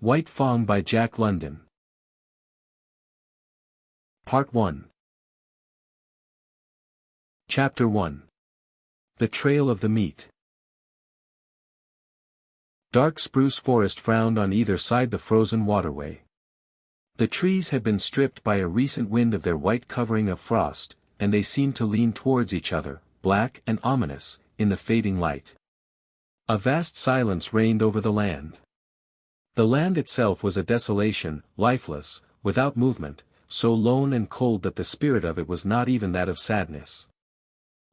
White Fang by Jack London. Part 1. Chapter 1. The Trail of the Meat. Dark spruce forest frowned on either side the frozen waterway. The trees had been stripped by a recent wind of their white covering of frost, and they seemed to lean towards each other, black and ominous, in the fading light. A vast silence reigned over the land. The land itself was a desolation, lifeless, without movement, so lone and cold that the spirit of it was not even that of sadness.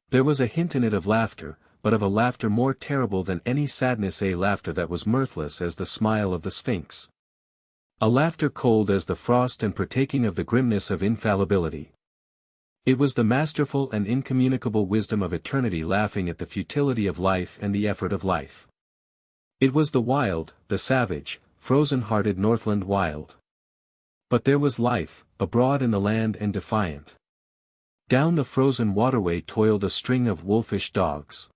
There was a hint in it of laughter, but of a laughter more terrible than any sadness, a laughter that was mirthless as the smile of the Sphinx. A laughter cold as the frost and partaking of the grimness of infallibility. It was the masterful and incommunicable wisdom of eternity laughing at the futility of life and the effort of life. It was the wild, the savage, frozen-hearted Northland wild. But there was life, abroad in the land and defiant. Down the frozen waterway toiled a string of wolfish dogs.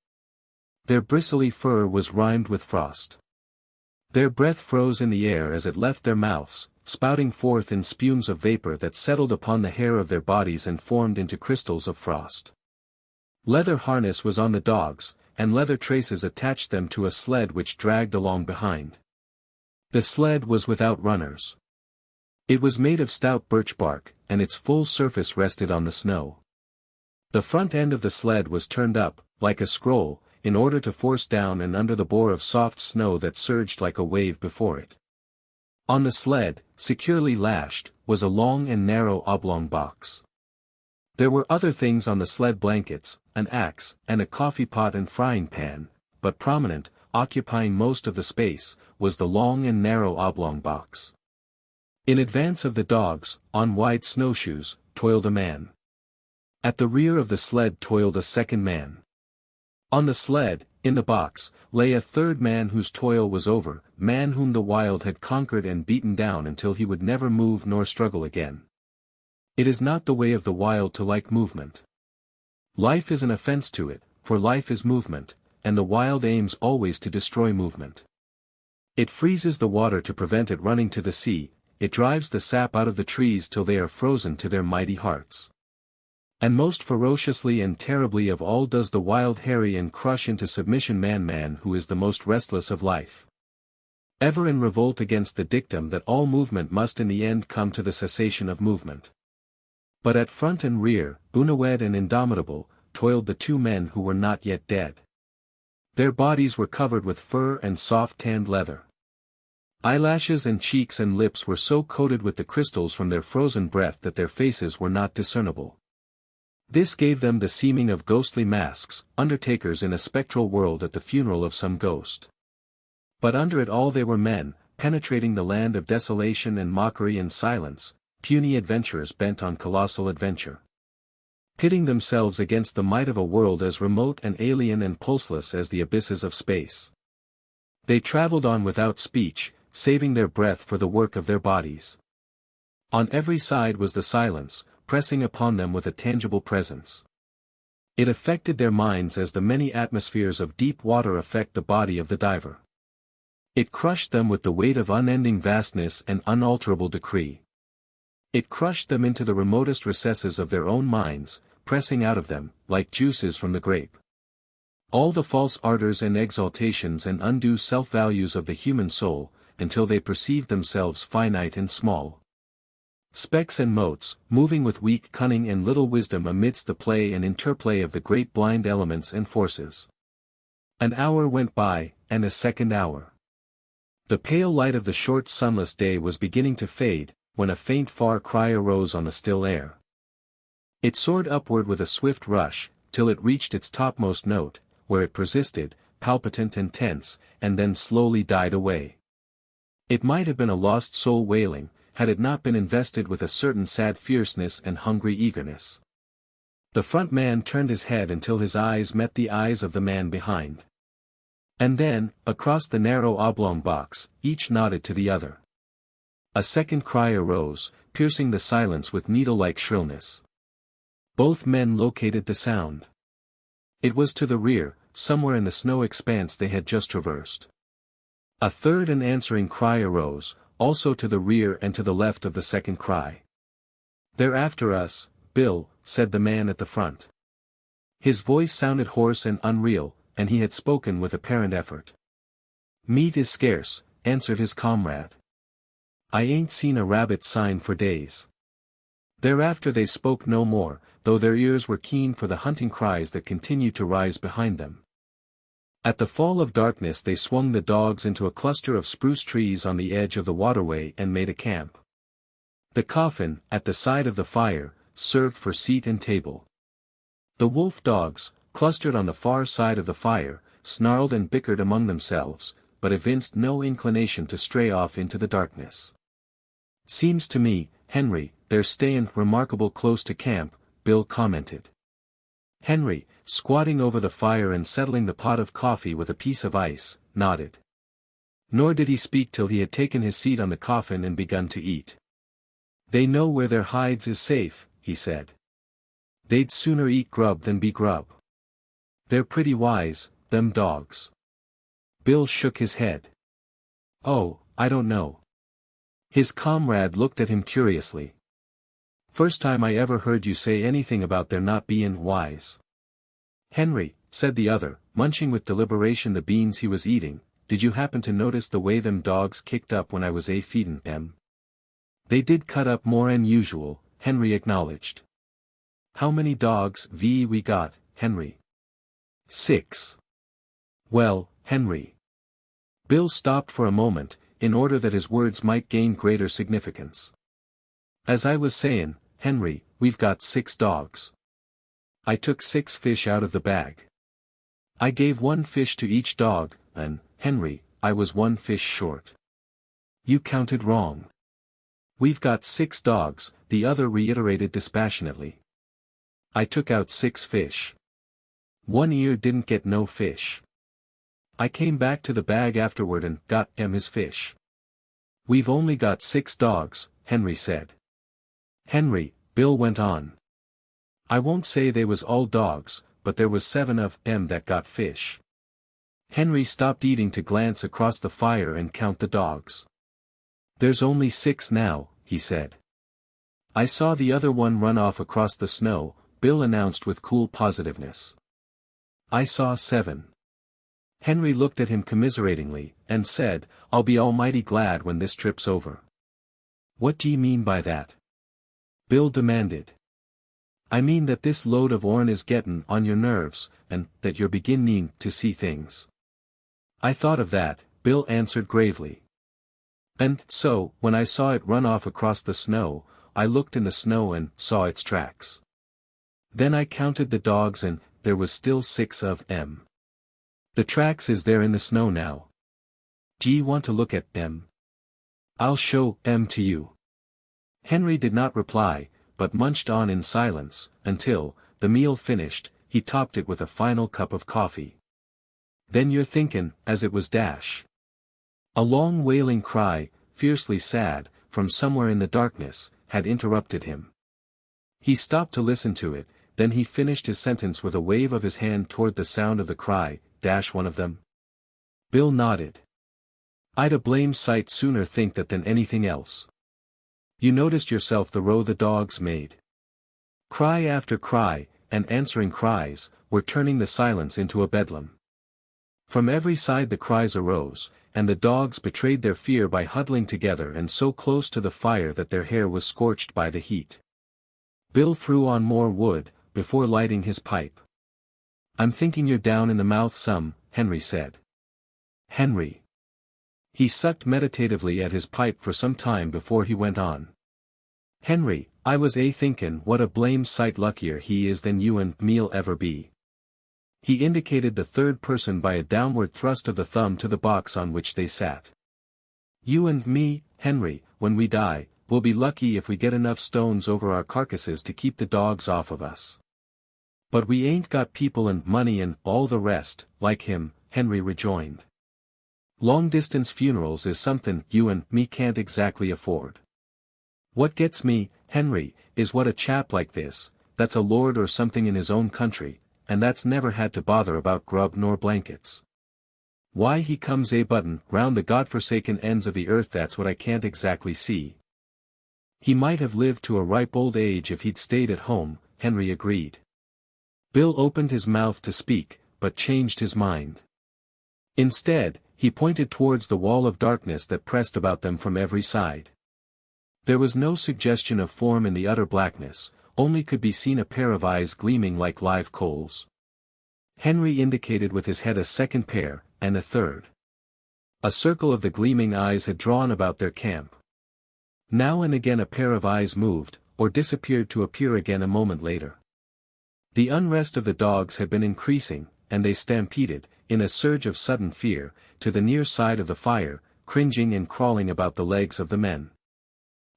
Their bristly fur was rimed with frost. Their breath froze in the air as it left their mouths, spouting forth in spumes of vapor that settled upon the hair of their bodies and formed into crystals of frost. Leather harness was on the dogs, and leather traces attached them to a sled which dragged along behind. The sled was without runners. It was made of stout birch bark, and its full surface rested on the snow. The front end of the sled was turned up, like a scroll, in order to force down and under the bore of soft snow that surged like a wave before it. On the sled, securely lashed, was a long and narrow oblong box. There were other things on the sled: blankets, an axe, and a coffee pot and frying pan, but prominent, occupying most of the space, was the long and narrow oblong box. In advance of the dogs, on wide snowshoes, toiled a man. At the rear of the sled toiled a second man. On the sled, in the box, lay a third man whose toil was over, man whom the wild had conquered and beaten down until he would never move nor struggle again. It is not the way of the wild to like movement. Life is an offense to it, for life is movement, and the wild aims always to destroy movement. It freezes the water to prevent it running to the sea, it drives the sap out of the trees till they are frozen to their mighty hearts. And most ferociously and terribly of all does the wild harry and crush into submission man who is the most restless of life. Ever in revolt against the dictum that all movement must in the end come to the cessation of movement. But at front and rear, unawed and indomitable, toiled the two men who were not yet dead. Their bodies were covered with fur and soft tanned leather. Eyelashes and cheeks and lips were so coated with the crystals from their frozen breath that their faces were not discernible. This gave them the seeming of ghostly masks, undertakers in a spectral world at the funeral of some ghost. But under it all they were men, penetrating the land of desolation and mockery and silence, puny adventurers bent on colossal adventure. Pitting themselves against the might of a world as remote and alien and pulseless as the abysses of space. They traveled on without speech, saving their breath for the work of their bodies. On every side was the silence, pressing upon them with a tangible presence. It affected their minds as the many atmospheres of deep water affect the body of the diver. It crushed them with the weight of unending vastness and unalterable decree. It crushed them into the remotest recesses of their own minds, pressing out of them, like juices from the grape, all the false ardors and exaltations and undue self-values of the human soul, until they perceived themselves finite and small. Specks and motes, moving with weak cunning and little wisdom amidst the play and interplay of the great blind elements and forces. An hour went by, and a second hour. The pale light of the short sunless day was beginning to fade, when a faint far cry arose on the still air. It soared upward with a swift rush, till it reached its topmost note, where it persisted, palpitant and tense, and then slowly died away. It might have been a lost soul wailing, had it not been invested with a certain sad fierceness and hungry eagerness. The front man turned his head until his eyes met the eyes of the man behind. And then, across the narrow oblong box, each nodded to the other. A second cry arose, piercing the silence with needle-like shrillness. Both men located the sound. It was to the rear, somewhere in the snow expanse they had just traversed. A third and answering cry arose, also to the rear and to the left of the second cry. "They're after us, Bill," said the man at the front. His voice sounded hoarse and unreal, and he had spoken with apparent effort. "Meat is scarce," answered his comrade. "I ain't seen a rabbit sign for days." Thereafter they spoke no more, though their ears were keen for the hunting cries that continued to rise behind them. At the fall of darkness they swung the dogs into a cluster of spruce trees on the edge of the waterway and made a camp. The coffin, at the side of the fire, served for seat and table. The wolf dogs, clustered on the far side of the fire, snarled and bickered among themselves, but evinced no inclination to stray off into the darkness. "Seems to me, Henry, they're stayin' remarkable close to camp," Bill commented. Henry, squatting over the fire and settling the pot of coffee with a piece of ice, nodded. Nor did he speak till he had taken his seat on the coffin and begun to eat. "They know where their hides is safe," he said. "They'd sooner eat grub than be grub. They're pretty wise, them dogs." Bill shook his head. "Oh, I don't know." His comrade looked at him curiously. "First time I ever heard you say anything about their not bein' wise." "Henry," said the other, munching with deliberation the beans he was eating, "did you happen to notice the way them dogs kicked up when I was feedin' them?" "They did cut up more'n usual," Henry acknowledged. "How many dogs we got, Henry?" "6. "Well, Henry." Bill stopped for a moment, in order that his words might gain greater significance. "As I was sayin', Henry, we've got 6 dogs. I took 6 fish out of the bag. I gave 1 fish to each dog, and, Henry, I was 1 fish short." "You counted wrong." "We've got 6 dogs," the other reiterated dispassionately. "I took out 6 fish. 1 ear didn't get no fish. I came back to the bag afterward and got his fish." "We've only got 6 dogs," Henry said. "Henry," Bill went on. "I won't say they was all dogs, but there was 7 of 'em that got fish." Henry stopped eating to glance across the fire and count the dogs. "There's only 6 now," he said. "I saw the other one run off across the snow," Bill announced with cool positiveness. "I saw 7. Henry looked at him commiseratingly, and said, "I'll be almighty glad when this trip's over." "What do you mean by that?" Bill demanded. "I mean that this load of ourn is gettin' on your nerves, and that you're beginning to see things." "I thought of that," Bill answered gravely. "And so, when I saw it run off across the snow, I looked in the snow and saw its tracks. Then I counted the dogs and there was still 6 of 'em. The tracks is there in the snow now. D'ye want to look at 'em? I'll show 'em to you." Henry did not reply, but munched on in silence, until, the meal finished, he topped it with a final cup of coffee. "Then you're thinkin', as it was Dash." A long wailing cry, fiercely sad, from somewhere in the darkness, had interrupted him. He stopped to listen to it, then he finished his sentence with a wave of his hand toward the sound of the cry, "Dash one of them?" Bill nodded. "I'd a blame sight sooner think that than anything else. You noticed yourself the row the dogs made." Cry after cry, and answering cries, were turning the silence into a bedlam. From every side the cries arose, and the dogs betrayed their fear by huddling together and so close to the fire that their hair was scorched by the heat. Bill threw on more wood, before lighting his pipe. "I'm thinking you're down in the mouth some," Henry said. "Henry." He sucked meditatively at his pipe for some time before he went on. "Henry, I was thinkin' what a blame sight luckier he is than you and me'll ever be." He indicated the third person by a downward thrust of the thumb to the box on which they sat. "You and me, Henry, when we die, will be lucky if we get enough stones over our carcasses to keep the dogs off of us. But we ain't got people and money and all the rest, like him," Henry rejoined. "Long-distance funerals is somethin' you and me can't exactly afford. What gets me, Henry, is what a chap like this, that's a lord or something in his own country, and that's never had to bother about grub nor blankets. Why he comes a button round the godforsaken ends of the earth, that's what I can't exactly see. He might have lived to a ripe old age if he'd stayed at home, Henry agreed. Bill opened his mouth to speak, but changed his mind. Instead, he pointed towards the wall of darkness that pressed about them from every side. There was no suggestion of form in the utter blackness, only could be seen a pair of eyes gleaming like live coals. Henry indicated with his head a second pair, and a third. A circle of the gleaming eyes had drawn about their camp. Now and again a pair of eyes moved, or disappeared to appear again a moment later. The unrest of the dogs had been increasing, and they stampeded, in a surge of sudden fear, to the near side of the fire, cringing and crawling about the legs of the men.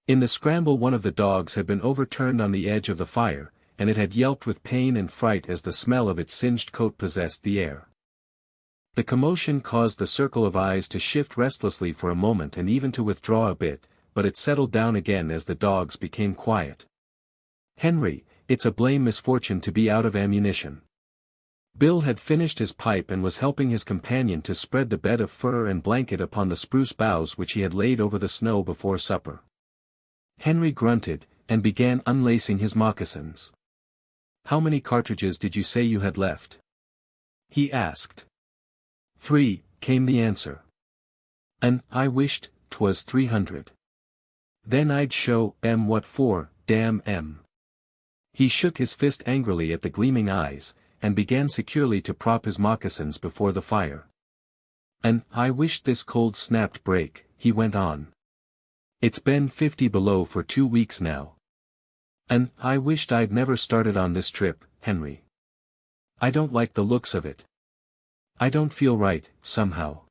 In the scramble one of the dogs had been overturned on the edge of the fire, and it had yelped with pain and fright as the smell of its singed coat possessed the air. The commotion caused the circle of eyes to shift restlessly for a moment and even to withdraw a bit, but it settled down again as the dogs became quiet. "Henry, it's a blame misfortune to be out of ammunition." Bill had finished his pipe and was helping his companion to spread the bed of fur and blanket upon the spruce boughs which he had laid over the snow before supper. Henry grunted, and began unlacing his moccasins. "How many cartridges did you say you had left?" he asked. "3, came the answer. "And I wished 'twas 300. Then I'd show 'em what for, damn 'em." He shook his fist angrily at the gleaming eyes, and began securely to prop his moccasins before the fire. "And I wished this cold snap'd break," he went on. "It's been 50 below for 2 weeks now. And I wished I'd never started on this trip, Henry. I don't like the looks of it. I don't feel right, somehow.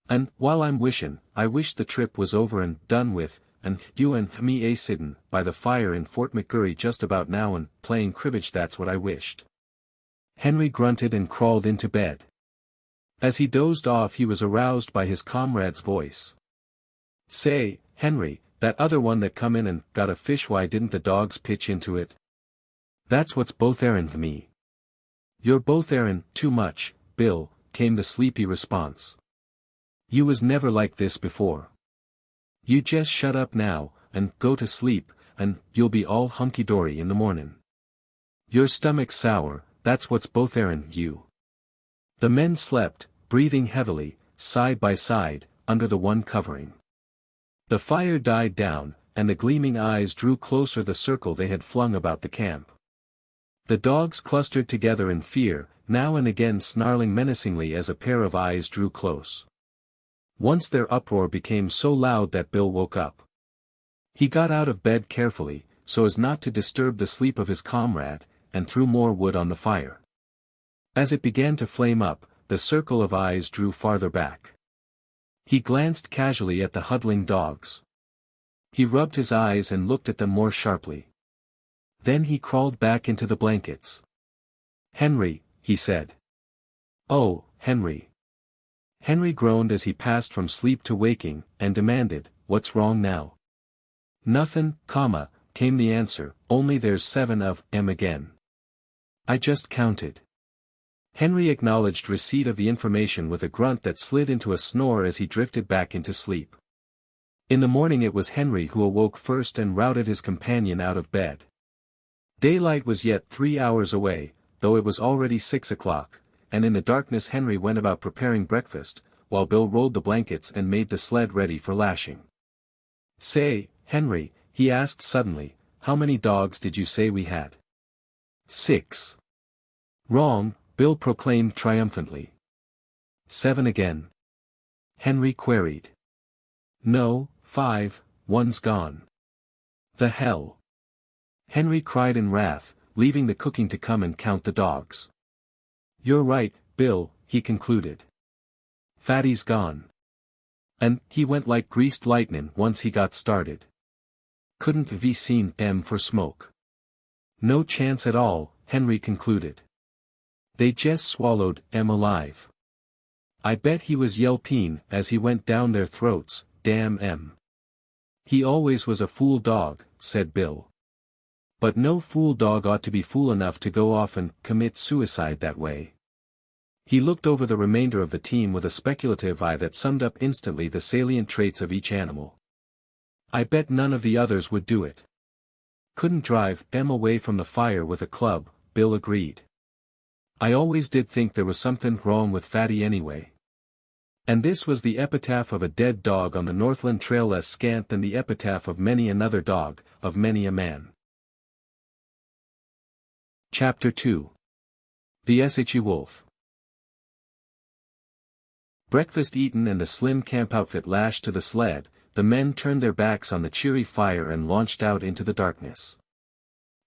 And while I'm wishin', I wish the trip was over and done with, and you and me a sittin' by the fire in Fort McGurry just about now and playing cribbage, that's what I wished." Henry grunted and crawled into bed. As he dozed off he was aroused by his comrade's voice. "Say, Henry, that other one that come in and got a fish, why didn't the dogs pitch into it? That's what's botherin' me." "You're botherin' too much, Bill," came the sleepy response. "You was never like this before. You just shut up now, and go to sleep, and you'll be all hunky-dory in the mornin'. Your stomach's sour, that's what's botherin' you." The men slept, breathing heavily, side by side, under the one covering. The fire died down, and the gleaming eyes drew closer the circle they had flung about the camp. The dogs clustered together in fear, now and again snarling menacingly as a pair of eyes drew close. Once their uproar became so loud that Bill woke up. He got out of bed carefully, so as not to disturb the sleep of his comrade, and threw more wood on the fire. As it began to flame up, the circle of eyes drew farther back. He glanced casually at the huddling dogs. He rubbed his eyes and looked at them more sharply. Then he crawled back into the blankets. "Henry," he said. "Oh, Henry." Henry groaned as he passed from sleep to waking, and demanded, "What's wrong now?" "Nothin', came the answer, "only there's 7 of 'em again. I just counted." Henry acknowledged receipt of the information with a grunt that slid into a snore as he drifted back into sleep. In the morning it was Henry who awoke first and routed his companion out of bed. Daylight was yet 3 hours away, though it was already 6 o'clock, and in the darkness Henry went about preparing breakfast, while Bill rolled the blankets and made the sled ready for lashing. "Say, Henry," he asked suddenly, "how many dogs did you say we had?" 6. "Wrong," Bill proclaimed triumphantly. 7 again. Henry queried. "No, 5, one's gone." "The hell!" Henry cried in wrath, leaving the cooking to come and count the dogs. "You're right, Bill," he concluded. "Fatty's gone. And he went like greased lightnin' once he got started. Couldn't ve seen 'em for smoke. No chance at all," Henry concluded. "They jest swallowed 'em alive. I bet he was yelping as he went down their throats, damn 'em." "He always was a fool dog," said Bill. "But no fool dog ought to be fool enough to go off and commit suicide that way." He looked over the remainder of the team with a speculative eye that summed up instantly the salient traits of each animal. I bet none of the others would do it. Couldn't drive them away from the fire with a club, Bill agreed. I always did think there was something wrong with Fatty anyway. And this was the epitaph of a dead dog on the Northland Trail, less scant than the epitaph of many another dog, of many a man. Chapter 2. The SHE Wolf. Breakfast eaten and the slim camp outfit lashed to the sled, the men turned their backs on the cheery fire and launched out into the darkness.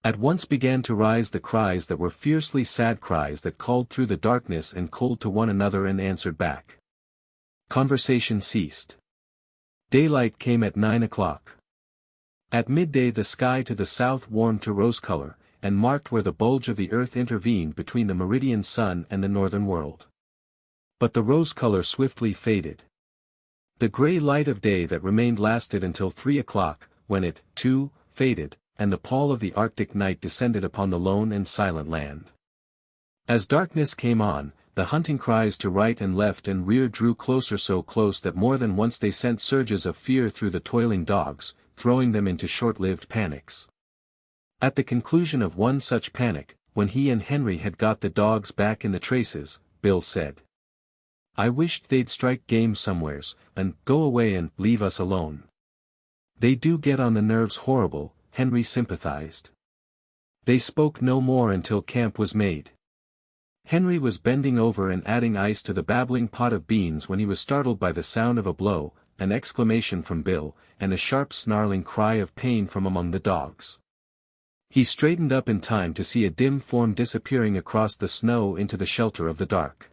At once began to rise the cries that were fiercely sad cries that called through the darkness and called to one another and answered back. Conversation ceased. Daylight came at 9 o'clock. At midday the sky to the south warmed to rose color, and marked where the bulge of the earth intervened between the meridian sun and the northern world. But the rose color swiftly faded. The gray light of day that remained lasted until 3 o'clock, when it, too, faded, and the pall of the Arctic night descended upon the lone and silent land. As darkness came on, the hunting cries to right and left and rear drew closer, so close that more than once they sent surges of fear through the toiling dogs, throwing them into short-lived panics. At the conclusion of one such panic, when he and Henry had got the dogs back in the traces, Bill said, "I wished they'd strike game somewheres, and go away and leave us alone. They do get on the nerves horrible," Henry sympathized. They spoke no more until camp was made. Henry was bending over and adding ice to the babbling pot of beans when he was startled by the sound of a blow, an exclamation from Bill, and a sharp snarling cry of pain from among the dogs. He straightened up in time to see a dim form disappearing across the snow into the shelter of the dark.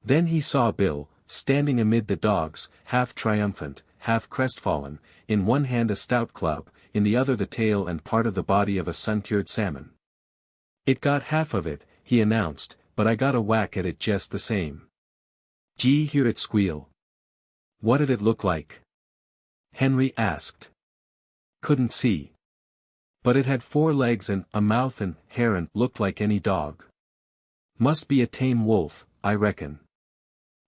Then he saw Bill, standing amid the dogs, half triumphant, half crestfallen, in one hand a stout club, in the other the tail and part of the body of a sun-cured salmon. "It got half of it," he announced, "but I got a whack at it just the same." "Gee, hear it squeal." "What did it look like?" Henry asked. "Couldn't see. But it had 4 legs and a mouth and hair and looked like any dog. Must be a tame wolf, I reckon.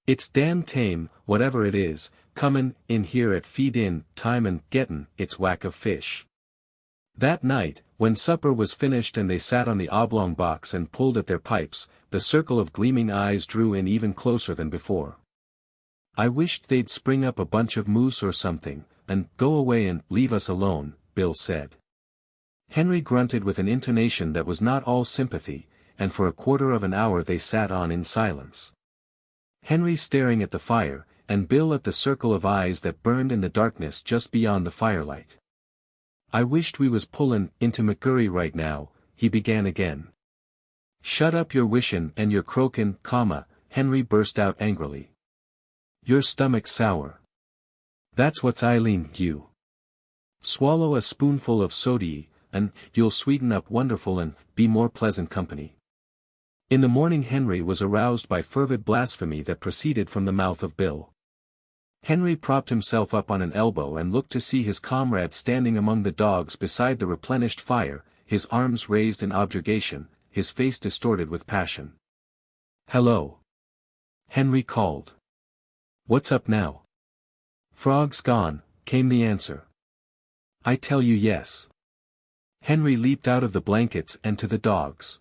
It's damn tame, whatever it is, comin' in here at feed-in time and gettin' its whack of fish." That night, when supper was finished and they sat on the oblong box and pulled at their pipes, the circle of gleaming eyes drew in even closer than before. "I wished they'd spring up a bunch of moose or something, and go away and leave us alone," Bill said. Henry grunted with an intonation that was not all sympathy, and for a quarter of an hour they sat on in silence. Henry staring at the fire, and Bill at the circle of eyes that burned in the darkness just beyond the firelight. "I wished we was pullin' into McGurry right now," he began again. "Shut up your wishin' and your croakin', Henry burst out angrily. "Your stomach's sour. That's what's ailing you. Swallow a spoonful of sody, and you'll sweeten up wonderful and be more pleasant company." In the morning Henry was aroused by fervid blasphemy that proceeded from the mouth of Bill. Henry propped himself up on an elbow and looked to see his comrade standing among the dogs beside the replenished fire, his arms raised in objurgation, his face distorted with passion. "Hello!" Henry called. "What's up now?" "Frog's gone," came the answer. "I tell you yes." Henry leaped out of the blankets and to the dogs.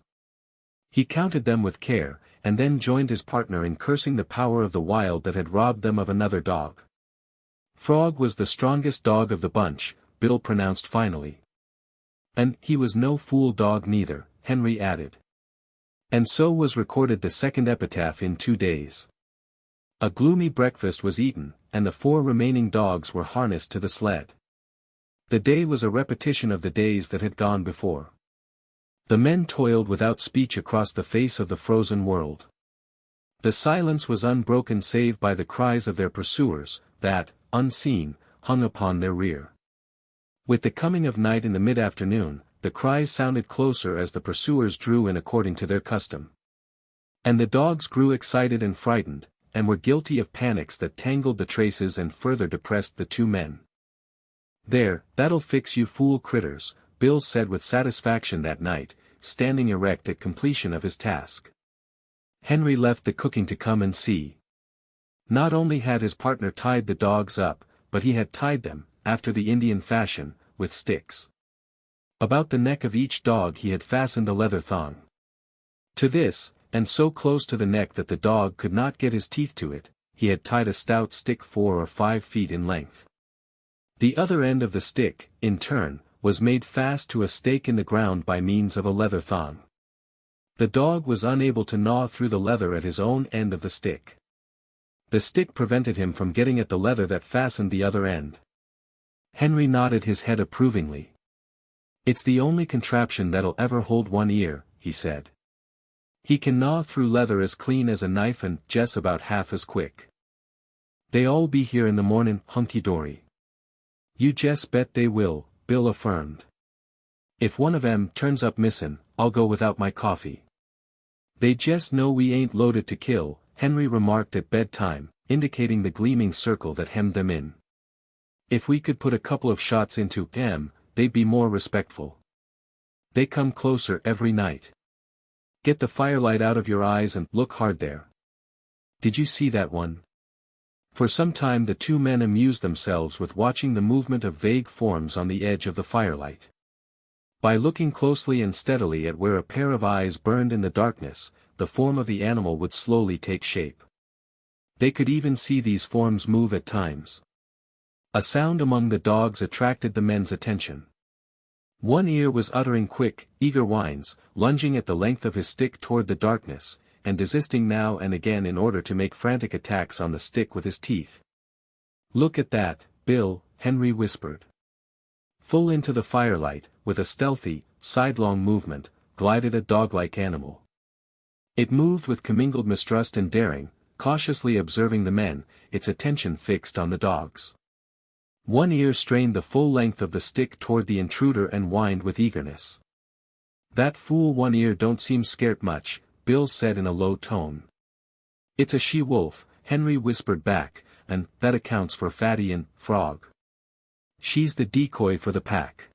He counted them with care, and then joined his partner in cursing the power of the wild that had robbed them of another dog. Frog was the strongest dog of the bunch, Bill pronounced finally. "And he was no fool dog neither," Henry added. And so was recorded the second epitaph in 2 days. A gloomy breakfast was eaten, and the 4 remaining dogs were harnessed to the sled. The day was a repetition of the days that had gone before. The men toiled without speech across the face of the frozen world. The silence was unbroken save by the cries of their pursuers, that, unseen, hung upon their rear. With the coming of night in the mid-afternoon, the cries sounded closer as the pursuers drew in according to their custom. And the dogs grew excited and frightened, and were guilty of panics that tangled the traces and further depressed the 2 men. "There, that'll fix you fool critters," Bill said with satisfaction that night, standing erect at completion of his task. Henry left the cooking to come and see. Not only had his partner tied the dogs up, but he had tied them, after the Indian fashion, with sticks. About the neck of each dog he had fastened a leather thong. To this, and so close to the neck that the dog could not get his teeth to it, he had tied a stout stick 4 or 5 feet in length. The other end of the stick, in turn, was made fast to a stake in the ground by means of a leather thong. The dog was unable to gnaw through the leather at his own end of the stick. The stick prevented him from getting at the leather that fastened the other end. Henry nodded his head approvingly. "It's the only contraption that'll ever hold one ear," he said. "He can gnaw through leather as clean as a knife and Jess about half as quick. They all be here in the mornin', hunky-dory." "You Jess bet they will," Bill affirmed. "If one of 'em turns up missin', I'll go without my coffee." "They Jess know we ain't loaded to kill," Henry remarked at bedtime, indicating the gleaming circle that hemmed them in. "If we could put a couple of shots into 'em, they'd be more respectful. They come closer every night. Get the firelight out of your eyes and look hard there. Did you see that one?" For some time the two men amused themselves with watching the movement of vague forms on the edge of the firelight. By looking closely and steadily at where a pair of eyes burned in the darkness, the form of the animal would slowly take shape. They could even see these forms move at times. A sound among the dogs attracted the men's attention. One ear was uttering quick, eager whines, lunging at the length of his stick toward the darkness, and desisting now and again in order to make frantic attacks on the stick with his teeth. "Look at that, Bill," Henry whispered. Full into the firelight, with a stealthy, sidelong movement, glided a dog-like animal. It moved with commingled mistrust and daring, cautiously observing the men, its attention fixed on the dogs. One ear strained the full length of the stick toward the intruder and whined with eagerness. "That fool one ear don't seem scairt much," Bill said in a low tone. "It's a she-wolf," Henry whispered back, "and that accounts for Fatty and Frog. She's the decoy for the pack.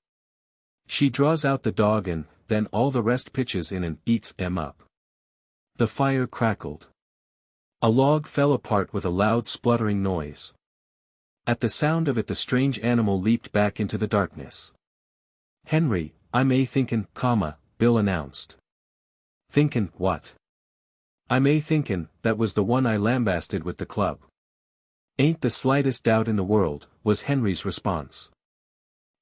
She draws out the dog and then all the rest pitches in and eats 'em up." The fire crackled. A log fell apart with a loud spluttering noise. At the sound of it the strange animal leaped back into the darkness. "Henry, I'm thinkin', Bill announced. "Thinkin' what?" "I'm thinkin' that was the one I lambasted with the club." "Ain't the slightest doubt in the world," was Henry's response.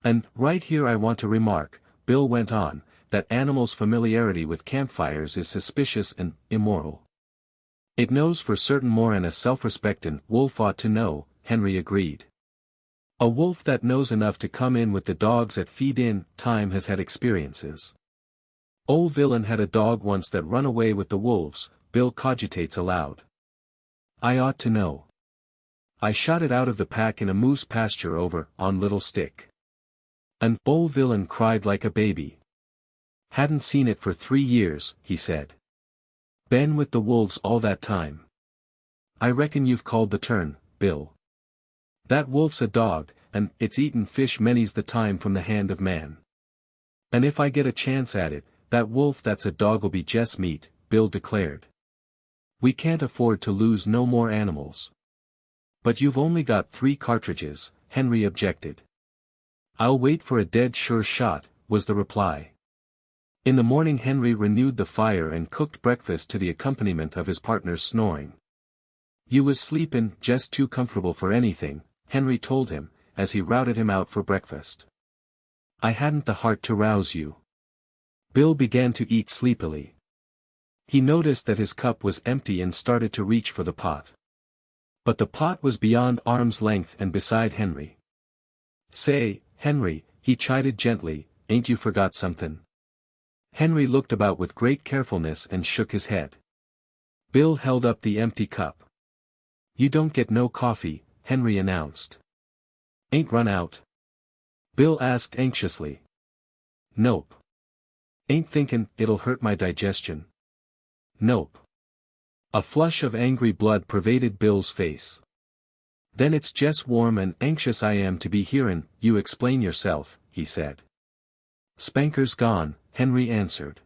"And, right here I want to remark," Bill went on, "that animals' familiarity with campfires is suspicious and immoral." "It knows for certain more'n a self-respectin' wolf ought to know," Henry agreed. "A wolf that knows enough to come in with the dogs at feed-in time has had experiences. Old Villain had a dog once that run away with the wolves," Bill cogitates aloud. "I ought to know. I shot it out of the pack in a moose pasture over on Little Stick. And Old Villain cried like a baby. Hadn't seen it for 3 years," he said. "Been with the wolves all that time. I reckon you've called the turn, Bill. That wolf's a dog, and it's eaten fish many's the time from the hand of man. And if I get a chance at it, that wolf that's a dog'll be Jess meat," Bill declared. "We can't afford to lose no more animals." "But you've only got 3 cartridges," Henry objected. "I'll wait for a dead sure shot," was the reply. In the morning Henry renewed the fire and cooked breakfast to the accompaniment of his partner's snoring. "You was sleepin' just too comfortable for anything," Henry told him, as he routed him out for breakfast. "I hadn't the heart to rouse you." Bill began to eat sleepily. He noticed that his cup was empty and started to reach for the pot. But the pot was beyond arm's length and beside Henry. "Say, Henry," he chided gently, "ain't you forgot somethin'?" Henry looked about with great carefulness and shook his head. Bill held up the empty cup. "You don't get no coffee," Henry announced. "Ain't run out?" Bill asked anxiously. "Nope. Ain't thinkin' it'll hurt my digestion." "Nope." A flush of angry blood pervaded Bill's face. "Then it's just warm and anxious I am to be hearin' you explain yourself," he said. "Spanker's gone," Henry answered.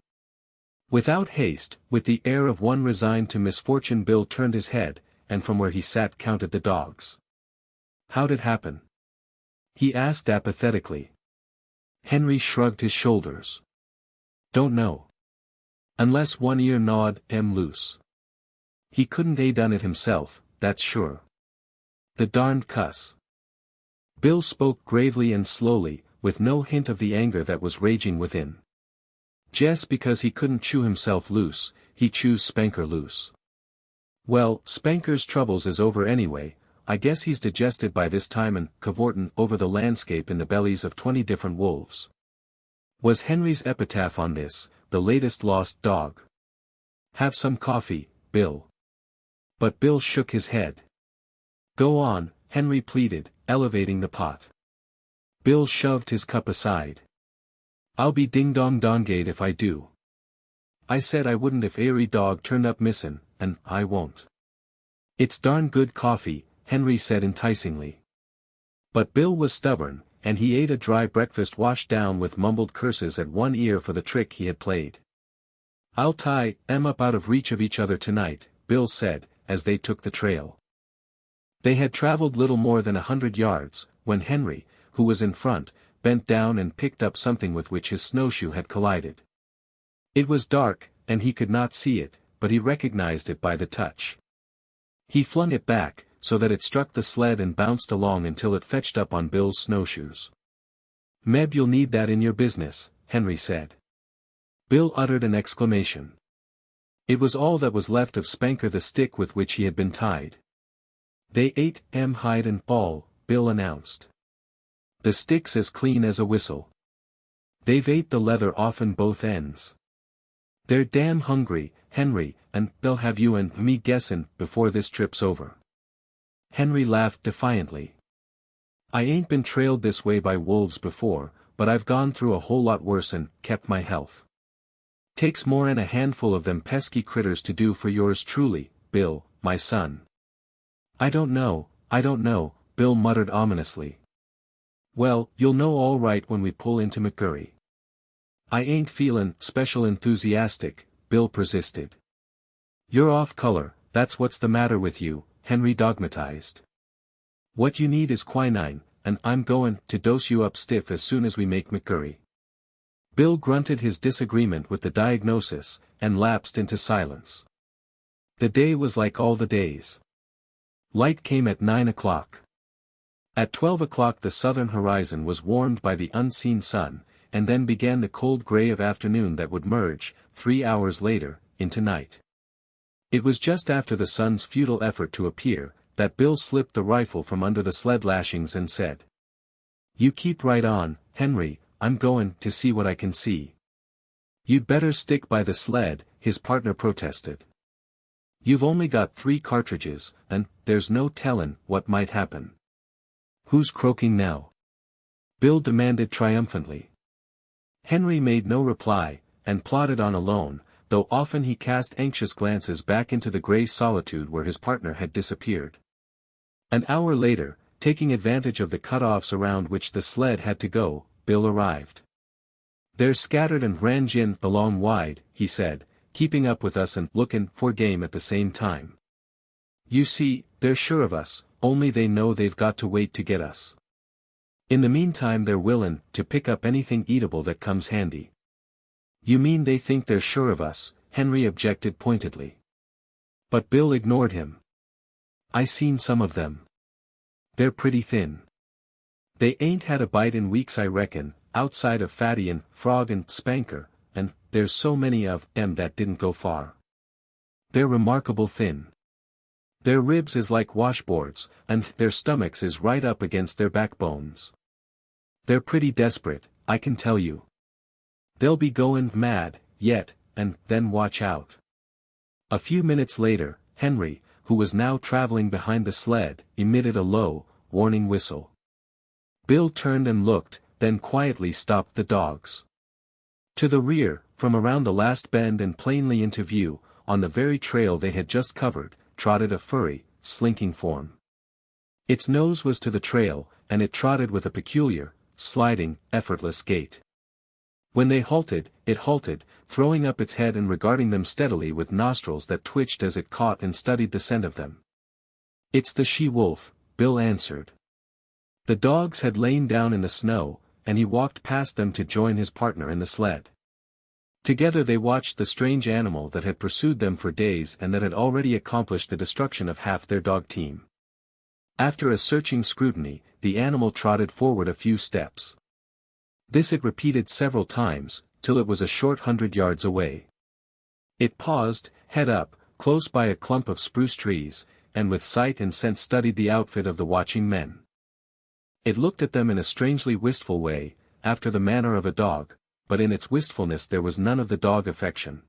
Without haste, with the air of one resigned to misfortune, Bill turned his head, and from where he sat counted the dogs. "How'd it happen?" he asked apathetically. Henry shrugged his shoulders. "Don't know. Unless one ear gnawed loose. He couldn't a done it himself, that's sure. The darned cuss." Bill spoke gravely and slowly, with no hint of the anger that was raging within. "Just because he couldn't chew himself loose, he chews Spanker loose. Well, Spanker's troubles is over anyway. I guess he's digested by this time and cavortin' over the landscape in the bellies of 20 different wolves." Was Henry's epitaph on this, the latest lost dog. "Have some coffee, Bill." But Bill shook his head. "Go on," Henry pleaded, elevating the pot. Bill shoved his cup aside. "I'll be ding-dong-dongayed if I do. I said I wouldn't if airy dog turned up missin', and I won't." "It's darn good coffee," Henry said enticingly. But Bill was stubborn, and he ate a dry breakfast washed down with mumbled curses at one ear for the trick he had played. "I'll tie 'em up out of reach of each other tonight," Bill said, as they took the trail. They had traveled little more than 100 yards, when Henry, who was in front, bent down and picked up something with which his snowshoe had collided. It was dark, and he could not see it, but he recognized it by the touch. He flung it back, so that it struck the sled and bounced along until it fetched up on Bill's snowshoes. "Meb, you'll need that in your business," Henry said. Bill uttered an exclamation. It was all that was left of Spanker, the stick with which he had been tied. "They ate hide and ball," Bill announced. "The stick's as clean as a whistle. They've ate the leather offen both ends. They're damn hungry, Henry, and they'll have you and me guessin' before this trip's over." Henry laughed defiantly. "I ain't been trailed this way by wolves before, but I've gone through a whole lot worse and kept my health. Takes more'n a handful of them pesky critters to do for yours truly, Bill, my son." I don't know," Bill muttered ominously. "Well, you'll know all right when we pull into McCurry." "I ain't feelin' special enthusiastic," Bill persisted. "You're off color, that's what's the matter with you," Henry dogmatized. "What you need is quinine, and I'm goin' to dose you up stiff as soon as we make McCurry." Bill grunted his disagreement with the diagnosis, and lapsed into silence. The day was like all the days. Light came at 9 o'clock. At 12 o'clock the southern horizon was warmed by the unseen sun, and then began the cold gray of afternoon that would merge, 3 hours later, into night. It was just after the sun's futile effort to appear, that Bill slipped the rifle from under the sled lashings and said, "You keep right on, Henry, I'm goin' to see what I can see." "You'd better stick by the sled," his partner protested. "You've only got 3 cartridges, and there's no tellin' what might happen." "Who's croaking now?" Bill demanded triumphantly. Henry made no reply, and plodded on alone, though often he cast anxious glances back into the gray solitude where his partner had disappeared. An hour later, taking advantage of the cut-offs around which the sled had to go, Bill arrived. "They're scattered and ran gin along wide," he said, "keeping up with us and lookin' for game at the same time. You see, they're sure of us, only they know they've got to wait to get us. In the meantime they're willin' to pick up anything eatable that comes handy." "You mean they think they're sure of us," Henry objected pointedly. But Bill ignored him. "I seen some of them. They're pretty thin. They ain't had a bite in weeks I reckon, outside of Fatty and Frog and Spanker, and there's so many of 'em that didn't go far. They're remarkable thin. Their ribs is like washboards, and their stomachs is right up against their backbones. They're pretty desperate, I can tell you. They'll be goin' mad, yet, and then watch out." A few minutes later, Henry, who was now traveling behind the sled, emitted a low, warning whistle. Bill turned and looked, then quietly stopped the dogs. To the rear, from around the last bend and plainly into view, on the very trail they had just covered, trotted a furry, slinking form. Its nose was to the trail, and it trotted with a peculiar, sliding, effortless gait. When they halted, it halted, throwing up its head and regarding them steadily with nostrils that twitched as it caught and studied the scent of them. "It's the she-wolf," Bill answered. The dogs had lain down in the snow, and he walked past them to join his partner in the sled. Together they watched the strange animal that had pursued them for days and that had already accomplished the destruction of half their dog team. After a searching scrutiny, the animal trotted forward a few steps. This it repeated several times, till it was a short 100 yards away. It paused, head up, close by a clump of spruce trees, and with sight and scent studied the outfit of the watching men. It looked at them in a strangely wistful way, after the manner of a dog, but in its wistfulness there was none of the dog affection.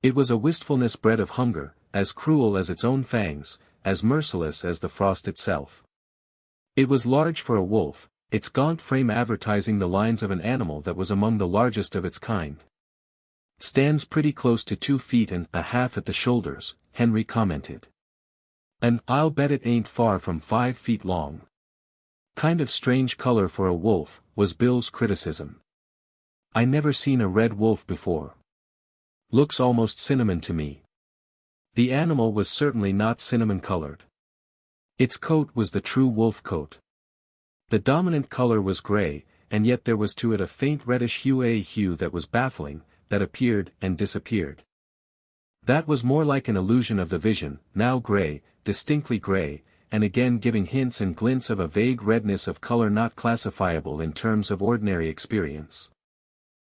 It was a wistfulness bred of hunger, as cruel as its own fangs, as merciless as the frost itself. It was large for a wolf, its gaunt frame advertising the lines of an animal that was among the largest of its kind. "Stands pretty close to 2 feet and a half at the shoulders," Henry commented. "And I'll bet it ain't far from 5 feet long." "Kind of strange color for a wolf," was Bill's criticism. "I never seen a red wolf before. Looks almost cinnamon to me." The animal was certainly not cinnamon-colored. Its coat was the true wolf coat. The dominant color was gray, and yet there was to it a faint reddish hue, a hue that was baffling, that appeared and disappeared. That was more like an illusion of the vision, now gray, distinctly gray, and again giving hints and glints of a vague redness of color not classifiable in terms of ordinary experience.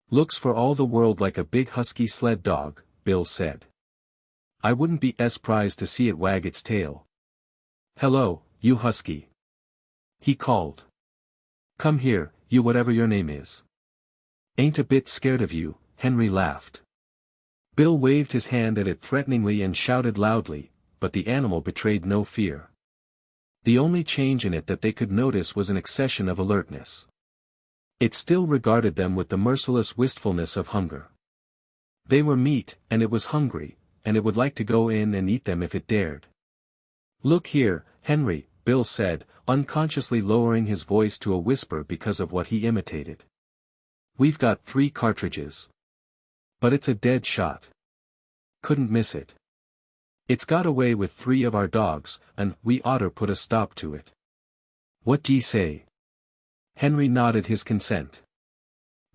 "Looks for all the world like a big husky sled dog," Bill said. "I wouldn't be surprised to see it wag its tail." "Hello, you husky," he called. "Come here, you whatever your name is. Ain't a bit scared of you," Henry laughed. Bill waved his hand at it threateningly and shouted loudly, but the animal betrayed no fear. The only change in it that they could notice was an accession of alertness. It still regarded them with the merciless wistfulness of hunger. They were meat, and it was hungry, and it would like to go in and eat them if it dared. "Look here, Henry," Bill said, unconsciously lowering his voice to a whisper because of what he imitated. "We've got 3 cartridges. But it's a dead shot. Couldn't miss it. It's got away with 3 of our dogs, and we oughter put a stop to it. What d'ye say?" Henry nodded his consent.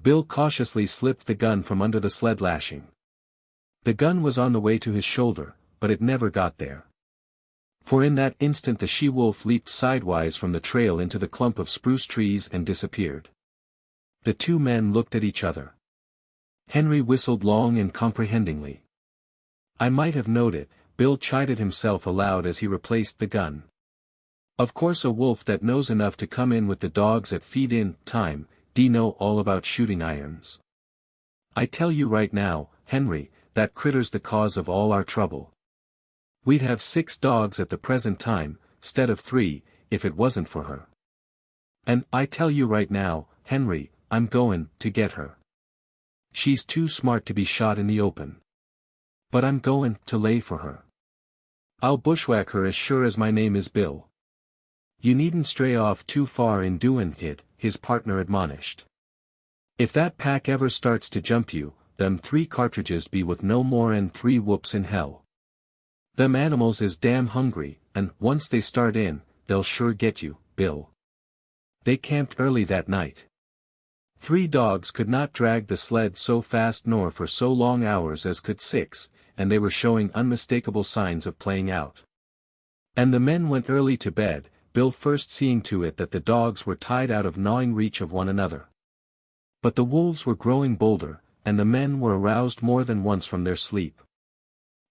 Bill cautiously slipped the gun from under the sled lashing. The gun was on the way to his shoulder, but it never got there. For in that instant the she-wolf leaped sidewise from the trail into the clump of spruce trees and disappeared. The 2 men looked at each other. Henry whistled long and comprehendingly. "I might have knowed it," Bill chided himself aloud as he replaced the gun. "Of course a wolf that knows enough to come in with the dogs at feed-in time, know all about shooting irons. I tell you right now, Henry, that critter's the cause of all our trouble. We'd have 6 dogs at the present time, 'stead of 3, if it wasn't for her. And I tell you right now, Henry, I'm goin' to get her. She's too smart to be shot in the open. But I'm goin' to lay for her. I'll bushwhack her as sure as my name is Bill." "You needn't stray off too far in doin' it," his partner admonished. "If that pack ever starts to jump you, them 3 cartridges be with no more'n 3 whoops in hell. Them animals is damn hungry, and once they start in, they'll sure get you, Bill." They camped early that night. 3 dogs could not drag the sled so fast nor for so long hours as could 6, and they were showing unmistakable signs of playing out. And the men went early to bed, Bill first seeing to it that the dogs were tied out of gnawing reach of one another. But the wolves were growing bolder, and the men were aroused more than once from their sleep.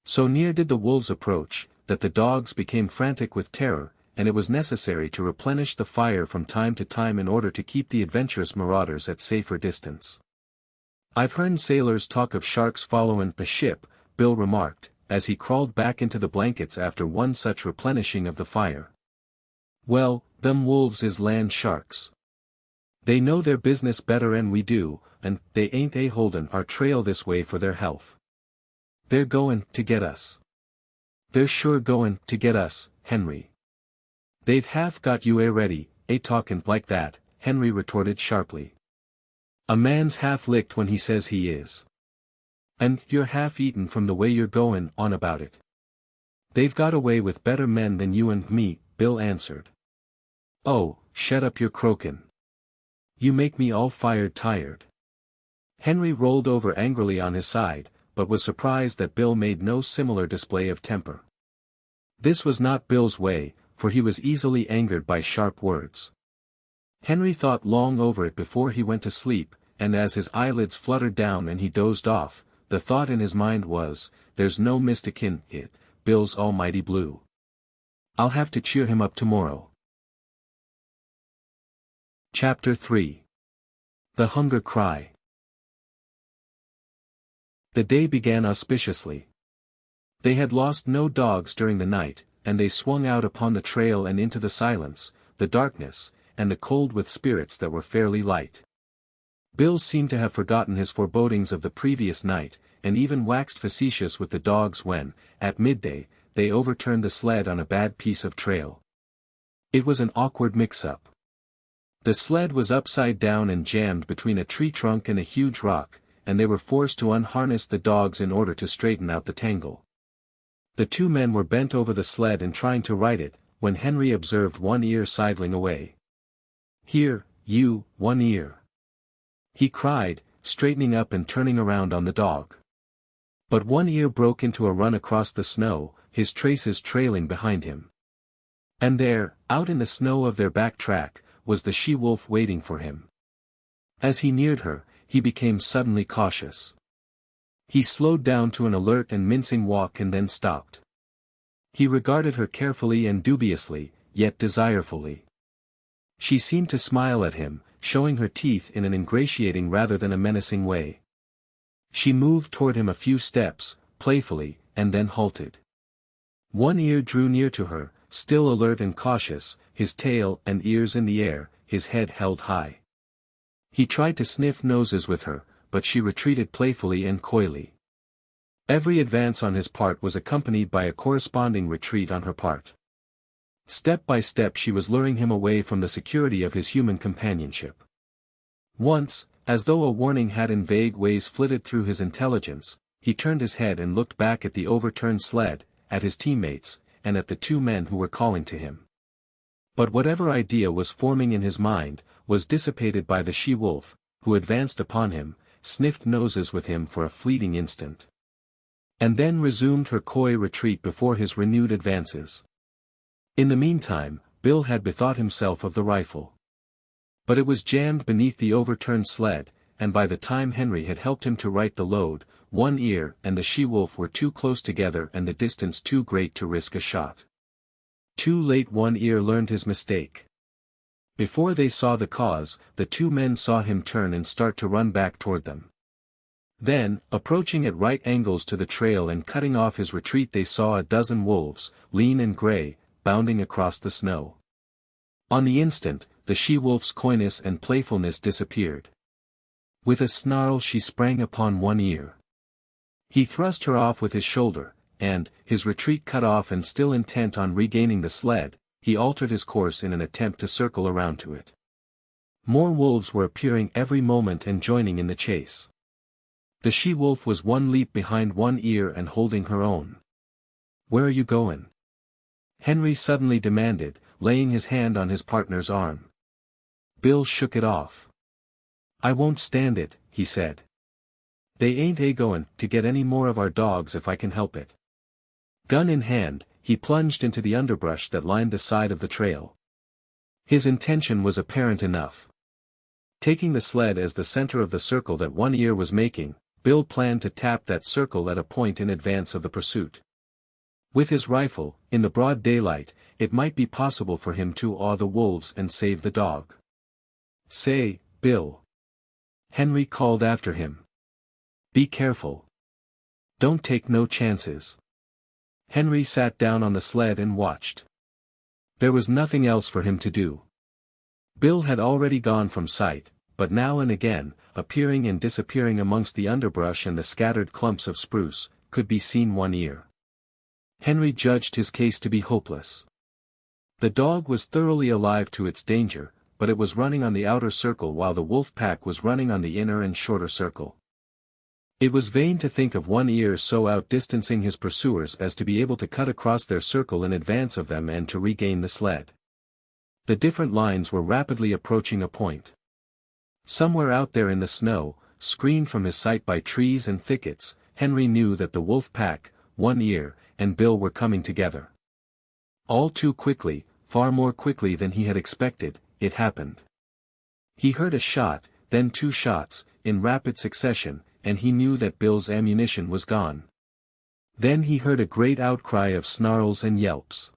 So near did the wolves approach, that the dogs became frantic with terror, and it was necessary to replenish the fire from time to time in order to keep the adventurous marauders at safer distance. "I've heard sailors talk of sharks followin' a ship," Bill remarked, as he crawled back into the blankets after one such replenishing of the fire. "Well, them wolves is land sharks. They know their business better'n we do, and they ain't holdin' our trail this way for their health. They're goin' to get us. They're sure goin' to get us, Henry." "They've half got you already, talkin' like that," Henry retorted sharply. A man's half-licked when he says he is. And you're half-eaten from the way you're goin' on about it. They've got away with better men than you and me, Bill answered. Oh, shut up your croakin'. You make me all fired tired. Henry rolled over angrily on his side, but was surprised that Bill made no similar display of temper. This was not Bill's way, for he was easily angered by sharp words. Henry thought long over it before he went to sleep, and as his eyelids fluttered down and he dozed off, the thought in his mind was, there's no mistakin' it, Bill's almighty blue. I'll have to cheer him up tomorrow. Chapter 3. The Hunger Cry. The day began auspiciously. They had lost no dogs during the night, and they swung out upon the trail and into the silence, the darkness, and the cold with spirits that were fairly light. Bill seemed to have forgotten his forebodings of the previous night, and even waxed facetious with the dogs when, at midday, they overturned the sled on a bad piece of trail. It was an awkward mix-up. The sled was upside down and jammed between a tree trunk and a huge rock, and they were forced to unharness the dogs in order to straighten out the tangle. The two men were bent over the sled and trying to right it, when Henry observed One Ear sidling away. "Here, you, One Ear!" he cried, straightening up and turning around on the dog. But One Ear broke into a run across the snow, his traces trailing behind him. And there, out in the snow of their back track, was the she-wolf waiting for him. As he neared her, he became suddenly cautious. He slowed down to an alert and mincing walk and then stopped. He regarded her carefully and dubiously, yet desirefully. She seemed to smile at him, showing her teeth in an ingratiating rather than a menacing way. She moved toward him a few steps, playfully, and then halted. One Ear drew near to her, still alert and cautious, his tail and ears in the air, his head held high. He tried to sniff noses with her, but she retreated playfully and coyly. Every advance on his part was accompanied by a corresponding retreat on her part. Step by step she was luring him away from the security of his human companionship. Once, as though a warning had in vague ways flitted through his intelligence, he turned his head and looked back at the overturned sled, at his teammates, and at the two men who were calling to him. But whatever idea was forming in his mind, was dissipated by the she-wolf, who advanced upon him, sniffed noses with him for a fleeting instant, and then resumed her coy retreat before his renewed advances. In the meantime, Bill had bethought himself of the rifle. But it was jammed beneath the overturned sled, and by the time Henry had helped him to right the load, One Ear and the she-wolf were too close together and the distance too great to risk a shot. Too late One Ear learned his mistake. Before they saw the cause, the two men saw him turn and start to run back toward them. Then, approaching at right angles to the trail and cutting off his retreat, they saw a dozen wolves, lean and gray, bounding across the snow. On the instant, the she-wolf's coyness and playfulness disappeared. With a snarl she sprang upon One Ear. He thrust her off with his shoulder, and, his retreat cut off and still intent on regaining the sled, he altered his course in an attempt to circle around to it. More wolves were appearing every moment and joining in the chase. The she-wolf was one leap behind One Ear and holding her own. "Where are you goin'?" Henry suddenly demanded, laying his hand on his partner's arm. Bill shook it off. "I won't stand it," he said. "They ain't a-goin' to get any more of our dogs if I can help it." Gun in hand, he plunged into the underbrush that lined the side of the trail. His intention was apparent enough. Taking the sled as the center of the circle that One Ear was making, Bill planned to tap that circle at a point in advance of the pursuit. With his rifle, in the broad daylight, it might be possible for him to awe the wolves and save the dog. "Say, Bill," Henry called after him. "Be careful. Don't take no chances." Henry sat down on the sled and watched. There was nothing else for him to do. Bill had already gone from sight, but now and again, appearing and disappearing amongst the underbrush and the scattered clumps of spruce, could be seen One Ear. Henry judged his case to be hopeless. The dog was thoroughly alive to its danger, but it was running on the outer circle while the wolf pack was running on the inner and shorter circle. It was vain to think of One Ear so outdistancing his pursuers as to be able to cut across their circle in advance of them and to regain the sled. The different lines were rapidly approaching a point. Somewhere out there in the snow, screened from his sight by trees and thickets, Henry knew that the wolf pack, One Ear, and Bill were coming together. All too quickly, far more quickly than he had expected, it happened. He heard a shot, then two shots, in rapid succession, and he knew that Bill's ammunition was gone. Then he heard a great outcry of snarls and yelps.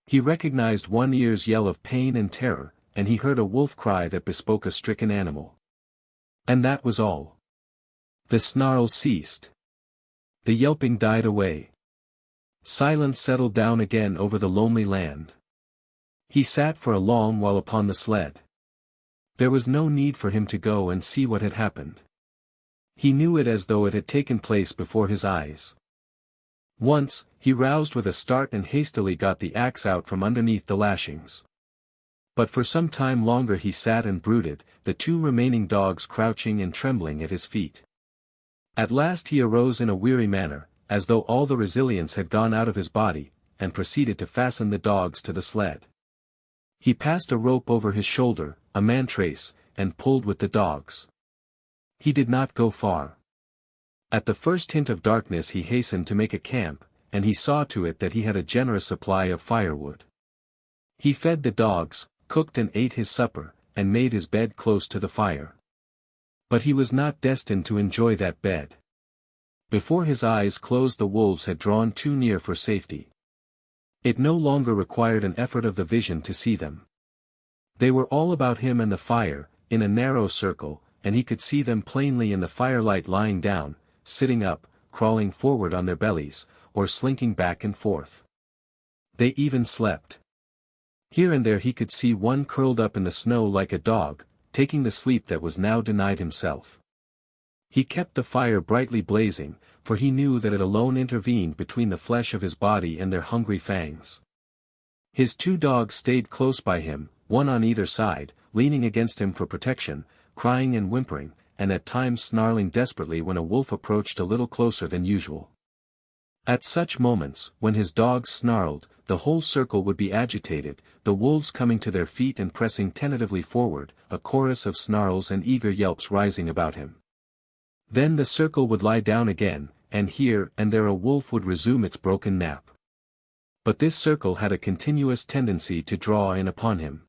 He recognized One Ear's yell of pain and terror, and he heard a wolf cry that bespoke a stricken animal. And that was all. The snarls ceased. The yelping died away. Silence settled down again over the lonely land. He sat for a long while upon the sled. There was no need for him to go and see what had happened. He knew it as though it had taken place before his eyes. Once, he roused with a start and hastily got the axe out from underneath the lashings. But for some time longer he sat and brooded, the two remaining dogs crouching and trembling at his feet. At last he arose in a weary manner, as though all the resilience had gone out of his body, and proceeded to fasten the dogs to the sled. He passed a rope over his shoulder, a mantrace, and pulled with the dogs. He did not go far. At the first hint of darkness he hastened to make a camp, and he saw to it that he had a generous supply of firewood. He fed the dogs, cooked and ate his supper, and made his bed close to the fire. But he was not destined to enjoy that bed. Before his eyes closed the wolves had drawn too near for safety. It no longer required an effort of the vision to see them. They were all about him and the fire, in a narrow circle, and he could see them plainly in the firelight lying down, sitting up, crawling forward on their bellies, or slinking back and forth. They even slept. Here and there he could see one curled up in the snow like a dog, taking the sleep that was now denied himself. He kept the fire brightly blazing, for he knew that it alone intervened between the flesh of his body and their hungry fangs. His two dogs stayed close by him, one on either side, leaning against him for protection, crying and whimpering, and at times snarling desperately when a wolf approached a little closer than usual. At such moments, when his dogs snarled, the whole circle would be agitated, the wolves coming to their feet and pressing tentatively forward, a chorus of snarls and eager yelps rising about him. Then the circle would lie down again, and here and there a wolf would resume its broken nap. But this circle had a continuous tendency to draw in upon him.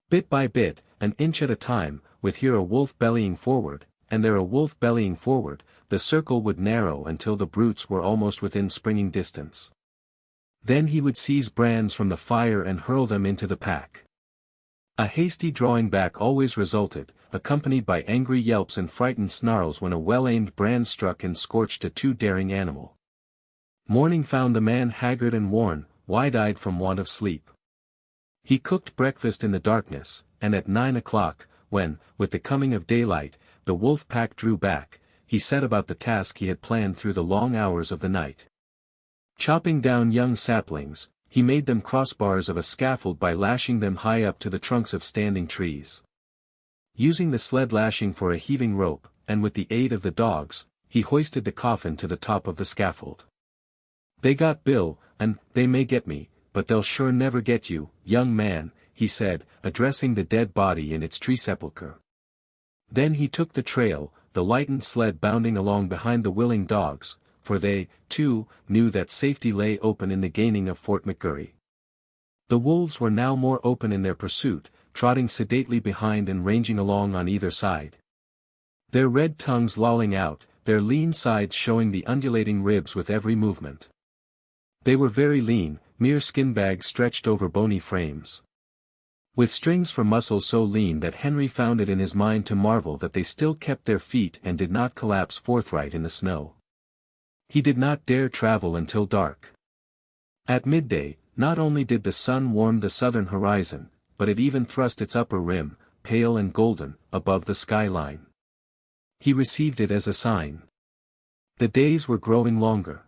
Bit by bit, an inch at a time, with here a wolf bellying forward, and there a wolf bellying forward, the circle would narrow until the brutes were almost within springing distance. Then he would seize brands from the fire and hurl them into the pack. A hasty drawing back always resulted, accompanied by angry yelps and frightened snarls when a well-aimed brand struck and scorched a too daring animal. Morning found the man haggard and worn, wide-eyed from want of sleep. He cooked breakfast in the darkness, and at 9 o'clock, when, with the coming of daylight, the wolf pack drew back, he set about the task he had planned through the long hours of the night. Chopping down young saplings, he made them crossbars of a scaffold by lashing them high up to the trunks of standing trees. Using the sled lashing for a heaving rope, and with the aid of the dogs, he hoisted the coffin to the top of the scaffold. "They got Bill, and they may get me, but they'll sure never get you, young man," he said, addressing the dead body in its tree sepulchre. Then he took the trail, the lightened sled bounding along behind the willing dogs, for they, too, knew that safety lay open in the gaining of Fort McGurry. The wolves were now more open in their pursuit, trotting sedately behind and ranging along on either side. Their red tongues lolling out, their lean sides showing the undulating ribs with every movement. They were very lean, mere skin bags stretched over bony frames. With strings for muscles so lean that Henry found it in his mind to marvel that they still kept their feet and did not collapse forthright in the snow. He did not dare travel until dark. At midday, not only did the sun warm the southern horizon, but it even thrust its upper rim, pale and golden, above the skyline. He received it as a sign. The days were growing longer.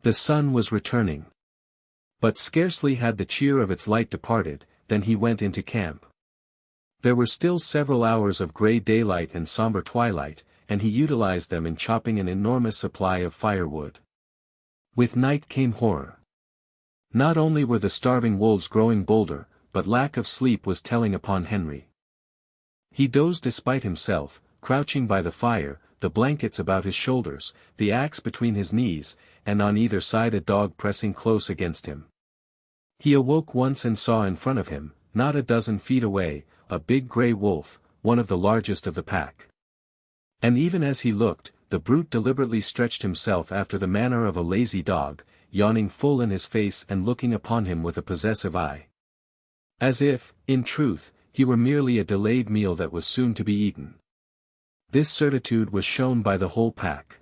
The sun was returning. But scarcely had the cheer of its light departed, than he went into camp. There were still several hours of gray daylight and somber twilight, and he utilized them in chopping an enormous supply of firewood. With night came horror. Not only were the starving wolves growing bolder, but lack of sleep was telling upon Henry. He dozed despite himself, crouching by the fire, the blankets about his shoulders, the axe between his knees, and on either side a dog pressing close against him. He awoke once and saw in front of him, not a dozen feet away, a big gray wolf, one of the largest of the pack. And even as he looked, the brute deliberately stretched himself after the manner of a lazy dog, yawning full in his face and looking upon him with a possessive eye. As if, in truth, he were merely a delayed meal that was soon to be eaten. This certitude was shown by the whole pack.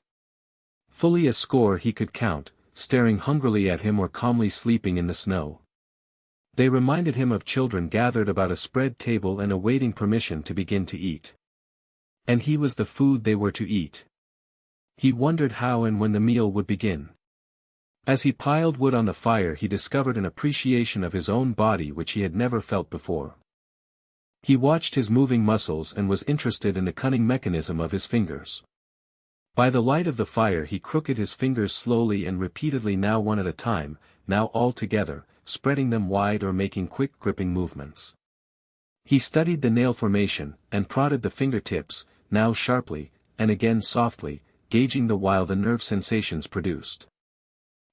Fully a score he could count, staring hungrily at him or calmly sleeping in the snow. They reminded him of children gathered about a spread table and awaiting permission to begin to eat. And he was the food they were to eat. He wondered how and when the meal would begin. As he piled wood on the fire he discovered an appreciation of his own body which he had never felt before. He watched his moving muscles and was interested in the cunning mechanism of his fingers. By the light of the fire he crooked his fingers slowly and repeatedly, now one at a time, now all together, spreading them wide or making quick gripping movements. He studied the nail formation, and prodded the fingertips, now sharply, and again softly, gauging the while the nerve sensations produced.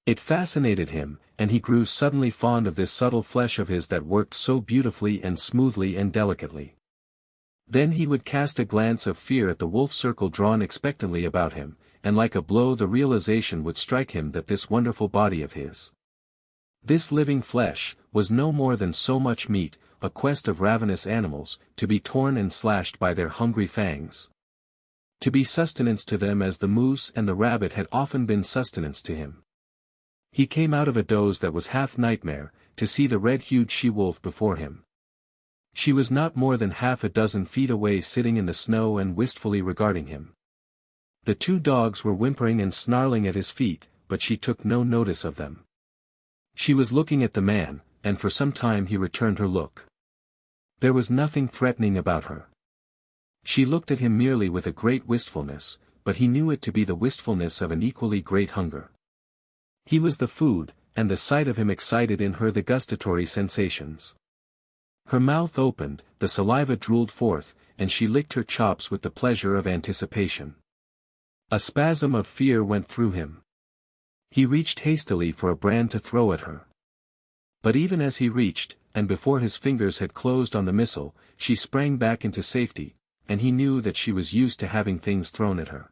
It fascinated him, and he grew suddenly fond of this subtle flesh of his that worked so beautifully and smoothly and delicately. Then he would cast a glance of fear at the wolf circle drawn expectantly about him, and like a blow the realization would strike him that this wonderful body of his, this living flesh, was no more than so much meat, a quest of ravenous animals, to be torn and slashed by their hungry fangs. To be sustenance to them as the moose and the rabbit had often been sustenance to him. He came out of a doze that was half nightmare, to see the red-hued she-wolf before him. She was not more than half a dozen feet away, sitting in the snow and wistfully regarding him. The two dogs were whimpering and snarling at his feet, but she took no notice of them. She was looking at the man, and for some time he returned her look. There was nothing threatening about her. She looked at him merely with a great wistfulness, but he knew it to be the wistfulness of an equally great hunger. He was the food, and the sight of him excited in her the gustatory sensations. Her mouth opened, the saliva drooled forth, and she licked her chops with the pleasure of anticipation. A spasm of fear went through him. He reached hastily for a brand to throw at her. But even as he reached, and before his fingers had closed on the missile, she sprang back into safety, and he knew that she was used to having things thrown at her.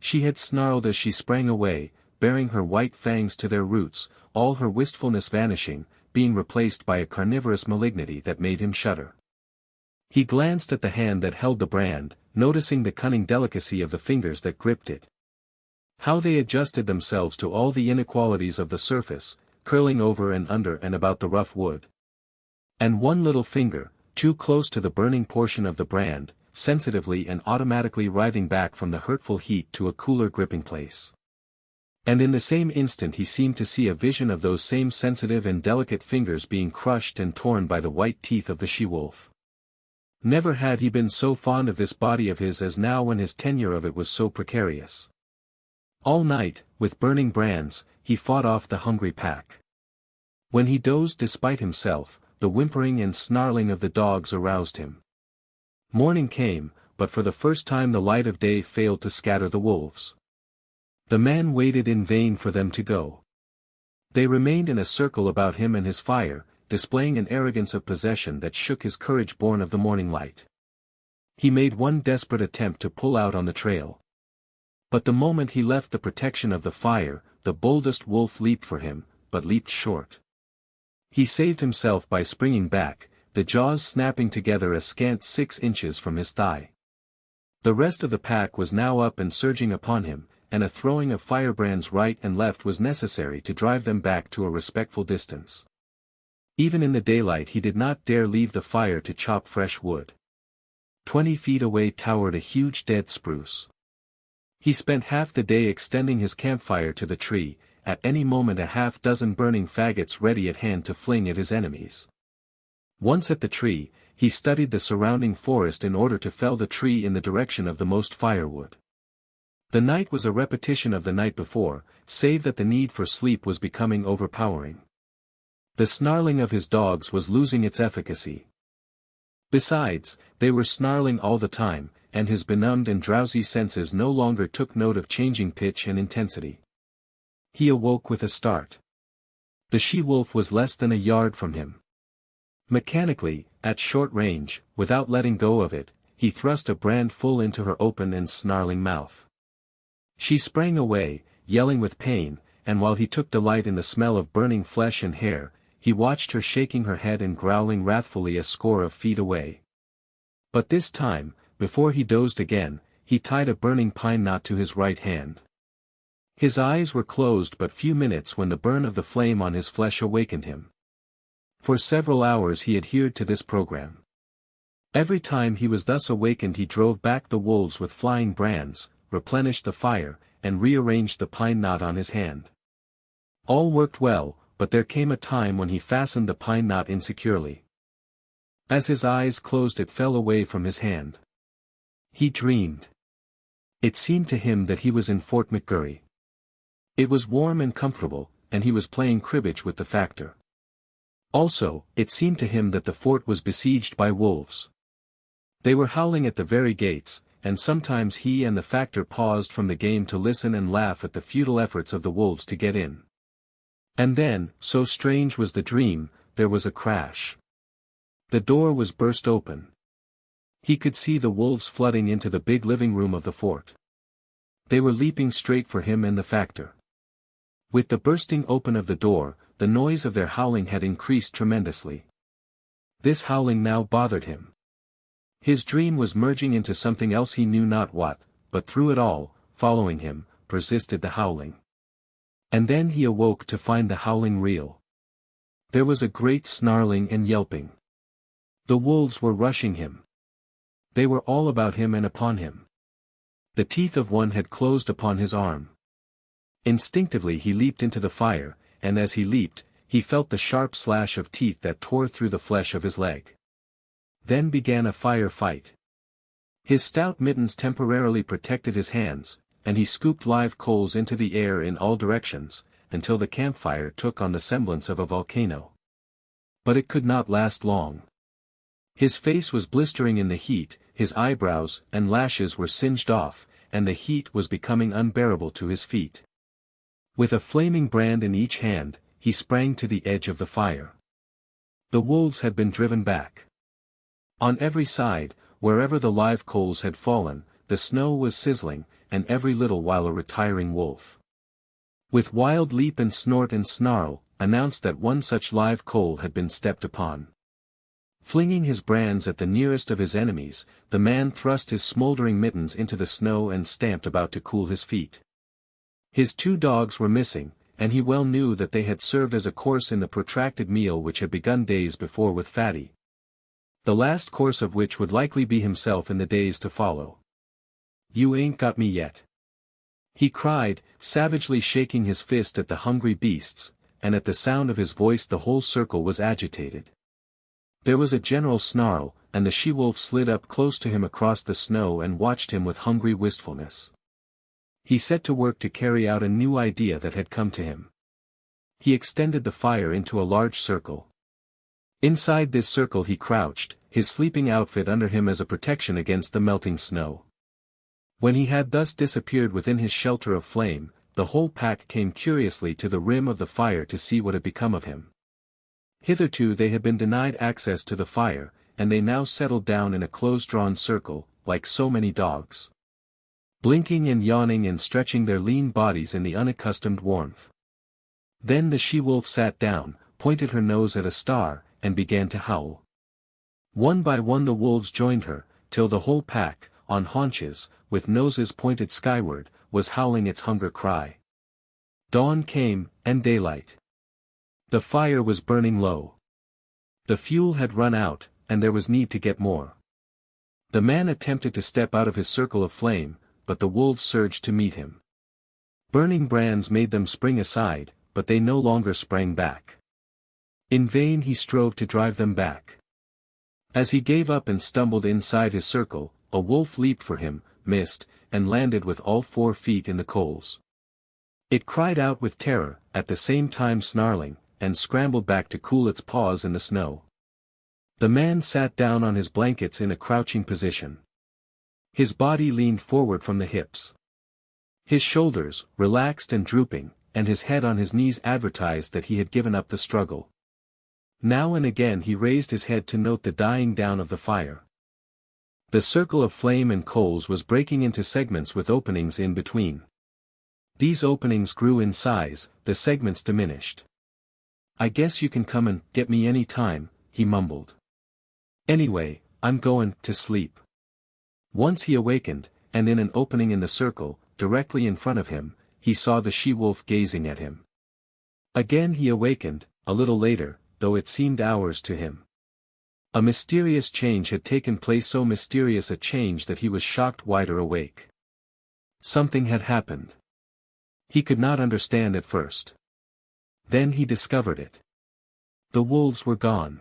She had snarled as she sprang away, baring her white fangs to their roots, all her wistfulness vanishing, being replaced by a carnivorous malignity that made him shudder. He glanced at the hand that held the brand, noticing the cunning delicacy of the fingers that gripped it. How they adjusted themselves to all the inequalities of the surface, curling over and under and about the rough wood. And one little finger, too close to the burning portion of the brand, sensitively and automatically writhing back from the hurtful heat to a cooler gripping place. And in the same instant he seemed to see a vision of those same sensitive and delicate fingers being crushed and torn by the white teeth of the she-wolf. Never had he been so fond of this body of his as now when his tenure of it was so precarious. All night, with burning brands, he fought off the hungry pack. When he dozed despite himself, the whimpering and snarling of the dogs aroused him. Morning came, but for the first time the light of day failed to scatter the wolves. The man waited in vain for them to go. They remained in a circle about him and his fire, displaying an arrogance of possession that shook his courage born of the morning light. He made one desperate attempt to pull out on the trail. But the moment he left the protection of the fire, the boldest wolf leaped for him, but leaped short. He saved himself by springing back, the jaws snapping together a scant 6 inches from his thigh. The rest of the pack was now up and surging upon him, and a throwing of firebrands right and left was necessary to drive them back to a respectful distance. Even in the daylight he did not dare leave the fire to chop fresh wood. 20 feet away towered a huge dead spruce. He spent half the day extending his campfire to the tree, at any moment a half-dozen burning faggots ready at hand to fling at his enemies. Once at the tree, he studied the surrounding forest in order to fell the tree in the direction of the most firewood. The night was a repetition of the night before, save that the need for sleep was becoming overpowering. The snarling of his dogs was losing its efficacy. Besides, they were snarling all the time, and his benumbed and drowsy senses no longer took note of changing pitch and intensity. He awoke with a start. The she-wolf was less than a yard from him. Mechanically, at short range, without letting go of it, he thrust a brand full into her open and snarling mouth. She sprang away, yelling with pain, and while he took delight in the smell of burning flesh and hair, he watched her shaking her head and growling wrathfully a score of feet away. But this time, before he dozed again, he tied a burning pine knot to his right hand. His eyes were closed but few minutes when the burn of the flame on his flesh awakened him. For several hours he adhered to this program. Every time he was thus awakened he drove back the wolves with flying brands, replenished the fire, and rearranged the pine knot on his hand. All worked well, but there came a time when he fastened the pine knot insecurely. As his eyes closed it fell away from his hand. He dreamed. It seemed to him that he was in Fort McGurry. It was warm and comfortable, and he was playing cribbage with the factor. Also, it seemed to him that the fort was besieged by wolves. They were howling at the very gates, and sometimes he and the factor paused from the game to listen and laugh at the futile efforts of the wolves to get in. And then, so strange was the dream, there was a crash. The door was burst open. He could see the wolves flooding into the big living room of the fort. They were leaping straight for him and the factor. With the bursting open of the door, the noise of their howling had increased tremendously. This howling now bothered him. His dream was merging into something else he knew not what, but through it all, following him, persisted the howling. And then he awoke to find the howling real. There was a great snarling and yelping. The wolves were rushing him. They were all about him and upon him. The teeth of one had closed upon his arm. Instinctively he leaped into the fire, and as he leaped, he felt the sharp slash of teeth that tore through the flesh of his leg. Then began a fire fight. His stout mittens temporarily protected his hands, and he scooped live coals into the air in all directions, until the campfire took on the semblance of a volcano. But it could not last long. His face was blistering in the heat, his eyebrows and lashes were singed off, and the heat was becoming unbearable to his feet. With a flaming brand in each hand, he sprang to the edge of the fire. The wolves had been driven back. On every side, wherever the live coals had fallen, the snow was sizzling, and every little while a retiring wolf, with wild leap and snort and snarl, announced that one such live coal had been stepped upon. Flinging his brands at the nearest of his enemies, the man thrust his smoldering mittens into the snow and stamped about to cool his feet. His 2 dogs were missing, and he well knew that they had served as a course in the protracted meal which had begun days before with Fatty. The last course of which would likely be himself in the days to follow. "You ain't got me yet," he cried, savagely shaking his fist at the hungry beasts, and at the sound of his voice the whole circle was agitated. There was a general snarl, and the she-wolf slid up close to him across the snow and watched him with hungry wistfulness. He set to work to carry out a new idea that had come to him. He extended the fire into a large circle. Inside this circle he crouched, his sleeping outfit under him as a protection against the melting snow. When he had thus disappeared within his shelter of flame, the whole pack came curiously to the rim of the fire to see what had become of him. Hitherto they had been denied access to the fire, and they now settled down in a close-drawn circle, like so many dogs, blinking and yawning and stretching their lean bodies in the unaccustomed warmth. Then the she-wolf sat down, pointed her nose at a star, and began to howl. One by one the wolves joined her, till the whole pack, on haunches, with noses pointed skyward, was howling its hunger cry. Dawn came, and daylight. The fire was burning low. The fuel had run out, and there was need to get more. The man attempted to step out of his circle of flame, but the wolves surged to meet him. Burning brands made them spring aside, but they no longer sprang back. In vain he strove to drive them back. As he gave up and stumbled inside his circle, a wolf leaped for him, missed, and landed with all 4 feet in the coals. It cried out with terror, at the same time snarling, and scrambled back to cool its paws in the snow. The man sat down on his blankets in a crouching position. His body leaned forward from the hips. His shoulders, relaxed and drooping, and his head on his knees advertised that he had given up the struggle. Now and again he raised his head to note the dying down of the fire. The circle of flame and coals was breaking into segments with openings in between. These openings grew in size, the segments diminished. "I guess you can come and get me any time," he mumbled. "Anyway, I'm going to sleep." Once he awakened, and in an opening in the circle, directly in front of him, he saw the she-wolf gazing at him. Again he awakened, a little later, though it seemed hours to him. A mysterious change had taken place, so mysterious a change that he was shocked wider awake. Something had happened. He could not understand at first. Then he discovered it. The wolves were gone.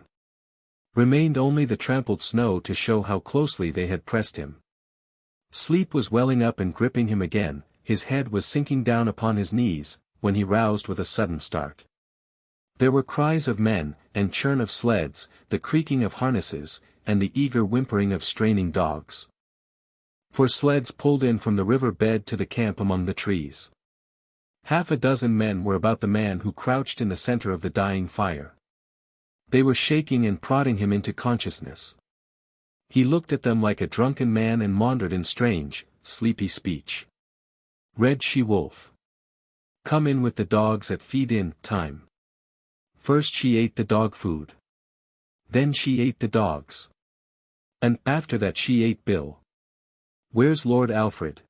Remained only the trampled snow to show how closely they had pressed him. Sleep was welling up and gripping him again, his head was sinking down upon his knees, when he roused with a sudden start. There were cries of men, and churn of sleds, the creaking of harnesses, and the eager whimpering of straining dogs. For sleds pulled in from the river bed to the camp among the trees. Half a dozen men were about the man who crouched in the center of the dying fire. They were shaking and prodding him into consciousness. He looked at them like a drunken man and maundered in strange, sleepy speech. "Red she-wolf. Come in with the dogs at feed-in time. First she ate the dog food. Then she ate the dogs. And after that she ate Bill. Where's Lord Alfred?"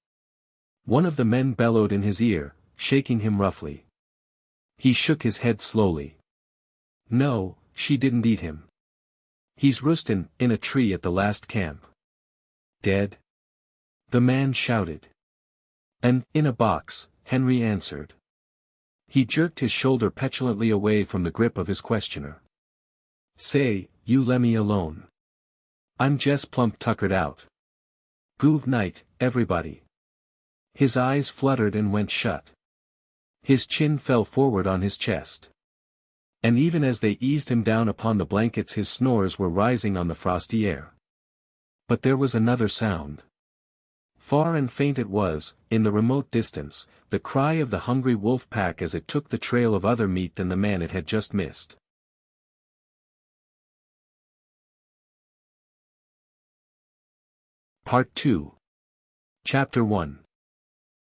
One of the men bellowed in his ear, shaking him roughly. He shook his head slowly. "No, she didn't eat him. He's roostin' in a tree at the last camp." "Dead?" the man shouted. "And in a box," Henry answered. He jerked his shoulder petulantly away from the grip of his questioner. "Say, you lemme alone. I'm just plump tuckered out. Good night, everybody." His eyes fluttered and went shut. His chin fell forward on his chest. And even as they eased him down upon the blankets his snores were rising on the frosty air. But there was another sound. Far and faint it was, in the remote distance, the cry of the hungry wolf pack as it took the trail of other meat than the man it had just missed. Part 2. Chapter 1.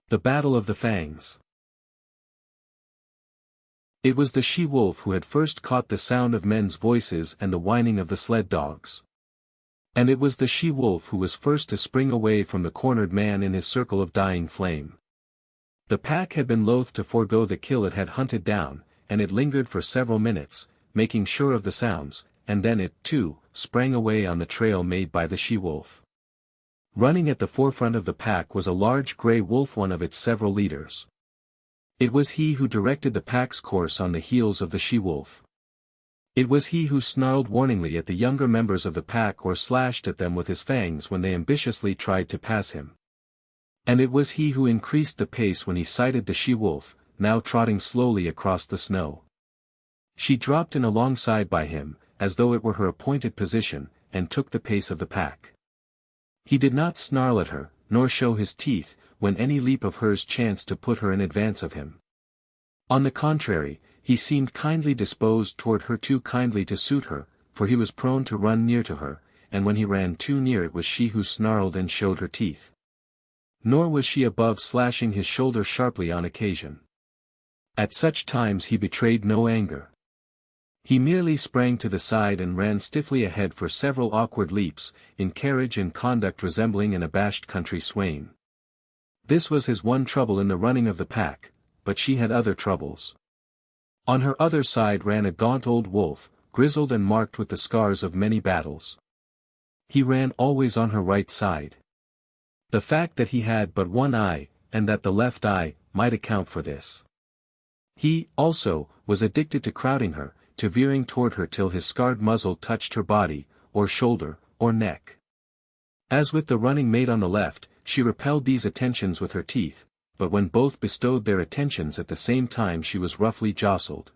The Battle of the Fangs. It was the she-wolf who had first caught the sound of men's voices and the whining of the sled dogs. And it was the she-wolf who was first to spring away from the cornered man in his circle of dying flame. The pack had been loath to forego the kill it had hunted down, and it lingered for several minutes, making sure of the sounds, and then it, too, sprang away on the trail made by the she-wolf. Running at the forefront of the pack was a large gray wolf, one of its several leaders. It was he who directed the pack's course on the heels of the she-wolf. It was he who snarled warningly at the younger members of the pack or slashed at them with his fangs when they ambitiously tried to pass him. And it was he who increased the pace when he sighted the she-wolf, now trotting slowly across the snow. She dropped in alongside by him, as though it were her appointed position, and took the pace of the pack. He did not snarl at her, nor show his teeth, when any leap of hers chanced to put her in advance of him. On the contrary, he seemed kindly disposed toward her, too kindly to suit her, for he was prone to run near to her, and when he ran too near it was she who snarled and showed her teeth. Nor was she above slashing his shoulder sharply on occasion. At such times he betrayed no anger. He merely sprang to the side and ran stiffly ahead for several awkward leaps, in carriage and conduct resembling an abashed country swain. This was his one trouble in the running of the pack, but she had other troubles. On her other side ran a gaunt old wolf, grizzled and marked with the scars of many battles. He ran always on her right side. The fact that he had but one eye, and that the left eye, might account for this. He, also, was addicted to crowding her, to veering toward her till his scarred muzzle touched her body, or shoulder, or neck. As with the running mate on the left, she repelled these attentions with her teeth, but when both bestowed their attentions at the same time she was roughly jostled.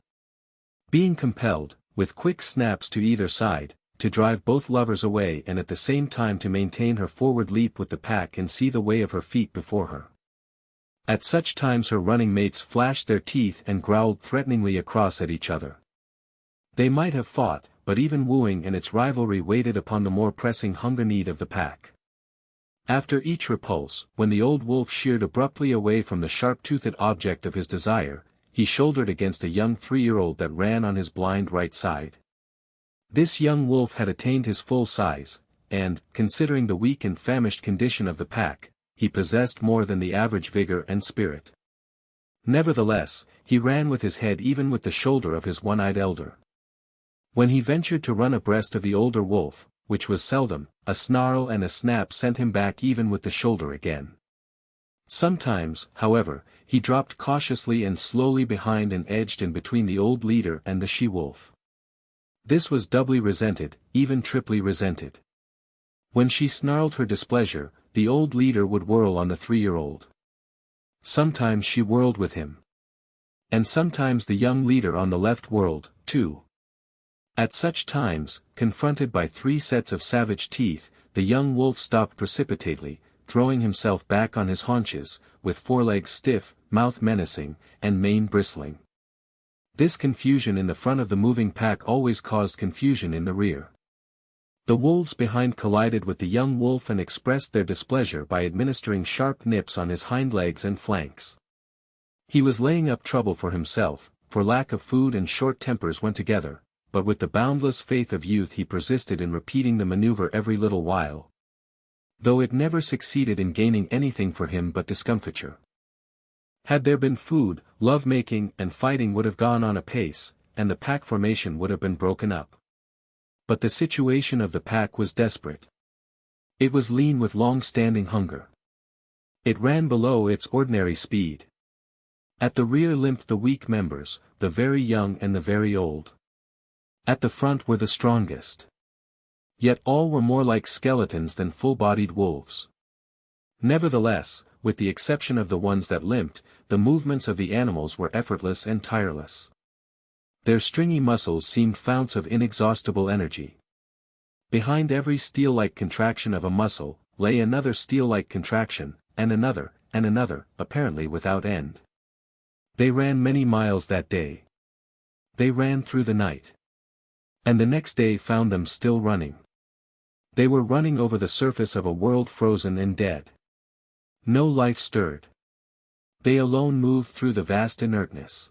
Being compelled, with quick snaps to either side, to drive both lovers away and at the same time to maintain her forward leap with the pack and see the way of her feet before her. At such times her running mates flashed their teeth and growled threateningly across at each other. They might have fought, but even wooing and its rivalry waited upon the more pressing hunger need of the pack. After each repulse, when the old wolf sheered abruptly away from the sharp-toothed object of his desire, he shouldered against a young 3-year-old that ran on his blind right side. This young wolf had attained his full size, and, considering the weak and famished condition of the pack, he possessed more than the average vigor and spirit. Nevertheless, he ran with his head even with the shoulder of his one-eyed elder. When he ventured to run abreast of the older wolf, which was seldom, a snarl and a snap sent him back even with the shoulder again. Sometimes, however, he dropped cautiously and slowly behind and edged in between the old leader and the she-wolf. This was doubly resented, even triply resented. When she snarled her displeasure, the old leader would whirl on the 3-year-old. Sometimes she whirled with him. And sometimes the young leader on the left whirled, too. At such times, confronted by 3 sets of savage teeth, the young wolf stopped precipitately, throwing himself back on his haunches, with forelegs stiff, mouth menacing, and mane bristling. This confusion in the front of the moving pack always caused confusion in the rear. The wolves behind collided with the young wolf and expressed their displeasure by administering sharp nips on his hind legs and flanks. He was laying up trouble for himself, for lack of food and short tempers went together, but with the boundless faith of youth he persisted in repeating the maneuver every little while. Though it never succeeded in gaining anything for him but discomfiture. Had there been food, love-making and fighting would have gone on apace, and the pack formation would have been broken up. But the situation of the pack was desperate. It was lean with long-standing hunger. It ran below its ordinary speed. At the rear limped the weak members, the very young and the very old. At the front were the strongest. Yet all were more like skeletons than full-bodied wolves. Nevertheless, with the exception of the ones that limped, the movements of the animals were effortless and tireless. Their stringy muscles seemed founts of inexhaustible energy. Behind every steel-like contraction of a muscle, lay another steel-like contraction, and another, apparently without end. They ran many miles that day. They ran through the night. And the next day found them still running. They were running over the surface of a world frozen and dead. No life stirred. They alone moved through the vast inertness.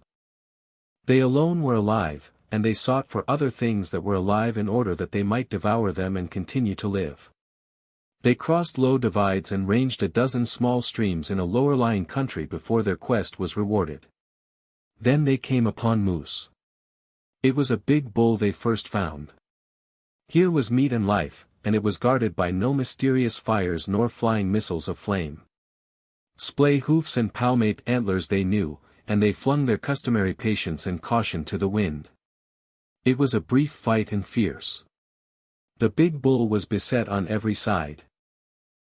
They alone were alive, and they sought for other things that were alive in order that they might devour them and continue to live. They crossed low divides and ranged a dozen small streams in a lower-lying country before their quest was rewarded. Then they came upon moose. It was a big bull they first found. Here was meat and life, and it was guarded by no mysterious fires nor flying missiles of flame. Splay hoofs and palmate antlers they knew, and they flung their customary patience and caution to the wind. It was a brief fight and fierce. The big bull was beset on every side.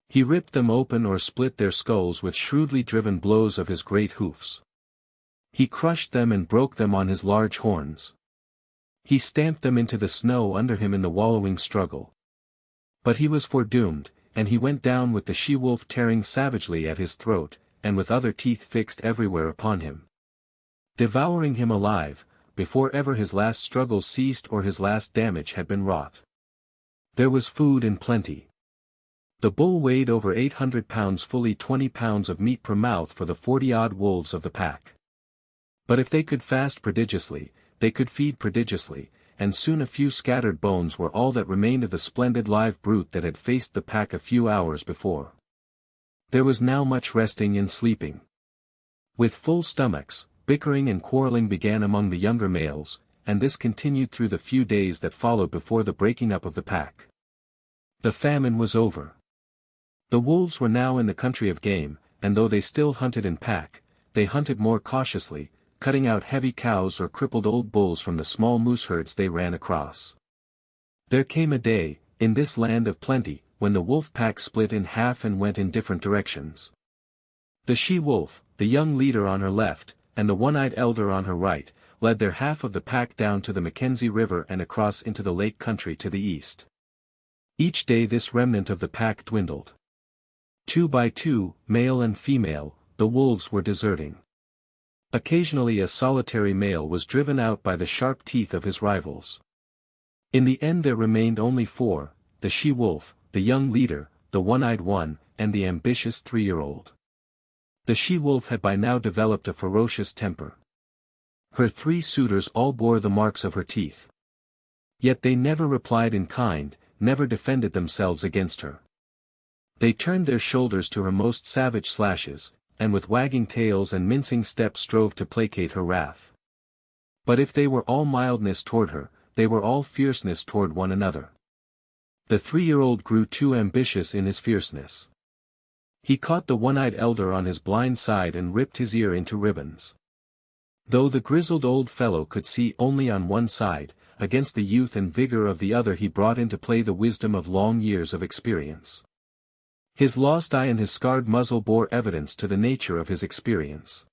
He ripped them open or split their skulls with shrewdly driven blows of his great hoofs. He crushed them and broke them on his large horns. He stamped them into the snow under him in the wallowing struggle. But he was foredoomed, and he went down with the she-wolf tearing savagely at his throat, and with other teeth fixed everywhere upon him. Devouring him alive, before ever his last struggles ceased or his last damage had been wrought. There was food in plenty. The bull weighed over 800 pounds, fully 20 pounds of meat per mouth for the 40-odd wolves of the pack. But if they could fast prodigiously, they could feed prodigiously, and soon a few scattered bones were all that remained of the splendid live brute that had faced the pack a few hours before. There was now much resting and sleeping. With full stomachs, bickering and quarreling began among the younger males, and this continued through the few days that followed before the breaking up of the pack. The famine was over. The wolves were now in the country of game, and though they still hunted in pack, they hunted more cautiously, cutting out heavy cows or crippled old bulls from the small moose herds they ran across. There came a day, in this land of plenty, when the wolf pack split in half and went in different directions. The she-wolf, the young leader on her left, and the one-eyed elder on her right, led their half of the pack down to the Mackenzie River and across into the lake country to the east. Each day this remnant of the pack dwindled. 2 by 2, male and female, the wolves were deserting. Occasionally a solitary male was driven out by the sharp teeth of his rivals. In the end there remained only 4, the she-wolf, the young leader, the one-eyed one, and the ambitious 3-year-old. The she-wolf had by now developed a ferocious temper. Her 3 suitors all bore the marks of her teeth. Yet they never replied in kind, never defended themselves against her. They turned their shoulders to her most savage slashes, and with wagging tails and mincing steps strove to placate her wrath. But if they were all mildness toward her, they were all fierceness toward one another. The 3-year-old grew too ambitious in his fierceness. He caught the one-eyed elder on his blind side and ripped his ear into ribbons. Though the grizzled old fellow could see only on one side, against the youth and vigor of the other he brought into play the wisdom of long years of experience. His lost eye and his scarred muzzle bore evidence to the nature of his experience.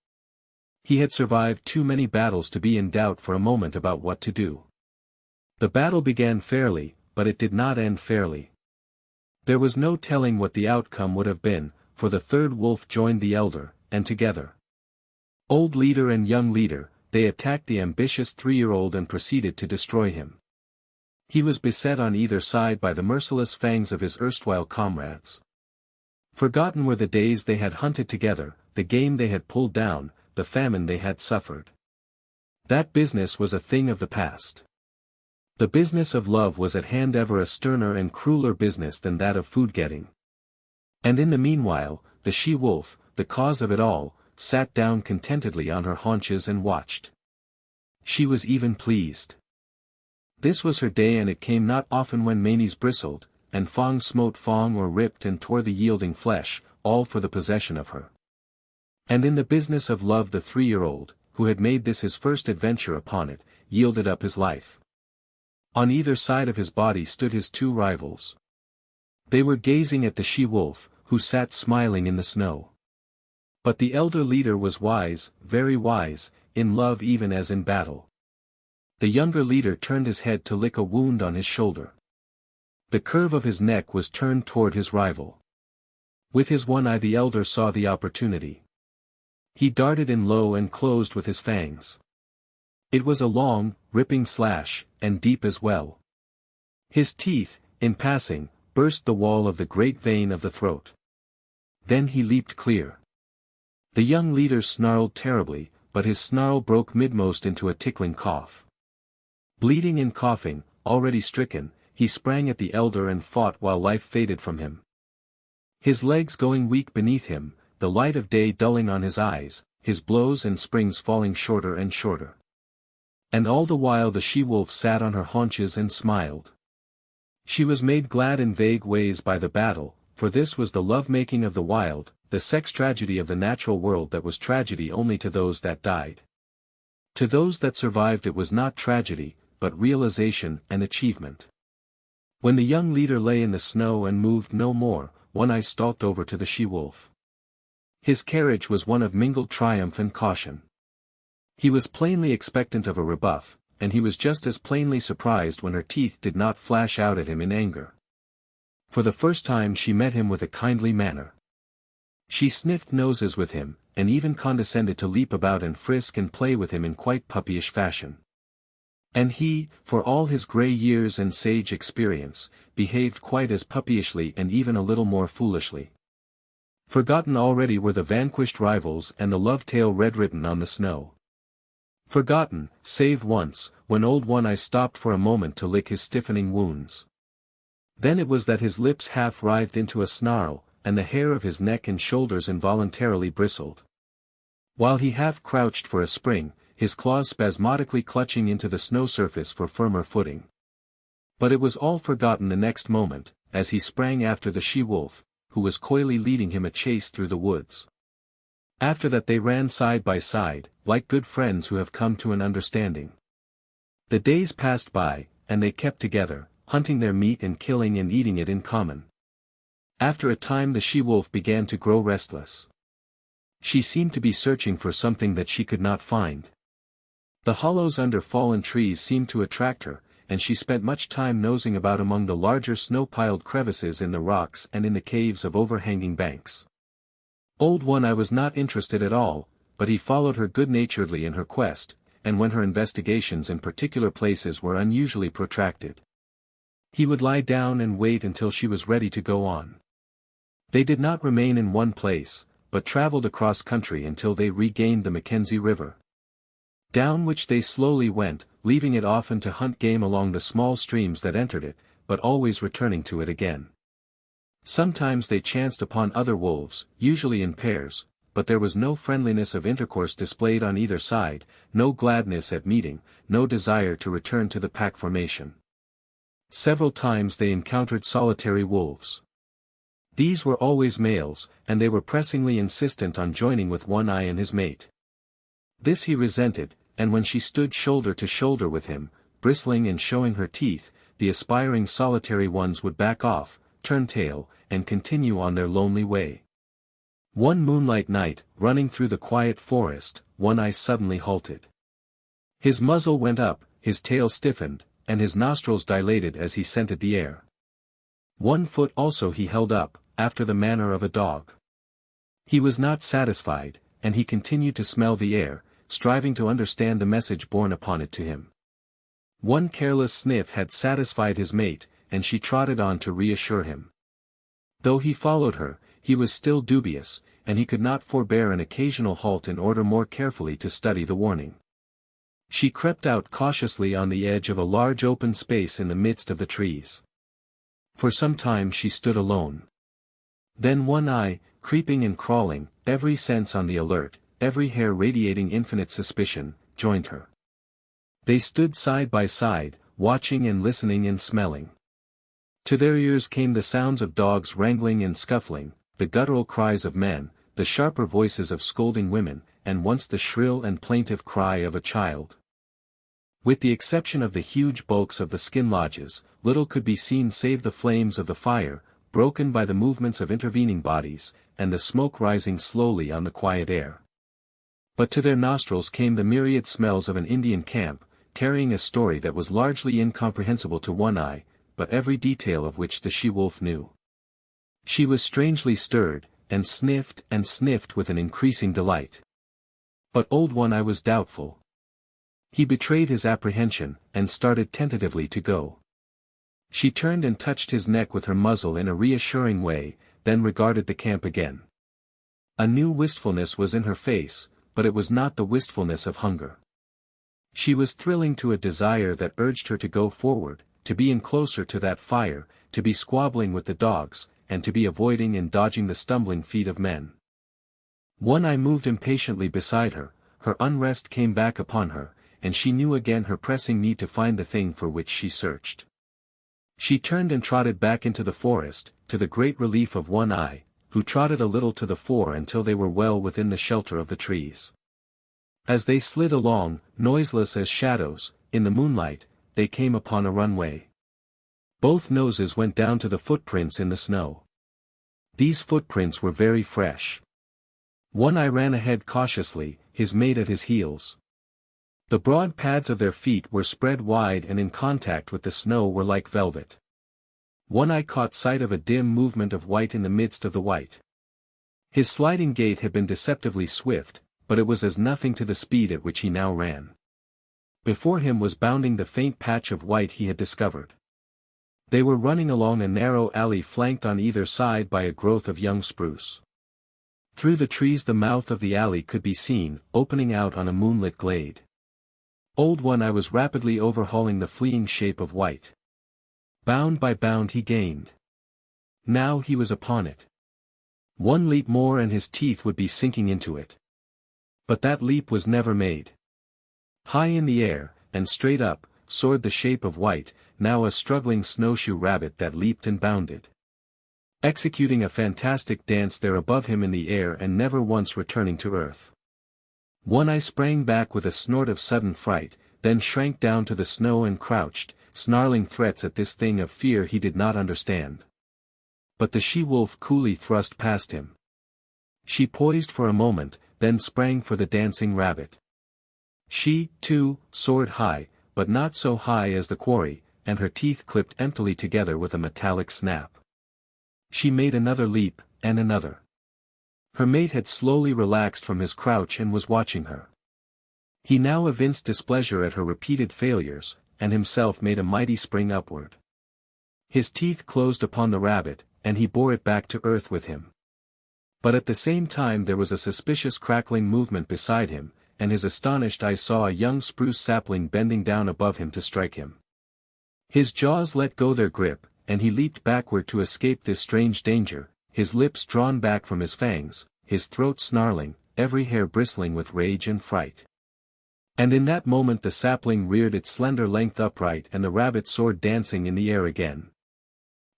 He had survived too many battles to be in doubt for a moment about what to do. The battle began fairly, but it did not end fairly. There was no telling what the outcome would have been, for the third wolf joined the elder, and together, old leader and young leader, they attacked the ambitious 3-year-old and proceeded to destroy him. He was beset on either side by the merciless fangs of his erstwhile comrades. Forgotten were the days they had hunted together, the game they had pulled down, the famine they had suffered. That business was a thing of the past. The business of love was at hand, ever a sterner and crueler business than that of food-getting. And in the meanwhile, the she-wolf, the cause of it all, sat down contentedly on her haunches and watched. She was even pleased. This was her day, and it came not often when manes bristled, and Fang smote Fang or ripped and tore the yielding flesh, all for the possession of her. And in the business of love the 3-year-old, who had made this his first adventure upon it, yielded up his life. On either side of his body stood his 2 rivals. They were gazing at the she-wolf, who sat smiling in the snow. But the elder leader was wise, very wise, in love even as in battle. The younger leader turned his head to lick a wound on his shoulder. The curve of his neck was turned toward his rival. With his one eye the elder saw the opportunity. He darted in low and closed with his fangs. It was a long, ripping slash, and deep as well. His teeth, in passing, burst the wall of the great vein of the throat. Then he leaped clear. The young leader snarled terribly, but his snarl broke midmost into a tickling cough. Bleeding and coughing, already stricken, he sprang at the elder and fought while life faded from him. His legs going weak beneath him, the light of day dulling on his eyes, his blows and springs falling shorter and shorter. And all the while the she-wolf sat on her haunches and smiled. She was made glad in vague ways by the battle, for this was the love-making of the wild, the sex tragedy of the natural world that was tragedy only to those that died. To those that survived it was not tragedy, but realization and achievement. When the young leader lay in the snow and moved no more, One Eye stalked over to the she-wolf. His carriage was one of mingled triumph and caution. He was plainly expectant of a rebuff, and he was just as plainly surprised when her teeth did not flash out at him in anger. For the first time she met him with a kindly manner. She sniffed noses with him, and even condescended to leap about and frisk and play with him in quite puppyish fashion. And he, for all his grey years and sage experience, behaved quite as puppyishly and even a little more foolishly. Forgotten already were the vanquished rivals and the love-tale red-written on the snow. Forgotten, save once, when old One Eye stopped for a moment to lick his stiffening wounds. Then it was that his lips half writhed into a snarl, and the hair of his neck and shoulders involuntarily bristled. While he half crouched for a spring, his claws spasmodically clutching into the snow surface for firmer footing. But it was all forgotten the next moment, as he sprang after the she-wolf, who was coyly leading him a chase through the woods. After that they ran side by side, like good friends who have come to an understanding. The days passed by, and they kept together, hunting their meat and killing and eating it in common. After a time the she-wolf began to grow restless. She seemed to be searching for something that she could not find. The hollows under fallen trees seemed to attract her, and she spent much time nosing about among the larger snow-piled crevices in the rocks and in the caves of overhanging banks. Old One-Eye was not interested at all, but he followed her good-naturedly in her quest, and when her investigations in particular places were unusually protracted, he would lie down and wait until she was ready to go on. They did not remain in one place, but traveled across country until they regained the Mackenzie River, down which they slowly went, leaving it often to hunt game along the small streams that entered it, but always returning to it again. Sometimes they chanced upon other wolves, usually in pairs, but there was no friendliness of intercourse displayed on either side, no gladness at meeting, no desire to return to the pack formation. Several times they encountered solitary wolves. These were always males, and they were pressingly insistent on joining with One-Eye and his mate. This he resented, and when she stood shoulder to shoulder with him, bristling and showing her teeth, the aspiring solitary ones would back off, turn tail, and continue on their lonely way. One moonlight night, running through the quiet forest, One-Eye suddenly halted. His muzzle went up, his tail stiffened, and his nostrils dilated as he scented the air. One foot also he held up, after the manner of a dog. He was not satisfied, and he continued to smell the air, striving to understand the message borne upon it to him. One careless sniff had satisfied his mate, and she trotted on to reassure him. Though he followed her, he was still dubious, and he could not forbear an occasional halt in order more carefully to study the warning. She crept out cautiously on the edge of a large open space in the midst of the trees. For some time she stood alone. Then One-Eye, creeping and crawling, every sense on the alert, every hair radiating infinite suspicion, joined her. They stood side by side, watching and listening and smelling. To their ears came the sounds of dogs wrangling and scuffling, the guttural cries of men, the sharper voices of scolding women, and once the shrill and plaintive cry of a child. With the exception of the huge bulks of the skin lodges, little could be seen save the flames of the fire, broken by the movements of intervening bodies, and the smoke rising slowly on the quiet air. But to their nostrils came the myriad smells of an Indian camp, carrying a story that was largely incomprehensible to One-Eye, but every detail of which the she-wolf knew. She was strangely stirred, and sniffed with an increasing delight. But Old One-Eye was doubtful. He betrayed his apprehension, and started tentatively to go. She turned and touched his neck with her muzzle in a reassuring way, then regarded the camp again. A new wistfulness was in her face, but it was not the wistfulness of hunger. She was thrilling to a desire that urged her to go forward, to be in closer to that fire, to be squabbling with the dogs, and to be avoiding and dodging the stumbling feet of men. One-Eye moved impatiently beside her, her unrest came back upon her, and she knew again her pressing need to find the thing for which she searched. She turned and trotted back into the forest, to the great relief of One-Eye, who trotted a little to the fore until they were well within the shelter of the trees. As they slid along, noiseless as shadows, in the moonlight, they came upon a runway. Both noses went down to the footprints in the snow. These footprints were very fresh. One-Eye ran ahead cautiously, his mate at his heels. The broad pads of their feet were spread wide and in contact with the snow were like velvet. One-Eye caught sight of a dim movement of white in the midst of the white. His sliding gait had been deceptively swift, but it was as nothing to the speed at which he now ran. Before him was bounding the faint patch of white he had discovered. They were running along a narrow alley flanked on either side by a growth of young spruce. Through the trees the mouth of the alley could be seen, opening out on a moonlit glade. Old One-Eye was rapidly overhauling the fleeing shape of white. Bound by bound he gained. Now he was upon it. One leap more and his teeth would be sinking into it. But that leap was never made. High in the air, and straight up, soared the shape of white, now a struggling snowshoe rabbit that leaped and bounded, executing a fantastic dance there above him in the air and never once returning to earth. One-Eye sprang back with a snort of sudden fright, then shrank down to the snow and crouched, snarling threats at this thing of fear he did not understand. But the she-wolf coolly thrust past him. She poised for a moment, then sprang for the dancing rabbit. She, too, soared high, but not so high as the quarry, and her teeth clipped emptily together with a metallic snap. She made another leap, and another. Her mate had slowly relaxed from his crouch and was watching her. He now evinced displeasure at her repeated failures, and himself made a mighty spring upward. His teeth closed upon the rabbit, and he bore it back to earth with him. But at the same time there was a suspicious crackling movement beside him, and his astonished eyes saw a young spruce sapling bending down above him to strike him. His jaws let go their grip, and he leaped backward to escape this strange danger, his lips drawn back from his fangs, his throat snarling, every hair bristling with rage and fright. And in that moment the sapling reared its slender length upright and the rabbit soared dancing in the air again.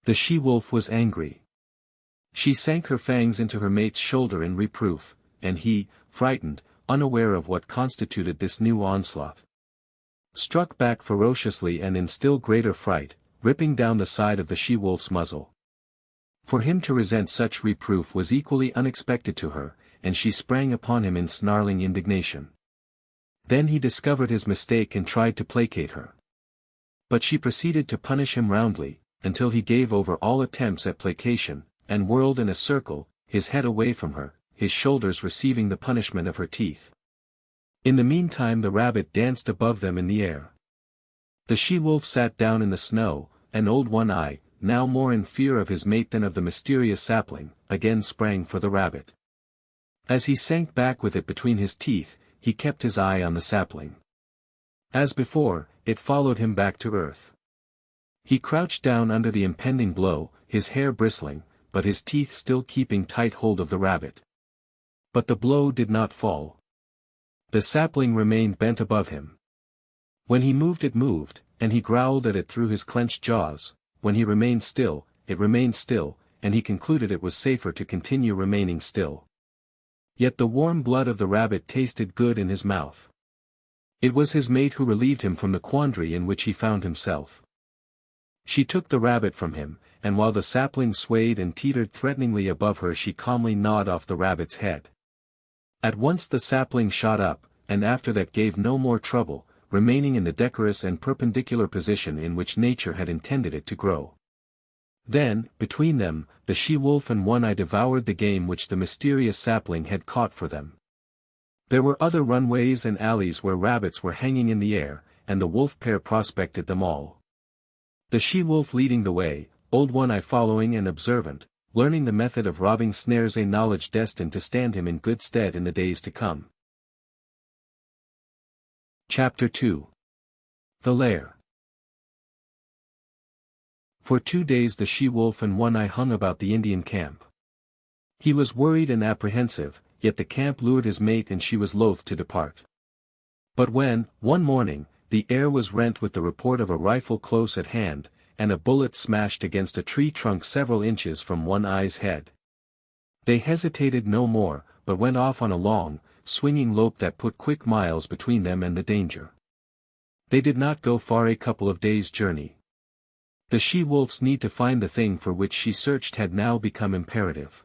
The she-wolf was angry. She sank her fangs into her mate's shoulder in reproof, and he, frightened, unaware of what constituted this new onslaught, struck back ferociously and in still greater fright, ripping down the side of the she-wolf's muzzle. For him to resent such reproof was equally unexpected to her, and she sprang upon him in snarling indignation. Then he discovered his mistake and tried to placate her. But she proceeded to punish him roundly, until he gave over all attempts at placation, and whirled in a circle, his head away from her, his shoulders receiving the punishment of her teeth. In the meantime the rabbit danced above them in the air. The she-wolf sat down in the snow, and Old One-Eye, now more in fear of his mate than of the mysterious sapling, again sprang for the rabbit. As he sank back with it between his teeth, he kept his eye on the sapling. As before, it followed him back to earth. He crouched down under the impending blow, his hair bristling, but his teeth still keeping tight hold of the rabbit. But the blow did not fall. The sapling remained bent above him. When he moved it moved, and he growled at it through his clenched jaws. When he remained still, it remained still, and he concluded it was safer to continue remaining still. Yet the warm blood of the rabbit tasted good in his mouth. It was his mate who relieved him from the quandary in which he found himself. She took the rabbit from him, and while the sapling swayed and teetered threateningly above her she calmly gnawed off the rabbit's head. At once the sapling shot up, and after that gave no more trouble, remaining in the decorous and perpendicular position in which nature had intended it to grow. Then, between them, the she-wolf and One-Eye devoured the game which the mysterious sapling had caught for them. There were other runways and alleys where rabbits were hanging in the air, and the wolf pair prospected them all. The she-wolf leading the way, Old One-Eye following and observant, learning the method of robbing snares, a knowledge destined to stand him in good stead in the days to come. Chapter 2. The Lair. For 2 days the she-wolf and One-Eye hung about the Indian camp. He was worried and apprehensive, yet the camp lured his mate and she was loath to depart. But when, one morning, the air was rent with the report of a rifle close at hand, and a bullet smashed against a tree trunk several inches from One-Eye's head, they hesitated no more, but went off on a long, swinging lope that put quick miles between them and the danger. They did not go far, a couple of days' journey. The she-wolf's need to find the thing for which she searched had now become imperative.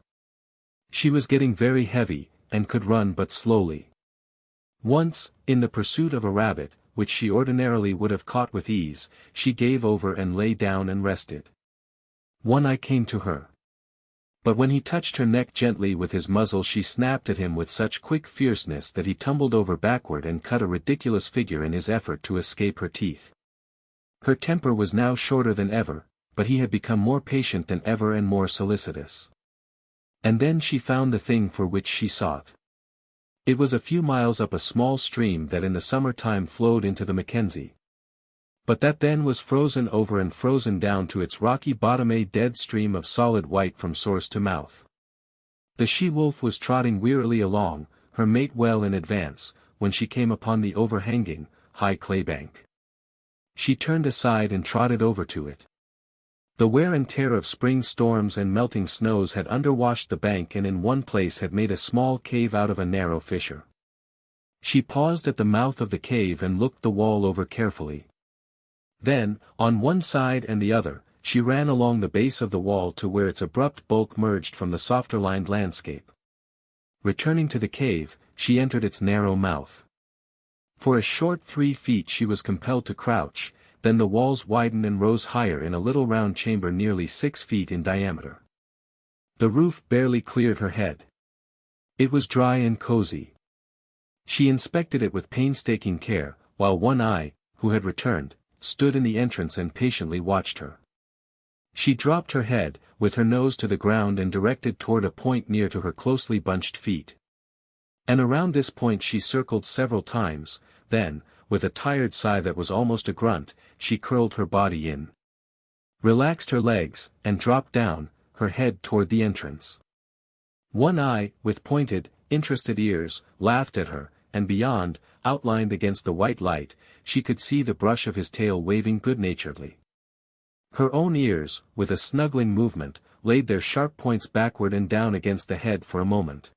She was getting very heavy, and could run but slowly. Once, in the pursuit of a rabbit, which she ordinarily would have caught with ease, she gave over and lay down and rested. One-Eye came to her. But when he touched her neck gently with his muzzle she snapped at him with such quick fierceness that he tumbled over backward and cut a ridiculous figure in his effort to escape her teeth. Her temper was now shorter than ever, but he had become more patient than ever and more solicitous. And then she found the thing for which she sought. It was a few miles up a small stream that in the summer time flowed into the Mackenzie. But that then was frozen over and frozen down to its rocky bottom, a dead stream of solid white from source to mouth. The she-wolf was trotting wearily along, her mate well in advance, when she came upon the overhanging, high clay bank. She turned aside and trotted over to it. The wear and tear of spring storms and melting snows had underwashed the bank and in one place had made a small cave out of a narrow fissure. She paused at the mouth of the cave and looked the wall over carefully. Then, on one side and the other, she ran along the base of the wall to where its abrupt bulk merged from the softer-lined landscape. Returning to the cave, she entered its narrow mouth. For a short 3 feet she was compelled to crouch, then the walls widened and rose higher in a little round chamber nearly 6 feet in diameter. The roof barely cleared her head. It was dry and cozy. She inspected it with painstaking care, while One Eye, who had returned, stood in the entrance and patiently watched her. She dropped her head, with her nose to the ground and directed toward a point near to her closely bunched feet. And around this point she circled several times, then, with a tired sigh that was almost a grunt, she curled her body in, relaxed her legs, and dropped down, her head toward the entrance. One Eye, with pointed, interested ears, laughed at her, and beyond, outlined against the white light, she could see the brush of his tail waving good-naturedly. Her own ears, with a snuggling movement, laid their sharp points backward and down against the head for a moment,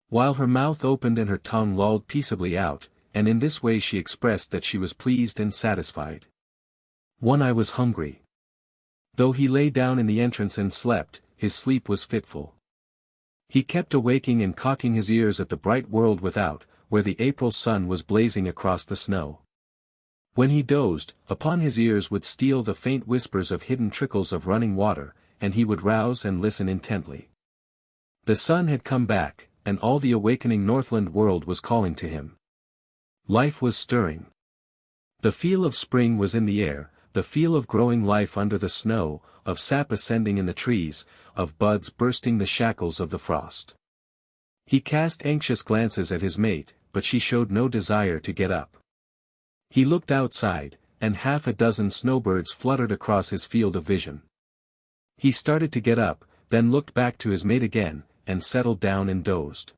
while her mouth opened and her tongue lolled peaceably out, and in this way she expressed that she was pleased and satisfied. One Eye was hungry. Though he lay down in the entrance and slept, his sleep was fitful. He kept awaking and cocking his ears at the bright world without, where the April sun was blazing across the snow. When he dozed, upon his ears would steal the faint whispers of hidden trickles of running water, and he would rouse and listen intently. The sun had come back, and all the awakening Northland world was calling to him. Life was stirring. The feel of spring was in the air, the feel of growing life under the snow, of sap ascending in the trees, of buds bursting the shackles of the frost. He cast anxious glances at his mate, but she showed no desire to get up. He looked outside, and 6 snowbirds fluttered across his field of vision. He started to get up, then looked back to his mate again, and settled down and dozed.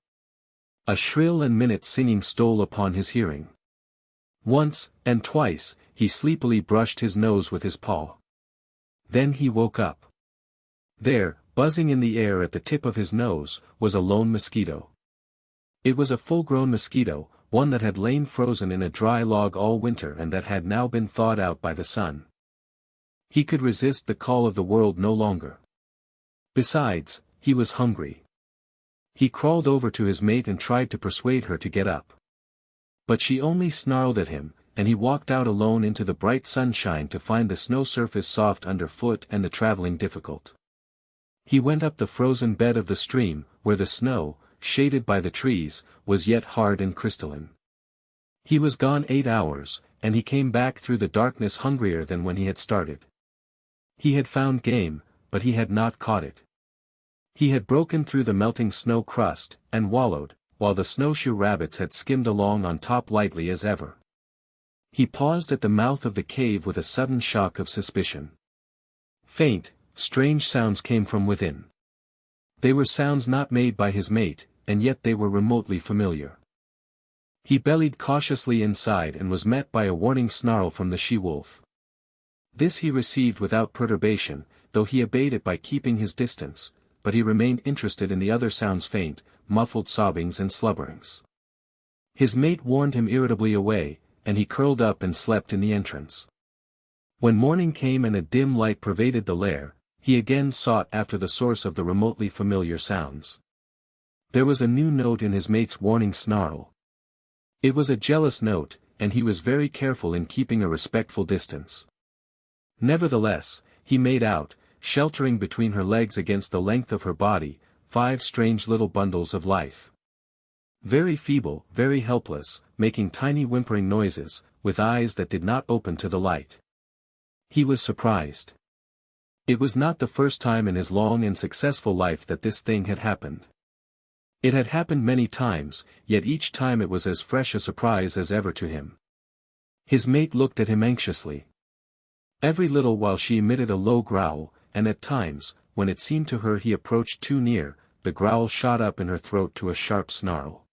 A shrill and minute singing stole upon his hearing. Once, and twice, he sleepily brushed his nose with his paw. Then he woke up. There, buzzing in the air at the tip of his nose, was a lone mosquito. It was a full-grown mosquito, one that had lain frozen in a dry log all winter and that had now been thawed out by the sun. He could resist the call of the world no longer. Besides, he was hungry. He crawled over to his mate and tried to persuade her to get up. But she only snarled at him, and he walked out alone into the bright sunshine to find the snow surface soft underfoot and the traveling difficult. He went up the frozen bed of the stream, where the snow, shaded by the trees, was yet hard and crystalline. He was gone 8 hours, and he came back through the darkness hungrier than when he had started. He had found game, but he had not caught it. He had broken through the melting snow crust, and wallowed, while the snowshoe rabbits had skimmed along on top lightly as ever. He paused at the mouth of the cave with a sudden shock of suspicion. Faint, strange sounds came from within. They were sounds not made by his mate, and yet they were remotely familiar. He bellied cautiously inside and was met by a warning snarl from the she-wolf. This he received without perturbation, though he obeyed it by keeping his distance, but he remained interested in the other sounds, faint, muffled sobbings and slubberings. His mate warned him irritably away, and he curled up and slept in the entrance. When morning came and a dim light pervaded the lair, he again sought after the source of the remotely familiar sounds. There was a new note in his mate's warning snarl. It was a jealous note, and he was very careful in keeping a respectful distance. Nevertheless, he made out, sheltering between her legs against the length of her body, 5 strange little bundles of life. Very feeble, very helpless, making tiny whimpering noises, with eyes that did not open to the light. He was surprised. It was not the first time in his long and successful life that this thing had happened. It had happened many times, yet each time it was as fresh a surprise as ever to him. His mate looked at him anxiously. Every little while she emitted a low growl, and at times, when it seemed to her he approached too near, the growl shot up in her throat to a sharp snarl.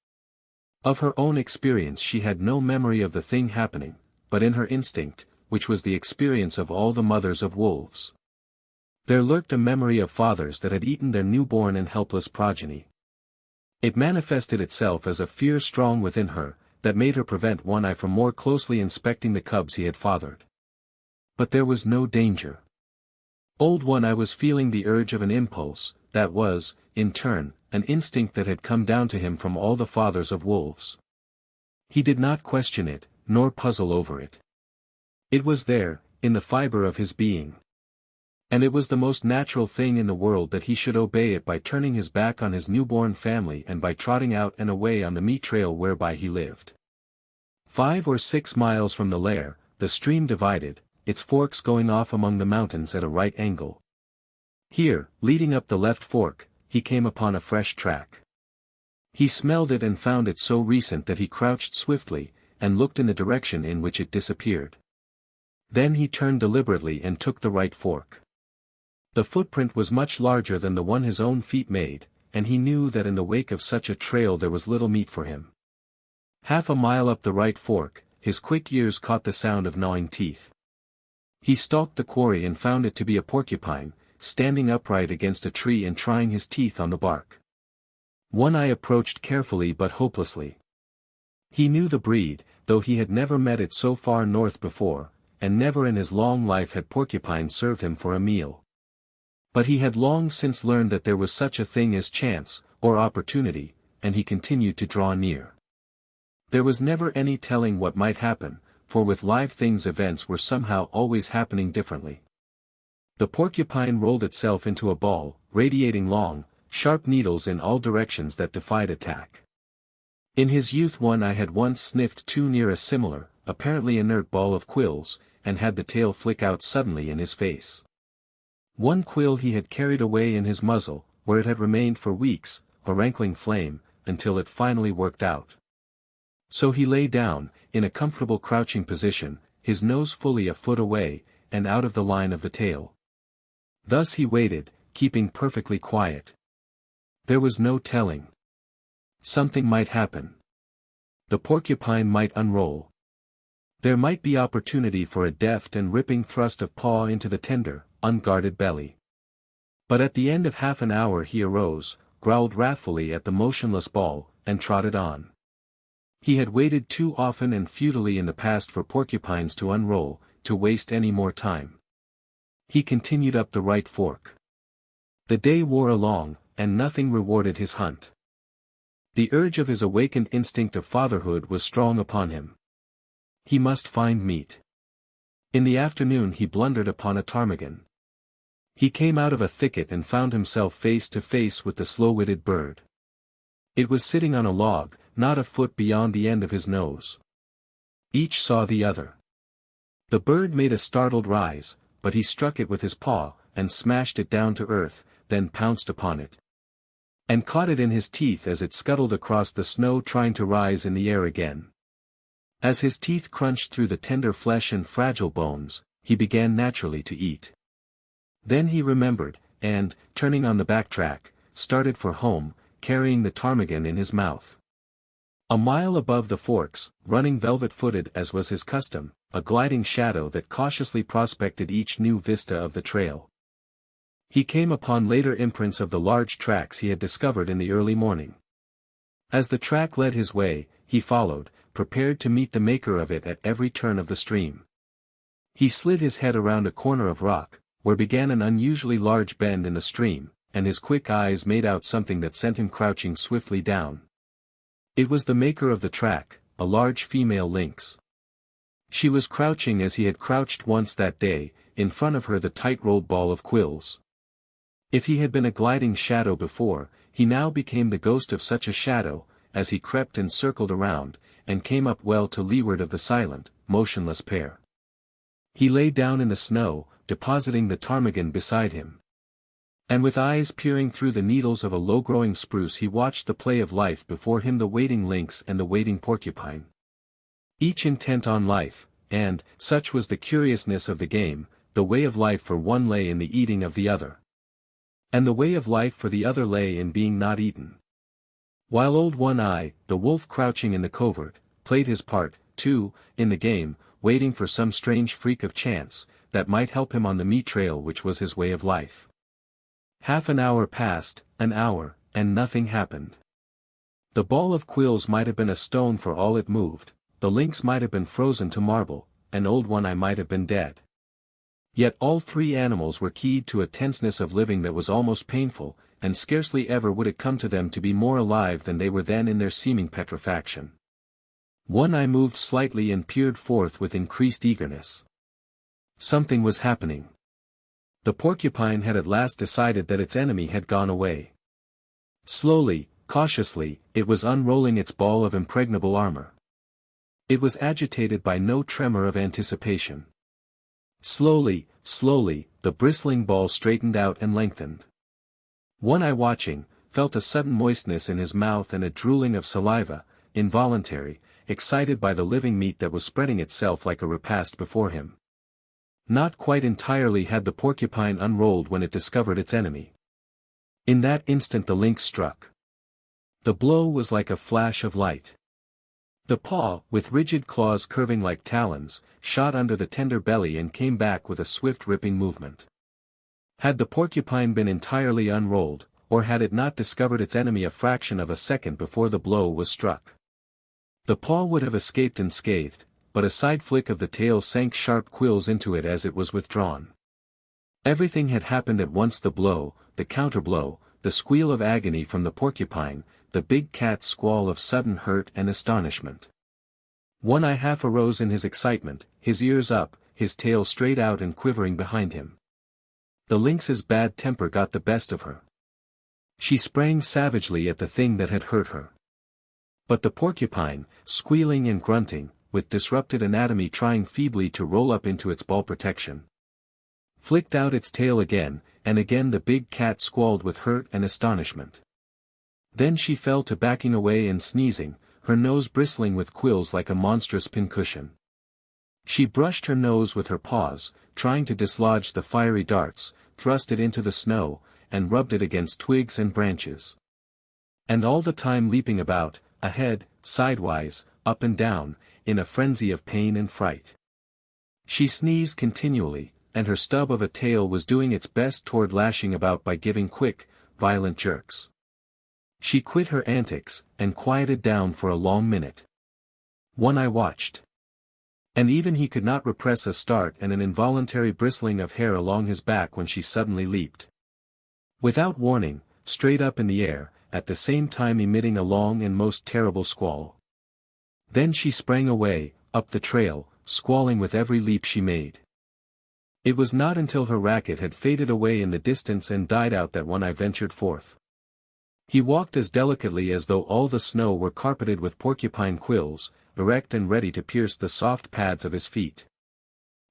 Of her own experience she had no memory of the thing happening, but in her instinct, which was the experience of all the mothers of wolves, there lurked a memory of fathers that had eaten their newborn and helpless progeny. It manifested itself as a fear strong within her, that made her prevent One Eye from more closely inspecting the cubs he had fathered. But there was no danger. Old One Eye was feeling the urge of an impulse, that was, in turn, an instinct that had come down to him from all the fathers of wolves. He did not question it, nor puzzle over it. It was there, in the fiber of his being. And it was the most natural thing in the world that he should obey it by turning his back on his newborn family and by trotting out and away on the meat trail whereby he lived. 5 or 6 miles from the lair, the stream divided, its forks going off among the mountains at a right angle. Here, leading up the left fork, he came upon a fresh track. He smelled it and found it so recent that he crouched swiftly, and looked in the direction in which it disappeared. Then he turned deliberately and took the right fork. The footprint was much larger than the one his own feet made, and he knew that in the wake of such a trail there was little meat for him. Half a mile up the right fork, his quick ears caught the sound of gnawing teeth. He stalked the quarry and found it to be a porcupine, standing upright against a tree and trying his teeth on the bark. One Eye approached carefully but hopelessly. He knew the breed, though he had never met it so far north before, and never in his long life had porcupine served him for a meal. But he had long since learned that there was such a thing as chance, or opportunity, and he continued to draw near. There was never any telling what might happen, for with live things events were somehow always happening differently. The porcupine rolled itself into a ball, radiating long, sharp needles in all directions that defied attack. In his youth One Eye had once sniffed too near a similar, apparently inert ball of quills, and had the tail flick out suddenly in his face. One quill he had carried away in his muzzle, where it had remained for weeks, a rankling flame, until it finally worked out. So he lay down, in a comfortable crouching position, his nose fully a foot away, and out of the line of the tail. Thus he waited, keeping perfectly quiet. There was no telling. Something might happen. The porcupine might unroll. There might be opportunity for a deft and ripping thrust of paw into the tender, unguarded belly. But at the end of half an hour he arose, growled wrathfully at the motionless ball, and trotted on. He had waited too often and futilely in the past for porcupines to unroll, to waste any more time. He continued up the right fork. The day wore along, and nothing rewarded his hunt. The urge of his awakened instinct of fatherhood was strong upon him. He must find meat. In the afternoon he blundered upon a ptarmigan. He came out of a thicket and found himself face to face with the slow-witted bird. It was sitting on a log, not a foot beyond the end of his nose. Each saw the other. The bird made a startled rise, but he struck it with his paw, and smashed it down to earth, then pounced upon it. And caught it in his teeth as it scuttled across the snow trying to rise in the air again. As his teeth crunched through the tender flesh and fragile bones, he began naturally to eat. Then he remembered, and, turning on the back track, started for home, carrying the ptarmigan in his mouth. A mile above the forks, running velvet-footed as was his custom, a gliding shadow that cautiously prospected each new vista of the trail. He came upon later imprints of the large tracks he had discovered in the early morning. As the track led his way, he followed, prepared to meet the maker of it at every turn of the stream. He slid his head around a corner of rock, where began an unusually large bend in the stream, and his quick eyes made out something that sent him crouching swiftly down. It was the maker of the track, a large female lynx. She was crouching as he had crouched once that day, in front of her the tight-rolled ball of quills. If he had been a gliding shadow before, he now became the ghost of such a shadow, as he crept and circled around, and came up well to leeward of the silent, motionless pair. He lay down in the snow, depositing the ptarmigan beside him. And with eyes peering through the needles of a low-growing spruce he watched the play of life before him, the waiting lynx and the waiting porcupine. Each intent on life, and, such was the curiousness of the game, the way of life for one lay in the eating of the other. And the way of life for the other lay in being not eaten. While Old One Eye, the wolf crouching in the covert, played his part, too, in the game, waiting for some strange freak of chance, that might help him on the meat trail which was his way of life. Half an hour passed, an hour, and nothing happened. The ball of quills might have been a stone for all it moved, the lynx might have been frozen to marble, and Old One Eye might have been dead. Yet all three animals were keyed to a tenseness of living that was almost painful, and scarcely ever would it come to them to be more alive than they were then in their seeming petrifaction. One eye moved slightly and peered forth with increased eagerness. Something was happening. The porcupine had at last decided that its enemy had gone away. Slowly, cautiously, it was unrolling its ball of impregnable armor. It was agitated by no tremor of anticipation. Slowly, slowly, the bristling ball straightened out and lengthened. One Eye, watching, felt a sudden moistness in his mouth and a drooling of saliva, involuntary, excited by the living meat that was spreading itself like a repast before him. Not quite entirely had the porcupine unrolled when it discovered its enemy. In that instant the lynx struck. The blow was like a flash of light. The paw, with rigid claws curving like talons, shot under the tender belly and came back with a swift ripping movement. Had the porcupine been entirely unrolled, or had it not discovered its enemy a fraction of a second before the blow was struck, the paw would have escaped unscathed, but a side flick of the tail sank sharp quills into it as it was withdrawn. Everything had happened at once: the blow, the counterblow, the squeal of agony from the porcupine, the big cat's squall of sudden hurt and astonishment. One Eye half arose in his excitement, his ears up, his tail straight out and quivering behind him. The lynx's bad temper got the best of her. She sprang savagely at the thing that had hurt her. But the porcupine, squealing and grunting, with disrupted anatomy trying feebly to roll up into its ball protection, flicked out its tail again, and again the big cat squalled with hurt and astonishment. Then she fell to backing away and sneezing, her nose bristling with quills like a monstrous pincushion. She brushed her nose with her paws, trying to dislodge the fiery darts, thrust it into the snow, and rubbed it against twigs and branches. And all the time leaping about, ahead, sidewise, up and down, in a frenzy of pain and fright. She sneezed continually, and her stub of a tail was doing its best toward lashing about by giving quick, violent jerks. She quit her antics, and quieted down for a long minute. One Eye watched. And even he could not repress a start and an involuntary bristling of hair along his back when she suddenly leaped. Without warning, straight up in the air, at the same time emitting a long and most terrible squall. Then she sprang away, up the trail, squalling with every leap she made. It was not until her racket had faded away in the distance and died out that One Eye ventured forth. He walked as delicately as though all the snow were carpeted with porcupine quills, erect and ready to pierce the soft pads of his feet.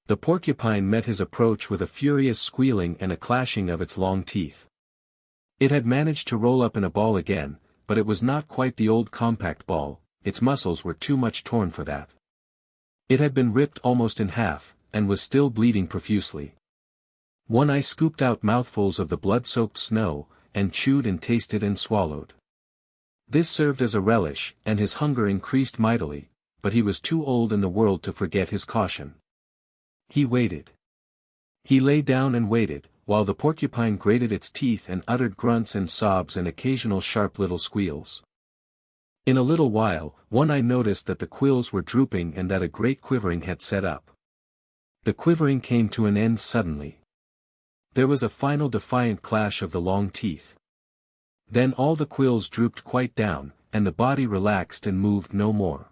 The porcupine met his approach with a furious squealing and a clashing of its long teeth. It had managed to roll up in a ball again, but it was not quite the old compact ball, its muscles were too much torn for that. It had been ripped almost in half, and was still bleeding profusely. One Eye scooped out mouthfuls of the blood-soaked snow, and chewed and tasted and swallowed. This served as a relish, and his hunger increased mightily, but he was too old in the world to forget his caution. He waited. He lay down and waited, while the porcupine grated its teeth and uttered grunts and sobs and occasional sharp little squeals. In a little while, One Eye noticed that the quills were drooping and that a great quivering had set up. The quivering came to an end suddenly. There was a final defiant clash of the long teeth. Then all the quills drooped quite down, and the body relaxed and moved no more.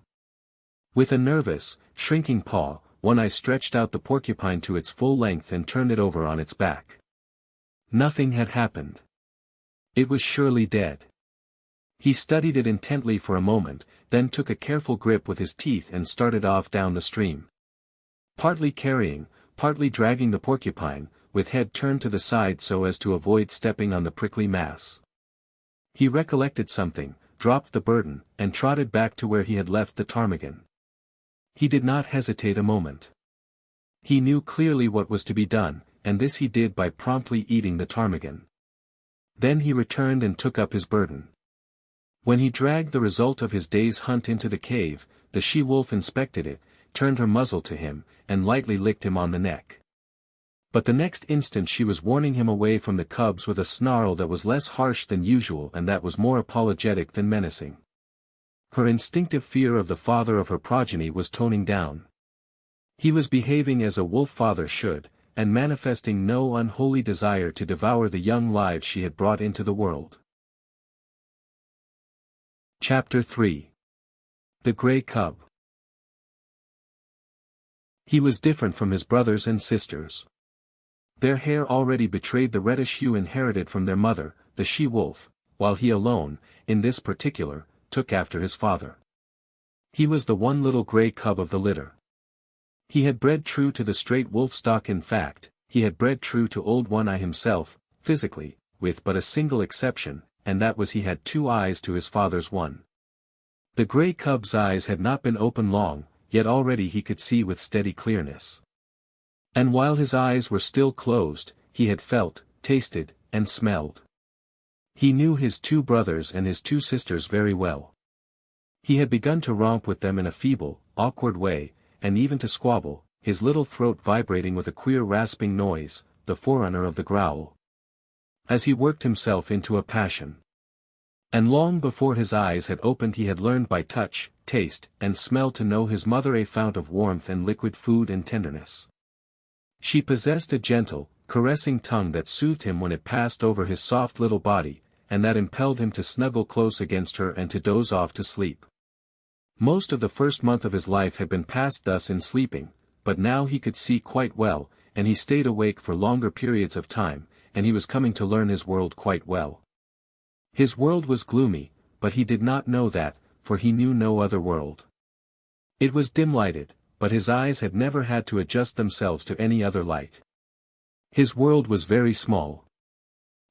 With a nervous, shrinking paw, One Eye stretched out the porcupine to its full length and turned it over on its back. Nothing had happened. It was surely dead. He studied it intently for a moment, then took a careful grip with his teeth and started off down the stream. Partly carrying, partly dragging the porcupine, with head turned to the side so as to avoid stepping on the prickly mass. He recollected something, dropped the burden, and trotted back to where he had left the ptarmigan. He did not hesitate a moment. He knew clearly what was to be done, and this he did by promptly eating the ptarmigan. Then he returned and took up his burden. When he dragged the result of his day's hunt into the cave, the she-wolf inspected it, turned her muzzle to him, and lightly licked him on the neck. But the next instant she was warning him away from the cubs with a snarl that was less harsh than usual and that was more apologetic than menacing. Her instinctive fear of the father of her progeny was toning down. He was behaving as a wolf father should, and manifesting no unholy desire to devour the young lives she had brought into the world. Chapter 3. The Grey Cub. He was different from his brothers and sisters. Their hair already betrayed the reddish hue inherited from their mother, the she-wolf, while he alone, in this particular, took after his father. He was the one little grey cub of the litter. He had bred true to the straight wolf stock. In fact, he had bred true to Old One Eye himself, physically, with but a single exception, and that was he had 2 eyes to his father's 1. The grey cub's eyes had not been open long, yet already he could see with steady clearness. And while his eyes were still closed, he had felt, tasted, and smelled. He knew his 2 brothers and his 2 sisters very well. He had begun to romp with them in a feeble, awkward way, and even to squabble, his little throat vibrating with a queer rasping noise, the forerunner of the growl. As he worked himself into a passion. And long before his eyes had opened he had learned by touch, taste, and smell to know his mother a fount of warmth and liquid food and tenderness. She possessed a gentle, caressing tongue that soothed him when it passed over his soft little body, and that impelled him to snuggle close against her and to doze off to sleep. Most of the first month of his life had been passed thus in sleeping, but now he could see quite well, and he stayed awake for longer periods of time, and he was coming to learn his world quite well. His world was gloomy, but he did not know that, for he knew no other world. It was dim-lighted, but his eyes had never had to adjust themselves to any other light. His world was very small.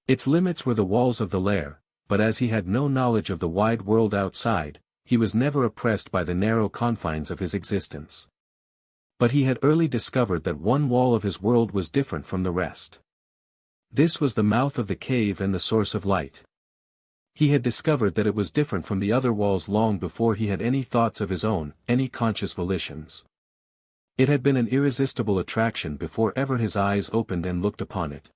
Its limits were the walls of the lair, but as he had no knowledge of the wide world outside, he was never oppressed by the narrow confines of his existence. But he had early discovered that one wall of his world was different from the rest. This was the mouth of the cave and the source of light. He had discovered that it was different from the other walls long before he had any thoughts of his own, any conscious volitions. It had been an irresistible attraction before ever his eyes opened and looked upon it.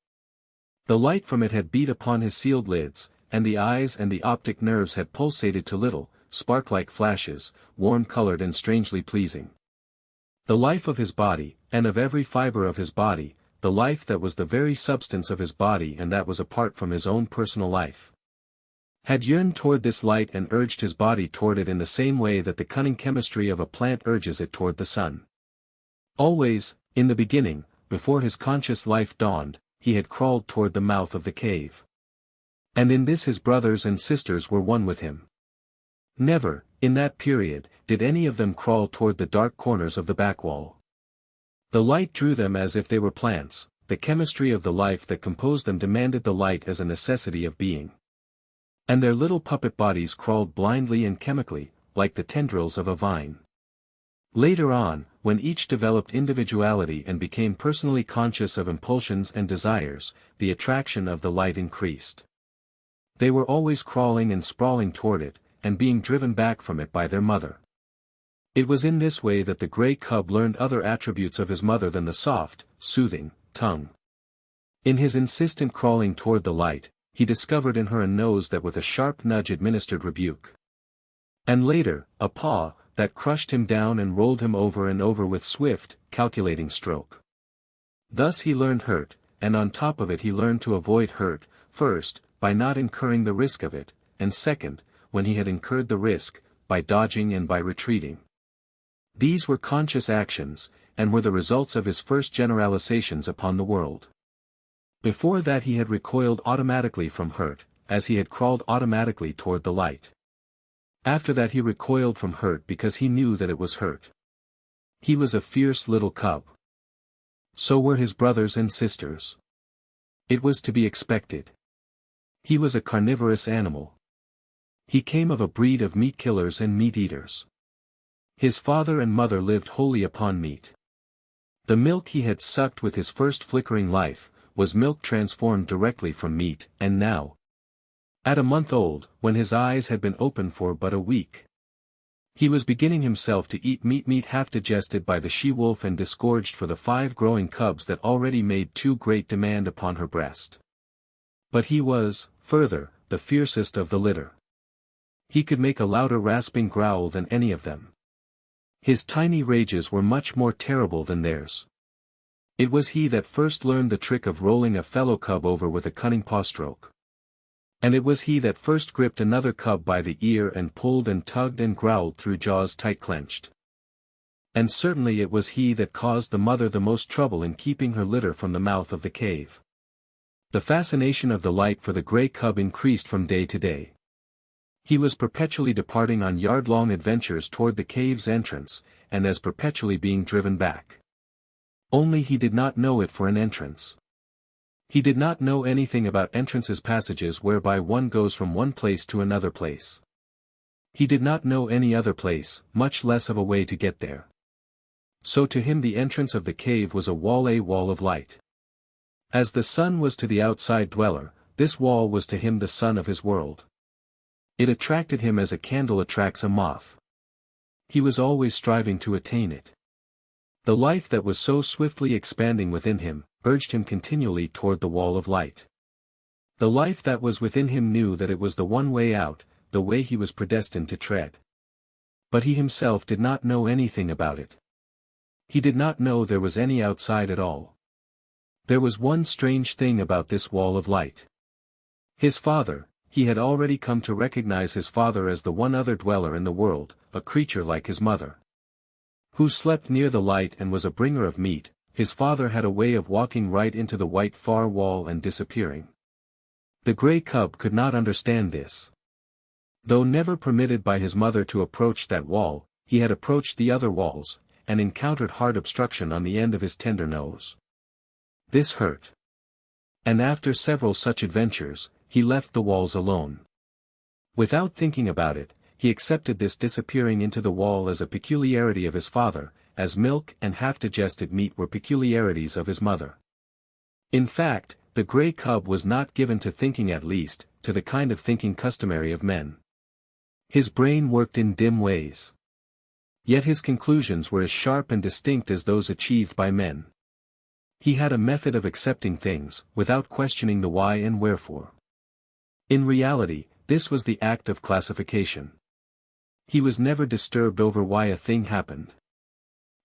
The light from it had beat upon his sealed lids, and the eyes and the optic nerves had pulsated to little, spark-like flashes, warm-colored and strangely pleasing. The life of his body, and of every fiber of his body, the life that was the very substance of his body and that was apart from his own personal life, had yearned toward this light and urged his body toward it in the same way that the cunning chemistry of a plant urges it toward the sun. Always, in the beginning, before his conscious life dawned, he had crawled toward the mouth of the cave. And in this his brothers and sisters were one with him. Never, in that period, did any of them crawl toward the dark corners of the back wall. The light drew them as if they were plants, the chemistry of the life that composed them demanded the light as a necessity of being. And their little puppet bodies crawled blindly and chemically, like the tendrils of a vine. Later on, when each developed individuality and became personally conscious of impulsions and desires, the attraction of the light increased. They were always crawling and sprawling toward it, and being driven back from it by their mother. It was in this way that the grey cub learned other attributes of his mother than the soft, soothing, tongue. In his insistent crawling toward the light, he discovered in her a nose that with a sharp nudge administered rebuke. And later, a paw, that crushed him down and rolled him over and over with swift, calculating stroke. Thus he learned hurt, and on top of it he learned to avoid hurt, first, by not incurring the risk of it, and second, when he had incurred the risk, by dodging and by retreating. These were conscious actions, and were the results of his first generalizations upon the world. Before that he had recoiled automatically from hurt, as he had crawled automatically toward the light. After that he recoiled from hurt because he knew that it was hurt. He was a fierce little cub. So were his brothers and sisters. It was to be expected. He was a carnivorous animal. He came of a breed of meat killers and meat eaters. His father and mother lived wholly upon meat. The milk he had sucked with his first flickering life, was milk transformed directly from meat, and now, at a month old, when his eyes had been open for but a week, he was beginning himself to eat meat half digested by the she-wolf and disgorged for the 5 growing cubs that already made too great demand upon her breast. But he was, further, the fiercest of the litter. He could make a louder rasping growl than any of them. His tiny rages were much more terrible than theirs. It was he that first learned the trick of rolling a fellow cub over with a cunning paw stroke. And it was he that first gripped another cub by the ear and pulled and tugged and growled through jaws tight clenched. And certainly it was he that caused the mother the most trouble in keeping her litter from the mouth of the cave. The fascination of the light for the gray cub increased from day to day. He was perpetually departing on yard-long adventures toward the cave's entrance, and as perpetually being driven back. Only he did not know it for an entrance. He did not know anything about entrances, passages whereby one goes from one place to another place. He did not know any other place, much less of a way to get there. So to him the entrance of the cave was a wall of light. As the sun was to the outside dweller, this wall was to him the sun of his world. It attracted him as a candle attracts a moth. He was always striving to attain it. The life that was so swiftly expanding within him, urged him continually toward the wall of light. The life that was within him knew that it was the one way out, the way he was predestined to tread. But he himself did not know anything about it. He did not know there was any outside at all. There was one strange thing about this wall of light. His father, he had already come to recognize his father as the one other dweller in the world, a creature like his mother, who slept near the light and was a bringer of meat. His father had a way of walking right into the white far wall and disappearing. The gray cub could not understand this. Though never permitted by his mother to approach that wall, he had approached the other walls, and encountered hard obstruction on the end of his tender nose. This hurt. And after several such adventures, he left the walls alone. Without thinking about it, he accepted this disappearing into the wall as a peculiarity of his father, as milk and half-digested meat were peculiarities of his mother. In fact, the gray cub was not given to thinking, at least, to the kind of thinking customary of men. His brain worked in dim ways. Yet his conclusions were as sharp and distinct as those achieved by men. He had a method of accepting things, without questioning the why and wherefore. In reality, this was the act of classification. He was never disturbed over why a thing happened.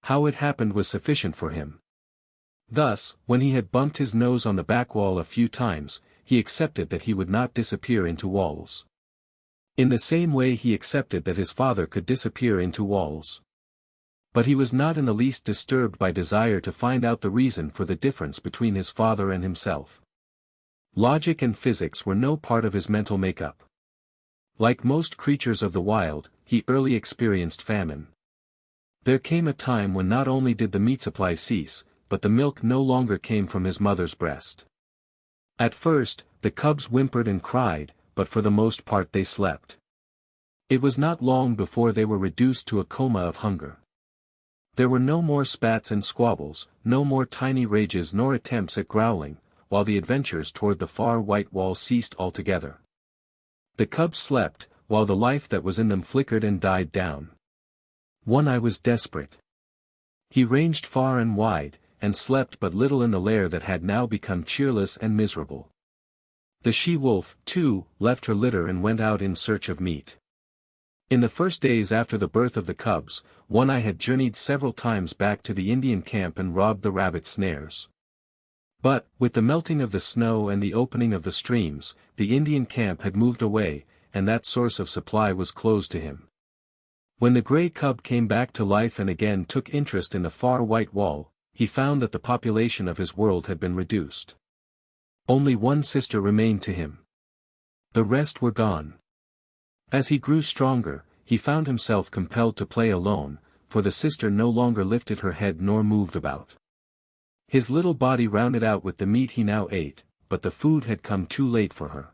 How it happened was sufficient for him. Thus, when he had bumped his nose on the back wall a few times, he accepted that he would not disappear into walls. In the same way he accepted that his father could disappear into walls. But he was not in the least disturbed by desire to find out the reason for the difference between his father and himself. Logic and physics were no part of his mental makeup. Like most creatures of the wild, he early experienced famine. There came a time when not only did the meat supply cease, but the milk no longer came from his mother's breast. At first, the cubs whimpered and cried, but for the most part they slept. It was not long before they were reduced to a coma of hunger. There were no more spats and squabbles, no more tiny rages nor attempts at growling, while the adventures toward the far white wall ceased altogether. The cubs slept, while the life that was in them flickered and died down. One Eye was desperate. He ranged far and wide, and slept but little in the lair that had now become cheerless and miserable. The she-wolf, too, left her litter and went out in search of meat. In the first days after the birth of the cubs, One Eye had journeyed several times back to the Indian camp and robbed the rabbit snares. But, with the melting of the snow and the opening of the streams, the Indian camp had moved away, and that source of supply was closed to him. When the gray cub came back to life and again took interest in the far white wall, he found that the population of his world had been reduced. Only one sister remained to him. The rest were gone. As he grew stronger, he found himself compelled to play alone, for the sister no longer lifted her head nor moved about. His little body rounded out with the meat he now ate, but the food had come too late for her.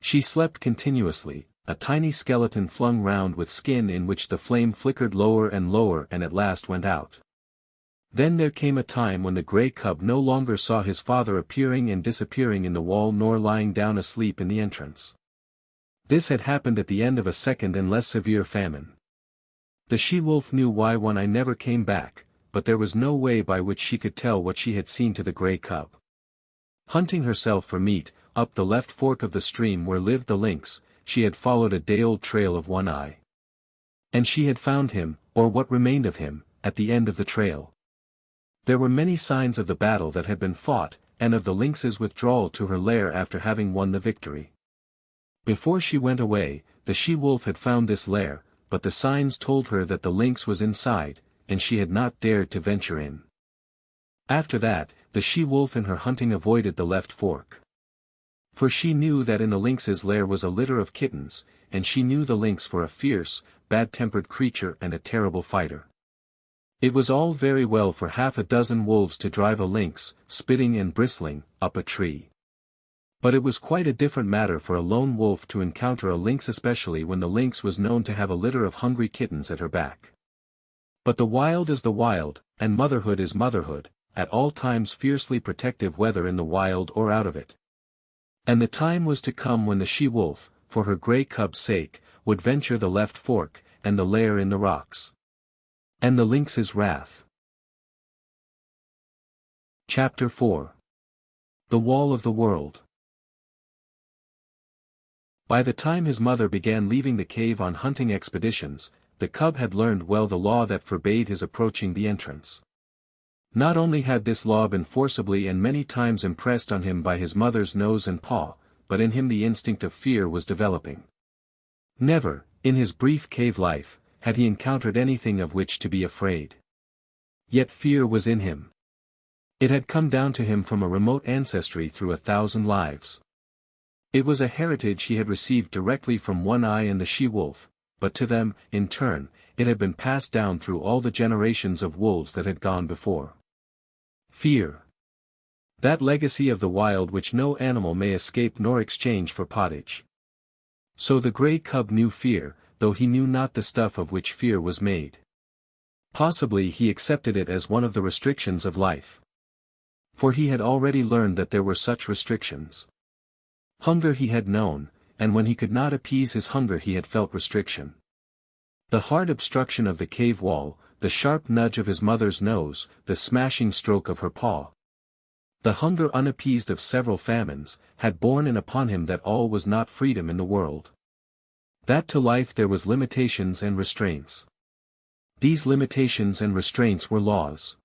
She slept continuously, a tiny skeleton flung round with skin in which the flame flickered lower and lower and at last went out. Then there came a time when the gray cub no longer saw his father appearing and disappearing in the wall nor lying down asleep in the entrance. This had happened at the end of a second and less severe famine. The she-wolf knew why One Eye never came back, but there was no way by which she could tell what she had seen to the gray cub. Hunting herself for meat, up the left fork of the stream where lived the lynx, she had followed a day-old trail of One Eye. And she had found him, or what remained of him, at the end of the trail. There were many signs of the battle that had been fought, and of the lynx's withdrawal to her lair after having won the victory. Before she went away, the she-wolf had found this lair, but the signs told her that the lynx was inside, and she had not dared to venture in. After that, the she-wolf in her hunting avoided the left fork. For she knew that in the lynx's lair was a litter of kittens, and she knew the lynx for a fierce, bad-tempered creature and a terrible fighter. It was all very well for half a dozen wolves to drive a lynx, spitting and bristling, up a tree. But it was quite a different matter for a lone wolf to encounter a lynx, especially when the lynx was known to have a litter of hungry kittens at her back. But the wild is the wild, and motherhood is motherhood, at all times fiercely protective whether in the wild or out of it. And the time was to come when the she-wolf, for her grey cub's sake, would venture the left fork, and the lair in the rocks. And the lynx's wrath. Chapter 4. The Wall of the World. By the time his mother began leaving the cave on hunting expeditions, the cub had learned well the law that forbade his approaching the entrance. Not only had this law been forcibly and many times impressed on him by his mother's nose and paw, but in him the instinct of fear was developing. Never, in his brief cave life, had he encountered anything of which to be afraid. Yet fear was in him. It had come down to him from a remote ancestry through 1,000 lives. It was a heritage he had received directly from One Eye and the she-wolf, but to them, in turn, it had been passed down through all the generations of wolves that had gone before. Fear. That legacy of the wild which no animal may escape nor exchange for pottage. So the grey cub knew fear, though he knew not the stuff of which fear was made. Possibly he accepted it as one of the restrictions of life. For he had already learned that there were such restrictions. Hunger he had known, and when he could not appease his hunger he had felt restriction. The hard obstruction of the cave wall, the sharp nudge of his mother's nose, the smashing stroke of her paw. The hunger unappeased of several famines, had borne in upon him that all was not freedom in the world. That to life there was limitations and restraints. These limitations and restraints were laws.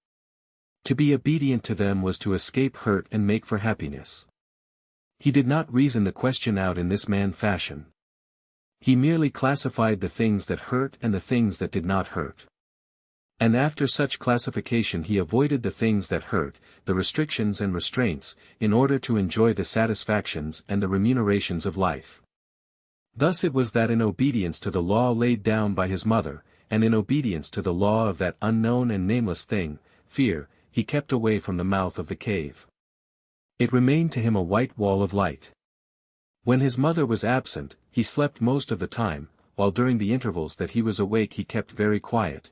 To be obedient to them was to escape hurt and make for happiness. He did not reason the question out in this man fashion. He merely classified the things that hurt and the things that did not hurt. And after such classification he avoided the things that hurt, the restrictions and restraints, in order to enjoy the satisfactions and the remunerations of life. Thus it was that in obedience to the law laid down by his mother, and in obedience to the law of that unknown and nameless thing, fear, he kept away from the mouth of the cave. It remained to him a white wall of light. When his mother was absent, he slept most of the time, while during the intervals that he was awake he kept very quiet,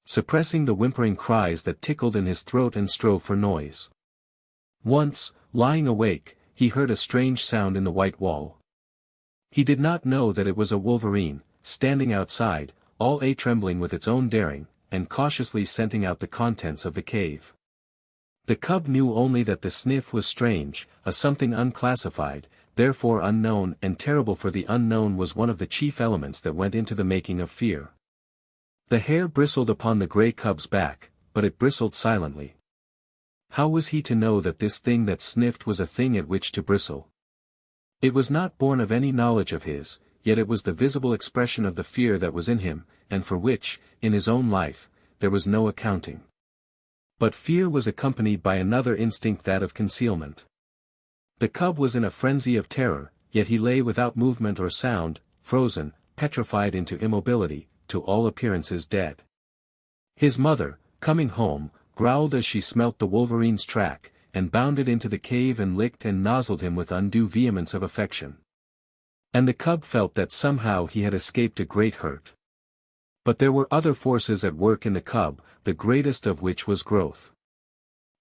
suppressing the whimpering cries that tickled in his throat and strove for noise. Once, lying awake, he heard a strange sound in the white wall. He did not know that it was a wolverine, standing outside, all a-trembling with its own daring, and cautiously scenting out the contents of the cave. The cub knew only that the sniff was strange, a something unclassified, therefore unknown and terrible, for the unknown was one of the chief elements that went into the making of fear. The hair bristled upon the grey cub's back, but it bristled silently. How was he to know that this thing that sniffed was a thing at which to bristle? It was not born of any knowledge of his, yet it was the visible expression of the fear that was in him, and for which, in his own life, there was no accounting. But fear was accompanied by another instinct, that of concealment. The cub was in a frenzy of terror, yet he lay without movement or sound, frozen, petrified into immobility, to all appearances dead. His mother, coming home, growled as she smelt the wolverine's track, and bounded into the cave and licked and nozzled him with undue vehemence of affection. And the cub felt that somehow he had escaped a great hurt. But there were other forces at work in the cub, the greatest of which was growth.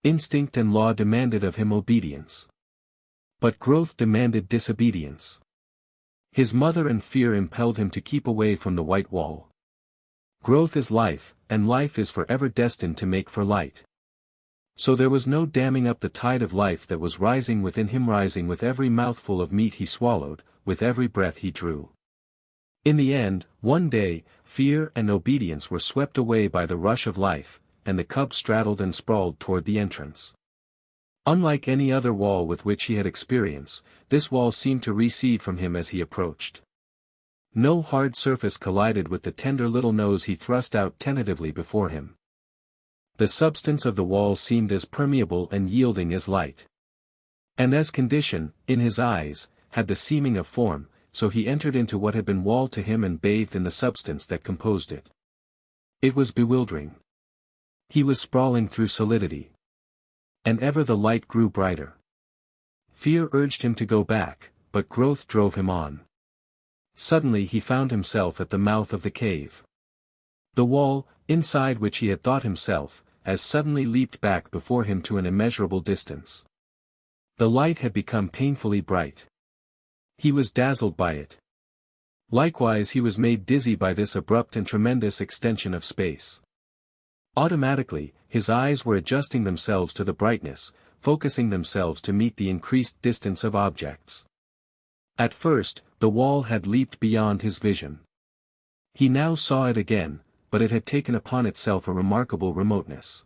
Instinct and law demanded of him obedience. But growth demanded disobedience. His mother and fear impelled him to keep away from the white wall. Growth is life, and life is forever destined to make for light. So there was no damming up the tide of life that was rising within him, rising with every mouthful of meat he swallowed, with every breath he drew. In the end, one day, fear and obedience were swept away by the rush of life, and the cub straddled and sprawled toward the entrance. Unlike any other wall with which he had experience, this wall seemed to recede from him as he approached. No hard surface collided with the tender little nose he thrust out tentatively before him. The substance of the wall seemed as permeable and yielding as light. And as condition, in his eyes, had the seeming of form, so he entered into what had been wall to him and bathed in the substance that composed it. It was bewildering. He was sprawling through solidity. And ever the light grew brighter. Fear urged him to go back, but growth drove him on. Suddenly he found himself at the mouth of the cave. The wall, inside which he had thought himself, as suddenly leaped back before him to an immeasurable distance. The light had become painfully bright. He was dazzled by it. Likewise he was made dizzy by this abrupt and tremendous extension of space. Automatically, his eyes were adjusting themselves to the brightness, focusing themselves to meet the increased distance of objects. At first, the wall had leaped beyond his vision. He now saw it again, but it had taken upon itself a remarkable remoteness.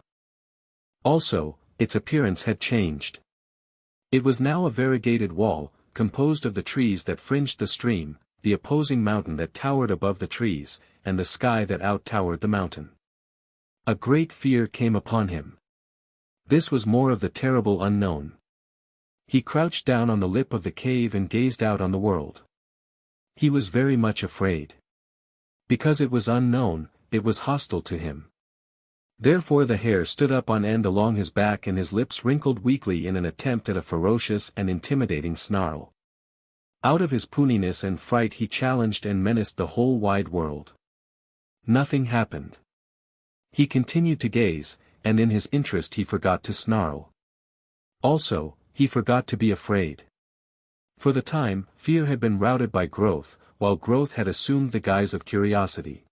Also, its appearance had changed. It was now a variegated wall, composed of the trees that fringed the stream, the opposing mountain that towered above the trees, and the sky that out-towered the mountain. A great fear came upon him. This was more of the terrible unknown. He crouched down on the lip of the cave and gazed out on the world. He was very much afraid. Because it was unknown, it was hostile to him. Therefore the hair stood up on end along his back and his lips wrinkled weakly in an attempt at a ferocious and intimidating snarl. Out of his puniness and fright he challenged and menaced the whole wide world. Nothing happened. He continued to gaze, and in his interest he forgot to snarl. Also, he forgot to be afraid. For the time, fear had been routed by growth, while growth had assumed the guise of curiosity.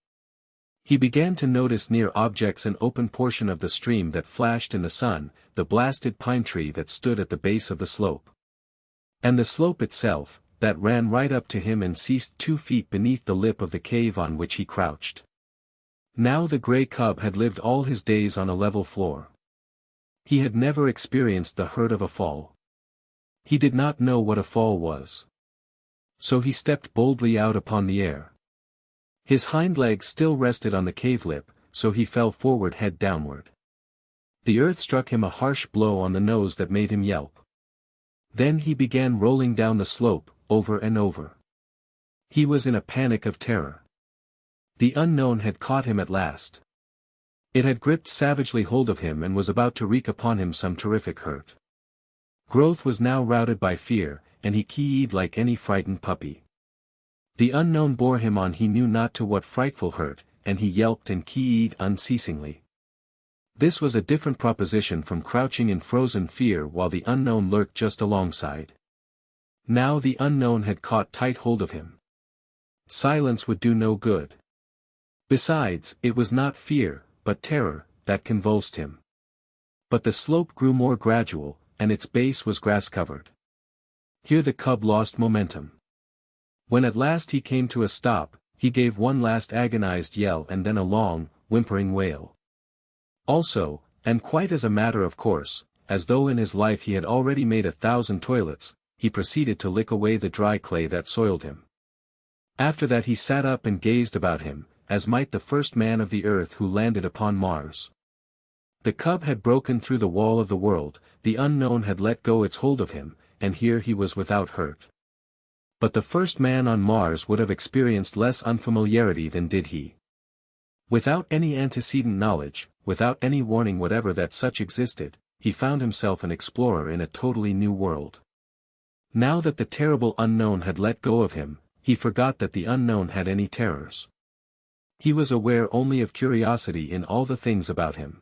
He began to notice near objects an open portion of the stream that flashed in the sun, the blasted pine tree that stood at the base of the slope. And the slope itself, that ran right up to him and ceased 2 feet beneath the lip of the cave on which he crouched. Now the gray cub had lived all his days on a level floor. He had never experienced the hurt of a fall. He did not know what a fall was. So he stepped boldly out upon the air. His hind legs still rested on the cave lip, so he fell forward head downward. The earth struck him a harsh blow on the nose that made him yelp. Then he began rolling down the slope, over and over. He was in a panic of terror. The unknown had caught him at last. It had gripped savagely hold of him and was about to wreak upon him some terrific hurt. Growth was now routed by fear, and he kee-eed like any frightened puppy. The unknown bore him on he knew not to what frightful hurt, and he yelped and kee-eed unceasingly. This was a different proposition from crouching in frozen fear while the unknown lurked just alongside. Now the unknown had caught tight hold of him. Silence would do no good. Besides, it was not fear, but terror, that convulsed him. But the slope grew more gradual, and its base was grass-covered. Here the cub lost momentum. When at last he came to a stop, he gave one last agonized yell and then a long, whimpering wail. Also, and quite as a matter of course, as though in his life he had already made 1,000 toilets, he proceeded to lick away the dry clay that soiled him. After that he sat up and gazed about him, as might the first man of the earth who landed upon Mars. The cub had broken through the wall of the world, the unknown had let go its hold of him, and here he was without hurt. But the first man on Mars would have experienced less unfamiliarity than did he. Without any antecedent knowledge, without any warning whatever that such existed, he found himself an explorer in a totally new world. Now that the terrible unknown had let go of him, he forgot that the unknown had any terrors. He was aware only of curiosity in all the things about him.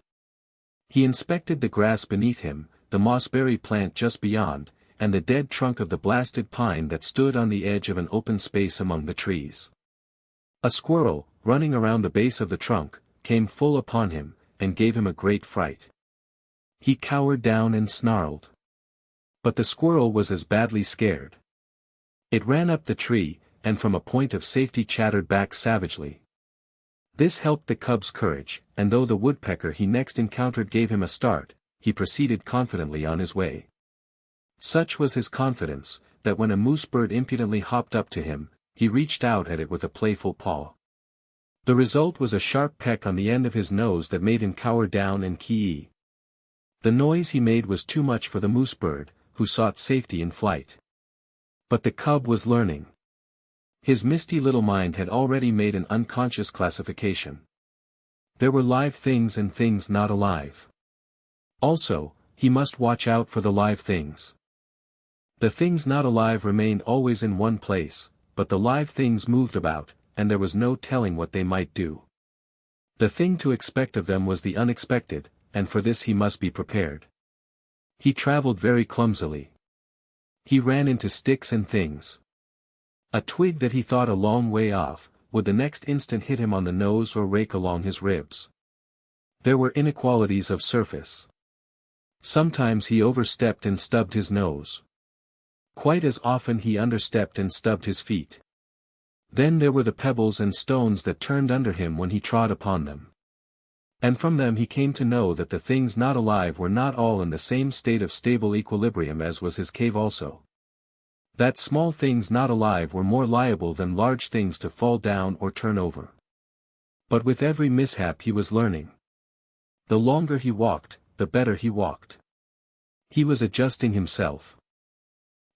He inspected the grass beneath him, the mossberry plant just beyond, and the dead trunk of the blasted pine that stood on the edge of an open space among the trees. A squirrel, running around the base of the trunk, came full upon him, and gave him a great fright. He cowered down and snarled. But the squirrel was as badly scared. It ran up the tree, and from a point of safety chattered back savagely. This helped the cub's courage, and though the woodpecker he next encountered gave him a start, he proceeded confidently on his way. Such was his confidence, that when a moose bird impudently hopped up to him, he reached out at it with a playful paw. The result was a sharp peck on the end of his nose that made him cower down and kee. The noise he made was too much for the moose bird, who sought safety in flight. But the cub was learning. His misty little mind had already made an unconscious classification. There were live things and things not alive. Also, he must watch out for the live things. The things not alive remained always in one place, but the live things moved about, and there was no telling what they might do. The thing to expect of them was the unexpected, and for this he must be prepared. He traveled very clumsily. He ran into sticks and things. A twig that he thought a long way off, would the next instant hit him on the nose or rake along his ribs. There were inequalities of surface. Sometimes he overstepped and stubbed his nose. Quite as often he understepped and stubbed his feet. Then there were the pebbles and stones that turned under him when he trod upon them. And from them he came to know that the things not alive were not all in the same state of stable equilibrium as was his cave also. That small things not alive were more liable than large things to fall down or turn over. But with every mishap he was learning. The longer he walked, the better he walked. He was adjusting himself.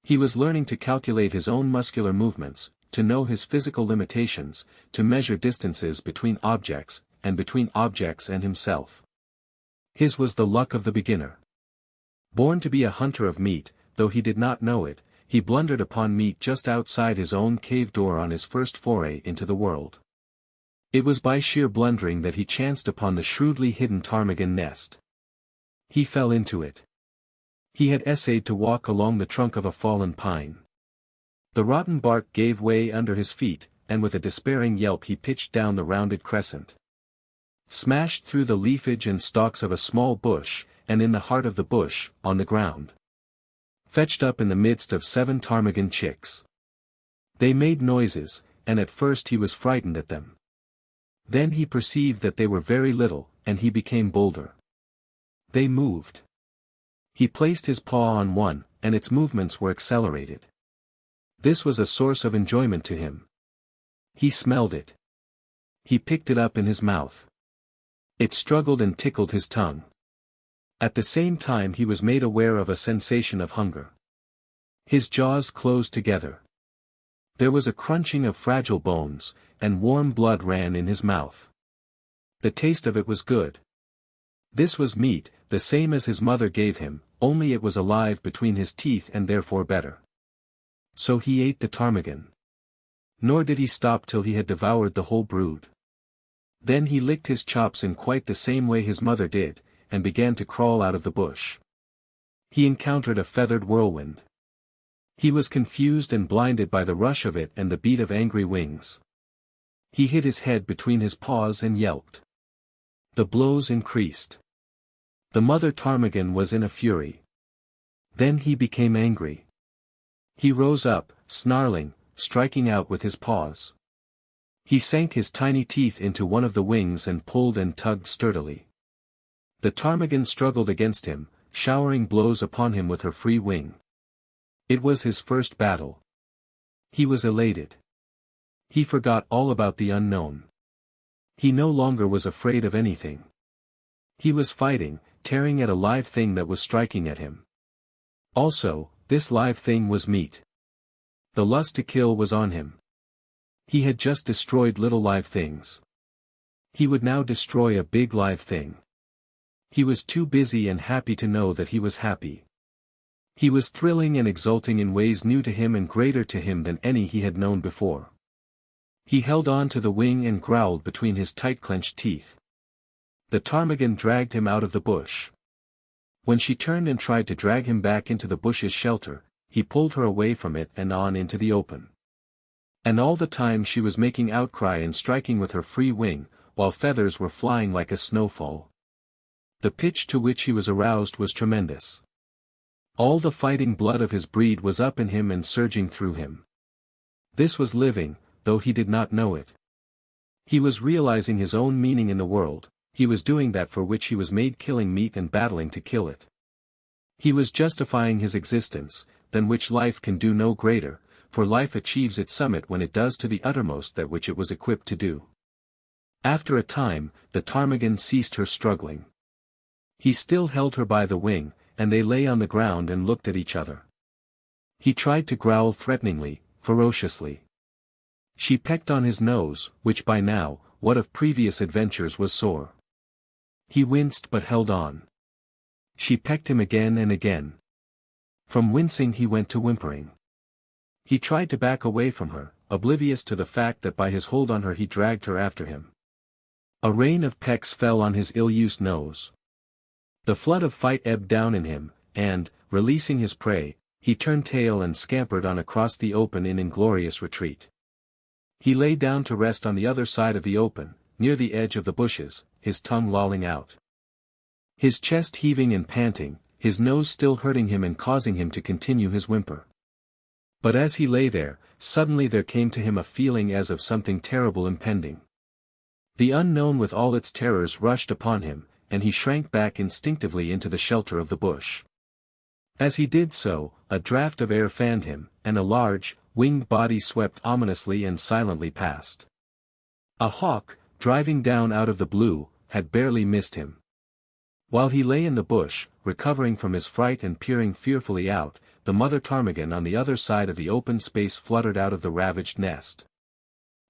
He was learning to calculate his own muscular movements, to know his physical limitations, to measure distances between objects, and between objects and himself. His was the luck of the beginner. Born to be a hunter of meat, though he did not know it, he blundered upon meat just outside his own cave door on his first foray into the world. It was by sheer blundering that he chanced upon the shrewdly hidden ptarmigan nest. He fell into it. He had essayed to walk along the trunk of a fallen pine. The rotten bark gave way under his feet, and with a despairing yelp he pitched down the rounded crescent. Smashed through the leafage and stalks of a small bush, and in the heart of the bush, on the ground. Fetched up in the midst of 7 ptarmigan chicks. They made noises, and at first he was frightened at them. Then he perceived that they were very little, and he became bolder. They moved. He placed his paw on one, and its movements were accelerated. This was a source of enjoyment to him. He smelled it. He picked it up in his mouth. It struggled and tickled his tongue. At the same time he was made aware of a sensation of hunger. His jaws closed together. There was a crunching of fragile bones, and warm blood ran in his mouth. The taste of it was good. This was meat, the same as his mother gave him, only it was alive between his teeth and therefore better. So he ate the ptarmigan. Nor did he stop till he had devoured the whole brood. Then he licked his chops in quite the same way his mother did, and began to crawl out of the bush. He encountered a feathered whirlwind. He was confused and blinded by the rush of it and the beat of angry wings. He hid his head between his paws and yelped. The blows increased. The mother ptarmigan was in a fury. Then he became angry. He rose up, snarling, striking out with his paws. He sank his tiny teeth into one of the wings and pulled and tugged sturdily. The ptarmigan struggled against him, showering blows upon him with her free wing. It was his first battle. He was elated. He forgot all about the unknown. He no longer was afraid of anything. He was fighting, tearing at a live thing that was striking at him. Also, this live thing was meat. The lust to kill was on him. He had just destroyed little live things. He would now destroy a big live thing. He was too busy and happy to know that he was happy. He was thrilling and exulting in ways new to him and greater to him than any he had known before. He held on to the wing and growled between his tight-clenched teeth. The ptarmigan dragged him out of the bush. When she turned and tried to drag him back into the bush's shelter, he pulled her away from it and on into the open. And all the time she was making outcry and striking with her free wing, while feathers were flying like a snowfall. The pitch to which he was aroused was tremendous. All the fighting blood of his breed was up in him and surging through him. This was living, though he did not know it. He was realizing his own meaning in the world, he was doing that for which he was made, killing meat and battling to kill it. He was justifying his existence, than which life can do no greater, for life achieves its summit when it does to the uttermost that which it was equipped to do. After a time, the ptarmigan ceased her struggling. He still held her by the wing, and they lay on the ground and looked at each other. He tried to growl threateningly, ferociously. She pecked on his nose, which by now, what of previous adventures, was sore. He winced but held on. She pecked him again and again. From wincing he went to whimpering. He tried to back away from her, oblivious to the fact that by his hold on her he dragged her after him. A rain of pecks fell on his ill-used nose. The flood of fight ebbed down in him, and, releasing his prey, he turned tail and scampered on across the open in inglorious retreat. He lay down to rest on the other side of the open, near the edge of the bushes, his tongue lolling out. His chest heaving and panting, his nose still hurting him and causing him to continue his whimper. But as he lay there, suddenly there came to him a feeling as of something terrible impending. The unknown with all its terrors rushed upon him, and he shrank back instinctively into the shelter of the bush. As he did so, a draught of air fanned him, and a large, winged body swept ominously and silently past. A hawk, driving down out of the blue, had barely missed him. While he lay in the bush, recovering from his fright and peering fearfully out, the mother ptarmigan on the other side of the open space fluttered out of the ravaged nest.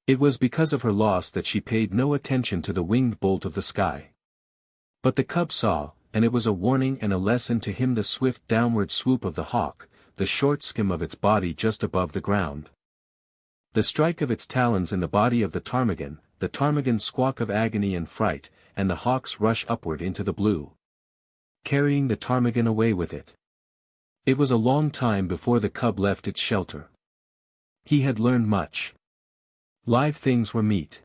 It was because of her loss that she paid no attention to the winged bolt of the sky. But the cub saw, and it was a warning and a lesson to him, the swift downward swoop of the hawk, the short skim of its body just above the ground. The strike of its talons in the body of the ptarmigan's squawk of agony and fright, and the hawk's rush upward into the blue, carrying the ptarmigan away with it. It was a long time before the cub left its shelter. He had learned much. Live things were meat.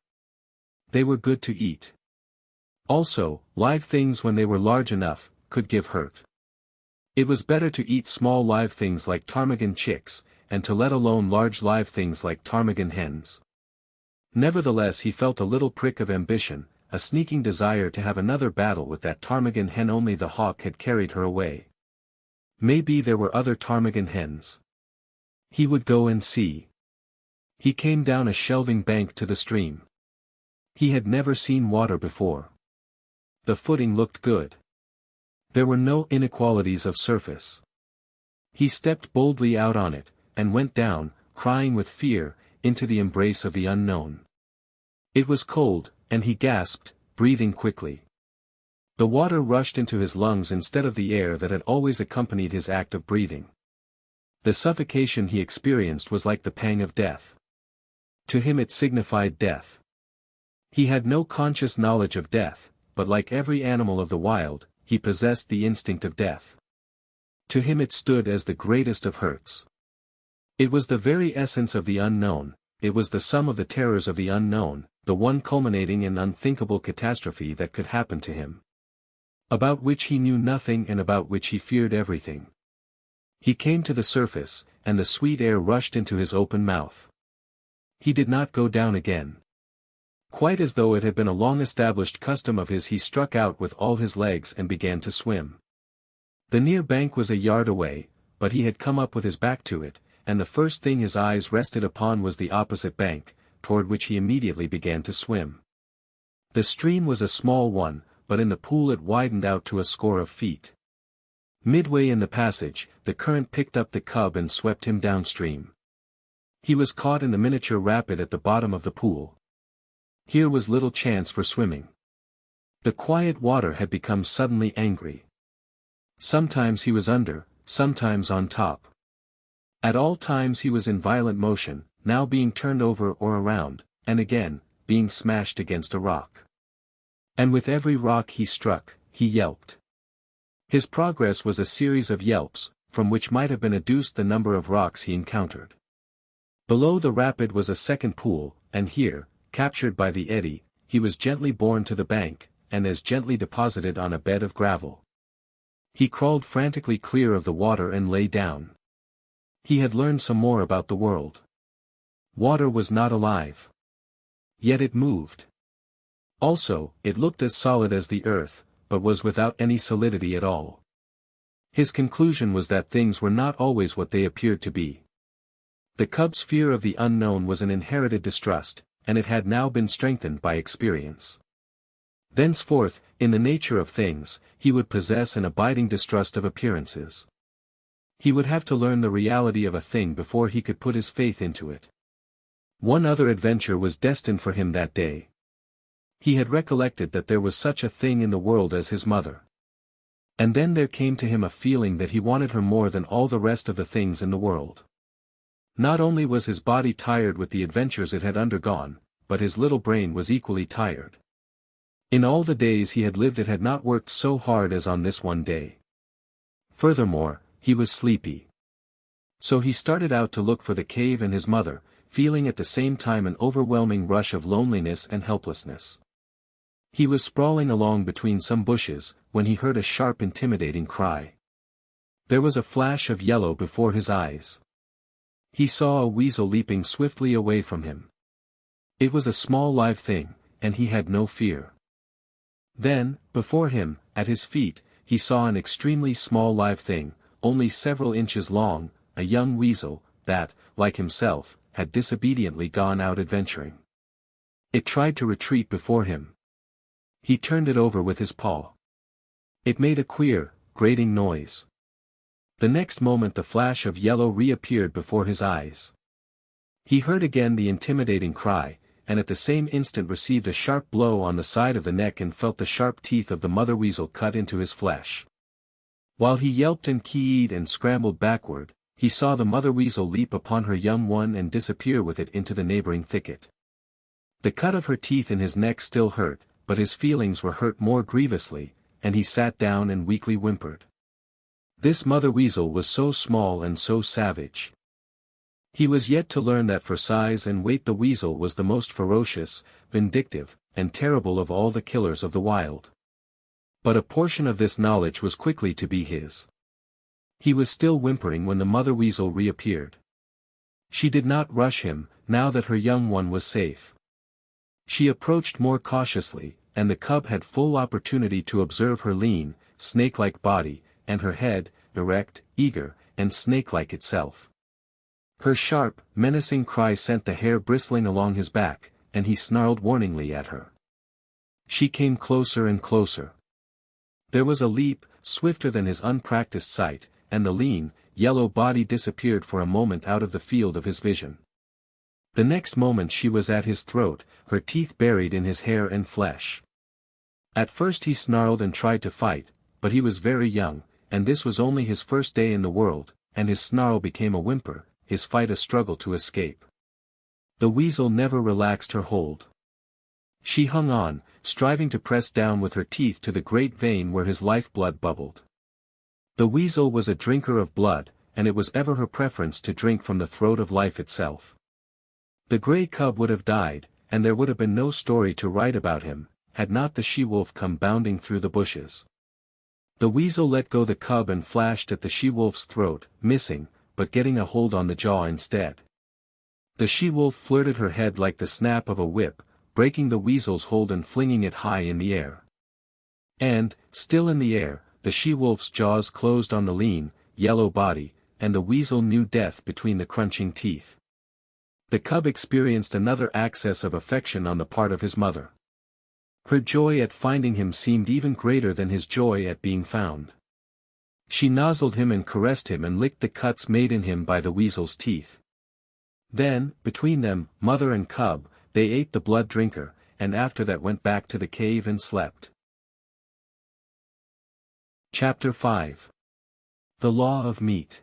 They were good to eat. Also, live things, when they were large enough, could give hurt. It was better to eat small live things like ptarmigan chicks, and to let alone large live things like ptarmigan hens. Nevertheless, he felt a little prick of ambition, a sneaking desire to have another battle with that ptarmigan hen, only the hawk had carried her away. Maybe there were other ptarmigan hens. He would go and see. He came down a shelving bank to the stream. He had never seen water before. The footing looked good. There were no inequalities of surface. He stepped boldly out on it, and went down, crying with fear, into the embrace of the unknown. It was cold, and he gasped, breathing quickly. The water rushed into his lungs instead of the air that had always accompanied his act of breathing. The suffocation he experienced was like the pang of death. To him it signified death. He had no conscious knowledge of death, but like every animal of the wild, he possessed the instinct of death. To him it stood as the greatest of hurts. It was the very essence of the unknown, it was the sum of the terrors of the unknown, the one culminating in unthinkable catastrophe that could happen to him. About which he knew nothing and about which he feared everything. He came to the surface, and the sweet air rushed into his open mouth. He did not go down again. Quite as though it had been a long-established custom of his, he struck out with all his legs and began to swim. The near bank was a yard away, but he had come up with his back to it, and the first thing his eyes rested upon was the opposite bank, toward which he immediately began to swim. The stream was a small one, but in the pool it widened out to a score of feet. Midway in the passage, the current picked up the cub and swept him downstream. He was caught in the miniature rapid at the bottom of the pool. Here was little chance for swimming. The quiet water had become suddenly angry. Sometimes he was under, sometimes on top. At all times he was in violent motion, now being turned over or around, and again, being smashed against a rock. And with every rock he struck, he yelped. His progress was a series of yelps, from which might have been adduced the number of rocks he encountered. Below the rapid was a second pool, and here, captured by the eddy, he was gently borne to the bank, and as gently deposited on a bed of gravel. He crawled frantically clear of the water and lay down. He had learned some more about the world. Water was not alive. Yet it moved. Also, it looked as solid as the earth, but was without any solidity at all. His conclusion was that things were not always what they appeared to be. The cub's fear of the unknown was an inherited distrust, and it had now been strengthened by experience. Thenceforth, in the nature of things, he would possess an abiding distrust of appearances. He would have to learn the reality of a thing before he could put his faith into it. One other adventure was destined for him that day. He had recollected that there was such a thing in the world as his mother. And then there came to him a feeling that he wanted her more than all the rest of the things in the world. Not only was his body tired with the adventures it had undergone, but his little brain was equally tired. In all the days he had lived it had not worked so hard as on this one day. Furthermore, he was sleepy. So he started out to look for the cave and his mother, feeling at the same time an overwhelming rush of loneliness and helplessness. He was sprawling along between some bushes, when he heard a sharp intimidating cry. There was a flash of yellow before his eyes. He saw a weasel leaping swiftly away from him. It was a small live thing, and he had no fear. Then, before him, at his feet, he saw an extremely small live thing, only several inches long, a young weasel, that, like himself, had disobediently gone out adventuring. It tried to retreat before him. He turned it over with his paw. It made a queer, grating noise. The next moment the flash of yellow reappeared before his eyes. He heard again the intimidating cry, and at the same instant received a sharp blow on the side of the neck and felt the sharp teeth of the mother weasel cut into his flesh. While he yelped and keyed and scrambled backward, he saw the mother weasel leap upon her young one and disappear with it into the neighboring thicket. The cut of her teeth in his neck still hurt, but his feelings were hurt more grievously, and he sat down and weakly whimpered. This mother weasel was so small and so savage. He was yet to learn that for size and weight the weasel was the most ferocious, vindictive, and terrible of all the killers of the wild. But a portion of this knowledge was quickly to be his. He was still whimpering when the mother weasel reappeared. She did not rush him, now that her young one was safe. She approached more cautiously, and the cub had full opportunity to observe her lean, snake-like body, and her head, erect, eager, and snake-like itself. Her sharp, menacing cry sent the hair bristling along his back, and he snarled warningly at her. She came closer and closer. There was a leap, swifter than his unpracticed sight, and the lean, yellow body disappeared for a moment out of the field of his vision. The next moment she was at his throat, her teeth buried in his hair and flesh. At first he snarled and tried to fight, but he was very young, and this was only his first day in the world, and his snarl became a whimper, his fight a struggle to escape. The weasel never relaxed her hold. She hung on, striving to press down with her teeth to the great vein where his lifeblood bubbled. The weasel was a drinker of blood, and it was ever her preference to drink from the throat of life itself. The gray cub would have died, and there would have been no story to write about him, had not the she-wolf come bounding through the bushes. The weasel let go the cub and flashed at the she-wolf's throat, missing, but getting a hold on the jaw instead. The she-wolf flirted her head like the snap of a whip, breaking the weasel's hold and flinging it high in the air. And, still in the air, the she-wolf's jaws closed on the lean, yellow body, and the weasel knew death between the crunching teeth. The cub experienced another access of affection on the part of his mother. Her joy at finding him seemed even greater than his joy at being found. She nozzled him and caressed him and licked the cuts made in him by the weasel's teeth. Then, between them, mother and cub, they ate the blood drinker, and after that went back to the cave and slept. Chapter 5. The Law of Meat.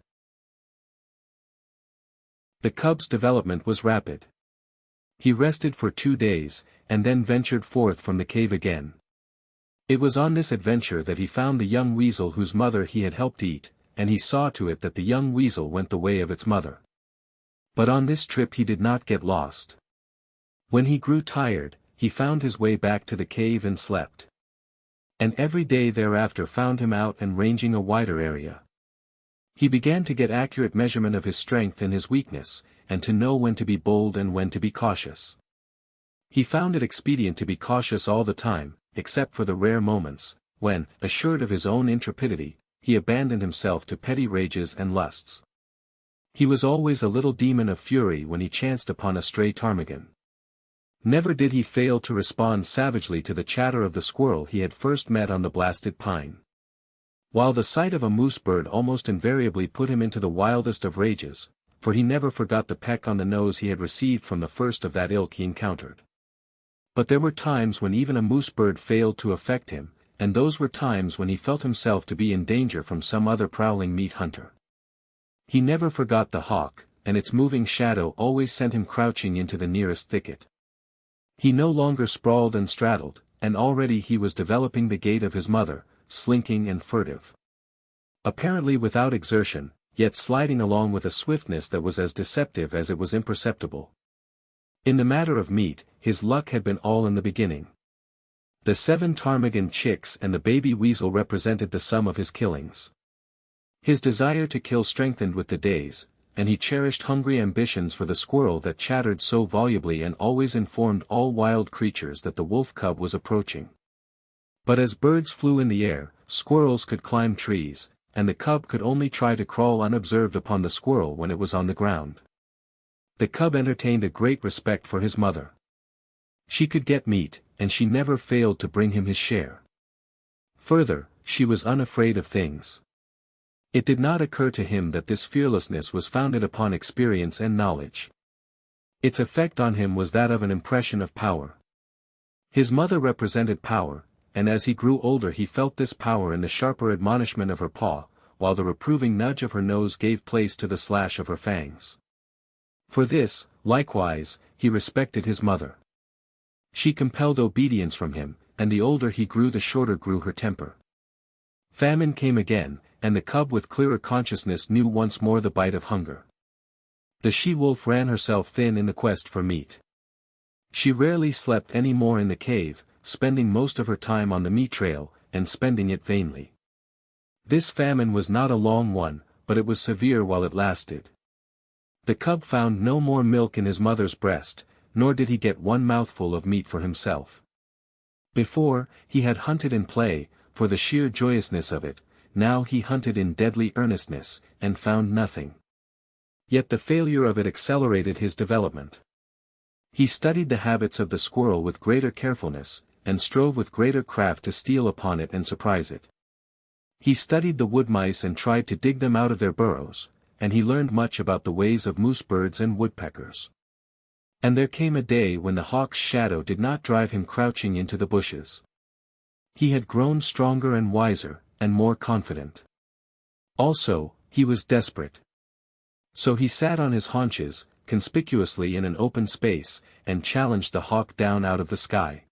The cub's development was rapid. He rested for 2 days, and then ventured forth from the cave again. It was on this adventure that he found the young weasel whose mother he had helped eat, and he saw to it that the young weasel went the way of its mother. But on this trip he did not get lost. When he grew tired, he found his way back to the cave and slept. And every day thereafter found him out and ranging a wider area. He began to get accurate measurement of his strength and his weakness, and to know when to be bold and when to be cautious. He found it expedient to be cautious all the time, except for the rare moments, when, assured of his own intrepidity, he abandoned himself to petty rages and lusts. He was always a little demon of fury when he chanced upon a stray ptarmigan. Never did he fail to respond savagely to the chatter of the squirrel he had first met on the blasted pine. While the sight of a moose bird almost invariably put him into the wildest of rages, for he never forgot the peck on the nose he had received from the first of that ilk he encountered. But there were times when even a moose bird failed to affect him, and those were times when he felt himself to be in danger from some other prowling meat hunter. He never forgot the hawk, and its moving shadow always sent him crouching into the nearest thicket. He no longer sprawled and straddled, and already he was developing the gait of his mother, slinking and furtive. Apparently without exertion, yet sliding along with a swiftness that was as deceptive as it was imperceptible. In the matter of meat, his luck had been all in the beginning. The 7 ptarmigan chicks and the baby weasel represented the sum of his killings. His desire to kill strengthened with the days, and he cherished hungry ambitions for the squirrel that chattered so volubly and always informed all wild creatures that the wolf cub was approaching. But as birds flew in the air, squirrels could climb trees, and the cub could only try to crawl unobserved upon the squirrel when it was on the ground. The cub entertained a great respect for his mother. She could get meat, and she never failed to bring him his share. Further, she was unafraid of things. It did not occur to him that this fearlessness was founded upon experience and knowledge. Its effect on him was that of an impression of power. His mother represented power, and as he grew older he felt this power in the sharper admonishment of her paw, while the reproving nudge of her nose gave place to the slash of her fangs. For this, likewise, he respected his mother. She compelled obedience from him, and the older he grew the shorter grew her temper. Famine came again, and the cub with clearer consciousness knew once more the bite of hunger. The she-wolf ran herself thin in the quest for meat. She rarely slept any more in the cave, spending most of her time on the meat trail, and spending it vainly. This famine was not a long one, but it was severe while it lasted. The cub found no more milk in his mother's breast, nor did he get one mouthful of meat for himself. Before, he had hunted in play, for the sheer joyousness of it, now he hunted in deadly earnestness, and found nothing. Yet the failure of it accelerated his development. He studied the habits of the squirrel with greater carefulness, and strove with greater craft to steal upon it and surprise it. He studied the wood mice and tried to dig them out of their burrows, and he learned much about the ways of moose birds and woodpeckers. And there came a day when the hawk's shadow did not drive him crouching into the bushes. He had grown stronger and wiser, and more confident. Also, he was desperate. So he sat on his haunches, conspicuously in an open space, and challenged the hawk down out of the sky.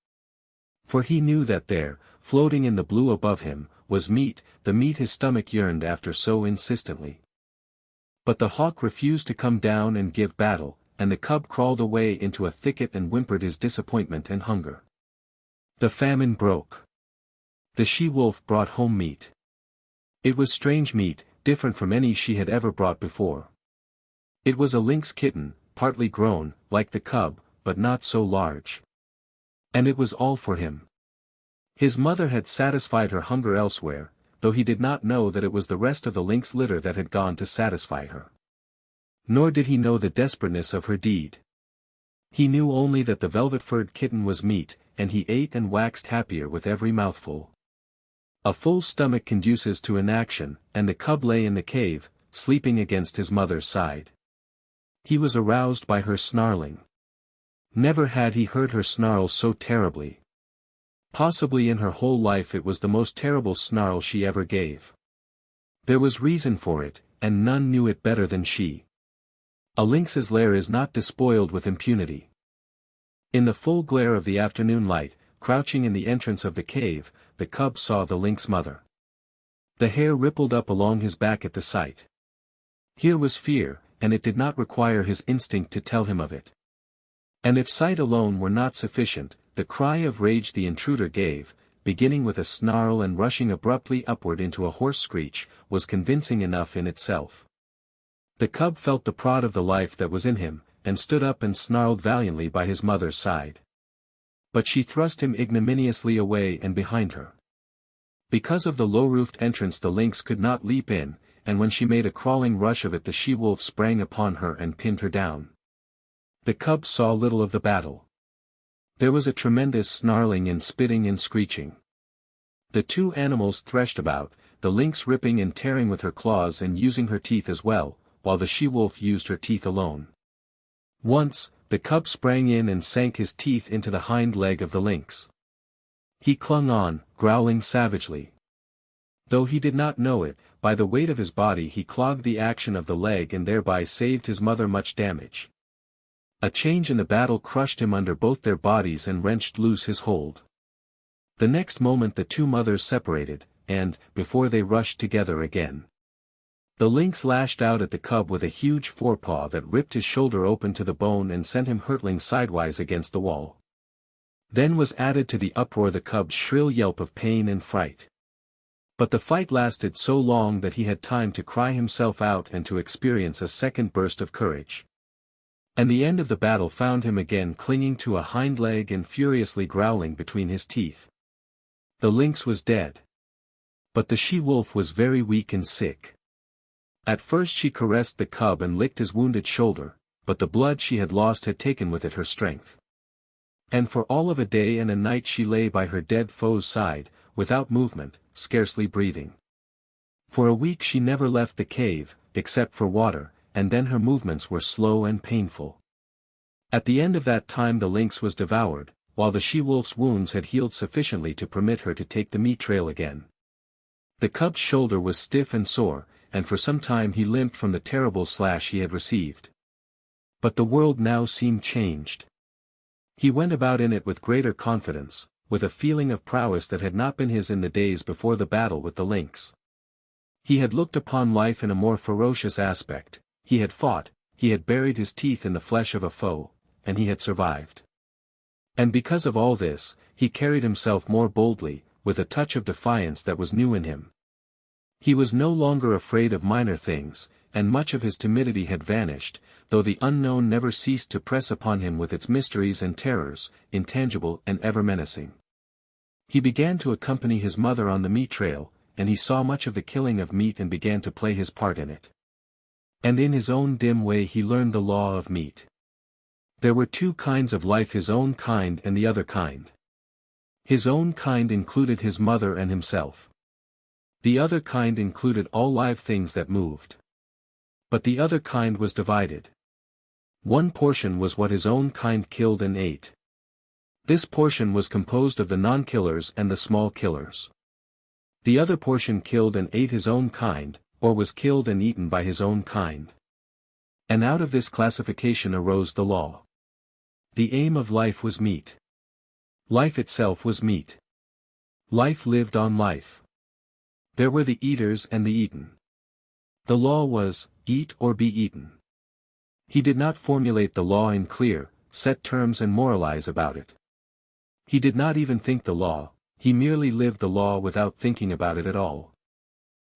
For he knew that there, floating in the blue above him, was meat, the meat his stomach yearned after so insistently. But the hawk refused to come down and give battle, and the cub crawled away into a thicket and whimpered his disappointment and hunger. The famine broke. The she-wolf brought home meat. It was strange meat, different from any she had ever brought before. It was a lynx kitten, partly grown, like the cub, but not so large. And it was all for him. His mother had satisfied her hunger elsewhere, though he did not know that it was the rest of the lynx litter that had gone to satisfy her. Nor did he know the desperateness of her deed. He knew only that the velvet-furred kitten was meat, and he ate and waxed happier with every mouthful. A full stomach conduces to inaction, and the cub lay in the cave, sleeping against his mother's side. He was aroused by her snarling. Never had he heard her snarl so terribly. Possibly in her whole life it was the most terrible snarl she ever gave. There was reason for it, and none knew it better than she. A lynx's lair is not despoiled with impunity. In the full glare of the afternoon light, crouching in the entrance of the cave, the cub saw the lynx mother. The hair rippled up along his back at the sight. Here was fear, and it did not require his instinct to tell him of it. And if sight alone were not sufficient, the cry of rage the intruder gave, beginning with a snarl and rushing abruptly upward into a hoarse screech, was convincing enough in itself. The cub felt the prod of the life that was in him, and stood up and snarled valiantly by his mother's side. But she thrust him ignominiously away and behind her. Because of the low-roofed entrance the lynx could not leap in, and when she made a crawling rush of it the she-wolf sprang upon her and pinned her down. The cub saw little of the battle. There was a tremendous snarling and spitting and screeching. The two animals threshed about, the lynx ripping and tearing with her claws and using her teeth as well, while the she-wolf used her teeth alone. Once, the cub sprang in and sank his teeth into the hind leg of the lynx. He clung on, growling savagely. Though he did not know it, by the weight of his body he clogged the action of the leg and thereby saved his mother much damage. A change in the battle crushed him under both their bodies and wrenched loose his hold. The next moment the two mothers separated, and, before they rushed together again, the lynx lashed out at the cub with a huge forepaw that ripped his shoulder open to the bone and sent him hurtling sidewise against the wall. Then was added to the uproar the cub's shrill yelp of pain and fright. But the fight lasted so long that he had time to cry himself out and to experience a second burst of courage. And the end of the battle found him again clinging to a hind leg and furiously growling between his teeth. The lynx was dead. But the she-wolf was very weak and sick. At first she caressed the cub and licked his wounded shoulder, but the blood she had lost had taken with it her strength. And for all of a day and a night she lay by her dead foe's side, without movement, scarcely breathing. For a week she never left the cave, except for water, and then her movements were slow and painful. At the end of that time the lynx was devoured, while the she-wolf's wounds had healed sufficiently to permit her to take the meat trail again. The cub's shoulder was stiff and sore, and for some time he limped from the terrible slash he had received. But the world now seemed changed. He went about in it with greater confidence, with a feeling of prowess that had not been his in the days before the battle with the lynx. He had looked upon life in a more ferocious aspect, he had fought, he had buried his teeth in the flesh of a foe, and he had survived. And because of all this, he carried himself more boldly, with a touch of defiance that was new in him. He was no longer afraid of minor things, and much of his timidity had vanished, though the unknown never ceased to press upon him with its mysteries and terrors, intangible and ever menacing. He began to accompany his mother on the meat trail, and he saw much of the killing of meat and began to play his part in it. And in his own dim way he learned the law of meat. There were two kinds of life, his own kind and the other kind. His own kind included his mother and himself. The other kind included all live things that moved. But the other kind was divided. One portion was what his own kind killed and ate. This portion was composed of the non-killers and the small killers. The other portion killed and ate his own kind, or was killed and eaten by his own kind. And out of this classification arose the law. The aim of life was meat. Life itself was meat. Life lived on life. There were the eaters and the eaten. The law was, eat or be eaten. He did not formulate the law in clear, set terms and moralize about it. He did not even think the law, he merely lived the law without thinking about it at all.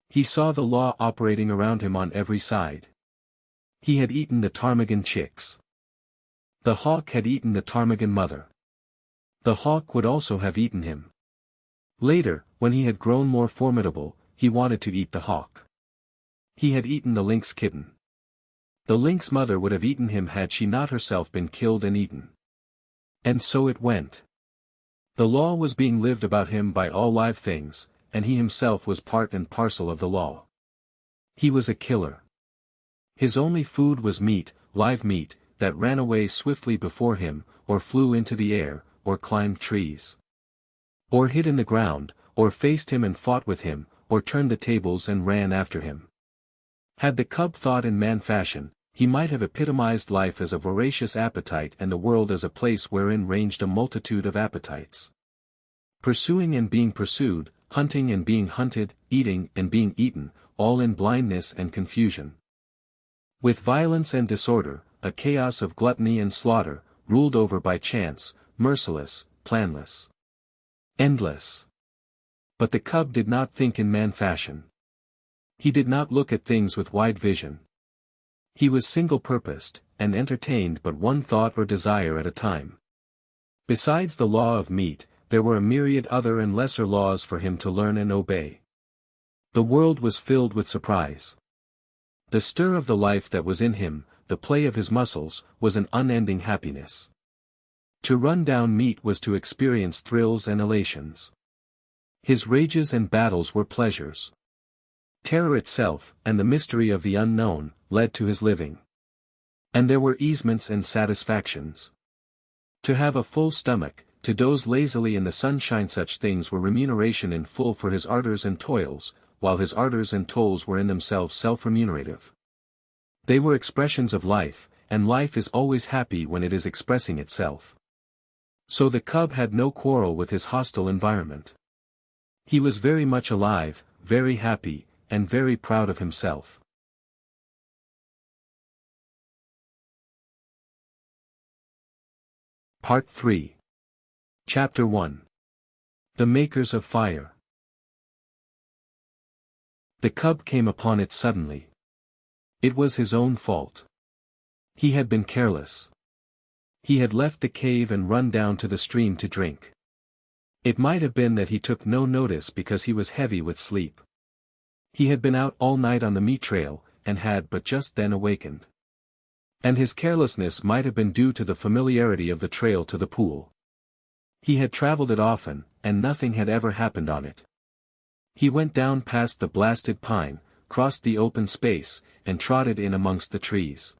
He saw the law operating around him on every side. He had eaten the ptarmigan chicks. The hawk had eaten the ptarmigan mother. The hawk would also have eaten him. Later, when he had grown more formidable, he wanted to eat the hawk. He had eaten the lynx kitten. The lynx mother would have eaten him had she not herself been killed and eaten. And so it went. The law was being lived about him by all live things, and he himself was part and parcel of the law. He was a killer. His only food was meat, live meat, that ran away swiftly before him, or flew into the air, or climbed trees. Or hid in the ground, or faced him and fought with him, or turned the tables and ran after him. Had the cub thought in man fashion, he might have epitomized life as a voracious appetite and the world as a place wherein ranged a multitude of appetites. Pursuing and being pursued, hunting and being hunted, eating and being eaten, all in blindness and confusion. With violence and disorder, a chaos of gluttony and slaughter, ruled over by chance, merciless, planless, endless. But the cub did not think in man fashion. He did not look at things with wide vision. He was single-purposed, and entertained but one thought or desire at a time. Besides the law of meat, there were a myriad other and lesser laws for him to learn and obey. The world was filled with surprise. The stir of the life that was in him, the play of his muscles, was an unending happiness. To run down meat was to experience thrills and elations. His rages and battles were pleasures. Terror itself, and the mystery of the unknown, led to his living. And there were easements and satisfactions. To have a full stomach, to doze lazily in the sunshine, such things were remuneration in full for his ardors and toils, while his ardors and toils were in themselves self-remunerative. They were expressions of life, and life is always happy when it is expressing itself. So the cub had no quarrel with his hostile environment. He was very much alive, very happy, and very proud of himself. Part 3. Chapter 1. The Makers of Fire. The cub came upon it suddenly. It was his own fault. He had been careless. He had left the cave and run down to the stream to drink. It might have been that he took no notice because he was heavy with sleep. He had been out all night on the meat trail, and had but just then awakened. And his carelessness might have been due to the familiarity of the trail to the pool. He had traveled it often, and nothing had ever happened on it. He went down past the blasted pine, crossed the open space, and trotted in amongst the trees.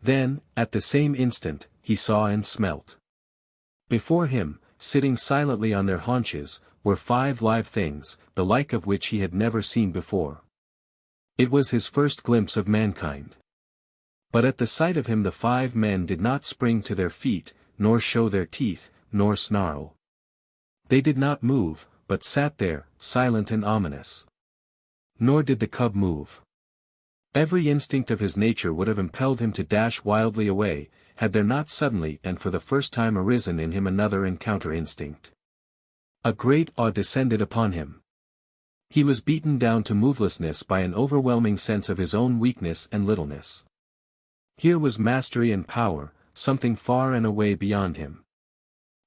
Then, at the same instant, he saw and smelt. Before him, sitting silently on their haunches, were 5 live things, the like of which he had never seen before. It was his first glimpse of mankind. But at the sight of him the 5 men did not spring to their feet, nor show their teeth, nor snarl. They did not move, but sat there, silent and ominous. Nor did the cub move. Every instinct of his nature would have impelled him to dash wildly away, had there not suddenly and for the first time arisen in him another and counter instinct. A great awe descended upon him. He was beaten down to movelessness by an overwhelming sense of his own weakness and littleness. Here was mastery and power, something far and away beyond him.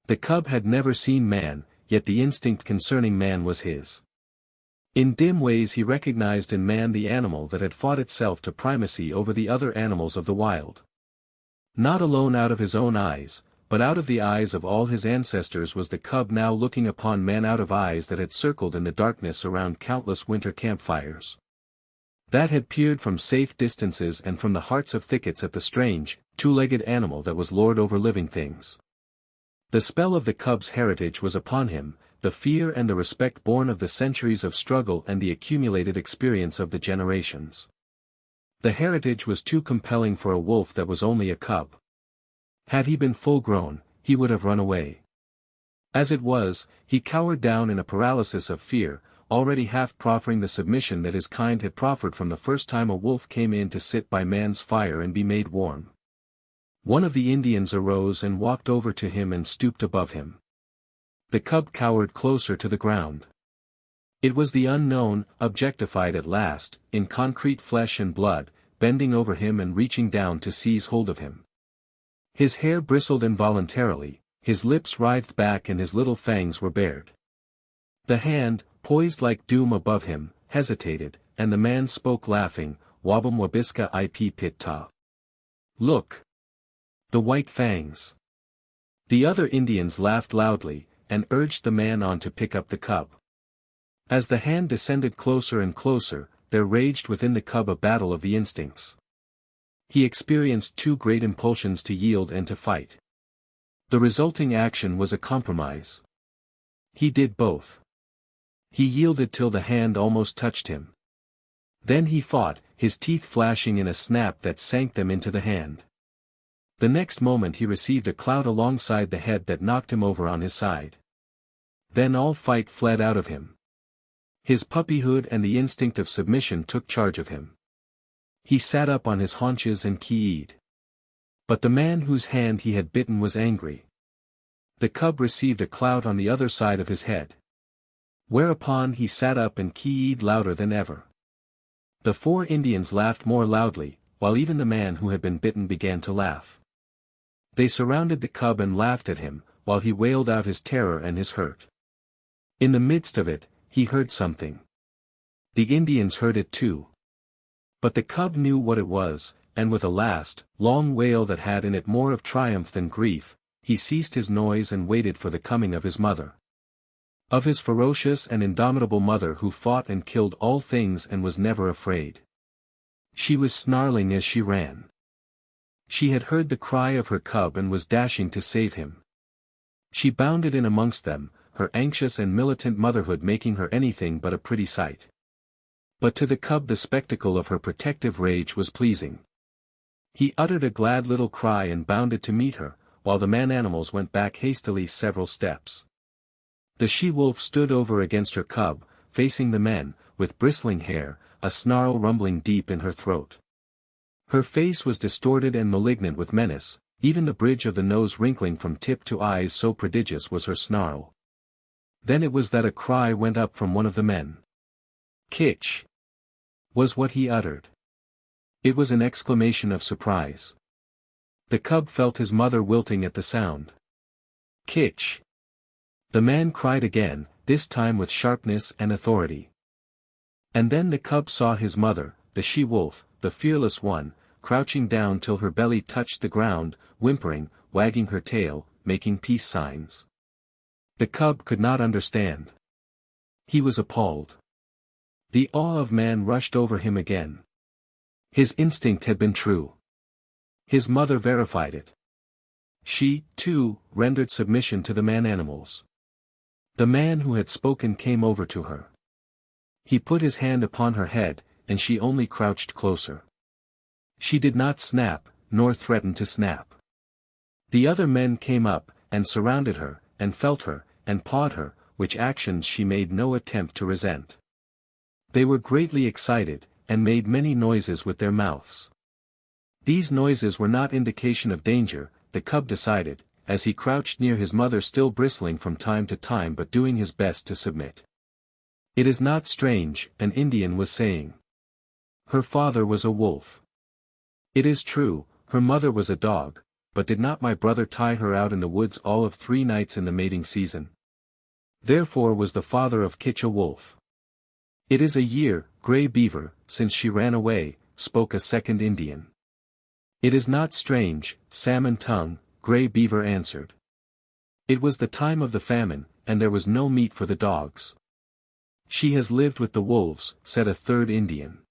The cub had never seen man, yet the instinct concerning man was his. In dim ways he recognized in man the animal that had fought itself to primacy over the other animals of the wild. Not alone out of his own eyes, but out of the eyes of all his ancestors was the cub now looking upon man, out of eyes that had circled in the darkness around countless winter campfires. That had peered from safe distances and from the hearts of thickets at the strange, 2-legged animal that was lord over living things. The spell of the cub's heritage was upon him, the fear and the respect born of the centuries of struggle and the accumulated experience of the generations. The heritage was too compelling for a wolf that was only a cub. Had he been full grown, he would have run away. As it was, he cowered down in a paralysis of fear, already half proffering the submission that his kind had proffered from the first time a wolf came in to sit by man's fire and be made warm. One of the Indians arose and walked over to him and stooped above him. The cub cowered closer to the ground. It was the unknown, objectified at last, in concrete flesh and blood, bending over him and reaching down to seize hold of him. His hair bristled involuntarily, his lips writhed back and his little fangs were bared. The hand, poised like doom above him, hesitated, and the man spoke laughing, "Wabam wabiska ip pitta." Look! The white fangs. The other Indians laughed loudly, and urged the man on to pick up the cub. As the hand descended closer and closer, there raged within the cub a battle of the instincts. He experienced 2 great impulsions to yield and to fight. The resulting action was a compromise. He did both. He yielded till the hand almost touched him. Then he fought, his teeth flashing in a snap that sank them into the hand. The next moment he received a clout alongside the head that knocked him over on his side. Then all fight fled out of him. His puppyhood and the instinct of submission took charge of him. He sat up on his haunches and keyed. But the man whose hand he had bitten was angry. The cub received a clout on the other side of his head. Whereupon he sat up and keyed louder than ever. The 4 Indians laughed more loudly, while even the man who had been bitten began to laugh. They surrounded the cub and laughed at him, while he wailed out his terror and his hurt. In the midst of it, he heard something. The Indians heard it too. But the cub knew what it was, and with a last, long wail that had in it more of triumph than grief, he ceased his noise and waited for the coming of his mother. Of his ferocious and indomitable mother who fought and killed all things and was never afraid. She was snarling as she ran. She had heard the cry of her cub and was dashing to save him. She bounded in amongst them, her anxious and militant motherhood making her anything but a pretty sight. But to the cub the spectacle of her protective rage was pleasing. He uttered a glad little cry and bounded to meet her, while the man-animals went back hastily several steps. The she-wolf stood over against her cub, facing the men, with bristling hair, a snarl rumbling deep in her throat. Her face was distorted and malignant with menace, even the bridge of the nose wrinkling from tip to eyes, so prodigious was her snarl. Then it was that a cry went up from one of the men. "Kitch!" was what he uttered. It was an exclamation of surprise. The cub felt his mother wilting at the sound. "Kitch!" the man cried again, this time with sharpness and authority. And then the cub saw his mother, the she-wolf, the fearless one, crouching down till her belly touched the ground, whimpering, wagging her tail, making peace signs. The cub could not understand. He was appalled. The awe of man rushed over him again. His instinct had been true. His mother verified it. She, too, rendered submission to the man-animals. The man who had spoken came over to her. He put his hand upon her head, and she only crouched closer. She did not snap, nor threaten to snap. The other men came up, and surrounded her, and felt her, and pawed her, which actions she made no attempt to resent. They were greatly excited, and made many noises with their mouths. These noises were not indication of danger, the cub decided, as he crouched near his mother, still bristling from time to time but doing his best to submit. "It is not strange," an Indian was saying. "Her father was a wolf. It is true, her mother was a dog, but did not my brother tie her out in the woods all of 3 nights in the mating season? Therefore was the father of Kitch a wolf. It is a year, Gray Beaver, since she ran away," spoke a second Indian. "It is not strange, Salmon Tongue," Gray Beaver answered. "It was the time of the famine, and there was no meat for the dogs." "She has lived with the wolves," said a third Indian.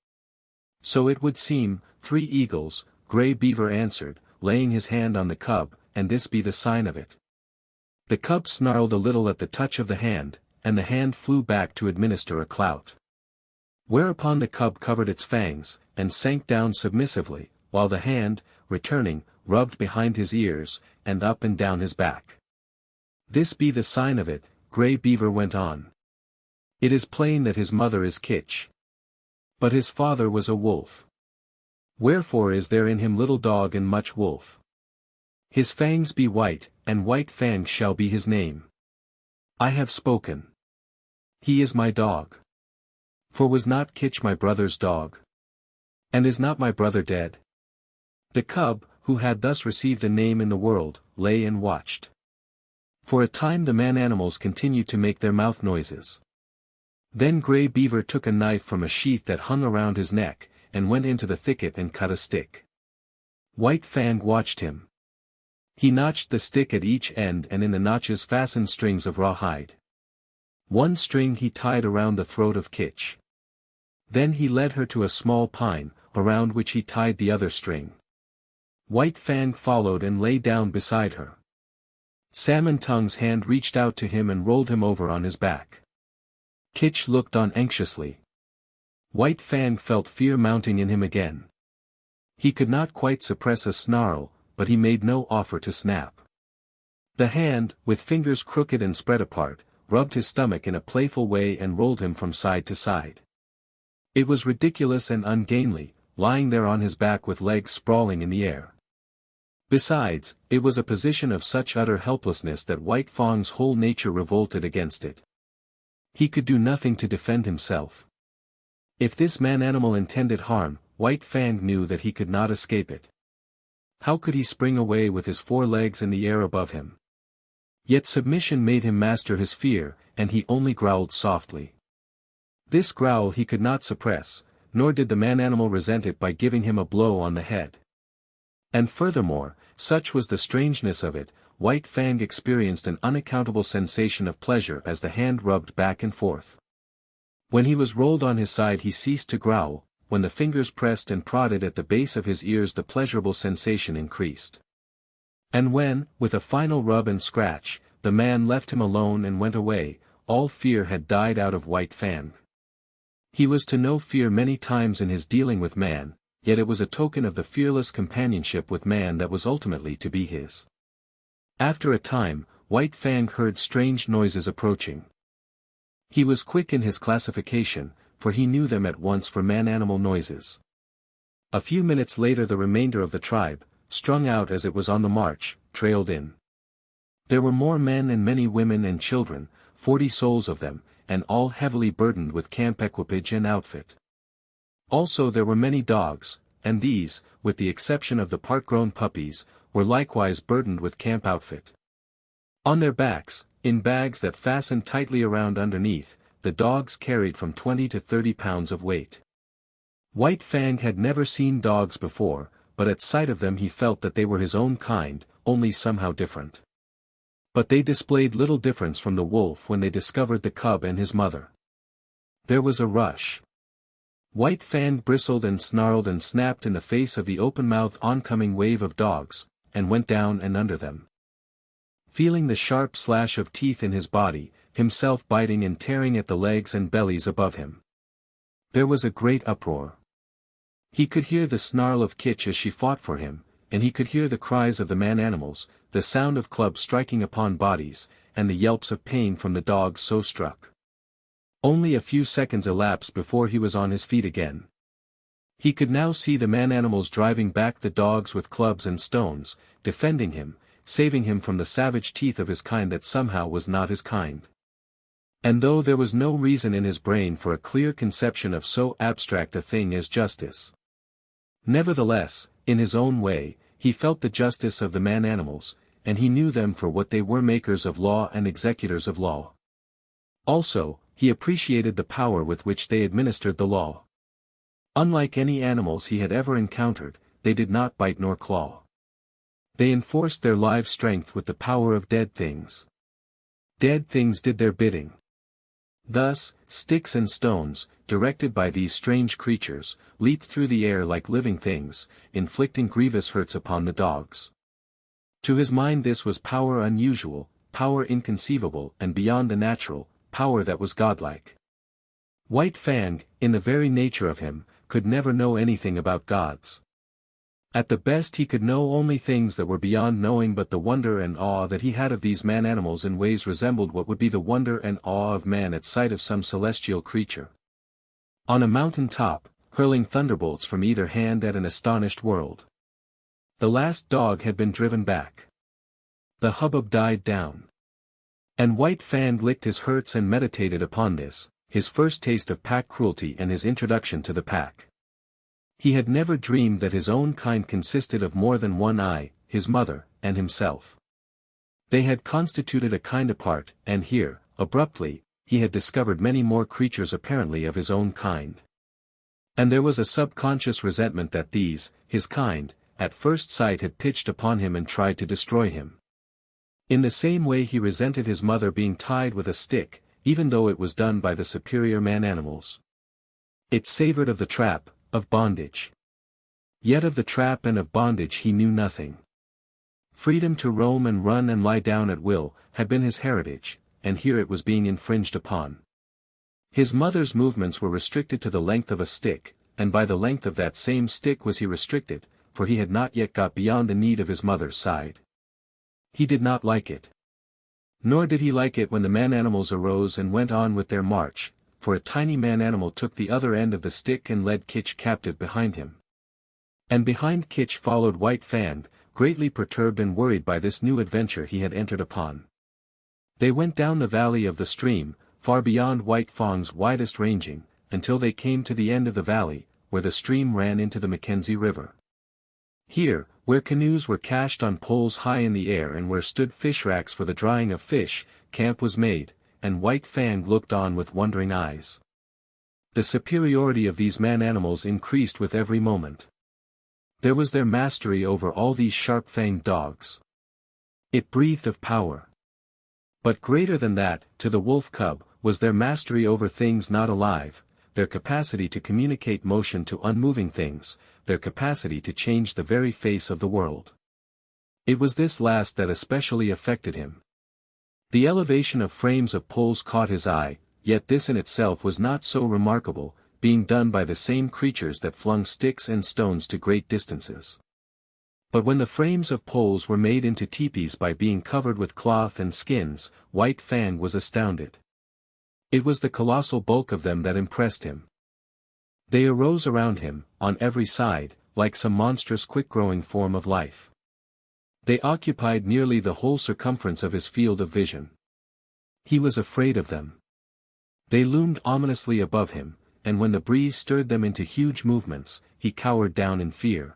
"So it would seem, 3 eagles," Gray Beaver answered, laying his hand on the cub, "and this be the sign of it." The cub snarled a little at the touch of the hand, and the hand flew back to administer a clout. Whereupon the cub covered its fangs, and sank down submissively, while the hand, returning, rubbed behind his ears, and up and down his back. "This be the sign of it," Gray Beaver went on. "It is plain that his mother is Kitch. But his father was a wolf. Wherefore is there in him little dog and much wolf. His fangs be white, and White Fang shall be his name. I have spoken. He is my dog. For was not Kitch my brother's dog? And is not my brother dead?" The cub, who had thus received a name in the world, lay and watched. For a time the man-animals continued to make their mouth noises. Then Gray Beaver took a knife from a sheath that hung around his neck, and went into the thicket and cut a stick. White Fang watched him. He notched the stick at each end, and in the notches fastened strings of rawhide. One string he tied around the throat of Kitch. Then he led her to a small pine, around which he tied the other string. White Fang followed and lay down beside her. Salmon Tongue's hand reached out to him and rolled him over on his back. Kitch looked on anxiously. White Fang felt fear mounting in him again. He could not quite suppress a snarl, but he made no offer to snap. The hand, with fingers crooked and spread apart, rubbed his stomach in a playful way and rolled him from side to side. It was ridiculous and ungainly, lying there on his back with legs sprawling in the air. Besides, it was a position of such utter helplessness that White Fang's whole nature revolted against it. He could do nothing to defend himself. If this man-animal intended harm, White Fang knew that he could not escape it. How could he spring away with his 4 legs in the air above him? Yet submission made him master his fear, and he only growled softly. This growl he could not suppress, nor did the man-animal resent it by giving him a blow on the head. And furthermore, such was the strangeness of it, White Fang experienced an unaccountable sensation of pleasure as the hand rubbed back and forth. When he was rolled on his side he ceased to growl, when the fingers pressed and prodded at the base of his ears the pleasurable sensation increased. And when, with a final rub and scratch, the man left him alone and went away, all fear had died out of White Fang. He was to know fear many times in his dealing with man, yet it was a token of the fearless companionship with man that was ultimately to be his. After a time, White Fang heard strange noises approaching. He was quick in his classification, for he knew them at once for man-animal noises. A few minutes later the remainder of the tribe, strung out as it was on the march, trailed in. There were more men and many women and children, 40 souls of them, and all heavily burdened with camp equipage and outfit. Also there were many dogs, and these, with the exception of the part-grown puppies, were likewise burdened with camp outfit. On their backs, in bags that fastened tightly around underneath, the dogs carried from 20 to 30 pounds of weight. White Fang had never seen dogs before, but at sight of them he felt that they were his own kind, only somehow different. But they displayed little difference from the wolf when they discovered the cub and his mother. There was a rush. White Fang bristled and snarled and snapped in the face of the open-mouthed oncoming wave of dogs, and went down and under them. Feeling the sharp slash of teeth in his body, himself biting and tearing at the legs and bellies above him. There was a great uproar. He could hear the snarl of Kitch as she fought for him, and he could hear the cries of the man-animals, the sound of clubs striking upon bodies, and the yelps of pain from the dogs so struck. Only a few seconds elapsed before he was on his feet again. He could now see the man-animals driving back the dogs with clubs and stones, defending him, saving him from the savage teeth of his kind that somehow was not his kind. And though there was no reason in his brain for a clear conception of so abstract a thing as justice, nevertheless, in his own way, he felt the justice of the man-animals, and he knew them for what they were, makers of law and executors of law. Also, he appreciated the power with which they administered the law. Unlike any animals he had ever encountered, they did not bite nor claw. They enforced their live strength with the power of dead things. Dead things did their bidding. Thus, sticks and stones, directed by these strange creatures, leaped through the air like living things, inflicting grievous hurts upon the dogs. To his mind this was power unusual, power inconceivable and beyond the natural, power that was godlike. White Fang, in the very nature of him, could never know anything about gods. At the best he could know only things that were beyond knowing, but the wonder and awe that he had of these man-animals in ways resembled what would be the wonder and awe of man at sight of some celestial creature. On a mountain top, hurling thunderbolts from either hand at an astonished world. The last dog had been driven back. The hubbub died down. And White Fang licked his hurts and meditated upon this, his first taste of pack cruelty and his introduction to the pack. He had never dreamed that his own kind consisted of more than one eye, his mother, and himself. They had constituted a kind apart, and here, abruptly, he had discovered many more creatures apparently of his own kind. And there was a subconscious resentment that these, his kind, at first sight had pitched upon him and tried to destroy him. In the same way he resented his mother being tied with a stick, even though it was done by the superior man-animals. It savored of the trap, of bondage. Yet of the trap and of bondage he knew nothing. Freedom to roam and run and lie down at will, had been his heritage, and here it was being infringed upon. His mother's movements were restricted to the length of a stick, and by the length of that same stick was he restricted, for he had not yet got beyond the need of his mother's side. He did not like it. Nor did he like it when the man-animals arose and went on with their march, for a tiny man-animal took the other end of the stick and led Kitch captive behind him. And behind Kitch followed White Fang, greatly perturbed and worried by this new adventure he had entered upon. They went down the valley of the stream, far beyond White Fang's widest ranging, until they came to the end of the valley, where the stream ran into the Mackenzie River. Here, where canoes were cached on poles high in the air and where stood fish racks for the drying of fish, camp was made, and White Fang looked on with wondering eyes. The superiority of these man-animals increased with every moment. There was their mastery over all these sharp-fanged dogs. It breathed of power. But greater than that, to the wolf cub, was their mastery over things not alive, their capacity to communicate motion to unmoving things, their capacity to change the very face of the world. It was this last that especially affected him. The elevation of frames of poles caught his eye, yet this in itself was not so remarkable, being done by the same creatures that flung sticks and stones to great distances. But when the frames of poles were made into teepees by being covered with cloth and skins, White Fang was astounded. It was the colossal bulk of them that impressed him. They arose around him, on every side, like some monstrous quick-growing form of life. They occupied nearly the whole circumference of his field of vision. He was afraid of them. They loomed ominously above him, and when the breeze stirred them into huge movements, he cowered down in fear.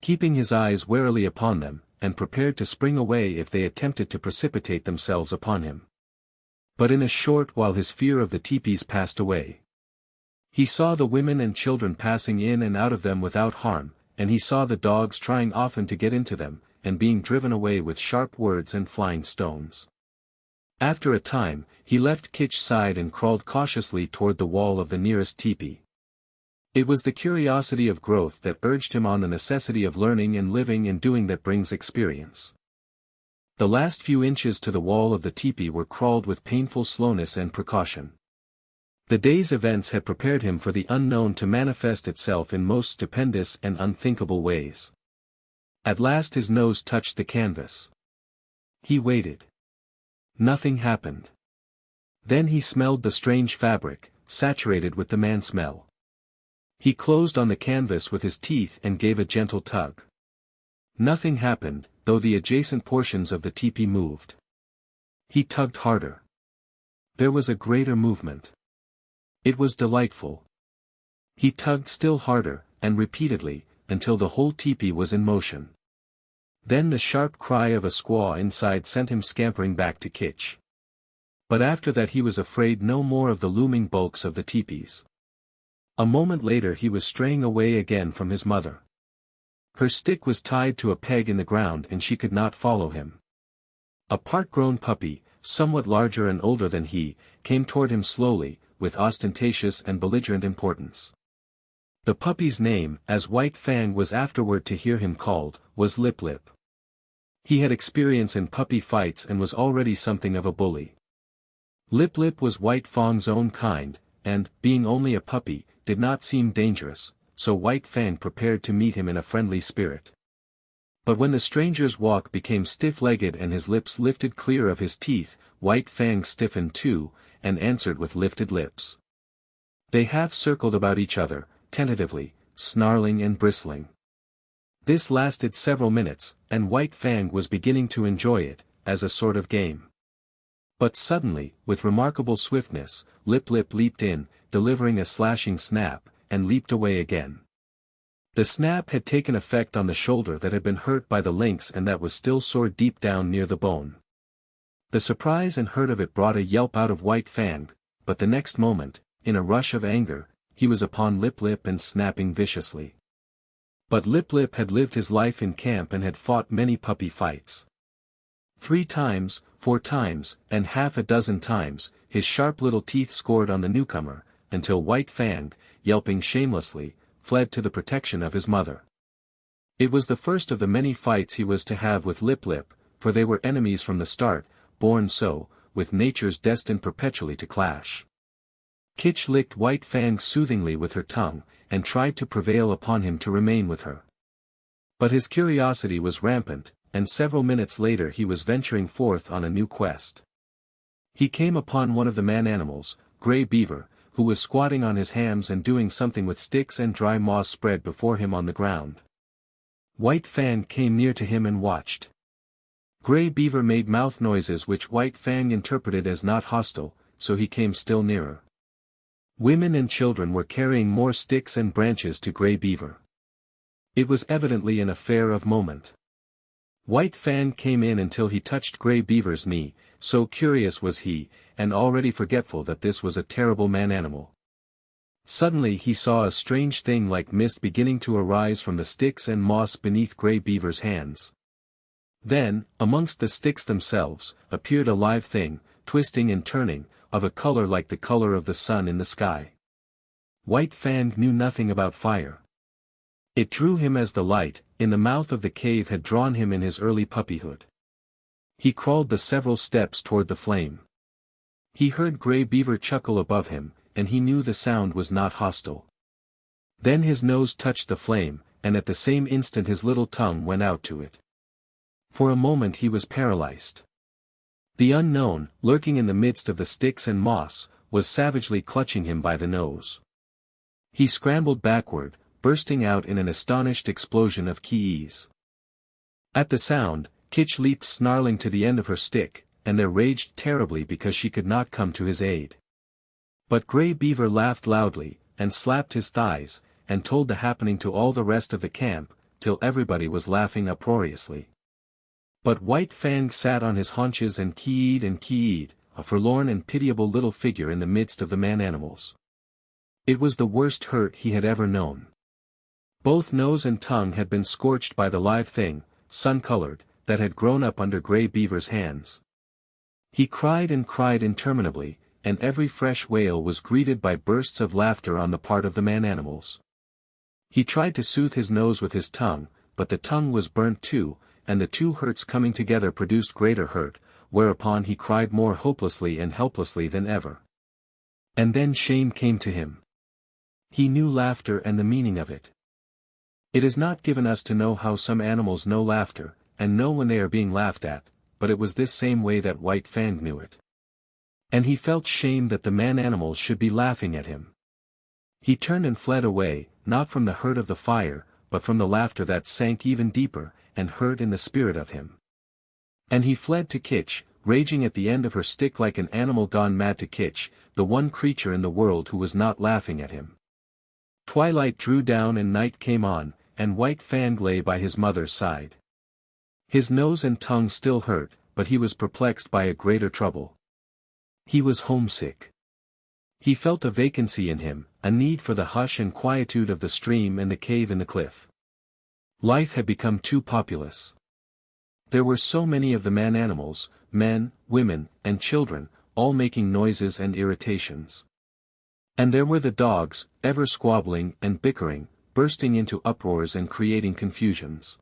Keeping his eyes warily upon them, and prepared to spring away if they attempted to precipitate themselves upon him. But in a short while his fear of the teepees passed away. He saw the women and children passing in and out of them without harm, and he saw the dogs trying often to get into them, and being driven away with sharp words and flying stones. After a time, he left Kitch's side and crawled cautiously toward the wall of the nearest teepee. It was the curiosity of growth that urged him on the necessity of learning and living and doing that brings experience. The last few inches to the wall of the teepee were crawled with painful slowness and precaution. The day's events had prepared him for the unknown to manifest itself in most stupendous and unthinkable ways. At last his nose touched the canvas. He waited. Nothing happened. Then he smelled the strange fabric, saturated with the man-smell. He closed on the canvas with his teeth and gave a gentle tug. Nothing happened, though the adjacent portions of the teepee moved. He tugged harder. There was a greater movement. It was delightful. He tugged still harder, and repeatedly, until the whole teepee was in motion. Then the sharp cry of a squaw inside sent him scampering back to Kitch. But after that he was afraid no more of the looming bulks of the teepees. A moment later he was straying away again from his mother. Her stick was tied to a peg in the ground and she could not follow him. A part-grown puppy, somewhat larger and older than he, came toward him slowly, with ostentatious and belligerent importance. The puppy's name, as White Fang was afterward to hear him called, was Lip Lip. He had experience in puppy fights and was already something of a bully. Lip Lip was White Fang's own kind, and, being only a puppy, did not seem dangerous, so White Fang prepared to meet him in a friendly spirit. But when the stranger's walk became stiff-legged and his lips lifted clear of his teeth, White Fang stiffened too, and answered with lifted lips. They half circled about each other, tentatively, snarling and bristling. This lasted several minutes, and White Fang was beginning to enjoy it, as a sort of game. But suddenly, with remarkable swiftness, Lip Lip leaped in, delivering a slashing snap, and leaped away again. The snap had taken effect on the shoulder that had been hurt by the lynx and that was still sore deep down near the bone. The surprise and hurt of it brought a yelp out of White Fang, but the next moment, in a rush of anger, he was upon Lip Lip and snapping viciously. But Lip Lip had lived his life in camp and had fought many puppy fights. 3 times, 4 times, and half a dozen times, his sharp little teeth scored on the newcomer, until White Fang, yelping shamelessly, fled to the protection of his mother. It was the first of the many fights he was to have with Lip Lip, for they were enemies from the start, born so, with natures destined perpetually to clash. Kitch licked White Fang soothingly with her tongue, and tried to prevail upon him to remain with her. But his curiosity was rampant, and several minutes later he was venturing forth on a new quest. He came upon one of the man-animals, Gray Beaver, who was squatting on his hams and doing something with sticks and dry moss spread before him on the ground. White Fang came near to him and watched. Gray Beaver made mouth noises which White Fang interpreted as not hostile, so he came still nearer. Women and children were carrying more sticks and branches to Gray Beaver. It was evidently an affair of moment. White Fang came in until he touched Grey Beaver's knee, so curious was he, and already forgetful that this was a terrible man-animal. Suddenly he saw a strange thing like mist beginning to arise from the sticks and moss beneath Grey Beaver's hands. Then, amongst the sticks themselves, appeared a live thing, twisting and turning, of a color like the color of the sun in the sky. White Fang knew nothing about fire. It drew him as the light, in the mouth of the cave had drawn him in his early puppyhood. He crawled the several steps toward the flame. He heard Grey Beaver chuckle above him, and he knew the sound was not hostile. Then his nose touched the flame, and at the same instant his little tongue went out to it. For a moment he was paralyzed. The unknown, lurking in the midst of the sticks and moss, was savagely clutching him by the nose. He scrambled backward, bursting out in an astonished explosion of keys. At the sound, Kitch leaped snarling to the end of her stick, and there raged terribly because she could not come to his aid. But Grey Beaver laughed loudly, and slapped his thighs, and told the happening to all the rest of the camp, till everybody was laughing uproariously. But White Fang sat on his haunches and keyed, a forlorn and pitiable little figure in the midst of the man-animals. It was the worst hurt he had ever known. Both nose and tongue had been scorched by the live thing, sun-colored, that had grown up under Grey Beaver's hands. He cried and cried interminably, and every fresh wail was greeted by bursts of laughter on the part of the man-animals. He tried to soothe his nose with his tongue, but the tongue was burnt too, and the two hurts coming together produced greater hurt, whereupon he cried more hopelessly and helplessly than ever. And then shame came to him. He knew laughter and the meaning of it. It is not given us to know how some animals know laughter, and know when they are being laughed at, but it was this same way that White Fang knew it. And he felt shame that the man-animals should be laughing at him. He turned and fled away, not from the hurt of the fire, but from the laughter that sank even deeper, and hurt in the spirit of him. And he fled to Kitch, raging at the end of her stick like an animal gone mad, to Kitch, the one creature in the world who was not laughing at him. Twilight drew down and night came on, and White Fang lay by his mother's side. His nose and tongue still hurt, but he was perplexed by a greater trouble. He was homesick. He felt a vacancy in him, a need for the hush and quietude of the stream and the cave in the cliff. Life had become too populous. There were so many of the man-animals, men, women, and children, all making noises and irritations. And there were the dogs, ever squabbling and bickering, bursting into uproars and creating confusions.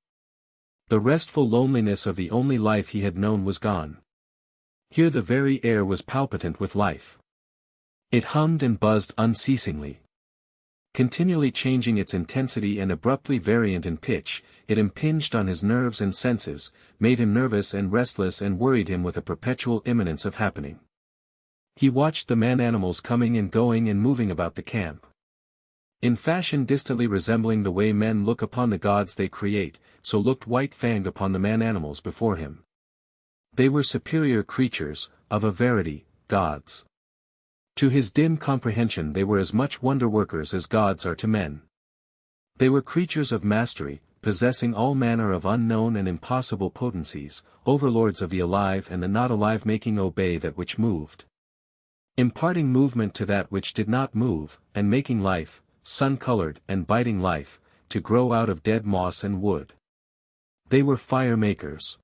The restful loneliness of the only life he had known was gone. Here the very air was palpitant with life. It hummed and buzzed unceasingly. Continually changing its intensity and abruptly variant in pitch, it impinged on his nerves and senses, made him nervous and restless and worried him with a perpetual imminence of happening. He watched the man-animals coming and going and moving about the camp. In fashion distantly resembling the way men look upon the gods they create, so looked White Fang upon the man-animals before him. They were superior creatures, of a verity, gods. To his dim comprehension they were as much wonder-workers as gods are to men. They were creatures of mastery, possessing all manner of unknown and impossible potencies, overlords of the alive and the not alive, making obey that which moved, imparting movement to that which did not move, and making life, sun-colored and biting life, to grow out of dead moss and wood. They were fire-makers.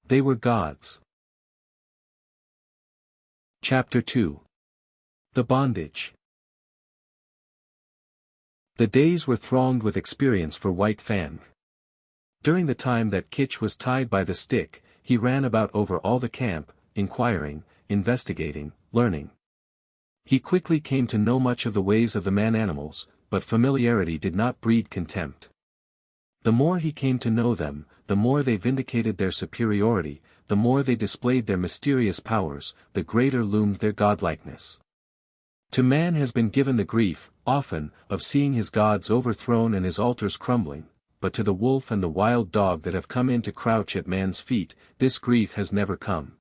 They were gods. Chapter 2. The Bondage. The days were thronged with experience for White Fang. During the time that Kitch was tied by the stick, he ran about over all the camp, inquiring, investigating, learning. He quickly came to know much of the ways of the man-animals, but familiarity did not breed contempt. The more he came to know them, the more they vindicated their superiority, the more they displayed their mysterious powers, the greater loomed their godlikeness. To man has been given the grief, often, of seeing his gods overthrown and his altars crumbling, but to the wolf and the wild dog that have come in to crouch at man's feet, this grief has never come.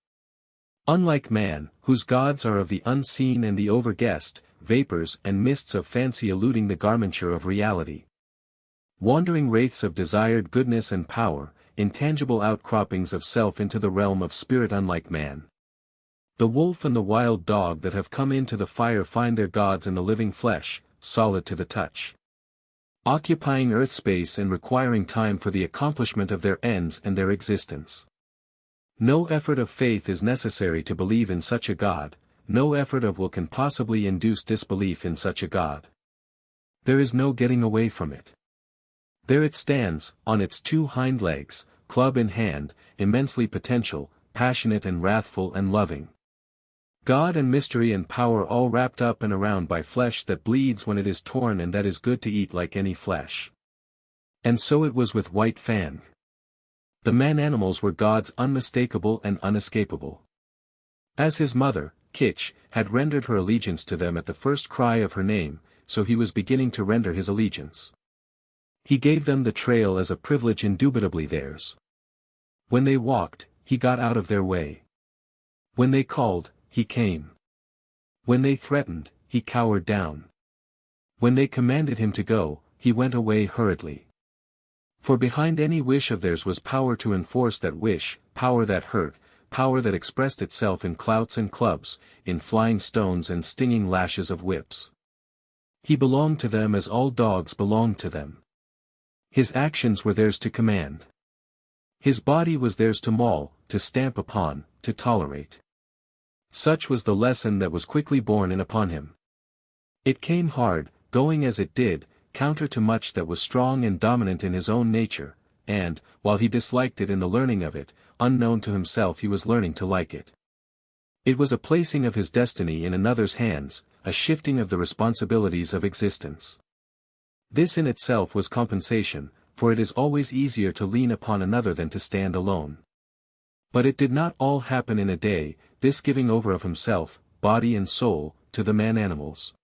Unlike man, whose gods are of the unseen and the overguessed, vapors and mists of fancy eluding the garmenture of reality. Wandering wraiths of desired goodness and power, intangible outcroppings of self into the realm of spirit unlike man. The wolf and the wild dog that have come into the fire find their gods in the living flesh, solid to the touch. Occupying earth space and requiring time for the accomplishment of their ends and their existence. No effort of faith is necessary to believe in such a God, no effort of will can possibly induce disbelief in such a God. There is no getting away from it. There it stands, on its two hind legs, club in hand, immensely potential, passionate and wrathful and loving. God and mystery and power all wrapped up and around by flesh that bleeds when it is torn and that is good to eat like any flesh. And so it was with White Fang. The man-animals were gods unmistakable and unescapable. As his mother, Kitch, had rendered her allegiance to them at the first cry of her name, so he was beginning to render his allegiance. He gave them the trail as a privilege indubitably theirs. When they walked, he got out of their way. When they called, he came. When they threatened, he cowered down. When they commanded him to go, he went away hurriedly. For behind any wish of theirs was power to enforce that wish, power that hurt, power that expressed itself in clouts and clubs, in flying stones and stinging lashes of whips. He belonged to them as all dogs belonged to them. His actions were theirs to command. His body was theirs to maul, to stamp upon, to tolerate. Such was the lesson that was quickly borne in upon him. It came hard, going as it did, counter to much that was strong and dominant in his own nature, and, while he disliked it in the learning of it, unknown to himself he was learning to like it. It was a placing of his destiny in another's hands, a shifting of the responsibilities of existence. This in itself was compensation, for it is always easier to lean upon another than to stand alone. But it did not all happen in a day, this giving over of himself, body and soul, to the man-animals.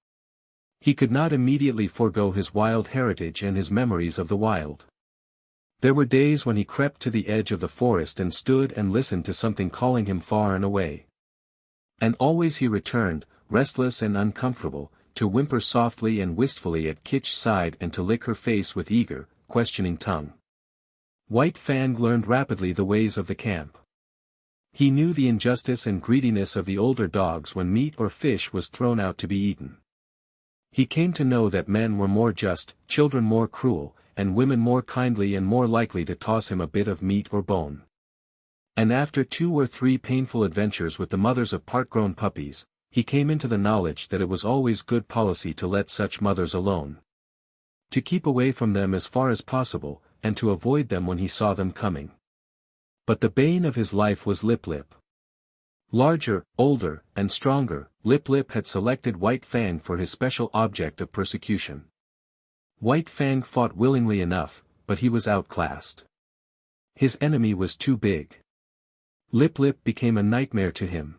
He could not immediately forego his wild heritage and his memories of the wild. There were days when he crept to the edge of the forest and stood and listened to something calling him far and away. And always he returned, restless and uncomfortable, to whimper softly and wistfully at Kitch's side and to lick her face with eager, questioning tongue. White Fang learned rapidly the ways of the camp. He knew the injustice and greediness of the older dogs when meat or fish was thrown out to be eaten. He came to know that men were more just, children more cruel, and women more kindly and more likely to toss him a bit of meat or bone. And after 2 or 3 painful adventures with the mothers of part-grown puppies, he came into the knowledge that it was always good policy to let such mothers alone. To keep away from them as far as possible, and to avoid them when he saw them coming. But the bane of his life was Lip Lip. Larger, older, and stronger, Lip Lip had selected White Fang for his special object of persecution. White Fang fought willingly enough, but he was outclassed. His enemy was too big. Lip Lip became a nightmare to him.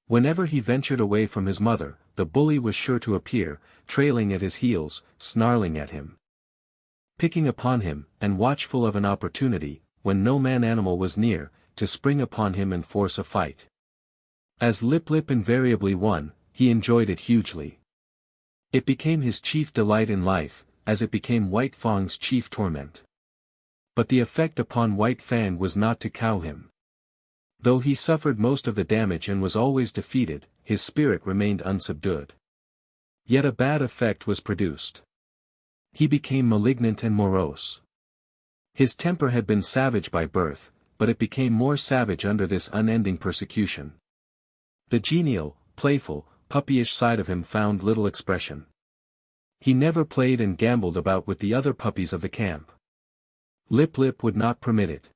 Whenever he ventured away from his mother, the bully was sure to appear, trailing at his heels, snarling at him. Picking upon him, and watchful of an opportunity, when no man-animal was near, to spring upon him and force a fight. As Lip Lip invariably won, he enjoyed it hugely. It became his chief delight in life, as it became White Fang's chief torment. But the effect upon White Fang was not to cow him. Though he suffered most of the damage and was always defeated, his spirit remained unsubdued. Yet a bad effect was produced. He became malignant and morose. His temper had been savage by birth, but it became more savage under this unending persecution. The genial, playful, puppyish side of him found little expression. He never played and gambled about with the other puppies of the camp. Lip Lip would not permit it.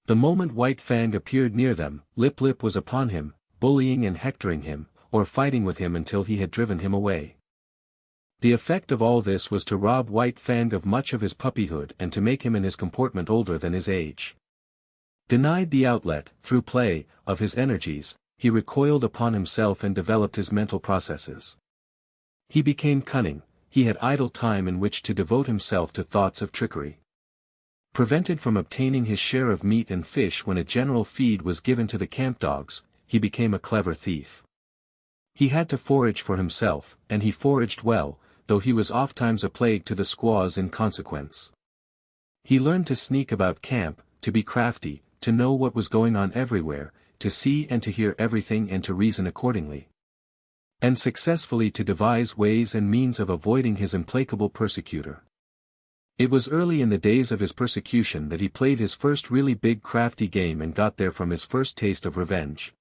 The moment White Fang appeared near them, Lip Lip was upon him, bullying and hectoring him, or fighting with him until he had driven him away. The effect of all this was to rob White Fang of much of his puppyhood and to make him in his comportment older than his age. Denied the outlet, through play, of his energies, he recoiled upon himself and developed his mental processes. He became cunning, he had idle time in which to devote himself to thoughts of trickery. Prevented from obtaining his share of meat and fish when a general feed was given to the camp dogs, he became a clever thief. He had to forage for himself, and he foraged well, though he was ofttimes a plague to the squaws in consequence. He learned to sneak about camp, to be crafty, to know what was going on everywhere, to see and to hear everything and to reason accordingly. And successfully to devise ways and means of avoiding his implacable persecutor. It was early in the days of his persecution that he played his first really big crafty game and got there from his first taste of revenge.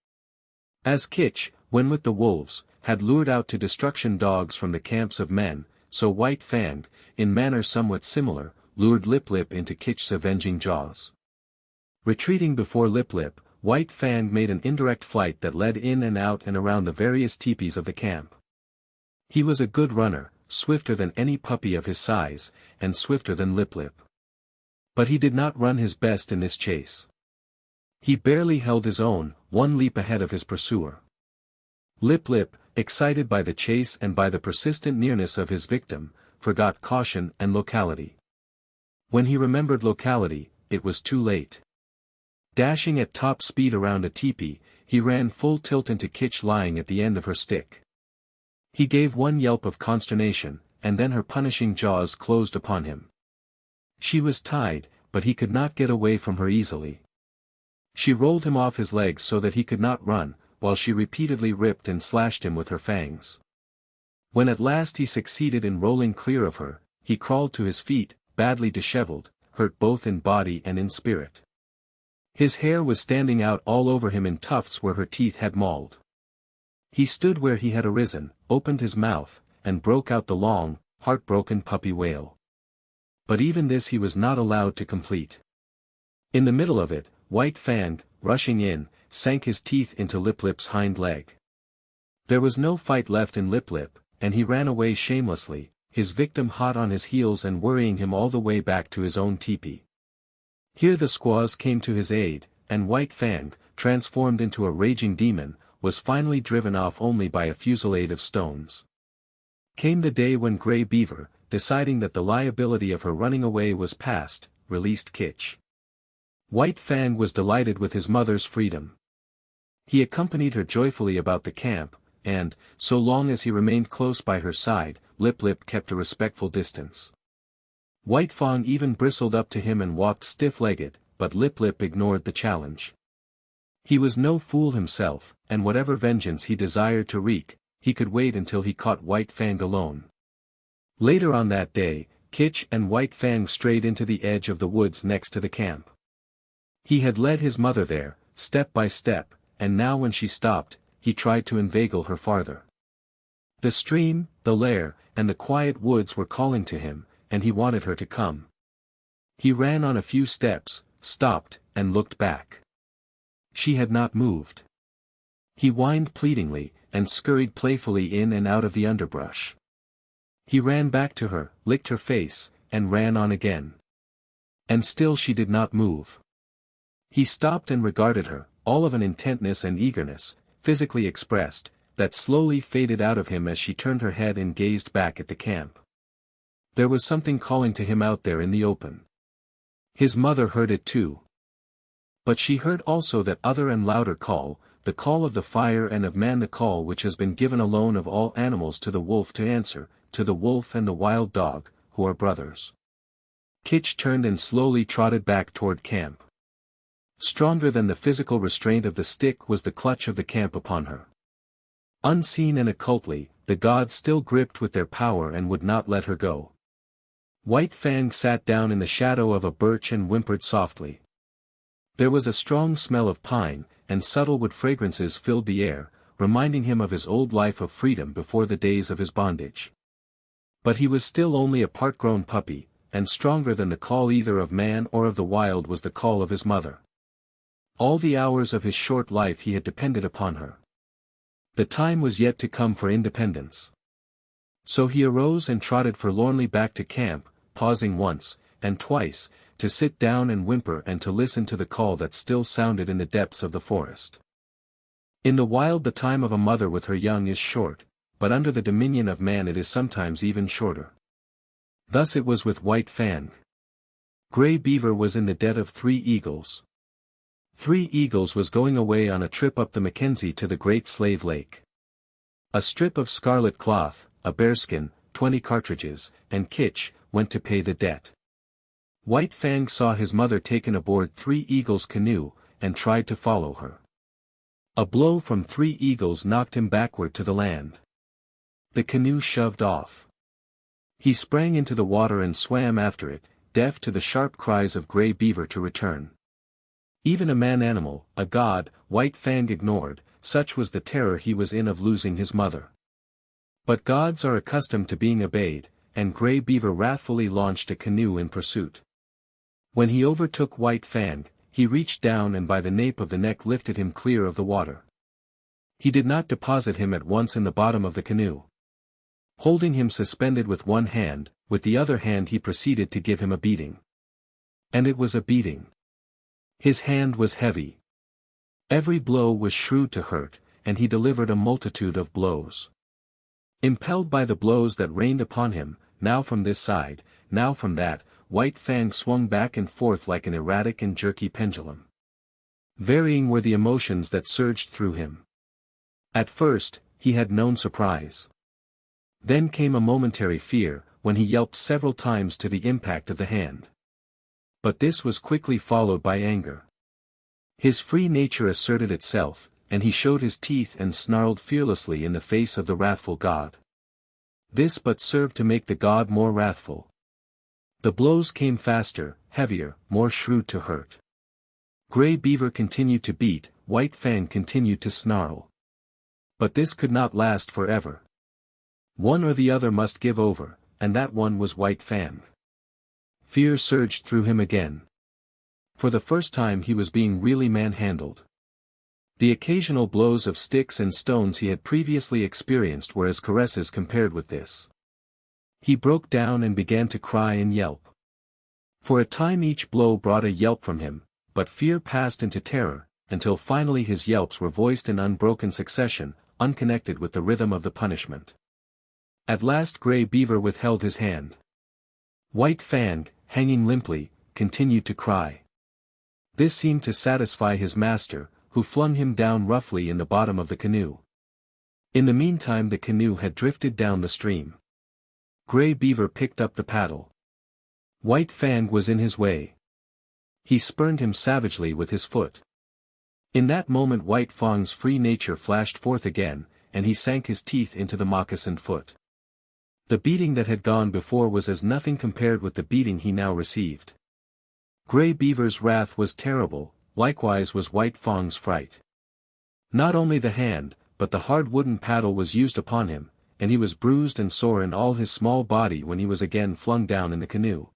As Kitch, when with the wolves, had lured out to destruction dogs from the camps of men, so White Fang, in manner somewhat similar, lured Lip Lip into Kitch's avenging jaws. Retreating before Lip Lip, White Fang made an indirect flight that led in and out and around the various teepees of the camp. He was a good runner, swifter than any puppy of his size, and swifter than Lip Lip. But he did not run his best in this chase. He barely held his own, one leap ahead of his pursuer. Lip Lip, excited by the chase and by the persistent nearness of his victim, forgot caution and locality. When he remembered locality, it was too late. Dashing at top speed around a teepee, he ran full tilt into Kitch lying at the end of her stick. He gave one yelp of consternation, and then her punishing jaws closed upon him. She was tied, but he could not get away from her easily. She rolled him off his legs so that he could not run, while she repeatedly ripped and slashed him with her fangs. When at last he succeeded in rolling clear of her, he crawled to his feet, badly disheveled, hurt both in body and in spirit. His hair was standing out all over him in tufts where her teeth had mauled. He stood where he had arisen, opened his mouth, and broke out the long, heartbroken puppy wail. But even this he was not allowed to complete. In the middle of it, White Fang, rushing in, sank his teeth into Lip Lip's hind leg. There was no fight left in Lip Lip, and he ran away shamelessly, his victim hot on his heels and worrying him all the way back to his own teepee. Here the squaws came to his aid, and White Fang, transformed into a raging demon, was finally driven off only by a fusillade of stones. Came the day when Grey Beaver, deciding that the liability of her running away was past, released Kitch. White Fang was delighted with his mother's freedom. He accompanied her joyfully about the camp, and, so long as he remained close by her side, Lip Lip kept a respectful distance. White Fang even bristled up to him and walked stiff-legged, but Lip Lip ignored the challenge. He was no fool himself, and whatever vengeance he desired to wreak, he could wait until he caught White Fang alone. Later on that day, Kitch and White Fang strayed into the edge of the woods next to the camp. He had led his mother there, step by step, and now when she stopped, he tried to inveigle her farther. The stream, the lair, and the quiet woods were calling to him, and he wanted her to come. He ran on a few steps, stopped, and looked back. She had not moved. He whined pleadingly, and scurried playfully in and out of the underbrush. He ran back to her, licked her face, and ran on again. And still she did not move. He stopped and regarded her, all of an intentness and eagerness, physically expressed, that slowly faded out of him as she turned her head and gazed back at the camp. There was something calling to him out there in the open. His mother heard it too. But she heard also that other and louder call, the call of the fire and of man, the call which has been given alone of all animals to the wolf to answer, to the wolf and the wild dog, who are brothers. Kitch turned and slowly trotted back toward camp. Stronger than the physical restraint of the stick was the clutch of the camp upon her. Unseen and occultly, the gods still gripped with their power and would not let her go. White Fang sat down in the shadow of a birch and whimpered softly. There was a strong smell of pine, and subtle wood fragrances filled the air, reminding him of his old life of freedom before the days of his bondage. But he was still only a part-grown puppy, and stronger than the call either of man or of the wild was the call of his mother. All the hours of his short life he had depended upon her. The time was yet to come for independence. So he arose and trotted forlornly back to camp, pausing once, and twice, to sit down and whimper and to listen to the call that still sounded in the depths of the forest. In the wild the time of a mother with her young is short, but under the dominion of man it is sometimes even shorter. Thus it was with White Fang. Grey Beaver was in the debt of 3 eagles. 3 Eagles was going away on a trip up the Mackenzie to the Great Slave Lake. A strip of scarlet cloth, a bearskin, 20 cartridges, and Kitch went to pay the debt. White Fang saw his mother taken aboard Three Eagles' canoe, and tried to follow her. A blow from Three Eagles knocked him backward to the land. The canoe shoved off. He sprang into the water and swam after it, deaf to the sharp cries of Gray Beaver to return. Even a man-animal, a god, White Fang ignored, such was the terror he was in of losing his mother. But gods are accustomed to being obeyed, and Gray Beaver wrathfully launched a canoe in pursuit. When he overtook White Fang, he reached down and by the nape of the neck lifted him clear of the water. He did not deposit him at once in the bottom of the canoe. Holding him suspended with one hand, with the other hand he proceeded to give him a beating. And it was a beating. His hand was heavy. Every blow was shrewd to hurt, and he delivered a multitude of blows. Impelled by the blows that rained upon him, now from this side, now from that, White Fang swung back and forth like an erratic and jerky pendulum. Varying were the emotions that surged through him. At first, he had known surprise. Then came a momentary fear, when he yelped several times to the impact of the hand. But this was quickly followed by anger. His free nature asserted itself, and he showed his teeth and snarled fearlessly in the face of the wrathful god. This but served to make the god more wrathful. The blows came faster, heavier, more shrewd to hurt. Gray Beaver continued to beat, White Fang continued to snarl. But this could not last forever. One or the other must give over, and that one was White Fang. Fear surged through him again. For the first time he was being really manhandled. The occasional blows of sticks and stones he had previously experienced were as caresses compared with this. He broke down and began to cry and yelp. For a time each blow brought a yelp from him, but fear passed into terror, until finally his yelps were voiced in unbroken succession, unconnected with the rhythm of the punishment. At last Gray Beaver withheld his hand. White Fang, hanging limply, continued to cry. This seemed to satisfy his master, who flung him down roughly in the bottom of the canoe. In the meantime the canoe had drifted down the stream. Gray Beaver picked up the paddle. White Fang was in his way. He spurned him savagely with his foot. In that moment White Fang's free nature flashed forth again, and he sank his teeth into the moccasined foot. The beating that had gone before was as nothing compared with the beating he now received. Gray Beaver's wrath was terrible, likewise was White Fang's fright. Not only the hand, but the hard wooden paddle was used upon him, and he was bruised and sore in all his small body when he was again flung down in the canoe.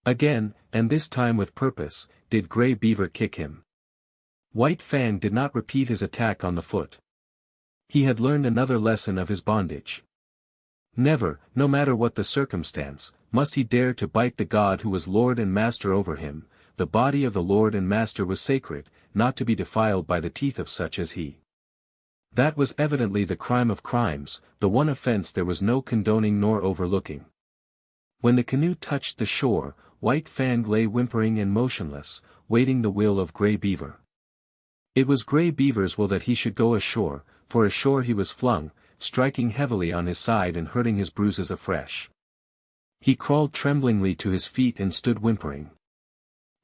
Again, and this time with purpose, did Gray Beaver kick him. White Fang did not repeat his attack on the foot. He had learned another lesson of his bondage. Never, no matter what the circumstance, must he dare to bite the god who was lord and master over him. The body of the lord and master was sacred, not to be defiled by the teeth of such as he. That was evidently the crime of crimes, the one offense there was no condoning nor overlooking. When the canoe touched the shore, White Fang lay whimpering and motionless, waiting the will of Gray Beaver. It was Gray Beaver's will that he should go ashore, for ashore he was flung, striking heavily on his side and hurting his bruises afresh. He crawled tremblingly to his feet and stood whimpering.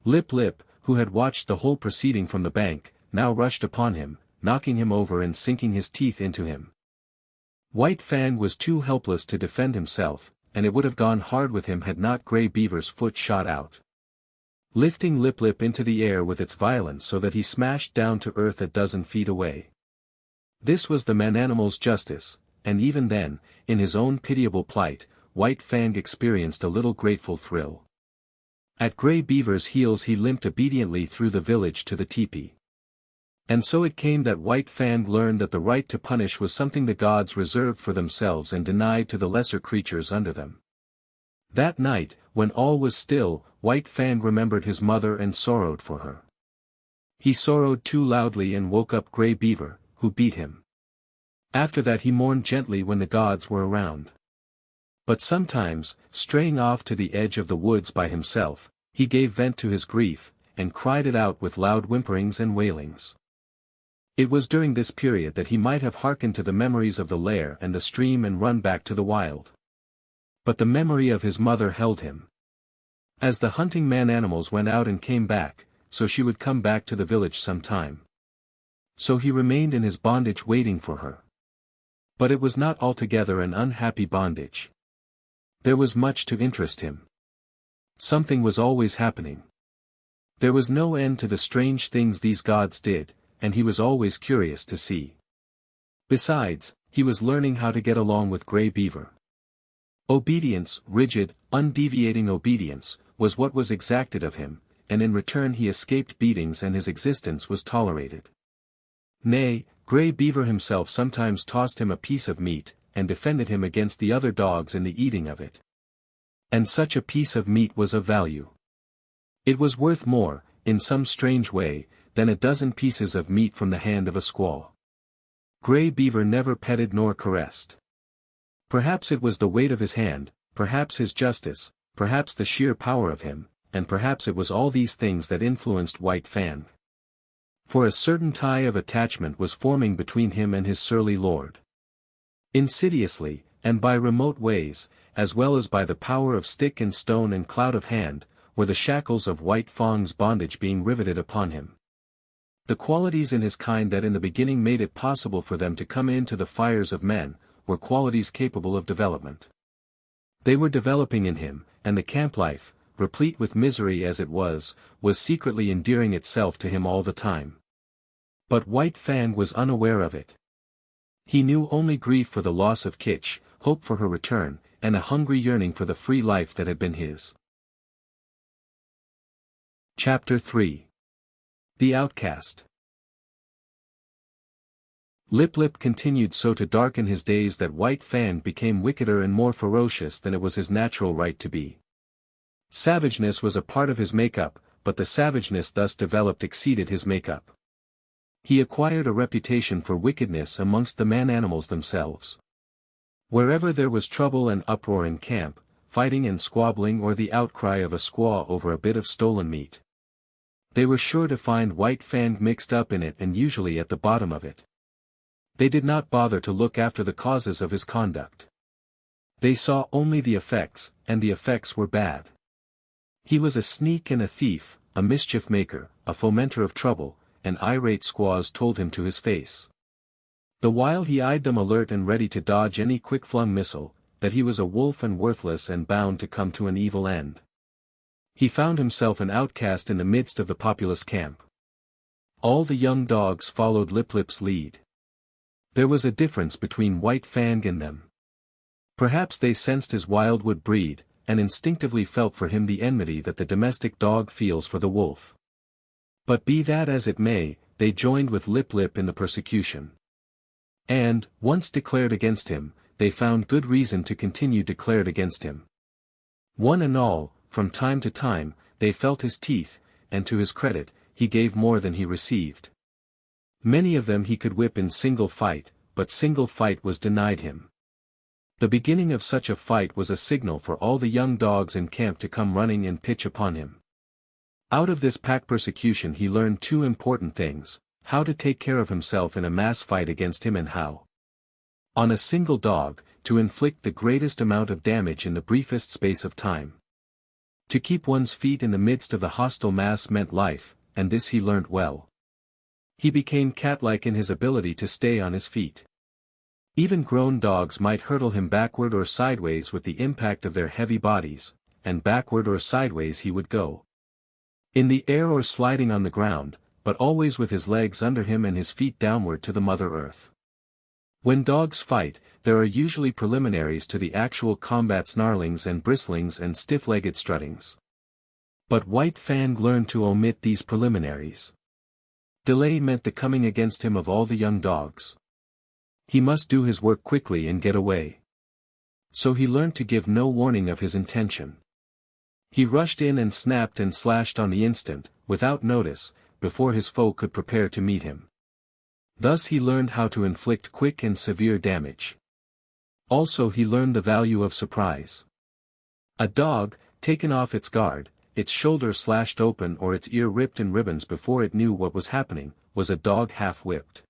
Lip Lip, who had watched the whole proceeding from the bank, now rushed upon him, knocking him over and sinking his teeth into him. White Fang was too helpless to defend himself, and it would have gone hard with him had not Gray Beaver's foot shot out, lifting Lip Lip into the air with its violence so that he smashed down to earth a dozen feet away. This was the man-animal's justice, and even then, in his own pitiable plight, White Fang experienced a little grateful thrill. At Gray Beaver's heels he limped obediently through the village to the teepee. And so it came that White Fang learned that the right to punish was something the gods reserved for themselves and denied to the lesser creatures under them. That night, when all was still, White Fang remembered his mother and sorrowed for her. He sorrowed too loudly and woke up Gray Beaver, who beat him. After that he mourned gently when the gods were around. But sometimes, straying off to the edge of the woods by himself, he gave vent to his grief, and cried it out with loud whimperings and wailings. It was during this period that he might have hearkened to the memories of the lair and the stream and run back to the wild. But the memory of his mother held him. As the hunting man animals went out and came back, so she would come back to the village sometime. So he remained in his bondage waiting for her. But it was not altogether an unhappy bondage. There was much to interest him. Something was always happening. There was no end to the strange things these gods did, and he was always curious to see. Besides, he was learning how to get along with Grey Beaver. Obedience, rigid, undeviating obedience, was what was exacted of him, and in return he escaped beatings and his existence was tolerated. Nay, Grey Beaver himself sometimes tossed him a piece of meat, and defended him against the other dogs in the eating of it. And such a piece of meat was of value. It was worth more, in some strange way, than a dozen pieces of meat from the hand of a squaw. Grey Beaver never petted nor caressed. Perhaps it was the weight of his hand, perhaps his justice, perhaps the sheer power of him, and perhaps it was all these things that influenced White Fang. For a certain tie of attachment was forming between him and his surly lord. Insidiously, and by remote ways, as well as by the power of stick and stone and cloud of hand, were the shackles of White Fang's bondage being riveted upon him. The qualities in his kind that in the beginning made it possible for them to come into the fires of men, were qualities capable of development. They were developing in him, and the camp life, replete with misery as it was secretly endearing itself to him all the time. But White Fang was unaware of it. He knew only grief for the loss of Kitch, hope for her return, and a hungry yearning for the free life that had been his. Chapter 3. The Outcast. Lip Lip continued so to darken his days that White Fang became wickeder and more ferocious than it was his natural right to be. Savageness was a part of his makeup, but the savageness thus developed exceeded his makeup. He acquired a reputation for wickedness amongst the man-animals themselves. Wherever there was trouble and uproar in camp, fighting and squabbling or the outcry of a squaw over a bit of stolen meat, they were sure to find White Fang mixed up in it and usually at the bottom of it. They did not bother to look after the causes of his conduct. They saw only the effects, and the effects were bad. He was a sneak and a thief, a mischief maker, a fomenter of trouble, and irate squaws told him to his face. The while he eyed them alert and ready to dodge any quick-flung missile, that he was a wolf and worthless and bound to come to an evil end. He found himself an outcast in the midst of the populous camp. All the young dogs followed Lip Lip's lead. There was a difference between White Fang and them. Perhaps they sensed his wildwood breed, and instinctively felt for him the enmity that the domestic dog feels for the wolf. But be that as it may, they joined with Lip Lip in the persecution. And, once declared against him, they found good reason to continue declared against him. One and all, from time to time, they felt his teeth, and to his credit, he gave more than he received. Many of them he could whip in single fight, but single fight was denied him. The beginning of such a fight was a signal for all the young dogs in camp to come running and pitch upon him. Out of this pack persecution he learned two important things: how to take care of himself in a mass fight against him and how, on a single dog, to inflict the greatest amount of damage in the briefest space of time. To keep one's feet in the midst of the hostile mass meant life, and this he learnt well. He became cat-like in his ability to stay on his feet. Even grown dogs might hurtle him backward or sideways with the impact of their heavy bodies, and backward or sideways he would go. In the air or sliding on the ground, but always with his legs under him and his feet downward to the Mother Earth. When dogs fight, there are usually preliminaries to the actual combat: snarlings and bristlings and stiff-legged struttings. But White Fang learned to omit these preliminaries. Delay meant the coming against him of all the young dogs. He must do his work quickly and get away. So he learned to give no warning of his intention. He rushed in and snapped and slashed on the instant, without notice, before his foe could prepare to meet him. Thus he learned how to inflict quick and severe damage. Also he learned the value of surprise. A dog, taken off its guard, its shoulder slashed open or its ear ripped in ribbons before it knew what was happening, was a dog half-whipped.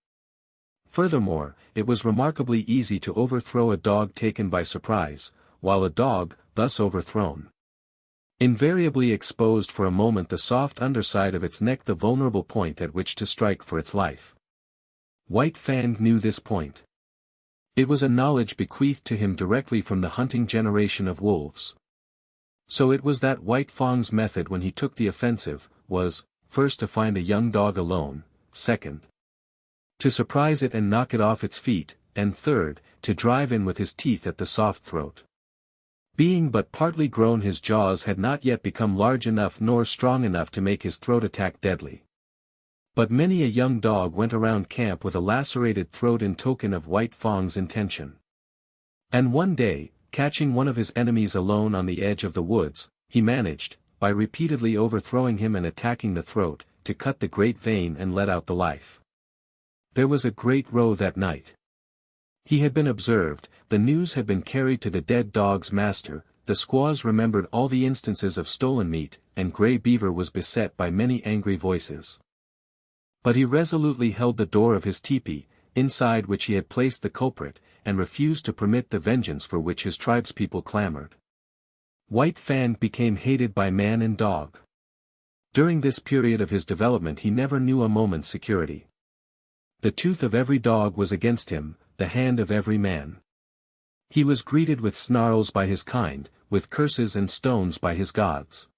Furthermore, it was remarkably easy to overthrow a dog taken by surprise, while a dog, thus overthrown, invariably exposed for a moment the soft underside of its neck, the vulnerable point at which to strike for its life. White Fang knew this point. It was a knowledge bequeathed to him directly from the hunting generation of wolves. So it was that White Fang's method when he took the offensive, was, first to find a young dog alone, second, to surprise it and knock it off its feet, and third, to drive in with his teeth at the soft throat. Being but partly grown, his jaws had not yet become large enough nor strong enough to make his throat attack deadly. But many a young dog went around camp with a lacerated throat in token of White Fang's intention. And one day, catching one of his enemies alone on the edge of the woods, he managed, by repeatedly overthrowing him and attacking the throat, to cut the great vein and let out the life. There was a great row that night. He had been observed, the news had been carried to the dead dog's master, the squaws remembered all the instances of stolen meat, and Grey Beaver was beset by many angry voices. But he resolutely held the door of his tepee, inside which he had placed the culprit, and refused to permit the vengeance for which his tribespeople clamored. White Fang became hated by man and dog. During this period of his development he never knew a moment's security. The tooth of every dog was against him, the hand of every man. He was greeted with snarls by his kind, with curses and stones by his gods.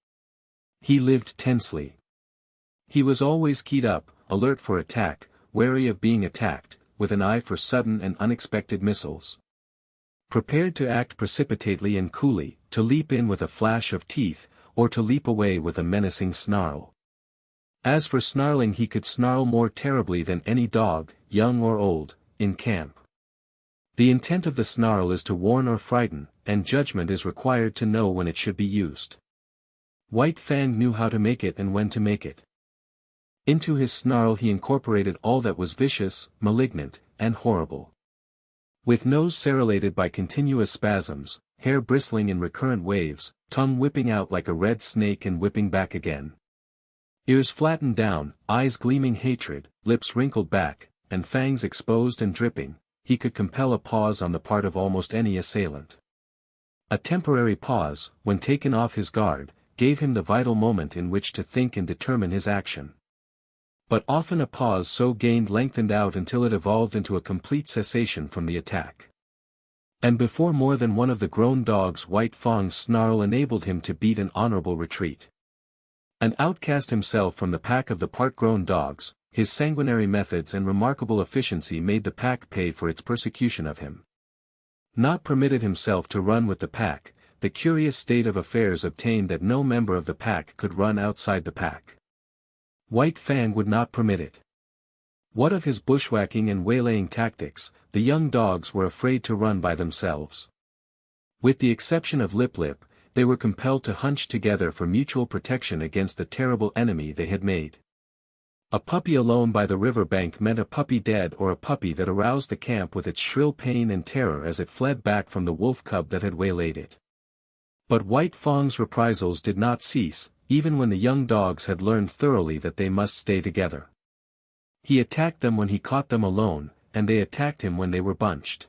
He lived tensely. He was always keyed up, alert for attack, wary of being attacked, with an eye for sudden and unexpected missiles. Prepared to act precipitately and coolly, to leap in with a flash of teeth, or to leap away with a menacing snarl. As for snarling, he could snarl more terribly than any dog, young or old, in camp. The intent of the snarl is to warn or frighten, and judgment is required to know when it should be used. White Fang knew how to make it and when to make it. Into his snarl he incorporated all that was vicious, malignant, and horrible. With nose serrated by continuous spasms, hair bristling in recurrent waves, tongue whipping out like a red snake and whipping back again, ears flattened down, eyes gleaming hatred, lips wrinkled back, and fangs exposed and dripping, he could compel a pause on the part of almost any assailant. A temporary pause, when taken off his guard, gave him the vital moment in which to think and determine his action. But often a pause so gained lengthened out until it evolved into a complete cessation from the attack. And before more than one of the grown dogs, White Fang's snarl enabled him to beat an honorable retreat. An outcast himself from the pack of the part-grown dogs, his sanguinary methods and remarkable efficiency made the pack pay for its persecution of him. Not permitted himself to run with the pack, the curious state of affairs obtained that no member of the pack could run outside the pack. White Fang would not permit it. What of his bushwhacking and waylaying tactics, the young dogs were afraid to run by themselves. With the exception of Lip Lip, they were compelled to hunch together for mutual protection against the terrible enemy they had made. A puppy alone by the river bank meant a puppy dead, or a puppy that aroused the camp with its shrill pain and terror as it fled back from the wolf cub that had waylaid it. But White Fang's reprisals did not cease, even when the young dogs had learned thoroughly that they must stay together. He attacked them when he caught them alone, and they attacked him when they were bunched.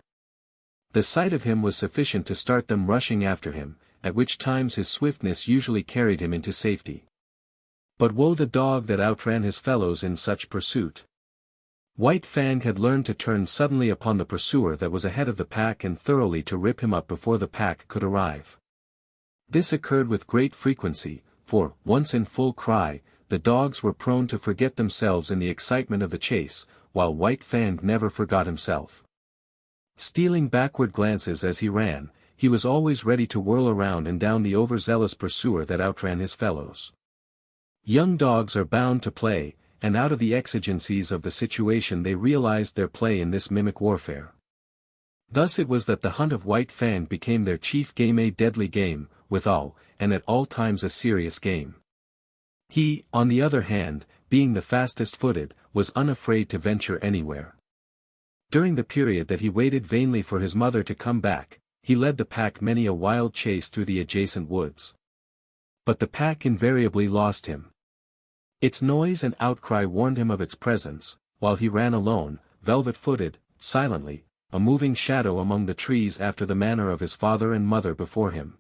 The sight of him was sufficient to start them rushing after him, at which times his swiftness usually carried him into safety. But woe the dog that outran his fellows in such pursuit. White Fang had learned to turn suddenly upon the pursuer that was ahead of the pack and thoroughly to rip him up before the pack could arrive. This occurred with great frequency, for, once in full cry, the dogs were prone to forget themselves in the excitement of the chase, while White Fang never forgot himself. Stealing backward glances as he ran, he was always ready to whirl around and down the overzealous pursuer that outran his fellows. Young dogs are bound to play, and out of the exigencies of the situation they realized their play in this mimic warfare. Thus it was that the hunt of White Fang became their chief game, a deadly game, withal, and at all times a serious game. He, on the other hand, being the fastest-footed, was unafraid to venture anywhere. During the period that he waited vainly for his mother to come back, he led the pack many a wild chase through the adjacent woods. But the pack invariably lost him. Its noise and outcry warned him of its presence, while he ran alone, velvet-footed, silently, a moving shadow among the trees after the manner of his father and mother before him.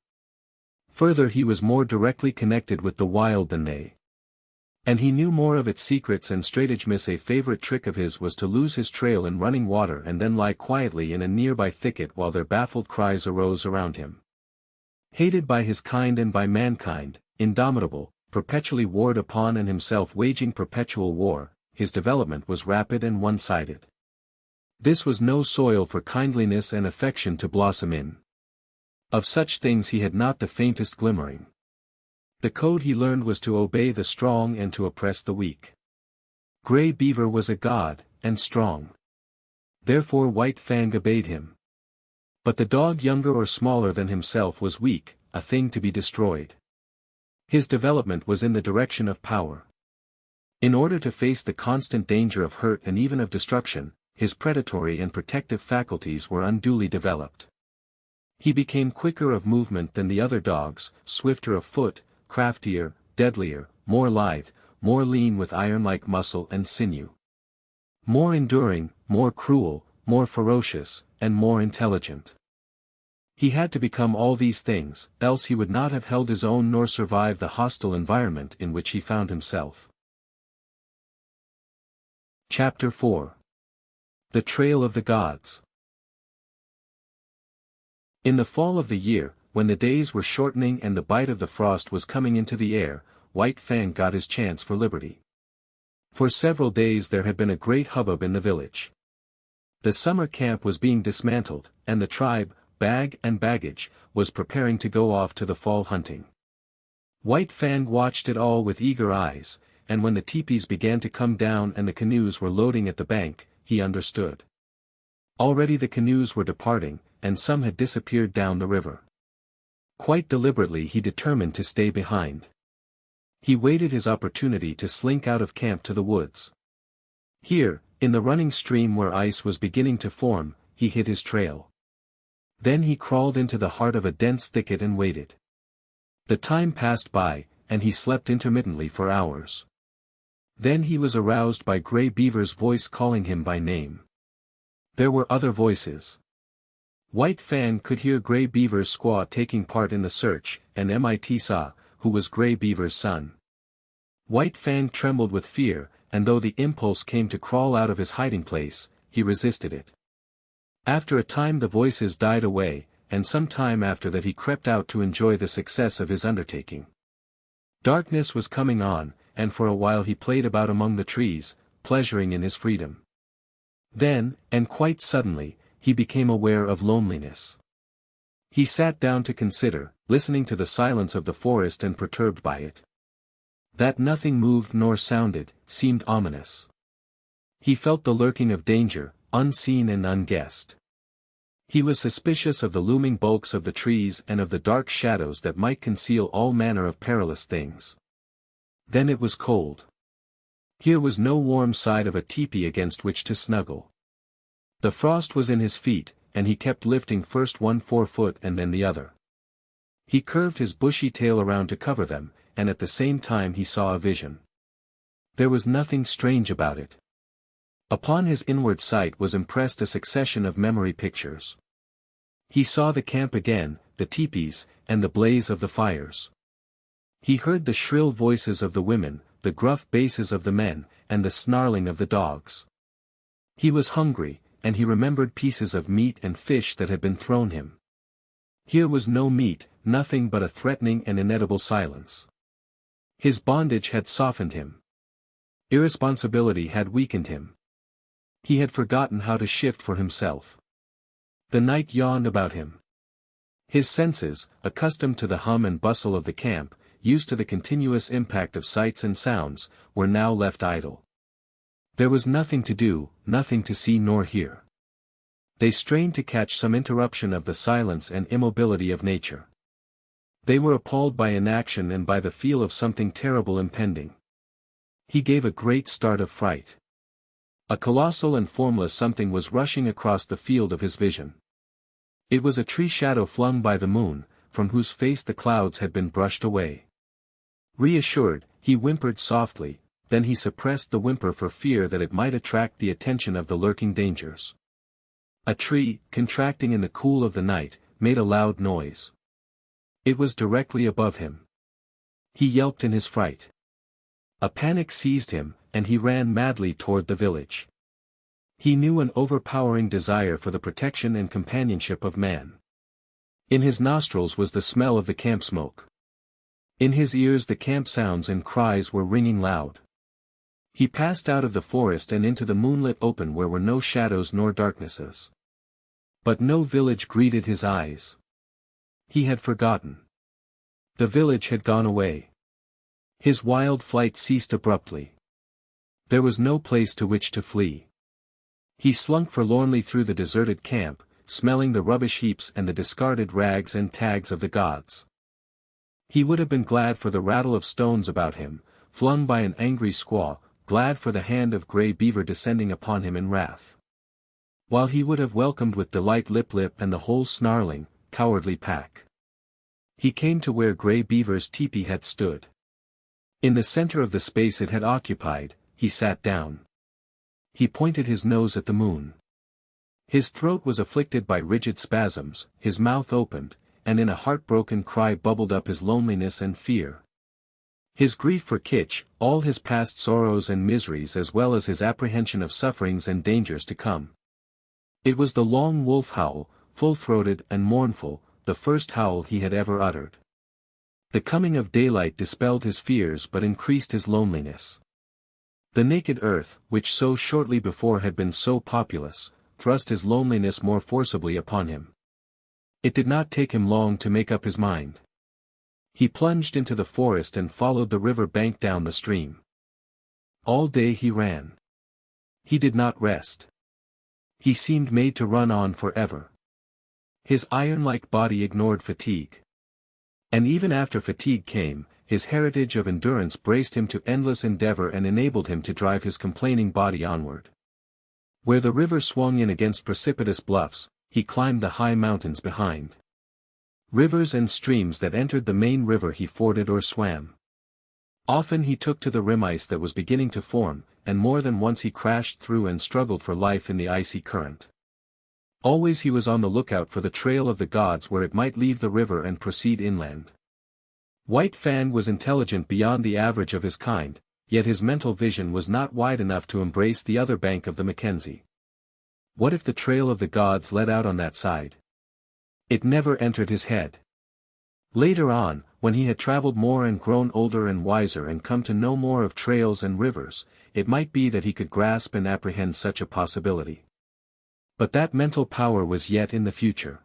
Further, he was more directly connected with the wild than they. And he knew more of its secrets and stratagems. A favorite trick of his was to lose his trail in running water and then lie quietly in a nearby thicket while their baffled cries arose around him. Hated by his kind and by mankind, indomitable, perpetually warred upon and himself waging perpetual war, his development was rapid and one-sided. This was no soil for kindliness and affection to blossom in. Of such things he had not the faintest glimmering. The code he learned was to obey the strong and to oppress the weak. Grey Beaver was a god, and strong. Therefore White Fang obeyed him. But the dog younger or smaller than himself was weak, a thing to be destroyed. His development was in the direction of power. In order to face the constant danger of hurt and even of destruction, his predatory and protective faculties were unduly developed. He became quicker of movement than the other dogs, swifter of foot, craftier, deadlier, more lithe, more lean with iron-like muscle and sinew. More enduring, more cruel, more ferocious, and more intelligent. He had to become all these things, else he would not have held his own nor survived the hostile environment in which he found himself. Chapter 4. The Trail of the Gods. In the fall of the year, when the days were shortening and the bite of the frost was coming into the air, White Fang got his chance for liberty. For several days there had been a great hubbub in the village. The summer camp was being dismantled, and the tribe, bag and baggage, was preparing to go off to the fall hunting. White Fang watched it all with eager eyes, and when the teepees began to come down and the canoes were loading at the bank, he understood. Already the canoes were departing, and some had disappeared down the river. Quite deliberately he determined to stay behind. He waited his opportunity to slink out of camp to the woods. Here, in the running stream where ice was beginning to form, he hid his trail. Then he crawled into the heart of a dense thicket and waited. The time passed by, and he slept intermittently for hours. Then he was aroused by Grey Beaver's voice calling him by name. There were other voices. White Fang could hear Grey Beaver's squaw taking part in the search, and Mit Sa, who was Grey Beaver's son. White Fang trembled with fear, and though the impulse came to crawl out of his hiding place, he resisted it. After a time the voices died away, and some time after that he crept out to enjoy the success of his undertaking. Darkness was coming on, and for a while he played about among the trees, pleasuring in his freedom. Then, and quite suddenly, he became aware of loneliness. He sat down to consider, listening to the silence of the forest and perturbed by it. That nothing moved nor sounded, seemed ominous. He felt the lurking of danger, unseen and unguessed. He was suspicious of the looming bulks of the trees and of the dark shadows that might conceal all manner of perilous things. Then it was cold. Here was no warm side of a teepee against which to snuggle. The frost was in his feet, and he kept lifting first one forefoot and then the other. He curved his bushy tail around to cover them, and at the same time he saw a vision. There was nothing strange about it. Upon his inward sight was impressed a succession of memory pictures. He saw the camp again, the teepees, and the blaze of the fires. He heard the shrill voices of the women, the gruff basses of the men, and the snarling of the dogs. He was hungry, and he remembered pieces of meat and fish that had been thrown him. Here was no meat, nothing but a threatening and inedible silence. His bondage had softened him. Irresponsibility had weakened him. He had forgotten how to shift for himself. The night yawned about him. His senses, accustomed to the hum and bustle of the camp, used to the continuous impact of sights and sounds, were now left idle. There was nothing to do, nothing to see nor hear. They strained to catch some interruption of the silence and immobility of nature. They were appalled by inaction and by the feel of something terrible impending. He gave a great start of fright. A colossal and formless something was rushing across the field of his vision. It was a tree shadow flung by the moon, from whose face the clouds had been brushed away. Reassured, he whimpered softly, then he suppressed the whimper for fear that it might attract the attention of the lurking dangers. A tree, contracting in the cool of the night, made a loud noise. It was directly above him. He yelped in his fright. A panic seized him, and he ran madly toward the village. He knew an overpowering desire for the protection and companionship of man. In his nostrils was the smell of the camp smoke. In his ears the camp sounds and cries were ringing loud. He passed out of the forest and into the moonlit open where were no shadows nor darknesses. But no village greeted his eyes. He had forgotten. The village had gone away. His wild flight ceased abruptly. There was no place to which to flee. He slunk forlornly through the deserted camp, smelling the rubbish heaps and the discarded rags and tags of the gods. He would have been glad for the rattle of stones about him, flung by an angry squaw, glad for the hand of Grey Beaver descending upon him in wrath. While he would have welcomed with delight Lip Lip and the whole snarling, cowardly pack. He came to where Grey Beaver's teepee had stood. In the center of the space it had occupied, he sat down. He pointed his nose at the moon. His throat was afflicted by rigid spasms, his mouth opened, and in a heartbroken cry bubbled up his loneliness and fear. His grief for Kitch, all his past sorrows and miseries as well as his apprehension of sufferings and dangers to come. It was the long wolf howl, full-throated and mournful, the first howl he had ever uttered. The coming of daylight dispelled his fears but increased his loneliness. The naked earth, which so shortly before had been so populous, thrust his loneliness more forcibly upon him. It did not take him long to make up his mind. He plunged into the forest and followed the river bank down the stream. All day he ran. He did not rest. He seemed made to run on forever. His iron-like body ignored fatigue. And even after fatigue came, his heritage of endurance braced him to endless endeavor and enabled him to drive his complaining body onward. Where the river swung in against precipitous bluffs, he climbed the high mountains behind. Rivers and streams that entered the main river he forded or swam. Often he took to the rim ice that was beginning to form, and more than once he crashed through and struggled for life in the icy current. Always he was on the lookout for the trail of the gods where it might leave the river and proceed inland. White Fang was intelligent beyond the average of his kind, yet his mental vision was not wide enough to embrace the other bank of the Mackenzie. What if the trail of the gods led out on that side? It never entered his head. Later on, when he had traveled more and grown older and wiser and come to know more of trails and rivers, it might be that he could grasp and apprehend such a possibility. But that mental power was yet in the future.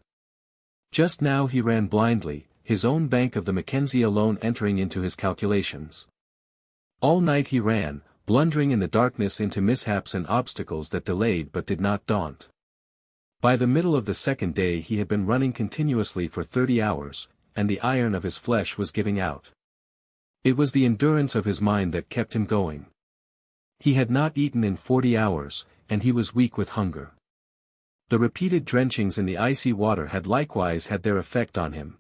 Just now he ran blindly, his own bank of the Mackenzie alone entering into his calculations. All night he ran, blundering in the darkness into mishaps and obstacles that delayed but did not daunt. By the middle of the second day he had been running continuously for 30 hours, and the iron of his flesh was giving out. It was the endurance of his mind that kept him going. He had not eaten in 40 hours, and he was weak with hunger. The repeated drenchings in the icy water had likewise had their effect on him.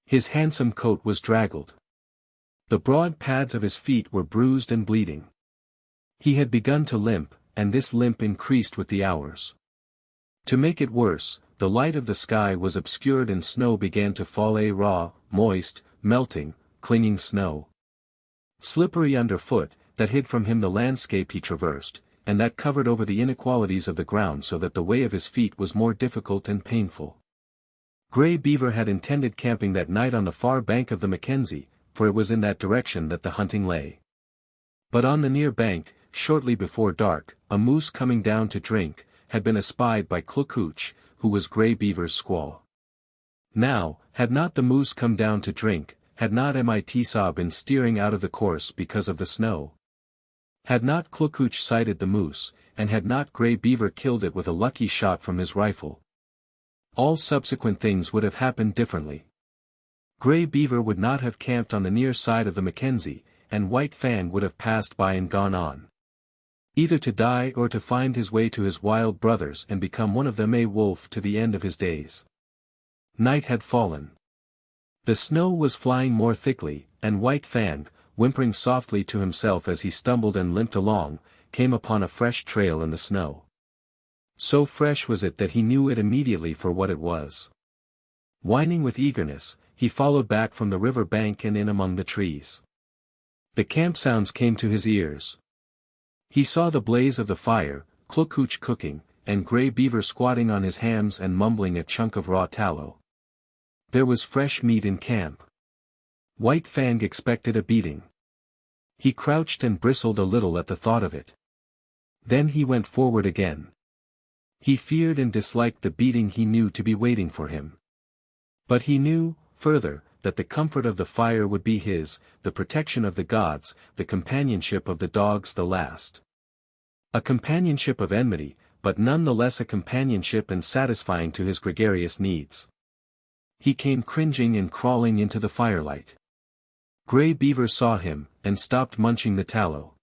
His handsome coat was draggled. The broad pads of his feet were bruised and bleeding. He had begun to limp, and this limp increased with the hours. To make it worse, the light of the sky was obscured and snow began to fall, a raw, moist, melting, clinging snow. Slippery underfoot, that hid from him the landscape he traversed, and that covered over the inequalities of the ground so that the way of his feet was more difficult and painful. Grey Beaver had intended camping that night on the far bank of the Mackenzie, for it was in that direction that the hunting lay. But on the near bank, shortly before dark, a moose coming down to drink, had been espied by Clucooch, who was Grey Beaver's squaw. Now, had not the moose come down to drink, had not Mitsaw been steering out of the course because of the snow? Had not Clucooch sighted the moose, and had not Grey Beaver killed it with a lucky shot from his rifle? All subsequent things would have happened differently. Grey Beaver would not have camped on the near side of the Mackenzie, and White Fang would have passed by and gone on. Either to die or to find his way to his wild brothers and become one of them, a wolf to the end of his days. Night had fallen. The snow was flying more thickly, and White Fang, whimpering softly to himself as he stumbled and limped along, came upon a fresh trail in the snow. So fresh was it that he knew it immediately for what it was. Whining with eagerness, he followed back from the river bank and in among the trees. The camp sounds came to his ears. He saw the blaze of the fire, Klukooch cooking, and Grey Beaver squatting on his hams and mumbling a chunk of raw tallow. There was fresh meat in camp. White Fang expected a beating. He crouched and bristled a little at the thought of it. Then he went forward again. He feared and disliked the beating he knew to be waiting for him. But he knew, further, that the comfort of the fire would be his, the protection of the gods, the companionship of the dogs the last. A companionship of enmity, but none the less a companionship and satisfying to his gregarious needs. He came cringing and crawling into the firelight. Grey Beaver saw him, and stopped munching the tallow.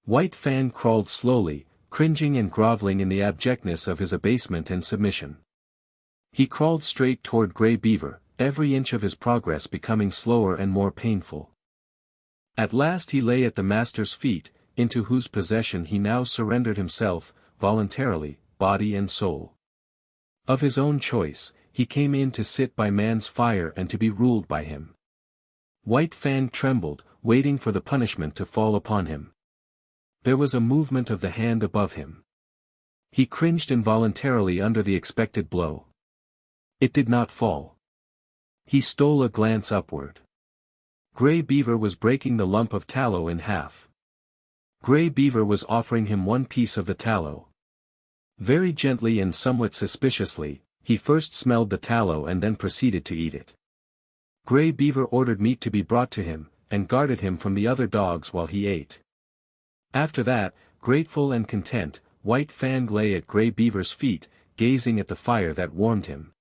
White Fang crawled slowly, cringing and groveling in the abjectness of his abasement and submission. He crawled straight toward Grey Beaver, every inch of his progress becoming slower and more painful. At last he lay at the master's feet, into whose possession he now surrendered himself, voluntarily, body and soul. Of his own choice, he came in to sit by man's fire and to be ruled by him. White Fang trembled, waiting for the punishment to fall upon him. There was a movement of the hand above him. He cringed involuntarily under the expected blow. It did not fall. He stole a glance upward. Grey Beaver was breaking the lump of tallow in half. Grey Beaver was offering him one piece of the tallow. Very gently and somewhat suspiciously, he first smelled the tallow and then proceeded to eat it. Grey Beaver ordered meat to be brought to him, and guarded him from the other dogs while he ate. After that, grateful and content, White Fang lay at Grey Beaver's feet, gazing at the fire that warmed him.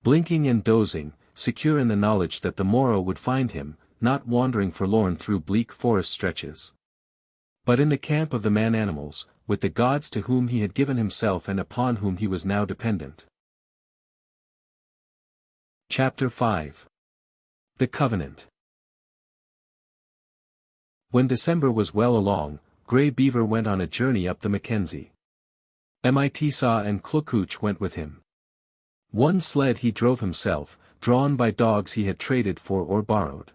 Blinking and dozing, secure in the knowledge that the morrow would find him, not wandering forlorn through bleak forest stretches, but in the camp of the man-animals, with the gods to whom he had given himself and upon whom he was now dependent. Chapter 5. The Covenant. When December was well along, Grey Beaver went on a journey up the Mackenzie. Mitsa and Klukooch went with him. One sled he drove himself, drawn by dogs he had traded for or borrowed.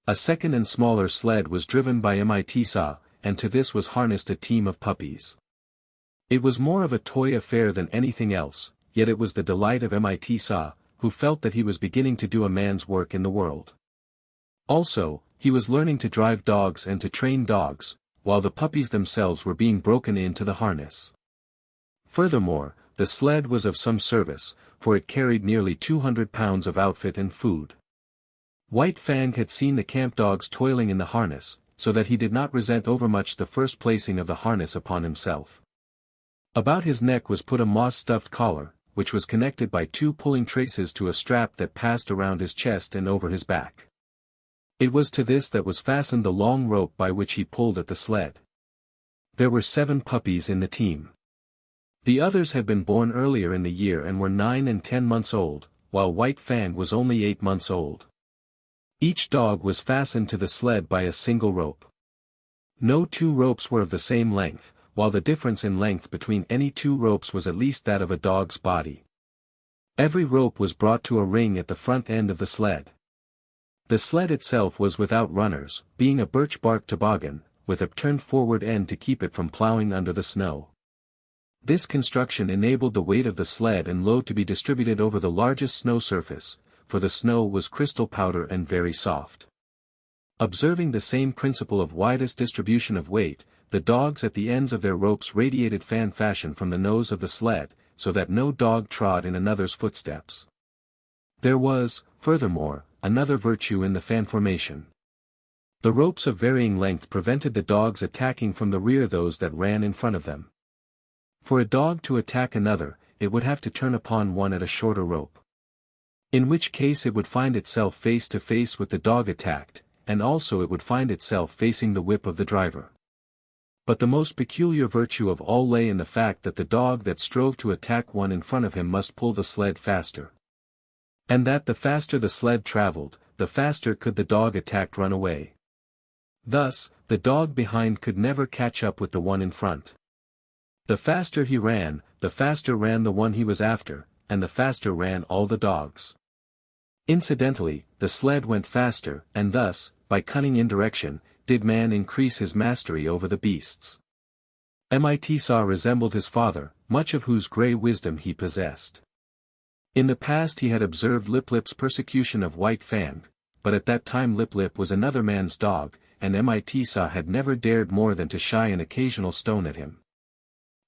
A second and smaller sled was driven by Mitsa, and to this was harnessed a team of puppies. It was more of a toy affair than anything else, yet it was the delight of Mitsa, who felt that he was beginning to do a man's work in the world. Also, he was learning to drive dogs and to train dogs, while the puppies themselves were being broken into the harness. Furthermore, the sled was of some service, for it carried nearly 200 pounds of outfit and food. White Fang had seen the camp dogs toiling in the harness, so that he did not resent overmuch the first placing of the harness upon himself. About his neck was put a moss-stuffed collar, which was connected by two pulling traces to a strap that passed around his chest and over his back. It was to this that was fastened the long rope by which he pulled at the sled. There were 7 puppies in the team. The others had been born earlier in the year and were 9 and 10 months old, while White Fang was only 8 months old. Each dog was fastened to the sled by a single rope. No 2 ropes were of the same length, while the difference in length between any 2 ropes was at least that of a dog's body. Every rope was brought to a ring at the front end of the sled. The sled itself was without runners, being a birch bark toboggan, with a turned forward end to keep it from plowing under the snow. This construction enabled the weight of the sled and load to be distributed over the largest snow surface, for the snow was crystal powder and very soft. Observing the same principle of widest distribution of weight, the dogs at the ends of their ropes radiated fan fashion from the nose of the sled, so that no dog trod in another's footsteps. There was, furthermore, another virtue in the fan formation. The ropes of varying length prevented the dogs attacking from the rear those that ran in front of them. For a dog to attack another, it would have to turn upon one at a shorter rope. In which case it would find itself face to face with the dog attacked, and also it would find itself facing the whip of the driver. But the most peculiar virtue of all lay in the fact that the dog that strove to attack one in front of him must pull the sled faster. And that the faster the sled traveled, the faster could the dog attacked run away. Thus, the dog behind could never catch up with the one in front. The faster he ran, the faster ran the one he was after, and the faster ran all the dogs. Incidentally, the sled went faster, and thus, by cunning indirection, did man increase his mastery over the beasts. Mitsaw resembled his father, much of whose grey wisdom he possessed. In the past he had observed Lip Lip's persecution of White Fang, but at that time Lip Lip was another man's dog, and Mitsaw had never dared more than to shy an occasional stone at him.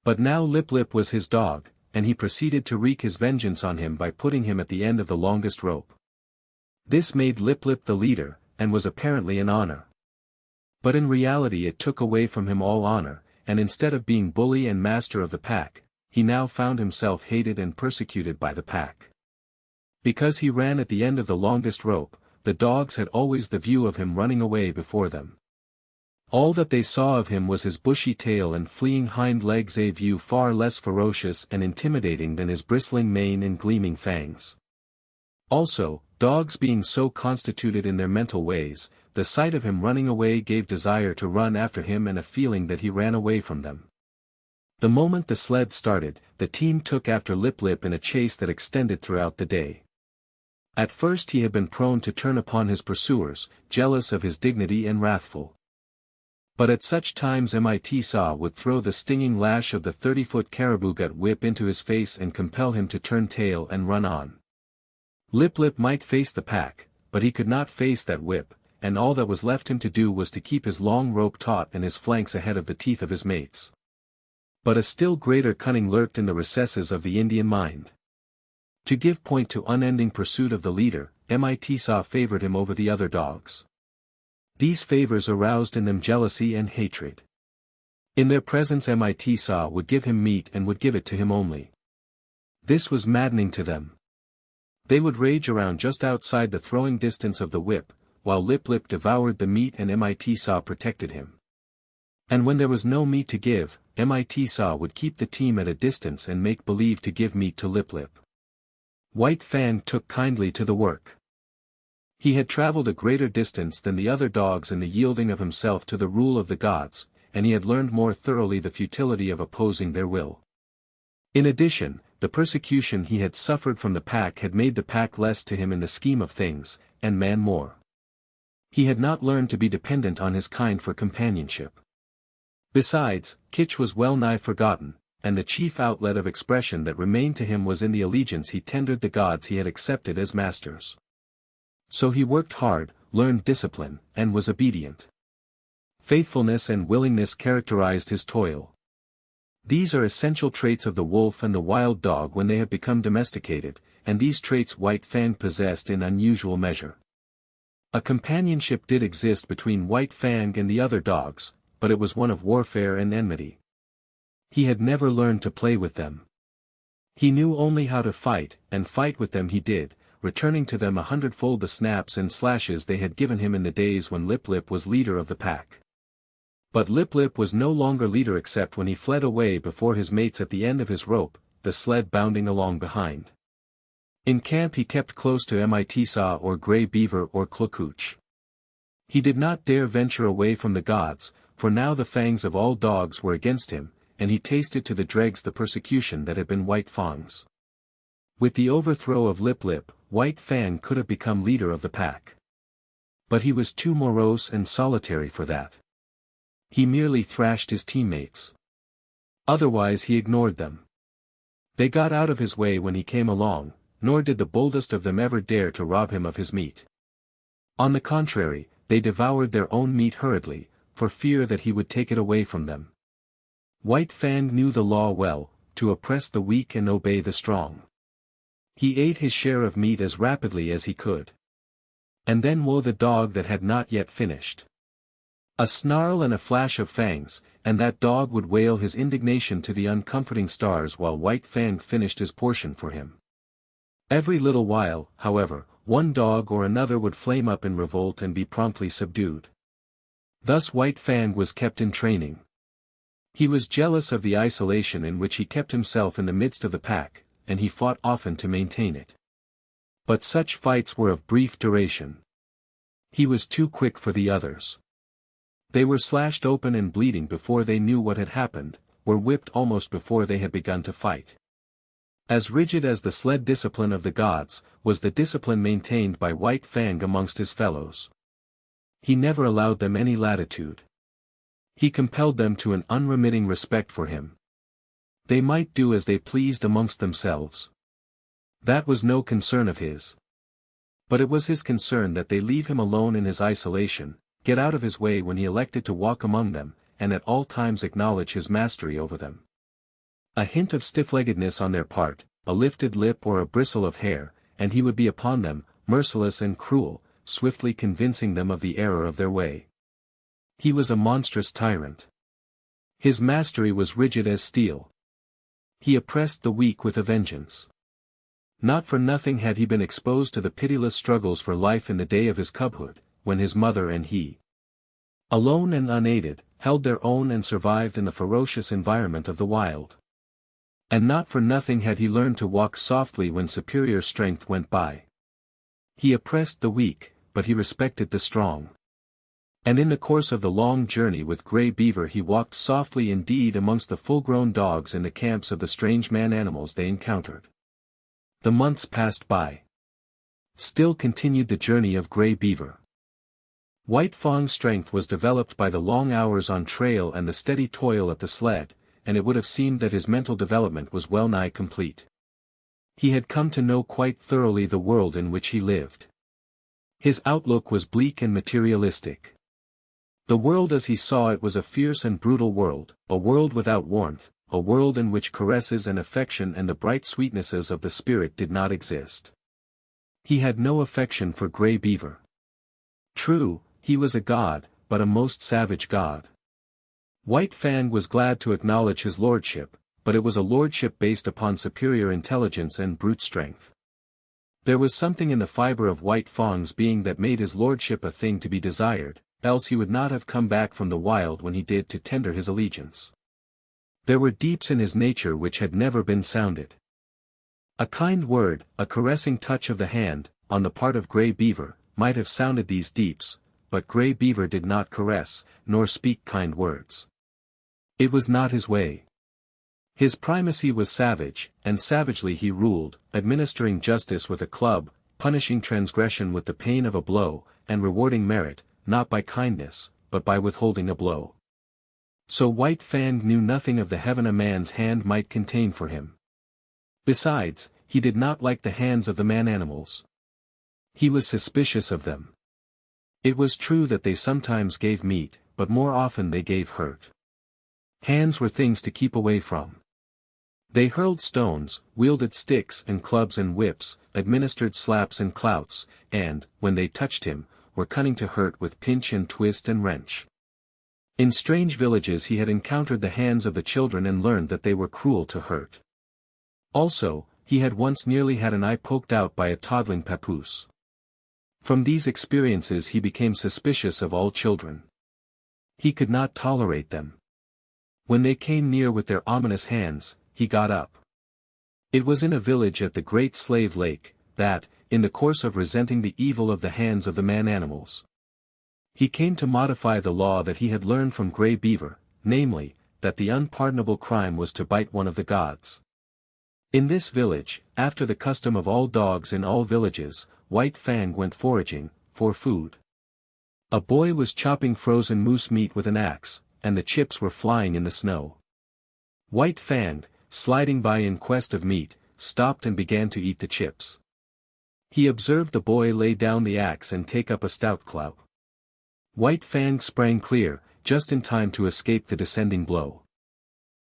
But now Lip Lip was his dog, and he proceeded to wreak his vengeance on him by putting him at the end of the longest rope. This made Lip Lip the leader, and was apparently an honor. But in reality it took away from him all honor, and instead of being bully and master of the pack, he now found himself hated and persecuted by the pack. Because he ran at the end of the longest rope, the dogs had always the view of him running away before them. All that they saw of him was his bushy tail and fleeing hind legs, a view far less ferocious and intimidating than his bristling mane and gleaming fangs. Also, dogs being so constituted in their mental ways, the sight of him running away gave desire to run after him and a feeling that he ran away from them. The moment the sled started, the team took after Lip Lip in a chase that extended throughout the day. At first he had been prone to turn upon his pursuers, jealous of his dignity and wrathful. But at such times Mitsaw would throw the stinging lash of the 30-foot caribou gut whip into his face and compel him to turn tail and run on. Lip Lip might face the pack, but he could not face that whip, and all that was left him to do was to keep his long rope taut and his flanks ahead of the teeth of his mates. But a still greater cunning lurked in the recesses of the Indian mind. To give point to unending pursuit of the leader, Mitsaw favored him over the other dogs. These favors aroused in them jealousy and hatred. In their presence Mitsaw would give him meat and would give it to him only. This was maddening to them. They would rage around just outside the throwing distance of the whip, while Lip Lip devoured the meat and Mitsaw protected him. And when there was no meat to give, Mitsaw would keep the team at a distance and make believe to give meat to Lip Lip. White Fang took kindly to the work. He had traveled a greater distance than the other dogs in the yielding of himself to the rule of the gods, and he had learned more thoroughly the futility of opposing their will. In addition, the persecution he had suffered from the pack had made the pack less to him in the scheme of things, and man more. He had not learned to be dependent on his kind for companionship. Besides, kitsch was well nigh forgotten, and the chief outlet of expression that remained to him was in the allegiance he tendered the gods he had accepted as masters. So he worked hard, learned discipline, and was obedient. Faithfulness and willingness characterized his toil. These are essential traits of the wolf and the wild dog when they have become domesticated, and these traits White Fang possessed in unusual measure. A companionship did exist between White Fang and the other dogs, but it was one of warfare and enmity. He had never learned to play with them. He knew only how to fight, and fight with them he did, returning to them 100-fold the snaps and slashes they had given him in the days when Lip Lip was leader of the pack. But Lip Lip was no longer leader except when he fled away before his mates at the end of his rope, the sled bounding along behind. In camp he kept close to Mitsaw or Grey Beaver or Klukooch. He did not dare venture away from the gods, for now the fangs of all dogs were against him, and he tasted to the dregs the persecution that had been White Fang's. With the overthrow of Lip Lip, White Fang could have become leader of the pack. But he was too morose and solitary for that. He merely thrashed his teammates. Otherwise he ignored them. They got out of his way when he came along, nor did the boldest of them ever dare to rob him of his meat. On the contrary, they devoured their own meat hurriedly, for fear that he would take it away from them. White Fang knew the law well, to oppress the weak and obey the strong. He ate his share of meat as rapidly as he could. And then woe the dog that had not yet finished. A snarl and a flash of fangs, and that dog would wail his indignation to the uncomforting stars while White Fang finished his portion for him. Every little while, however, one dog or another would flame up in revolt and be promptly subdued. Thus White Fang was kept in training. He was jealous of the isolation in which he kept himself in the midst of the pack, and he fought often to maintain it. But such fights were of brief duration. He was too quick for the others. They were slashed open and bleeding before they knew what had happened, were whipped almost before they had begun to fight. As rigid as the sled discipline of the gods, was the discipline maintained by White Fang amongst his fellows. He never allowed them any latitude. He compelled them to an unremitting respect for him. They might do as they pleased amongst themselves. That was no concern of his. But it was his concern that they leave him alone in his isolation, get out of his way when he elected to walk among them, and at all times acknowledge his mastery over them. A hint of stiff-leggedness on their part, a lifted lip or a bristle of hair, and he would be upon them, merciless and cruel, swiftly convincing them of the error of their way. He was a monstrous tyrant. His mastery was rigid as steel. He oppressed the weak with a vengeance. Not for nothing had he been exposed to the pitiless struggles for life in the day of his cubhood, when his mother and he, alone and unaided, held their own and survived in the ferocious environment of the wild. And not for nothing had he learned to walk softly when superior strength went by. He oppressed the weak, but he respected the strong. And in the course of the long journey with Grey Beaver he walked softly indeed amongst the full-grown dogs in the camps of the strange man-animals they encountered. The months passed by. Still continued the journey of Grey Beaver. White Fang's strength was developed by the long hours on trail and the steady toil at the sled, and it would have seemed that his mental development was well nigh complete. He had come to know quite thoroughly the world in which he lived. His outlook was bleak and materialistic. The world as he saw it was a fierce and brutal world, a world without warmth, a world in which caresses and affection and the bright sweetnesses of the spirit did not exist. He had no affection for Grey Beaver. True, he was a god, but a most savage god. White Fang was glad to acknowledge his lordship, but it was a lordship based upon superior intelligence and brute strength. There was something in the fiber of White Fang's being that made his lordship a thing to be desired, else he would not have come back from the wild when he did to tender his allegiance. There were deeps in his nature which had never been sounded. A kind word, a caressing touch of the hand, on the part of Grey Beaver, might have sounded these deeps, but Grey Beaver did not caress, nor speak kind words. It was not his way. His primacy was savage, and savagely he ruled, administering justice with a club, punishing transgression with the pain of a blow, and rewarding merit, not by kindness, but by withholding a blow. So White Fang knew nothing of the heaven a man's hand might contain for him. Besides, he did not like the hands of the man-animals. He was suspicious of them. It was true that they sometimes gave meat, but more often they gave hurt. Hands were things to keep away from. They hurled stones, wielded sticks and clubs and whips, administered slaps and clouts, and, when they touched him, were cunning to hurt with pinch and twist and wrench. In strange villages he had encountered the hands of the children and learned that they were cruel to hurt. Also, he had once nearly had an eye poked out by a toddling papoose. From these experiences he became suspicious of all children. He could not tolerate them. When they came near with their ominous hands, he got up. It was in a village at the Great Slave Lake, that, in the course of resenting the evil of the hands of the man-animals, he came to modify the law that he had learned from Grey Beaver, namely, that the unpardonable crime was to bite one of the gods. In this village, after the custom of all dogs in all villages, White Fang went foraging, for food. A boy was chopping frozen moose meat with an axe, and the chips were flying in the snow. White Fang, sliding by in quest of meat, stopped and began to eat the chips. He observed the boy lay down the axe and take up a stout clout. White Fang sprang clear, just in time to escape the descending blow.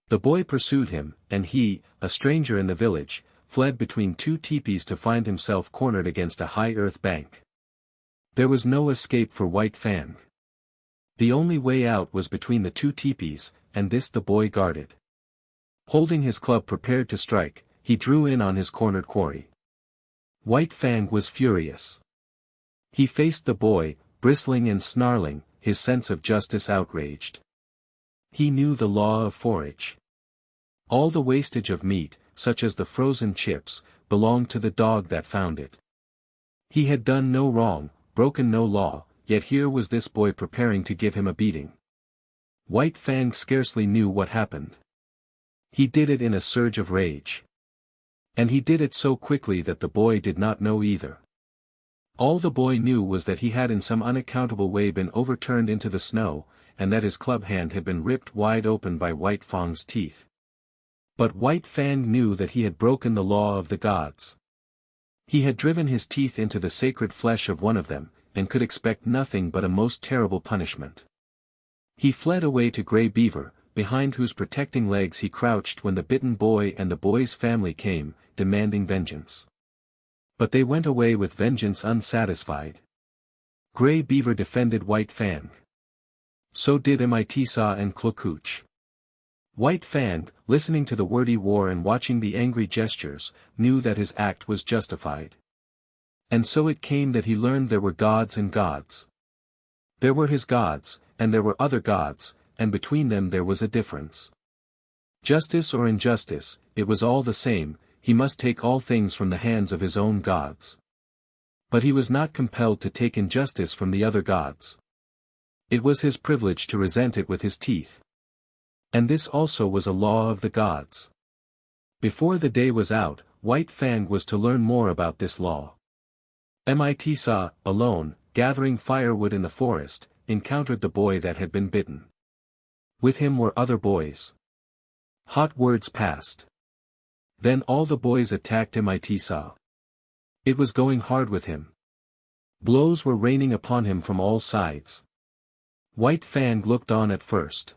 The boy pursued him, and he, a stranger in the village, fled between two teepees to find himself cornered against a high earth bank. There was no escape for White Fang. The only way out was between the two teepees, and this the boy guarded. Holding his club prepared to strike, he drew in on his cornered quarry. White Fang was furious. He faced the boy, bristling and snarling, his sense of justice outraged. He knew the law of forage. All the wastage of meat, such as the frozen chips, belonged to the dog that found it. He had done no wrong, broken no law, yet here was this boy preparing to give him a beating. White Fang scarcely knew what happened. He did it in a surge of rage. And he did it so quickly that the boy did not know either. All the boy knew was that he had in some unaccountable way been overturned into the snow, and that his club hand had been ripped wide open by White Fang's teeth. But White Fang knew that he had broken the law of the gods. He had driven his teeth into the sacred flesh of one of them, and could expect nothing but a most terrible punishment. He fled away to Grey Beaver, behind whose protecting legs he crouched when the bitten boy and the boy's family came, demanding vengeance. But they went away with vengeance unsatisfied. Grey Beaver defended White Fang. So did Mitisa and Klokooch. White Fang, listening to the wordy war and watching the angry gestures, knew that his act was justified. And so it came that he learned there were gods and gods. There were his gods, and there were other gods, and between them there was a difference. Justice or injustice, it was all the same, he must take all things from the hands of his own gods. But he was not compelled to take injustice from the other gods. It was his privilege to resent it with his teeth. And this also was a law of the gods. Before the day was out, White Fang was to learn more about this law. Mitisa, alone, gathering firewood in the forest, encountered the boy that had been bitten. With him were other boys. Hot words passed. Then all the boys attacked Mitisa. It was going hard with him. Blows were raining upon him from all sides. White Fang looked on at first.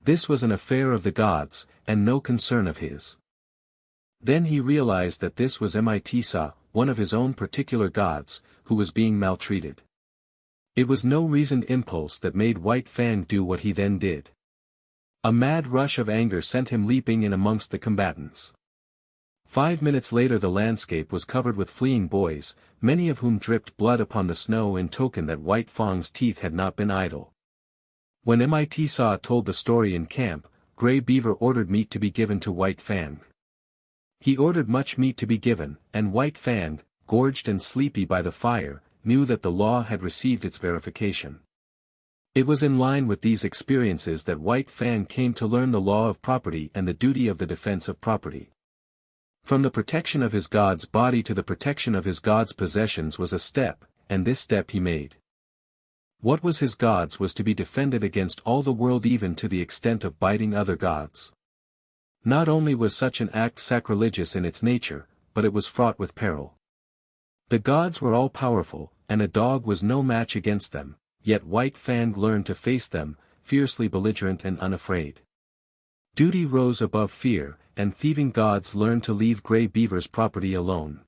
This was an affair of the gods, and no concern of his. Then he realized that this was Mitisa, one of his own particular gods, who was being maltreated. It was no reasoned impulse that made White Fang do what he then did. A mad rush of anger sent him leaping in amongst the combatants. 5 minutes later the landscape was covered with fleeing boys, many of whom dripped blood upon the snow in token that White Fang's teeth had not been idle. When Mitisa told the story in camp, Grey Beaver ordered meat to be given to White Fang. He ordered much meat to be given, and White Fang, gorged and sleepy by the fire, knew that the law had received its verification. It was in line with these experiences that White Fang came to learn the law of property and the duty of the defense of property. From the protection of his god's body to the protection of his god's possessions was a step, and this step he made. What was his god's was to be defended against all the world, even to the extent of biting other gods. Not only was such an act sacrilegious in its nature, but it was fraught with peril. The gods were all powerful, and a dog was no match against them, yet White Fang learned to face them, fiercely belligerent and unafraid. Duty rose above fear, and thieving gods learned to leave Grey Beaver's property alone.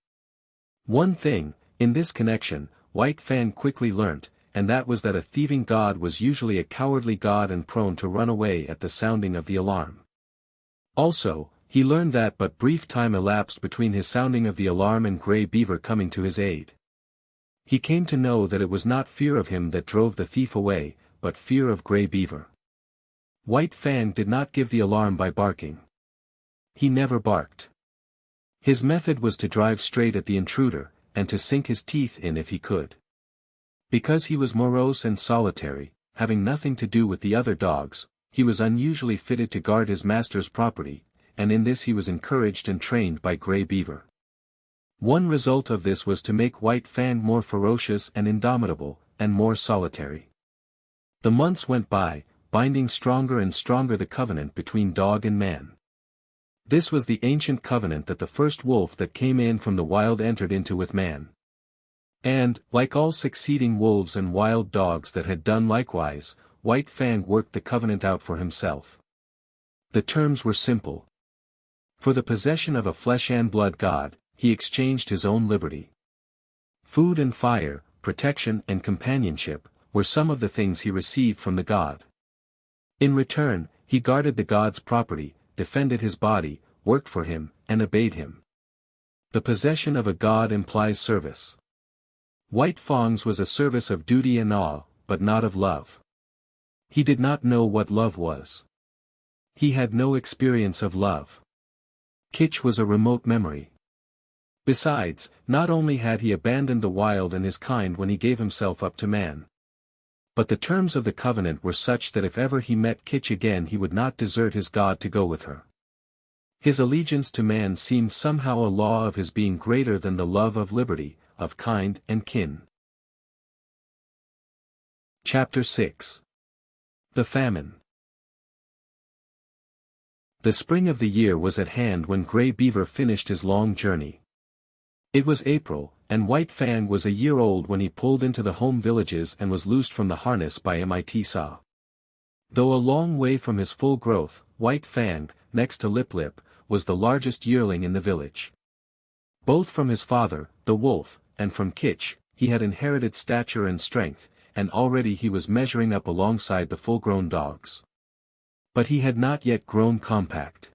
One thing, in this connection, White Fang quickly learnt, and that was that a thieving god was usually a cowardly god and prone to run away at the sounding of the alarm. Also, he learned that but brief time elapsed between his sounding of the alarm and Grey Beaver coming to his aid. He came to know that it was not fear of him that drove the thief away, but fear of Grey Beaver. White Fang did not give the alarm by barking. He never barked. His method was to drive straight at the intruder, and to sink his teeth in if he could. Because he was morose and solitary, having nothing to do with the other dogs, he was unusually fitted to guard his master's property, and in this he was encouraged and trained by Grey Beaver. One result of this was to make White Fang more ferocious and indomitable, and more solitary. The months went by, binding stronger and stronger the covenant between dog and man. This was the ancient covenant that the first wolf that came in from the wild entered into with man. And, like all succeeding wolves and wild dogs that had done likewise, White Fang worked the covenant out for himself. The terms were simple. For the possession of a flesh and blood god, he exchanged his own liberty. Food and fire, protection and companionship, were some of the things he received from the god. In return, he guarded the god's property, defended his body, worked for him, and obeyed him. The possession of a god implies service. White Fang's was a service of duty and awe, but not of love. He did not know what love was. He had no experience of love. Kitch was a remote memory. Besides, not only had he abandoned the wild and his kind when he gave himself up to man, but the terms of the covenant were such that if ever he met Kitch again he would not desert his god to go with her. His allegiance to man seemed somehow a law of his being greater than the love of liberty, of kind and kin. Chapter 6. The Famine. The spring of the year was at hand when Grey Beaver finished his long journey. It was April, and White Fang was a year old when he pulled into the home villages and was loosed from the harness by Mit Saw. Though a long way from his full growth, White Fang, next to Lip Lip, was the largest yearling in the village. Both from his father, the wolf, and from Kitch, he had inherited stature and strength, and already he was measuring up alongside the full-grown dogs. But he had not yet grown compact.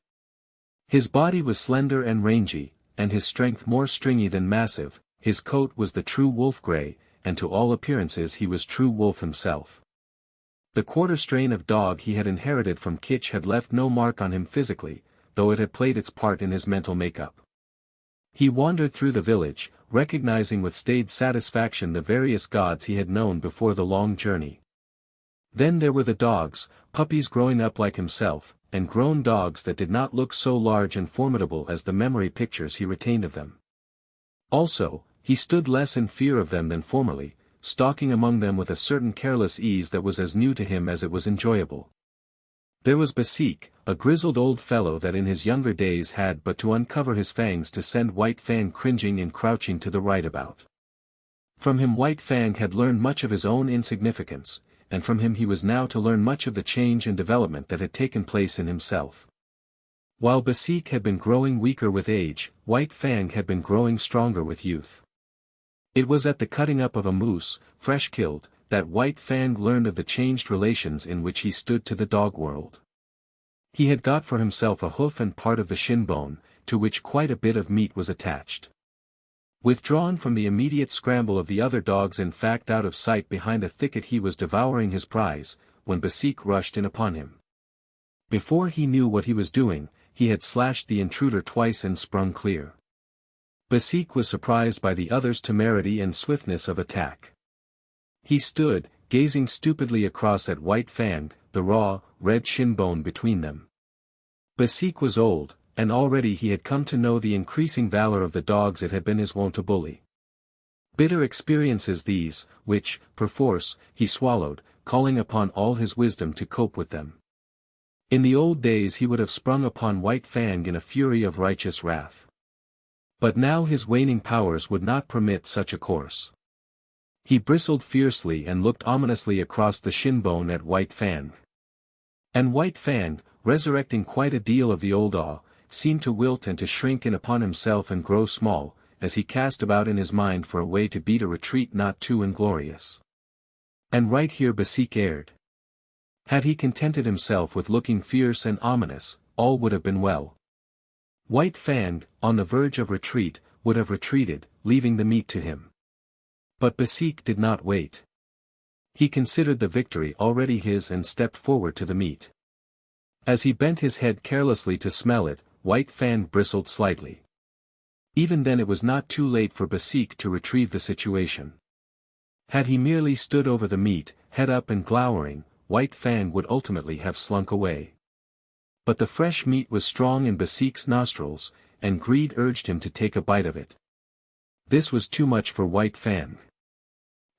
His body was slender and rangy, and his strength more stringy than massive. His coat was the true wolf gray, and to all appearances he was true wolf himself. The quarter strain of dog he had inherited from Kitch had left no mark on him physically, though it had played its part in his mental makeup. He wandered through the village, recognizing with staid satisfaction the various gods he had known before the long journey. Then there were the dogs, puppies growing up like himself, and grown dogs that did not look so large and formidable as the memory pictures he retained of them. Also, he stood less in fear of them than formerly, stalking among them with a certain careless ease that was as new to him as it was enjoyable. There was Basik, a grizzled old fellow that in his younger days had but to uncover his fangs to send White Fang cringing and crouching to the right about. From him White Fang had learned much of his own insignificance, and from him he was now to learn much of the change and development that had taken place in himself. While Basik had been growing weaker with age, White Fang had been growing stronger with youth. It was at the cutting up of a moose, fresh killed, that White Fang learned of the changed relations in which he stood to the dog world. He had got for himself a hoof and part of the shin bone, to which quite a bit of meat was attached. Withdrawn from the immediate scramble of the other dogs, in fact out of sight behind a thicket, he was devouring his prize, when Basik rushed in upon him. Before he knew what he was doing, he had slashed the intruder twice and sprung clear. Basik was surprised by the other's temerity and swiftness of attack. He stood, gazing stupidly across at White Fang, the raw, red shin bone between them. Basik was old, and already he had come to know the increasing valor of the dogs it had been his wont to bully. Bitter experiences these, which, perforce, he swallowed, calling upon all his wisdom to cope with them. In the old days he would have sprung upon White Fang in a fury of righteous wrath. But now his waning powers would not permit such a course. He bristled fiercely and looked ominously across the shin bone at White Fang. And White Fang, resurrecting quite a deal of the old awe, seemed to wilt and to shrink in upon himself and grow small, as he cast about in his mind for a way to beat a retreat not too inglorious. And right here Basik erred. Had he contented himself with looking fierce and ominous, all would have been well. White Fang, on the verge of retreat, would have retreated, leaving the meat to him. But Basik did not wait. He considered the victory already his and stepped forward to the meat. As he bent his head carelessly to smell it, White Fang bristled slightly. Even then it was not too late for Basik to retrieve the situation. Had he merely stood over the meat, head up and glowering, White Fang would ultimately have slunk away. But the fresh meat was strong in Basik's nostrils, and greed urged him to take a bite of it. This was too much for White Fang.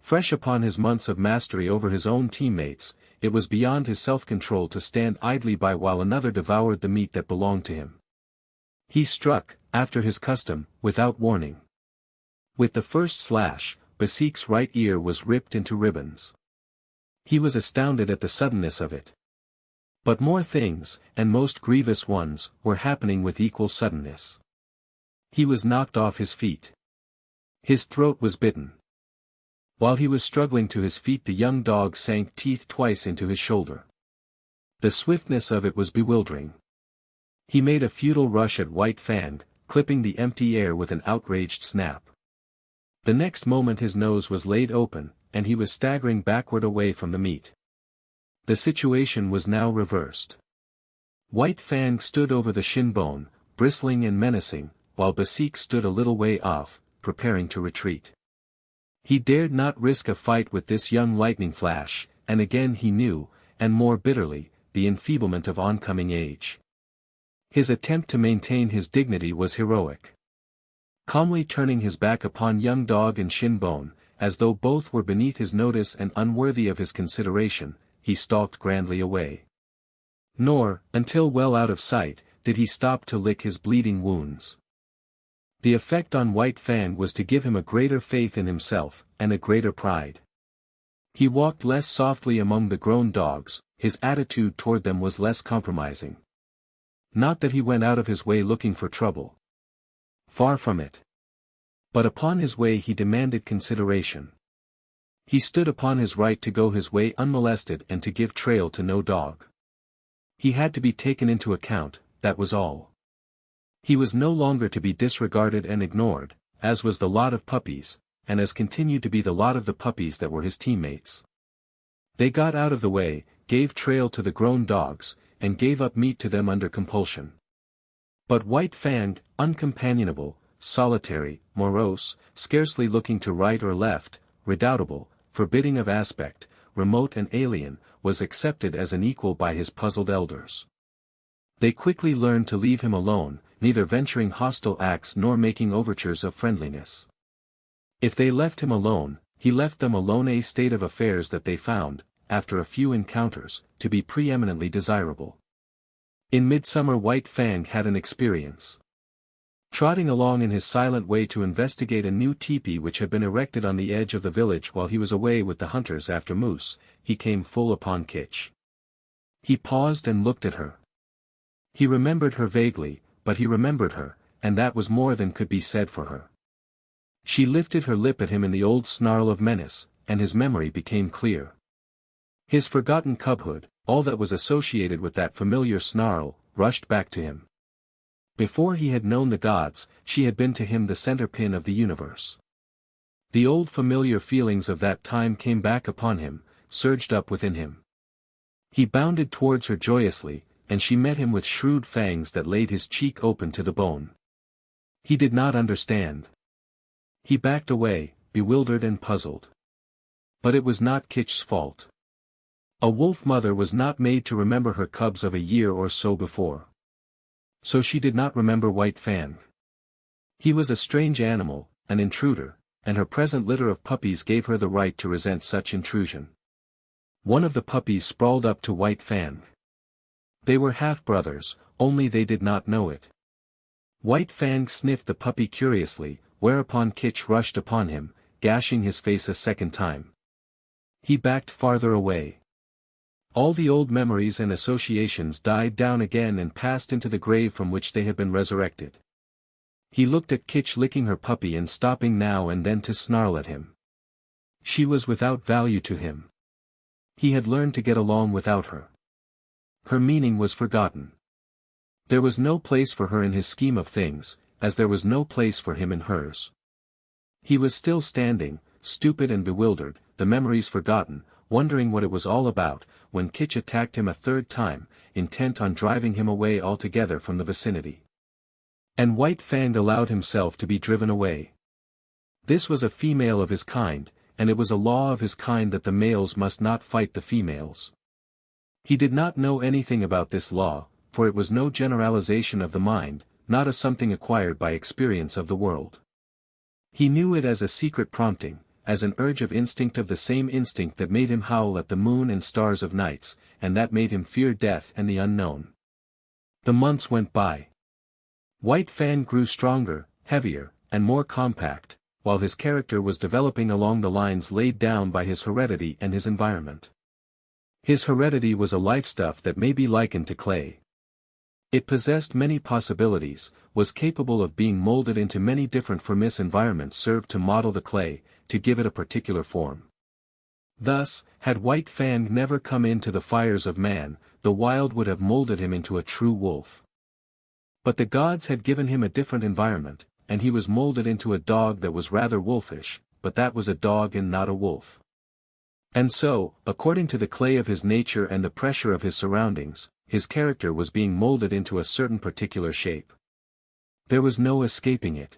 Fresh upon his months of mastery over his own teammates, it was beyond his self-control to stand idly by while another devoured the meat that belonged to him. He struck, after his custom, without warning. With the first slash, Basik's right ear was ripped into ribbons. He was astounded at the suddenness of it. But more things, and most grievous ones, were happening with equal suddenness. He was knocked off his feet. His throat was bitten. While he was struggling to his feet, the young dog sank teeth twice into his shoulder. The swiftness of it was bewildering. He made a futile rush at White Fang, clipping the empty air with an outraged snap. The next moment his nose was laid open, and he was staggering backward away from the meat. The situation was now reversed. White Fang stood over the shin bone, bristling and menacing, while Basik stood a little way off, preparing to retreat. He dared not risk a fight with this young lightning flash, and again he knew, and more bitterly, the enfeeblement of oncoming age. His attempt to maintain his dignity was heroic. Calmly turning his back upon young dog and shin bone, as though both were beneath his notice and unworthy of his consideration, he stalked grandly away. Nor, until well out of sight, did he stop to lick his bleeding wounds. The effect on White Fang was to give him a greater faith in himself, and a greater pride. He walked less softly among the grown dogs, his attitude toward them was less compromising. Not that he went out of his way looking for trouble. Far from it. But upon his way he demanded consideration. He stood upon his right to go his way unmolested and to give trail to no dog. He had to be taken into account, that was all. He was no longer to be disregarded and ignored, as was the lot of puppies, and as continued to be the lot of the puppies that were his teammates. They got out of the way, gave trail to the grown dogs, and gave up meat to them under compulsion. But White Fang, uncompanionable, solitary, morose, scarcely looking to right or left, redoubtable, forbidding of aspect, remote and alien, was accepted as an equal by his puzzled elders. They quickly learned to leave him alone, neither venturing hostile acts nor making overtures of friendliness. If they left him alone, he left them alone, a state of affairs that they found, after a few encounters, to be preeminently desirable. In midsummer White Fang had an experience. Trotting along in his silent way to investigate a new teepee which had been erected on the edge of the village while he was away with the hunters after moose, he came full upon Kitch. He paused and looked at her. He remembered her vaguely, but he remembered her, and that was more than could be said for her. She lifted her lip at him in the old snarl of menace, and his memory became clear. His forgotten cubhood, all that was associated with that familiar snarl, rushed back to him. Before he had known the gods, she had been to him the center-pin of the universe. The old familiar feelings of that time came back upon him, surged up within him. He bounded towards her joyously, and she met him with shrewd fangs that laid his cheek open to the bone. He did not understand. He backed away, bewildered and puzzled. But it was not Kitch's fault. A wolf mother was not made to remember her cubs of a year or so before. So she did not remember White Fang. He was a strange animal, an intruder, and her present litter of puppies gave her the right to resent such intrusion. One of the puppies sprawled up to White Fang. They were half-brothers, only they did not know it. White Fang sniffed the puppy curiously, whereupon Kitch rushed upon him, gashing his face a second time. He backed farther away. All the old memories and associations died down again and passed into the grave from which they had been resurrected. He looked at Kitch licking her puppy and stopping now and then to snarl at him. She was without value to him. He had learned to get along without her. Her meaning was forgotten. There was no place for her in his scheme of things, as there was no place for him in hers. He was still standing, stupid and bewildered, the memories forgotten, wondering what it was all about, when Kitch attacked him a third time, intent on driving him away altogether from the vicinity. And White Fang allowed himself to be driven away. This was a female of his kind, and it was a law of his kind that the males must not fight the females. He did not know anything about this law, for it was no generalization of the mind, not a something acquired by experience of the world. He knew it as a secret prompting, as an urge of instinct, of the same instinct that made him howl at the moon and stars of nights, and that made him fear death and the unknown. The months went by. White Fang grew stronger, heavier, and more compact, while his character was developing along the lines laid down by his heredity and his environment. His heredity was a lifestuff that may be likened to clay. It possessed many possibilities, was capable of being molded into many different forms. Environments served to model the clay, to give it a particular form. Thus, had White Fang never come into the fires of man, the wild would have molded him into a true wolf. But the gods had given him a different environment, and he was molded into a dog that was rather wolfish, but that was a dog and not a wolf. And so, according to the clay of his nature and the pressure of his surroundings, his character was being molded into a certain particular shape. There was no escaping it.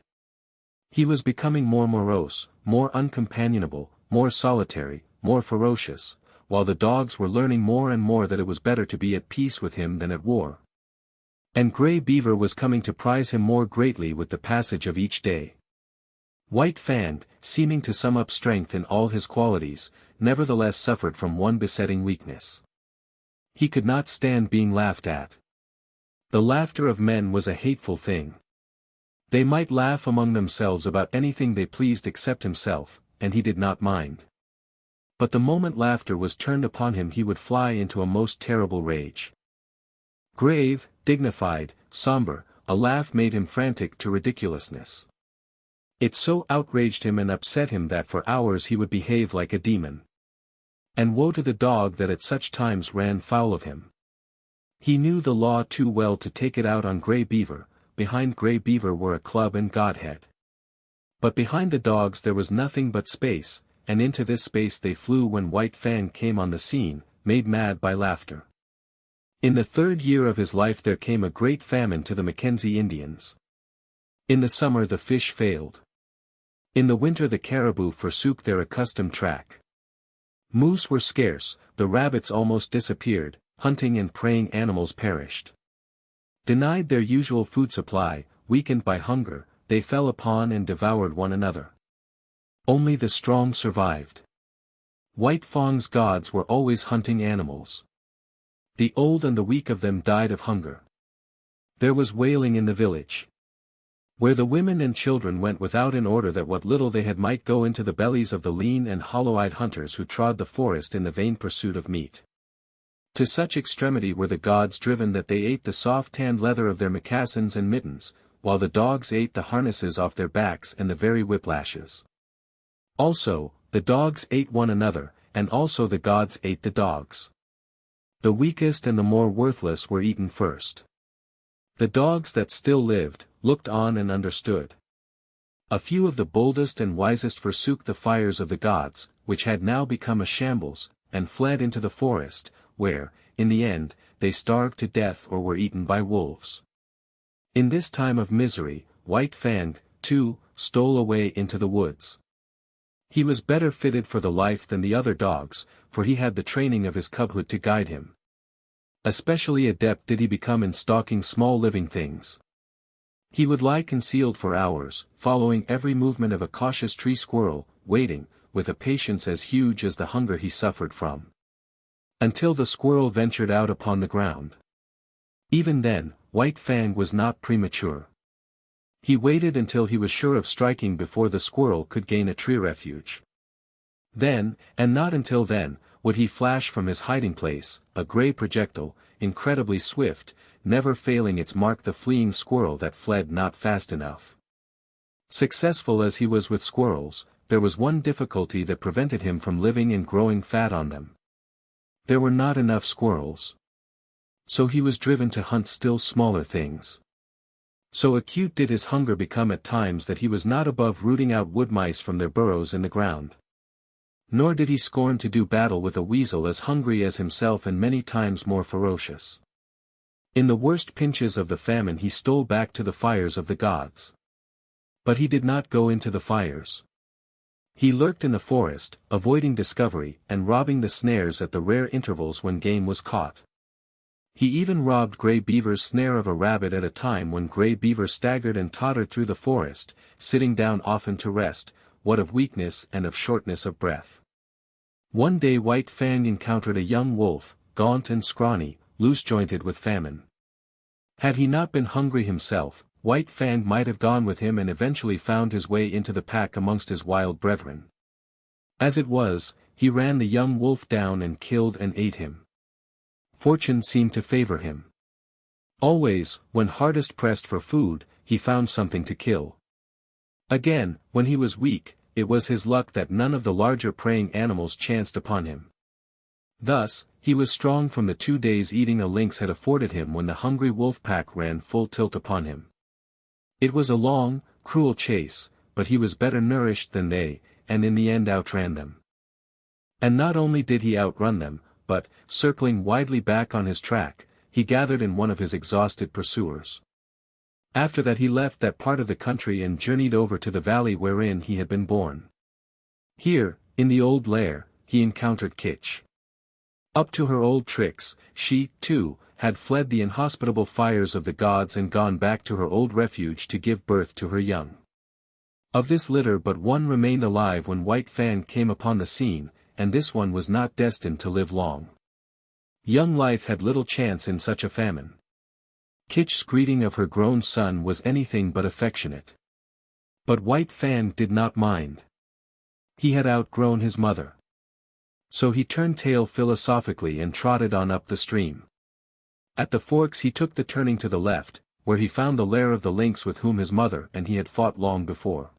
He was becoming more morose, more uncompanionable, more solitary, more ferocious, while the dogs were learning more and more that it was better to be at peace with him than at war. And Grey Beaver was coming to prize him more greatly with the passage of each day. White Fang, seeming to sum up strength in all his qualities, nevertheless suffered from one besetting weakness. He could not stand being laughed at. The laughter of men was a hateful thing. They might laugh among themselves about anything they pleased except himself, and he did not mind. But the moment laughter was turned upon him he would fly into a most terrible rage. Grave, dignified, somber, a laugh made him frantic to ridiculousness. It so outraged him and upset him that for hours he would behave like a demon. And woe to the dog that at such times ran foul of him. He knew the law too well to take it out on Grey Beaver. Behind Grey Beaver were a club and Godhead. But behind the dogs there was nothing but space, and into this space they flew when White Fang came on the scene, made mad by laughter. In the 3rd year of his life there came a great famine to the Mackenzie Indians. In the summer the fish failed. In the winter the caribou forsook their accustomed track. Moose were scarce, the rabbits almost disappeared, hunting and preying animals perished. Denied their usual food supply, weakened by hunger, they fell upon and devoured one another. Only the strong survived. White Fang's gods were always hunting animals. The old and the weak of them died of hunger. There was wailing in the village. Where the women and children went without in order that what little they had might go into the bellies of the lean and hollow-eyed hunters who trod the forest in the vain pursuit of meat. To such extremity were the gods driven that they ate the soft tanned leather of their moccasins and mittens, while the dogs ate the harnesses off their backs and the very whiplashes. Also, the dogs ate one another, and also the gods ate the dogs. The weakest and the more worthless were eaten first. The dogs that still lived, looked on and understood. A few of the boldest and wisest forsook the fires of the gods, which had now become a shambles, and fled into the forest, where, in the end, they starved to death or were eaten by wolves. In this time of misery, White Fang, too, stole away into the woods. He was better fitted for the life than the other dogs, for he had the training of his cubhood to guide him. Especially adept did he become in stalking small living things. He would lie concealed for hours, following every movement of a cautious tree squirrel, waiting, with a patience as huge as the hunger he suffered from, until the squirrel ventured out upon the ground. Even then, White Fang was not premature. He waited until he was sure of striking before the squirrel could gain a tree refuge. Then, and not until then, would he flash from his hiding place, a gray projectile, incredibly swift, never failing its mark the fleeing squirrel that fled not fast enough. Successful as he was with squirrels, there was one difficulty that prevented him from living and growing fat on them. There were not enough squirrels. So he was driven to hunt still smaller things. So acute did his hunger become at times that he was not above rooting out wood mice from their burrows in the ground. Nor did he scorn to do battle with a weasel as hungry as himself and many times more ferocious. In the worst pinches of the famine he stole back to the fires of the gods. But he did not go into the fires. He lurked in the forest, avoiding discovery and robbing the snares at the rare intervals when game was caught. He even robbed Grey Beaver's snare of a rabbit at a time when Grey Beaver staggered and tottered through the forest, sitting down often to rest, what of weakness and of shortness of breath. One day White Fang encountered a young wolf, gaunt and scrawny, loose-jointed with famine. Had he not been hungry himself, White Fang might have gone with him and eventually found his way into the pack amongst his wild brethren. As it was, he ran the young wolf down and killed and ate him. Fortune seemed to favor him. Always, when hardest pressed for food, he found something to kill. Again, when he was weak, it was his luck that none of the larger preying animals chanced upon him. Thus, he was strong from the 2 days eating a lynx had afforded him when the hungry wolf pack ran full tilt upon him. It was a long, cruel chase, but he was better nourished than they, and in the end outran them. And not only did he outrun them, but, circling widely back on his track, he gathered in one of his exhausted pursuers. After that he left that part of the country and journeyed over to the valley wherein he had been born. Here, in the old lair, he encountered Kitch. Up to her old tricks, she, too, had fled the inhospitable fires of the gods and gone back to her old refuge to give birth to her young. Of this litter but one remained alive when White Fang came upon the scene, and this one was not destined to live long. Young life had little chance in such a famine. Kitch's greeting of her grown son was anything but affectionate. But White Fang did not mind. He had outgrown his mother. So he turned tail philosophically and trotted on up the stream. At the forks he took the turning to the left, where he found the lair of the lynx with whom his mother and he had fought long before.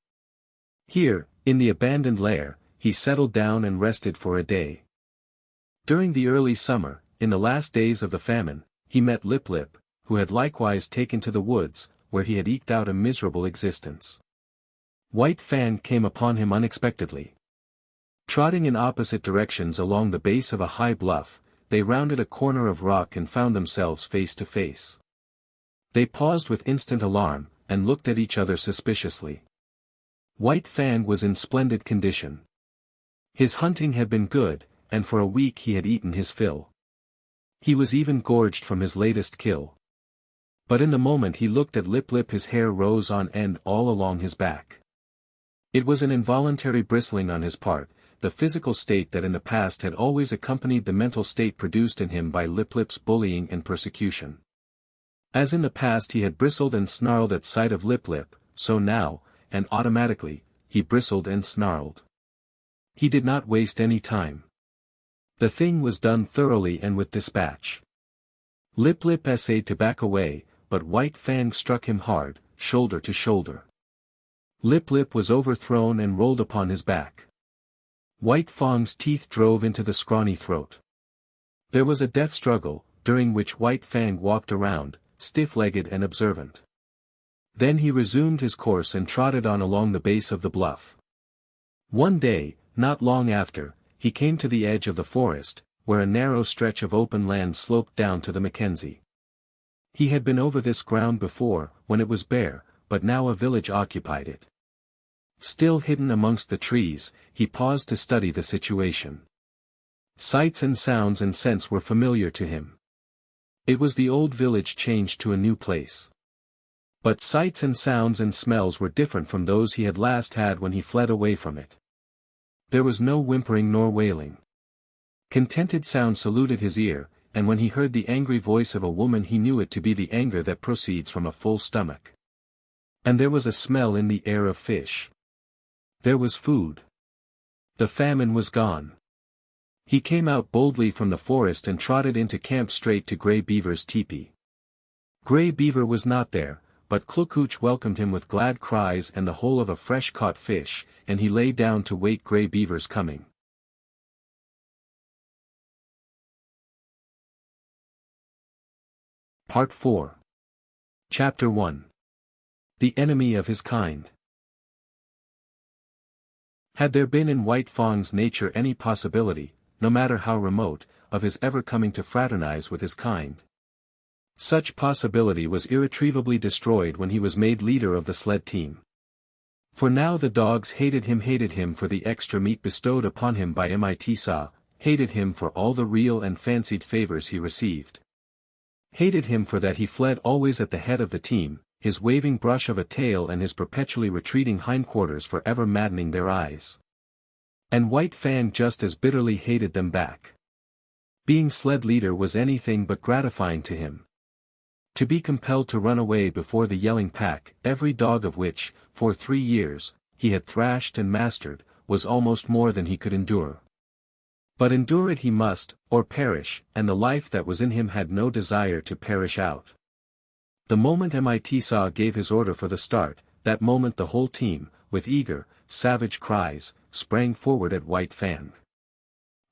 Here, in the abandoned lair, he settled down and rested for a day. During the early summer, in the last days of the famine, he met Lip Lip, who had likewise taken to the woods, where he had eked out a miserable existence. White Fang came upon him unexpectedly. Trotting in opposite directions along the base of a high bluff, they rounded a corner of rock and found themselves face to face. They paused with instant alarm, and looked at each other suspiciously. White Fang was in splendid condition. His hunting had been good, and for a week he had eaten his fill. He was even gorged from his latest kill. But in the moment he looked at Lip Lip his hair rose on end all along his back. It was an involuntary bristling on his part, the physical state that in the past had always accompanied the mental state produced in him by Lip Lip's bullying and persecution. As in the past he had bristled and snarled at sight of Lip Lip, so now, and automatically, he bristled and snarled. He did not waste any time. The thing was done thoroughly and with dispatch. Lip Lip essayed to back away, but White Fang struck him hard, shoulder to shoulder. Lip Lip was overthrown and rolled upon his back. White Fang's teeth drove into the scrawny throat. There was a death struggle, during which White Fang walked around, stiff-legged and observant. Then he resumed his course and trotted on along the base of the bluff. One day, not long after, he came to the edge of the forest, where a narrow stretch of open land sloped down to the Mackenzie. He had been over this ground before, when it was bare, but now a village occupied it. Still hidden amongst the trees, he paused to study the situation. Sights and sounds and scents were familiar to him. It was the old village changed to a new place. But sights and sounds and smells were different from those he had last had when he fled away from it. There was no whimpering nor wailing. Contented sound saluted his ear, and when he heard the angry voice of a woman he knew it to be the anger that proceeds from a full stomach. And there was a smell in the air of fish. There was food. The famine was gone. He came out boldly from the forest and trotted into camp straight to Grey Beaver's teepee. Grey Beaver was not there, but Klukooch welcomed him with glad cries and the whole of a fresh-caught fish, and he lay down to wait Grey Beaver's coming. Part 4. Chapter 1. The Enemy of His Kind. Had there been in White Fang's nature any possibility, no matter how remote, of his ever coming to fraternize with his kind? Such possibility was irretrievably destroyed when he was made leader of the sled team. For now the dogs hated him for the extra meat bestowed upon him by Mitsa, hated him for all the real and fancied favors he received. Hated him for that he fled always at the head of the team, his waving brush of a tail and his perpetually retreating hindquarters forever maddening their eyes. And White Fang just as bitterly hated them back. Being sled leader was anything but gratifying to him. To be compelled to run away before the yelling pack, every dog of which, for 3 years, he had thrashed and mastered, was almost more than he could endure. But endure it he must, or perish, and the life that was in him had no desire to perish out. The moment Mitsa gave his order for the start, that moment the whole team, with eager, savage cries, sprang forward at White Fang.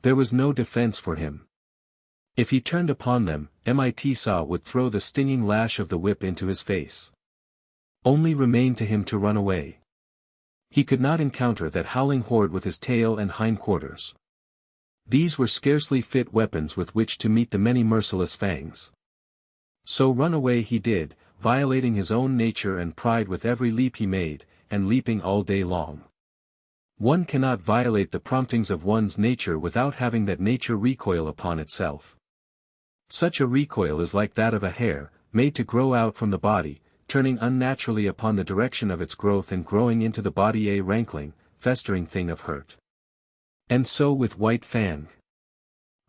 There was no defense for him. If he turned upon them, Mitsa would throw the stinging lash of the whip into his face. Only remained to him to run away. He could not encounter that howling horde with his tail and hindquarters. These were scarcely fit weapons with which to meet the many merciless fangs. So run away he did, violating his own nature and pride with every leap he made, and leaping all day long. One cannot violate the promptings of one's nature without having that nature recoil upon itself. Such a recoil is like that of a hair, made to grow out from the body, turning unnaturally upon the direction of its growth and growing into the body, a rankling, festering thing of hurt. And so with White Fang.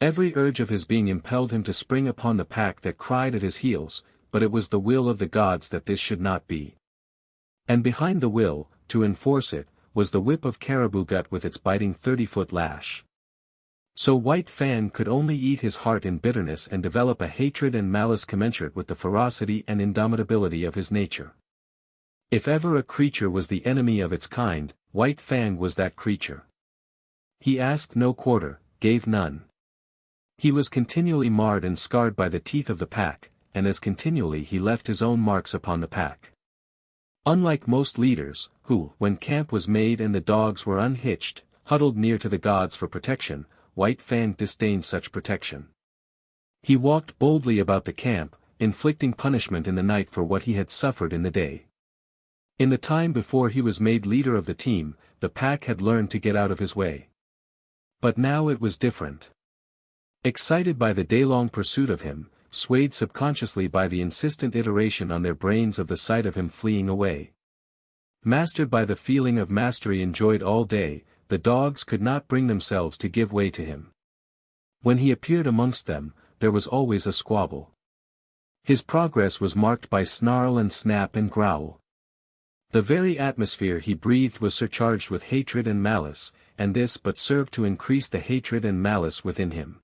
Every urge of his being impelled him to spring upon the pack that cried at his heels, but it was the will of the gods that this should not be. And behind the will, to enforce it, was the whip of caribou gut with its biting 30-foot lash. So White Fang could only eat his heart in bitterness and develop a hatred and malice commensurate with the ferocity and indomitability of his nature. If ever a creature was the enemy of its kind, White Fang was that creature. He asked no quarter, gave none. He was continually marred and scarred by the teeth of the pack, and as continually he left his own marks upon the pack. Unlike most leaders, who, when camp was made and the dogs were unhitched, huddled near to the gods for protection, White Fang disdained such protection. He walked boldly about the camp, inflicting punishment in the night for what he had suffered in the day. In the time before he was made leader of the team, the pack had learned to get out of his way. But now it was different. Excited by the day-long pursuit of him, swayed subconsciously by the insistent iteration on their brains of the sight of him fleeing away. Mastered by the feeling of mastery enjoyed all day, the dogs could not bring themselves to give way to him. When he appeared amongst them, there was always a squabble. His progress was marked by snarl and snap and growl. The very atmosphere he breathed was surcharged with hatred and malice, and this but served to increase the hatred and malice within him.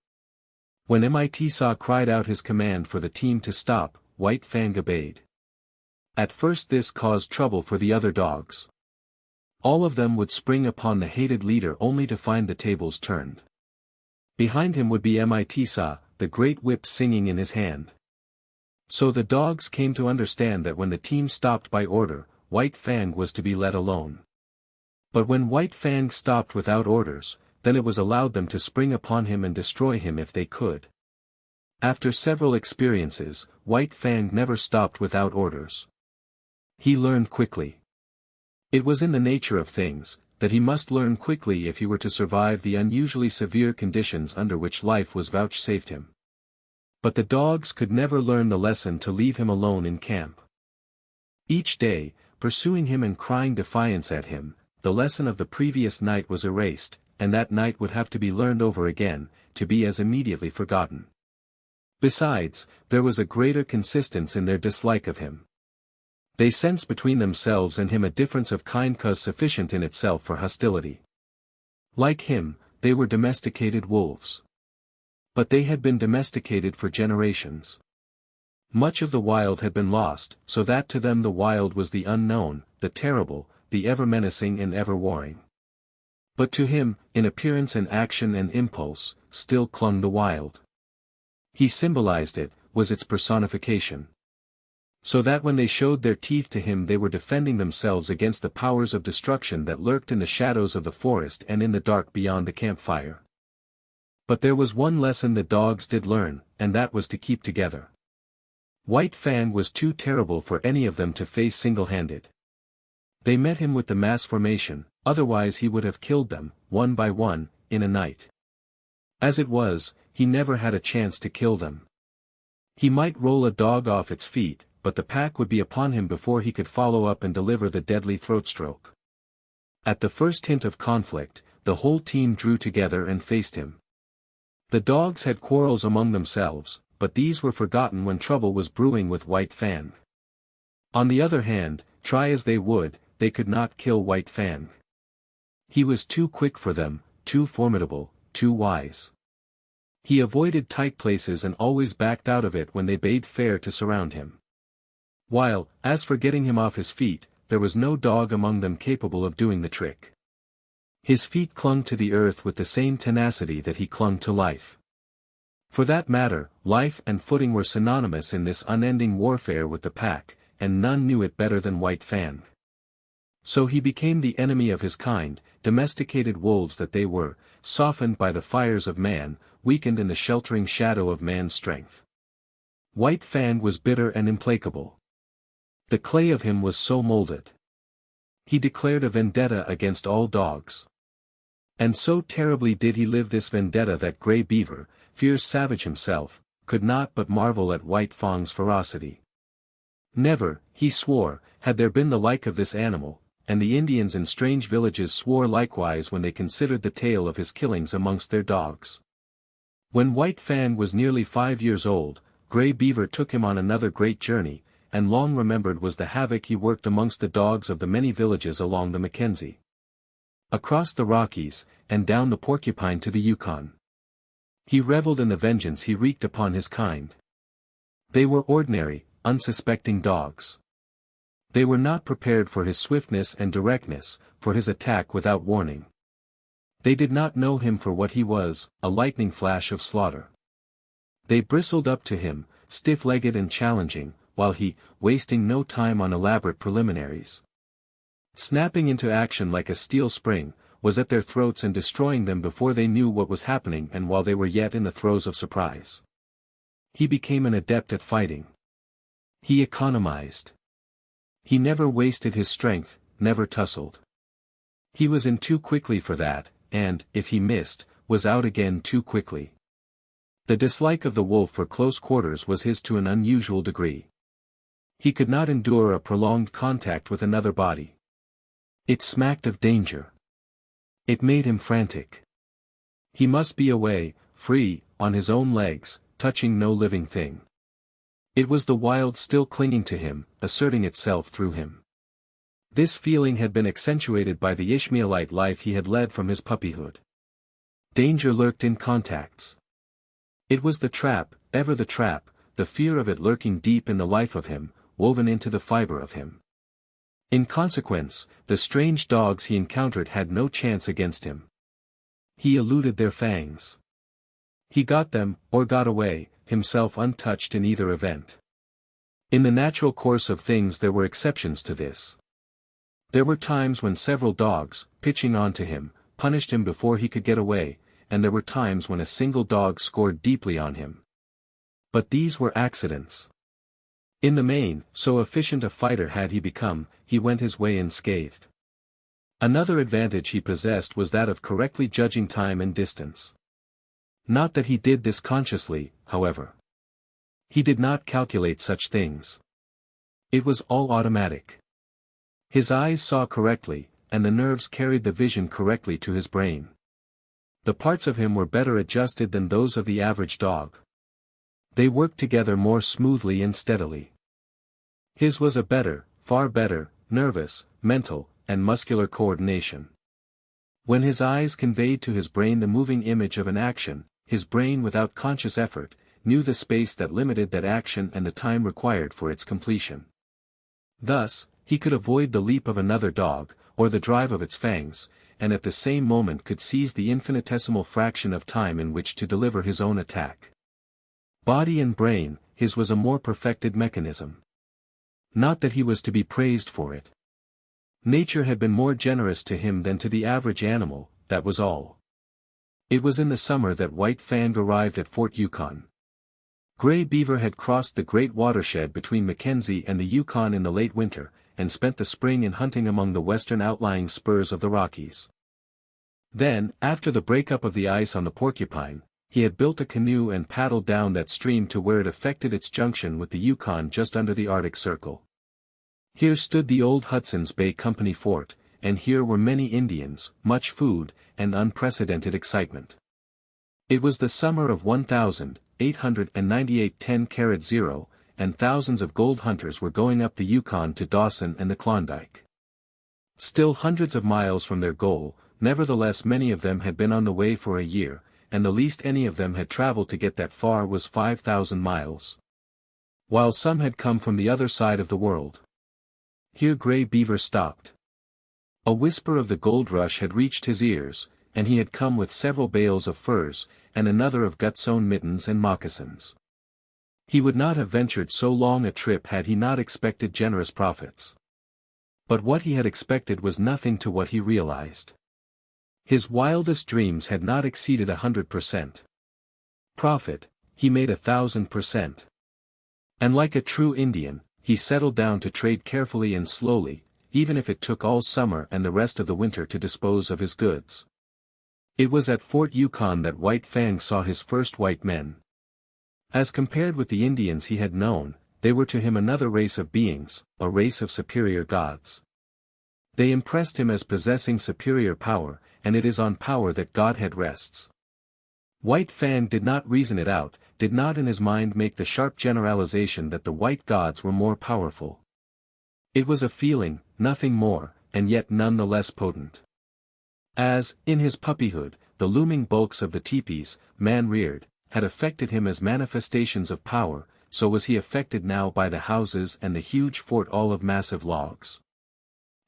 When Mitsa cried out his command for the team to stop, White Fang obeyed. At first this caused trouble for the other dogs. All of them would spring upon the hated leader only to find the tables turned. Behind him would be Mitsa, the great whip singing in his hand. So the dogs came to understand that when the team stopped by order, White Fang was to be let alone. But when White Fang stopped without orders, then it was allowed them to spring upon him and destroy him if they could. After several experiences, White Fang never stopped without orders. He learned quickly. It was in the nature of things, that he must learn quickly if he were to survive the unusually severe conditions under which life was vouchsafed him. But the dogs could never learn the lesson to leave him alone in camp. Each day, pursuing him and crying defiance at him, the lesson of the previous night was erased, and that night would have to be learned over again, to be as immediately forgotten. Besides, there was a greater consistence in their dislike of him. They sensed between themselves and him a difference of kind cause sufficient in itself for hostility. Like him, they were domesticated wolves. But they had been domesticated for generations. Much of the wild had been lost, so that to them the wild was the unknown, the terrible, the ever-menacing and ever-warring. But to him, in appearance and action and impulse, still clung the wild. He symbolized it, was its personification. So that when they showed their teeth to him they were defending themselves against the powers of destruction that lurked in the shadows of the forest and in the dark beyond the campfire. But there was one lesson the dogs did learn, and that was to keep together. White Fang was too terrible for any of them to face single-handed. They met him with the mass formation, otherwise he would have killed them, one by one, in a night. As it was, he never had a chance to kill them. He might roll a dog off its feet, but the pack would be upon him before he could follow up and deliver the deadly throat stroke. At the first hint of conflict, the whole team drew together and faced him. The dogs had quarrels among themselves, but these were forgotten when trouble was brewing with White Fang. On the other hand, try as they would, they could not kill White Fang. He was too quick for them, too formidable, too wise. He avoided tight places and always backed out of it when they bade fair to surround him. While, as for getting him off his feet, there was no dog among them capable of doing the trick. His feet clung to the earth with the same tenacity that he clung to life. For that matter, life and footing were synonymous in this unending warfare with the pack, and none knew it better than White Fang. So he became the enemy of his kind, domesticated wolves that they were, softened by the fires of man, weakened in the sheltering shadow of man's strength. White Fang was bitter and implacable. The clay of him was so molded. He declared a vendetta against all dogs. And so terribly did he live this vendetta that Grey Beaver, fierce savage himself, could not but marvel at White Fang's ferocity. Never, he swore, had there been the like of this animal, and the Indians in strange villages swore likewise when they considered the tale of his killings amongst their dogs. When White Fang was nearly 5 years old, Grey Beaver took him on another great journey, and long remembered was the havoc he worked amongst the dogs of the many villages along the Mackenzie, across the Rockies, and down the Porcupine to the Yukon. He reveled in the vengeance he wreaked upon his kind. They were ordinary, unsuspecting dogs. They were not prepared for his swiftness and directness, for his attack without warning. They did not know him for what he was, a lightning flash of slaughter. They bristled up to him, stiff-legged and challenging, while he, wasting no time on elaborate preliminaries, snapping into action like a steel spring, was at their throats and destroying them before they knew what was happening and while they were yet in the throes of surprise. He became an adept at fighting. He economized. He never wasted his strength, never tussled. He was in too quickly for that, and, if he missed, was out again too quickly. The dislike of the wolf for close quarters was his to an unusual degree. He could not endure a prolonged contact with another body. It smacked of danger. It made him frantic. He must be away, free, on his own legs, touching no living thing. It was the wild still clinging to him, asserting itself through him. This feeling had been accentuated by the Ishmaelite life he had led from his puppyhood. Danger lurked in contacts. It was the trap, ever the trap, the fear of it lurking deep in the life of him, woven into the fiber of him. In consequence, the strange dogs he encountered had no chance against him. He eluded their fangs. He got them, or got away, himself untouched in either event. In the natural course of things there were exceptions to this. There were times when several dogs, pitching on to him, punished him before he could get away, and there were times when a single dog scored deeply on him. But these were accidents. In the main, so efficient a fighter had he become, he went his way unscathed. Another advantage he possessed was that of correctly judging time and distance. Not that he did this consciously, however. He did not calculate such things. It was all automatic. His eyes saw correctly, and the nerves carried the vision correctly to his brain. The parts of him were better adjusted than those of the average dog. They worked together more smoothly and steadily. His was a better, far better, nervous, mental, and muscular coordination. When his eyes conveyed to his brain the moving image of an action, his brain without conscious effort, knew the space that limited that action and the time required for its completion. Thus, he could avoid the leap of another dog, or the drive of its fangs, and at the same moment could seize the infinitesimal fraction of time in which to deliver his own attack. Body and brain, his was a more perfected mechanism. Not that he was to be praised for it. Nature had been more generous to him than to the average animal, that was all. It was in the summer that White Fang arrived at Fort Yukon. Grey Beaver had crossed the great watershed between Mackenzie and the Yukon in the late winter, and spent the spring in hunting among the western outlying spurs of the Rockies. Then, after the breakup of the ice on the Porcupine, he had built a canoe and paddled down that stream to where it effected its junction with the Yukon just under the Arctic Circle. Here stood the old Hudson's Bay Company fort, and here were many Indians, much food, and unprecedented excitement. It was the summer of 1898 10-0, and thousands of gold hunters were going up the Yukon to Dawson and the Klondike. Still hundreds of miles from their goal, nevertheless many of them had been on the way for a year, and the least any of them had traveled to get that far was 5,000 miles. While some had come from the other side of the world. Here Grey Beaver stopped. A whisper of the gold rush had reached his ears, and he had come with several bales of furs, and another of gut-sewn mittens and moccasins. He would not have ventured so long a trip had he not expected generous profits. But what he had expected was nothing to what he realized. His wildest dreams had not exceeded 100%. Profit, he made 1,000%. And like a true Indian, he settled down to trade carefully and slowly, even if it took all summer and the rest of the winter to dispose of his goods. It was at Fort Yukon that White Fang saw his first white men. As compared with the Indians he had known, they were to him another race of beings, a race of superior gods. They impressed him as possessing superior power, and it is on power that Godhead rests. White Fang did not reason it out, did not in his mind make the sharp generalization that the white gods were more powerful. It was a feeling, nothing more, and yet none the less potent. As, in his puppyhood, the looming bulks of the teepees, man-reared, had affected him as manifestations of power, so was he affected now by the houses and the huge fort all of massive logs.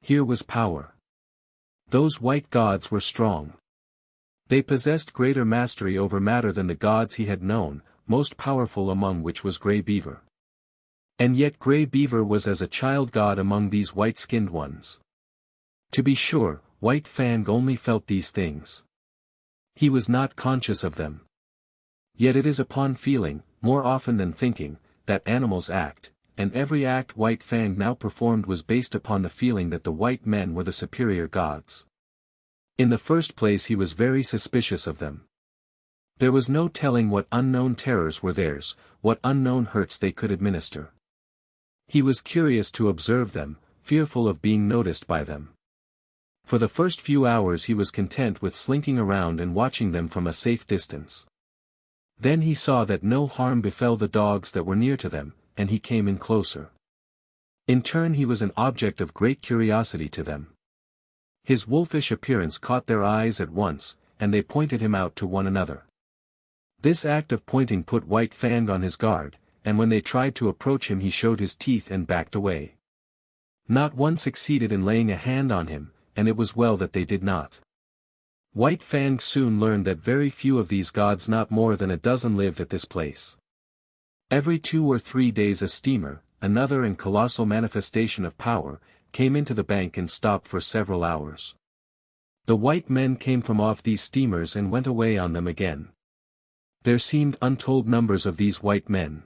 Here was power. Those white gods were strong. They possessed greater mastery over matter than the gods he had known, most powerful among which was Grey Beaver. And yet Grey Beaver was as a child god among these white-skinned ones. To be sure, White Fang only felt these things. He was not conscious of them. Yet it is upon feeling, more often than thinking, that animals act, and every act White Fang now performed was based upon the feeling that the white men were the superior gods. In the first place he was very suspicious of them. There was no telling what unknown terrors were theirs, what unknown hurts they could administer. He was curious to observe them, fearful of being noticed by them. For the first few hours he was content with slinking around and watching them from a safe distance. Then he saw that no harm befell the dogs that were near to them, and he came in closer. In turn he was an object of great curiosity to them. His wolfish appearance caught their eyes at once, and they pointed him out to one another. This act of pointing put White Fang on his guard, and when they tried to approach him he showed his teeth and backed away. Not one succeeded in laying a hand on him, and it was well that they did not. White Fang soon learned that very few of these gods, not more than a dozen, lived at this place. Every 2 or 3 days a steamer, another and colossal manifestation of power, came into the bank and stopped for several hours. The white men came from off these steamers and went away on them again. There seemed untold numbers of these white men.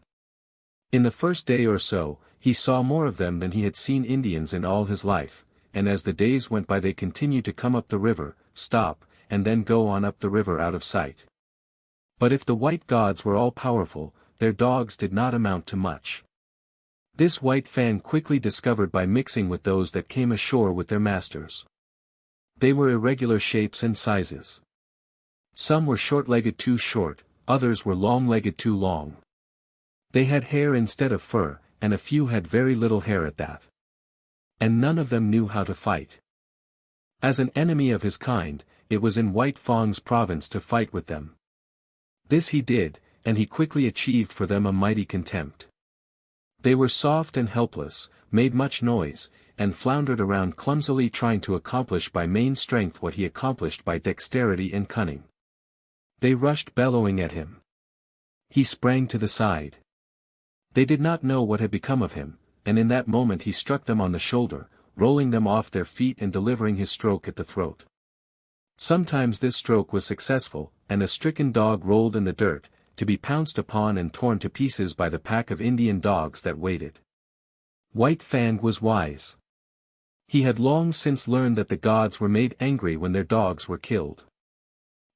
In the first day or so, he saw more of them than he had seen Indians in all his life, and as the days went by they continued to come up the river, stop, and then go on up the river out of sight. But if the white gods were all powerful, their dogs did not amount to much. This White Fang quickly discovered by mixing with those that came ashore with their masters. They were irregular shapes and sizes. Some were short-legged too short, others were long-legged too long. They had hair instead of fur, and a few had very little hair at that. And none of them knew how to fight. As an enemy of his kind, it was in White Fang's province to fight with them. This he did, and he quickly achieved for them a mighty contempt. They were soft and helpless, made much noise, and floundered around clumsily trying to accomplish by main strength what he accomplished by dexterity and cunning. They rushed bellowing at him. He sprang to the side. They did not know what had become of him, and in that moment he struck them on the shoulder, rolling them off their feet and delivering his stroke at the throat. Sometimes this stroke was successful, and a stricken dog rolled in the dirt, to be pounced upon and torn to pieces by the pack of Indian dogs that waited. White Fang was wise. He had long since learned that the gods were made angry when their dogs were killed.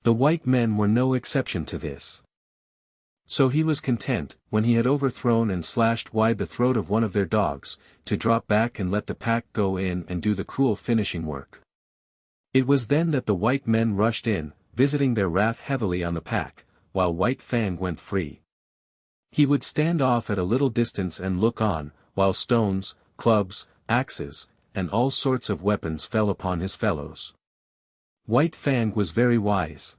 The white men were no exception to this. So he was content, when he had overthrown and slashed wide the throat of one of their dogs, to drop back and let the pack go in and do the cruel finishing work. It was then that the white men rushed in, visiting their wrath heavily on the pack, while White Fang went free. He would stand off at a little distance and look on, while stones, clubs, axes, and all sorts of weapons fell upon his fellows. White Fang was very wise.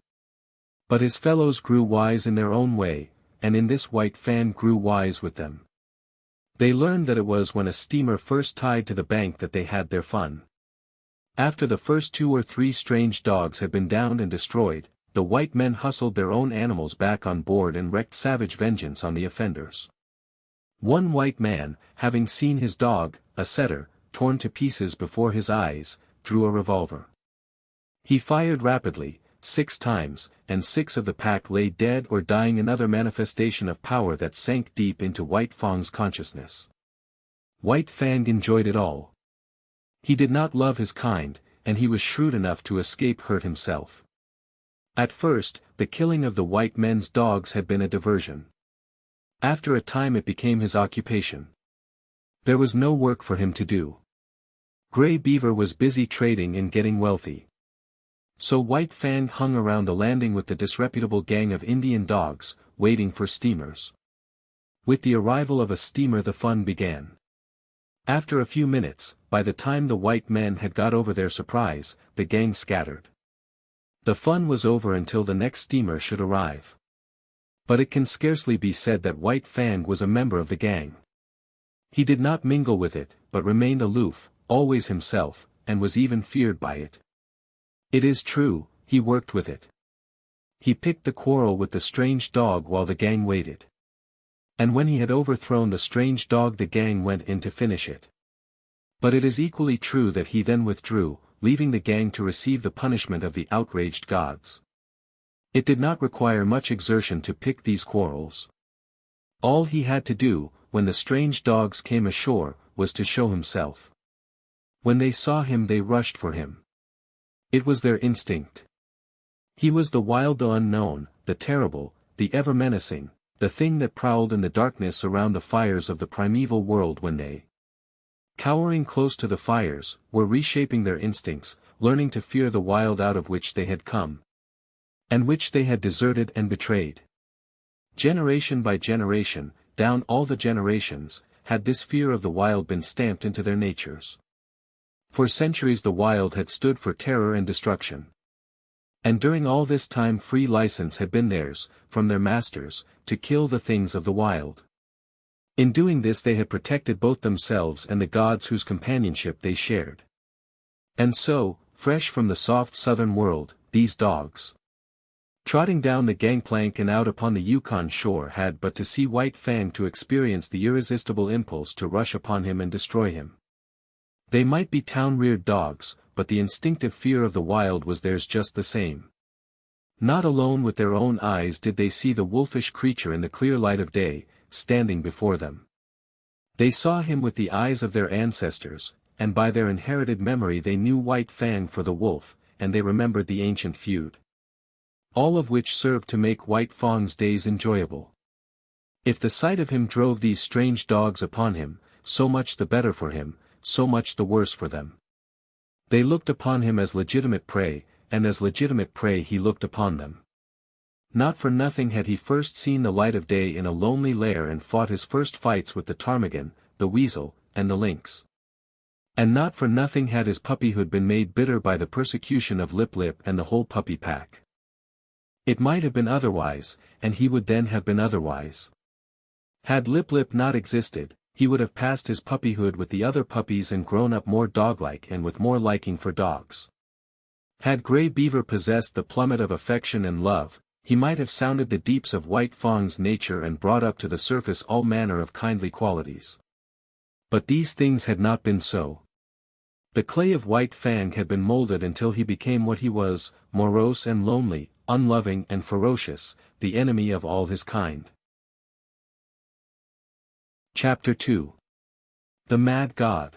But his fellows grew wise in their own way, and in this White Fang grew wise with them. They learned that it was when a steamer first tied to the bank that they had their fun. After the first 2 or 3 strange dogs had been downed and destroyed, the white men hustled their own animals back on board and wreaked savage vengeance on the offenders. One white man, having seen his dog, a setter, torn to pieces before his eyes, drew a revolver. He fired rapidly, 6 times, and 6 of the pack lay dead or dying, another manifestation of power that sank deep into White Fang's consciousness. White Fang enjoyed it all. He did not love his kind, and he was shrewd enough to escape hurt himself. At first, the killing of the white men's dogs had been a diversion. After a time it became his occupation. There was no work for him to do. Gray Beaver was busy trading and getting wealthy. So White Fang hung around the landing with the disreputable gang of Indian dogs, waiting for steamers. With the arrival of a steamer the fun began. After a few minutes, by the time the white men had got over their surprise, the gang scattered. The fun was over until the next steamer should arrive. But it can scarcely be said that White Fang was a member of the gang. He did not mingle with it, but remained aloof, always himself, and was even feared by it. It is true, he worked with it. He picked the quarrel with the strange dog while the gang waited. And when he had overthrown the strange dog the gang went in to finish it. But it is equally true that he then withdrew, leaving the gang to receive the punishment of the outraged gods. It did not require much exertion to pick these quarrels. All he had to do, when the strange dogs came ashore, was to show himself. When they saw him they rushed for him. It was their instinct. He was the wild, the unknown, the terrible, the ever menacing, the thing that prowled in the darkness around the fires of the primeval world when they, cowering close to the fires, were reshaping their instincts, learning to fear the wild out of which they had come, and which they had deserted and betrayed. Generation by generation, down all the generations, had this fear of the wild been stamped into their natures. For centuries the wild had stood for terror and destruction. And during all this time free license had been theirs, from their masters, to kill the things of the wild. In doing this they had protected both themselves and the gods whose companionship they shared. And so, fresh from the soft southern world, these dogs, trotting down the gangplank and out upon the Yukon shore, had but to see White Fang to experience the irresistible impulse to rush upon him and destroy him. They might be town-reared dogs, but the instinctive fear of the wild was theirs just the same. Not alone with their own eyes did they see the wolfish creature in the clear light of day, standing before them. They saw him with the eyes of their ancestors, and by their inherited memory they knew White Fang for the wolf, and they remembered the ancient feud. All of which served to make White Fang's days enjoyable. If the sight of him drove these strange dogs upon him, so much the better for him, so much the worse for them. They looked upon him as legitimate prey, and as legitimate prey he looked upon them. Not for nothing had he first seen the light of day in a lonely lair and fought his first fights with the ptarmigan, the weasel, and the lynx. And not for nothing had his puppyhood been made bitter by the persecution of Lip Lip and the whole puppy pack. It might have been otherwise, and he would then have been otherwise. Had Lip Lip not existed, he would have passed his puppyhood with the other puppies and grown up more dog-like and with more liking for dogs. Had Gray Beaver possessed the plummet of affection and love, he might have sounded the deeps of White Fang's nature and brought up to the surface all manner of kindly qualities. But these things had not been so. The clay of White Fang had been molded until he became what he was, morose and lonely, unloving and ferocious, the enemy of all his kind. Chapter 2. The Mad God.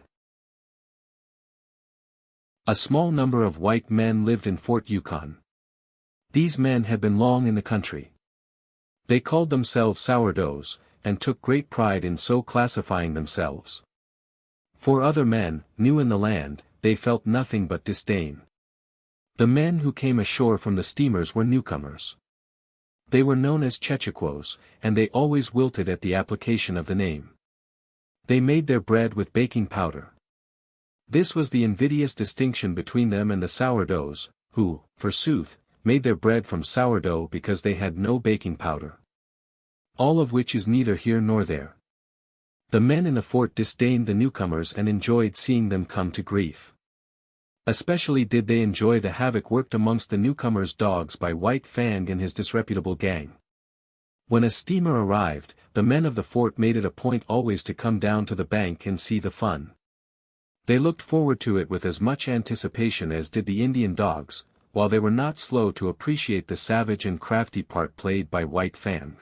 A small number of white men lived in Fort Yukon. These men had been long in the country. They called themselves sourdoughs, and took great pride in so classifying themselves. For other men, new in the land, they felt nothing but disdain. The men who came ashore from the steamers were newcomers. They were known as Chechaquos, and they always wilted at the application of the name. They made their bread with baking powder. This was the invidious distinction between them and the sourdoughs, who, forsooth, made their bread from sourdough because they had no baking powder. All of which is neither here nor there. The men in the fort disdained the newcomers and enjoyed seeing them come to grief. Especially did they enjoy the havoc worked amongst the newcomers' dogs by White Fang and his disreputable gang. When a steamer arrived, the men of the fort made it a point always to come down to the bank and see the fun. They looked forward to it with as much anticipation as did the Indian dogs, while they were not slow to appreciate the savage and crafty part played by White Fang.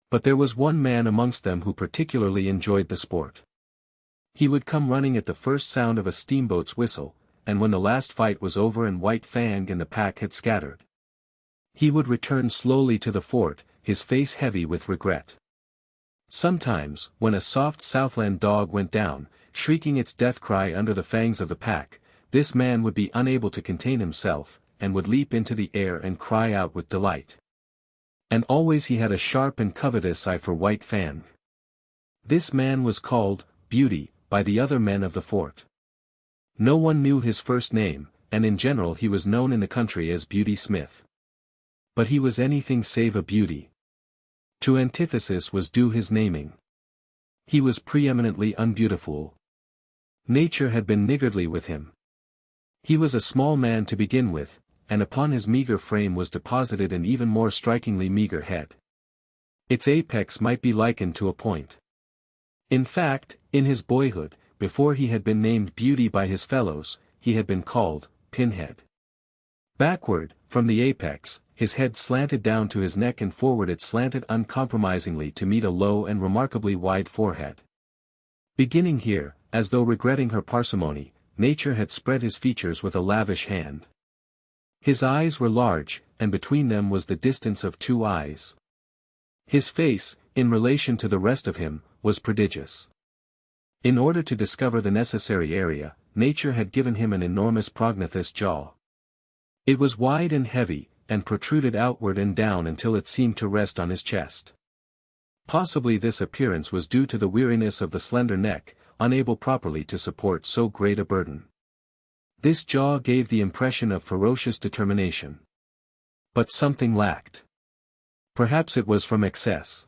But there was one man amongst them who particularly enjoyed the sport. He would come running at the first sound of a steamboat's whistle, and when the last fight was over and White Fang and the pack had scattered, he would return slowly to the fort, his face heavy with regret. Sometimes, when a soft Southland dog went down, shrieking its death cry under the fangs of the pack, this man would be unable to contain himself, and would leap into the air and cry out with delight. And always he had a sharp and covetous eye for White Fang. This man was called Beauty by the other men of the fort. No one knew his first name, and in general he was known in the country as Beauty Smith. But he was anything save a beauty. To antithesis was due his naming. He was preeminently unbeautiful. Nature had been niggardly with him. He was a small man to begin with, and upon his meager frame was deposited an even more strikingly meager head. Its apex might be likened to a point. In fact, in his boyhood, before he had been named Beauty by his fellows, he had been called Pinhead. Backward, from the apex, his head slanted down to his neck, and forward it slanted uncompromisingly to meet a low and remarkably wide forehead. Beginning here, as though regretting her parsimony, nature had spread his features with a lavish hand. His eyes were large, and between them was the distance of two eyes. His face, in relation to the rest of him, was prodigious. In order to discover the necessary area, nature had given him an enormous prognathous jaw. It was wide and heavy, and protruded outward and down until it seemed to rest on his chest. Possibly this appearance was due to the weariness of the slender neck, unable properly to support so great a burden. This jaw gave the impression of ferocious determination. But something lacked. Perhaps it was from excess.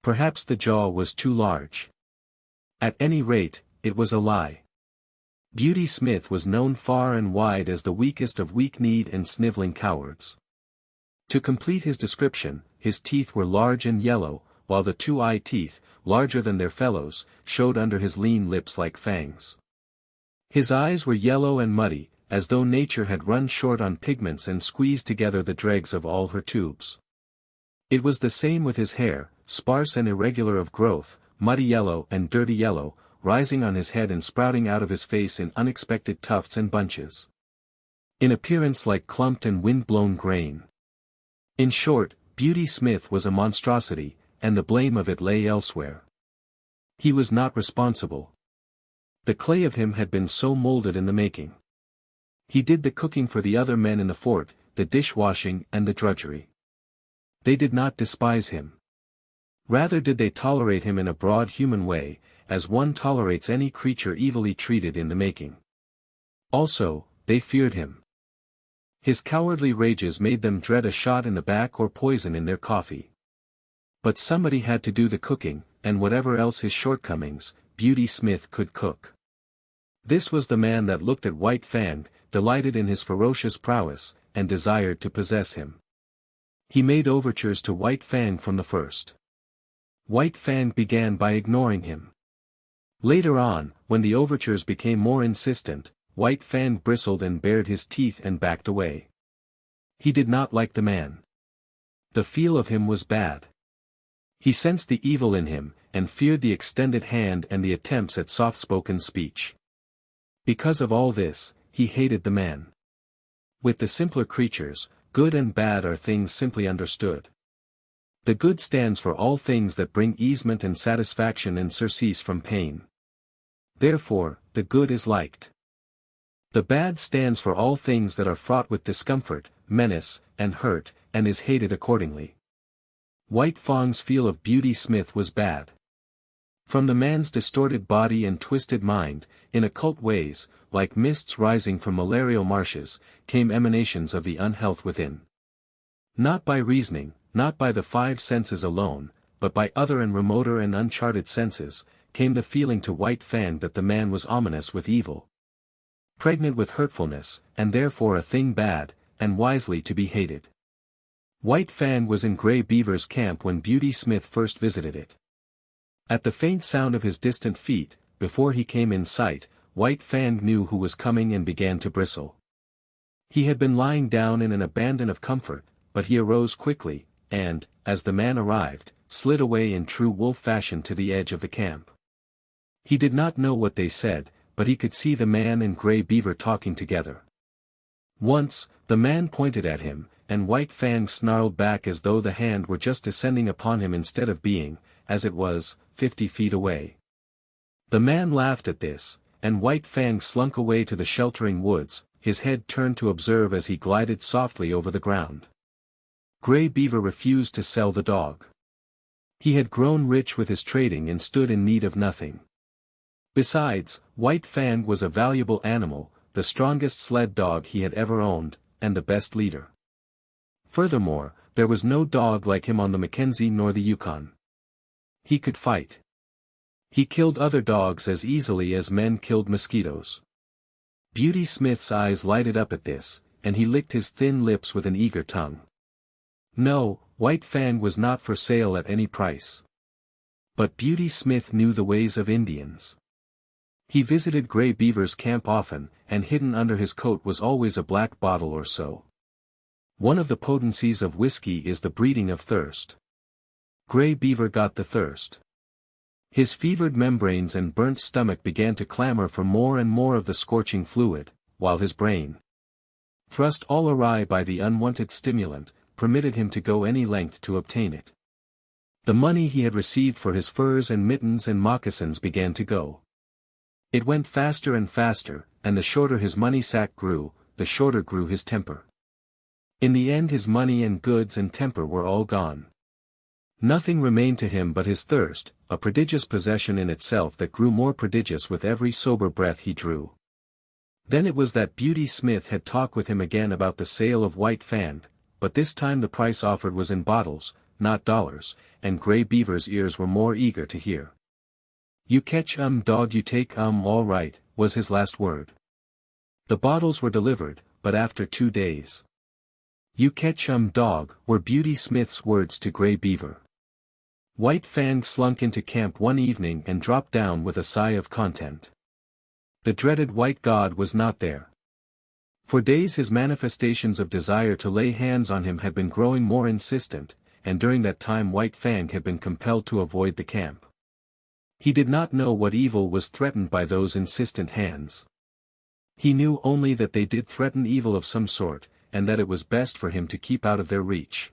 Perhaps the jaw was too large. At any rate, it was a lie. Beauty Smith was known far and wide as the weakest of weak-kneed and sniveling cowards. To complete his description, his teeth were large and yellow, while the two eye teeth, larger than their fellows, showed under his lean lips like fangs. His eyes were yellow and muddy, as though nature had run short on pigments and squeezed together the dregs of all her tubes. It was the same with his hair, sparse and irregular of growth, muddy yellow and dirty yellow, rising on his head and sprouting out of his face in unexpected tufts and bunches. In appearance like clumped and wind-blown grain. In short, Beauty Smith was a monstrosity, and the blame of it lay elsewhere. He was not responsible. The clay of him had been so molded in the making. He did the cooking for the other men in the fort, the dishwashing and the drudgery. They did not despise him. Rather did they tolerate him in a broad human way, as one tolerates any creature evilly treated in the making. Also, they feared him. His cowardly rages made them dread a shot in the back or poison in their coffee. But somebody had to do the cooking, and whatever else his shortcomings, Beauty Smith could cook. This was the man that looked at White Fang, delighted in his ferocious prowess, and desired to possess him. He made overtures to White Fang from the first. White Fang began by ignoring him. Later on, when the overtures became more insistent, White Fang bristled and bared his teeth and backed away. He did not like the man. The feel of him was bad. He sensed the evil in him, and feared the extended hand and the attempts at soft-spoken speech. Because of all this, he hated the man. With the simpler creatures, good and bad are things simply understood. The good stands for all things that bring easement and satisfaction and surcease from pain. Therefore, the good is liked. The bad stands for all things that are fraught with discomfort, menace, and hurt, and is hated accordingly. White Fang's feel of Beauty Smith was bad. From the man's distorted body and twisted mind, in occult ways, like mists rising from malarial marshes, came emanations of the unhealth within. Not by reasoning, not by the five senses alone, but by other and remoter and uncharted senses, came the feeling to White Fang that the man was ominous with evil. Pregnant with hurtfulness, and therefore a thing bad, and wisely to be hated. White Fang was in Grey Beaver's camp when Beauty Smith first visited it. At the faint sound of his distant feet, before he came in sight, White Fang knew who was coming and began to bristle. He had been lying down in an abandon of comfort, but he arose quickly, and, as the man arrived, slid away in true wolf fashion to the edge of the camp. He did not know what they said, but he could see the man and Grey Beaver talking together. Once, the man pointed at him, and White Fang snarled back as though the hand were just descending upon him instead of being, as it was, 50 feet away. The man laughed at this, and White Fang slunk away to the sheltering woods, his head turned to observe as he glided softly over the ground. Gray Beaver refused to sell the dog. He had grown rich with his trading and stood in need of nothing. Besides, White Fang was a valuable animal, the strongest sled dog he had ever owned, and the best leader. Furthermore, there was no dog like him on the Mackenzie nor the Yukon. He could fight. He killed other dogs as easily as men killed mosquitoes. Beauty Smith's eyes lighted up at this, and he licked his thin lips with an eager tongue. No, White Fang was not for sale at any price. But Beauty Smith knew the ways of Indians. He visited Gray Beaver's camp often, and hidden under his coat was always a black bottle or so. One of the potencies of whiskey is the breeding of thirst. Gray Beaver got the thirst. His fevered membranes and burnt stomach began to clamor for more and more of the scorching fluid, while his brain, thrust all awry by the unwanted stimulant, permitted him to go any length to obtain it. The money he had received for his furs and mittens and moccasins began to go. It went faster and faster, and the shorter his money sack grew, the shorter grew his temper. In the end his money and goods and temper were all gone. Nothing remained to him but his thirst, a prodigious possession in itself that grew more prodigious with every sober breath he drew. Then it was that Beauty Smith had talked with him again about the sale of White Fang, but this time the price offered was in bottles, not dollars, and Gray Beaver's ears were more eager to hear. "You catch dog, you take all right," was his last word. The bottles were delivered, but after 2 days. "You catch dog," were Beauty Smith's words to Gray Beaver. White Fang slunk into camp one evening and dropped down with a sigh of content. The dreaded white god was not there. For days his manifestations of desire to lay hands on him had been growing more insistent, and during that time White Fang had been compelled to avoid the camp. He did not know what evil was threatened by those insistent hands. He knew only that they did threaten evil of some sort, and that it was best for him to keep out of their reach.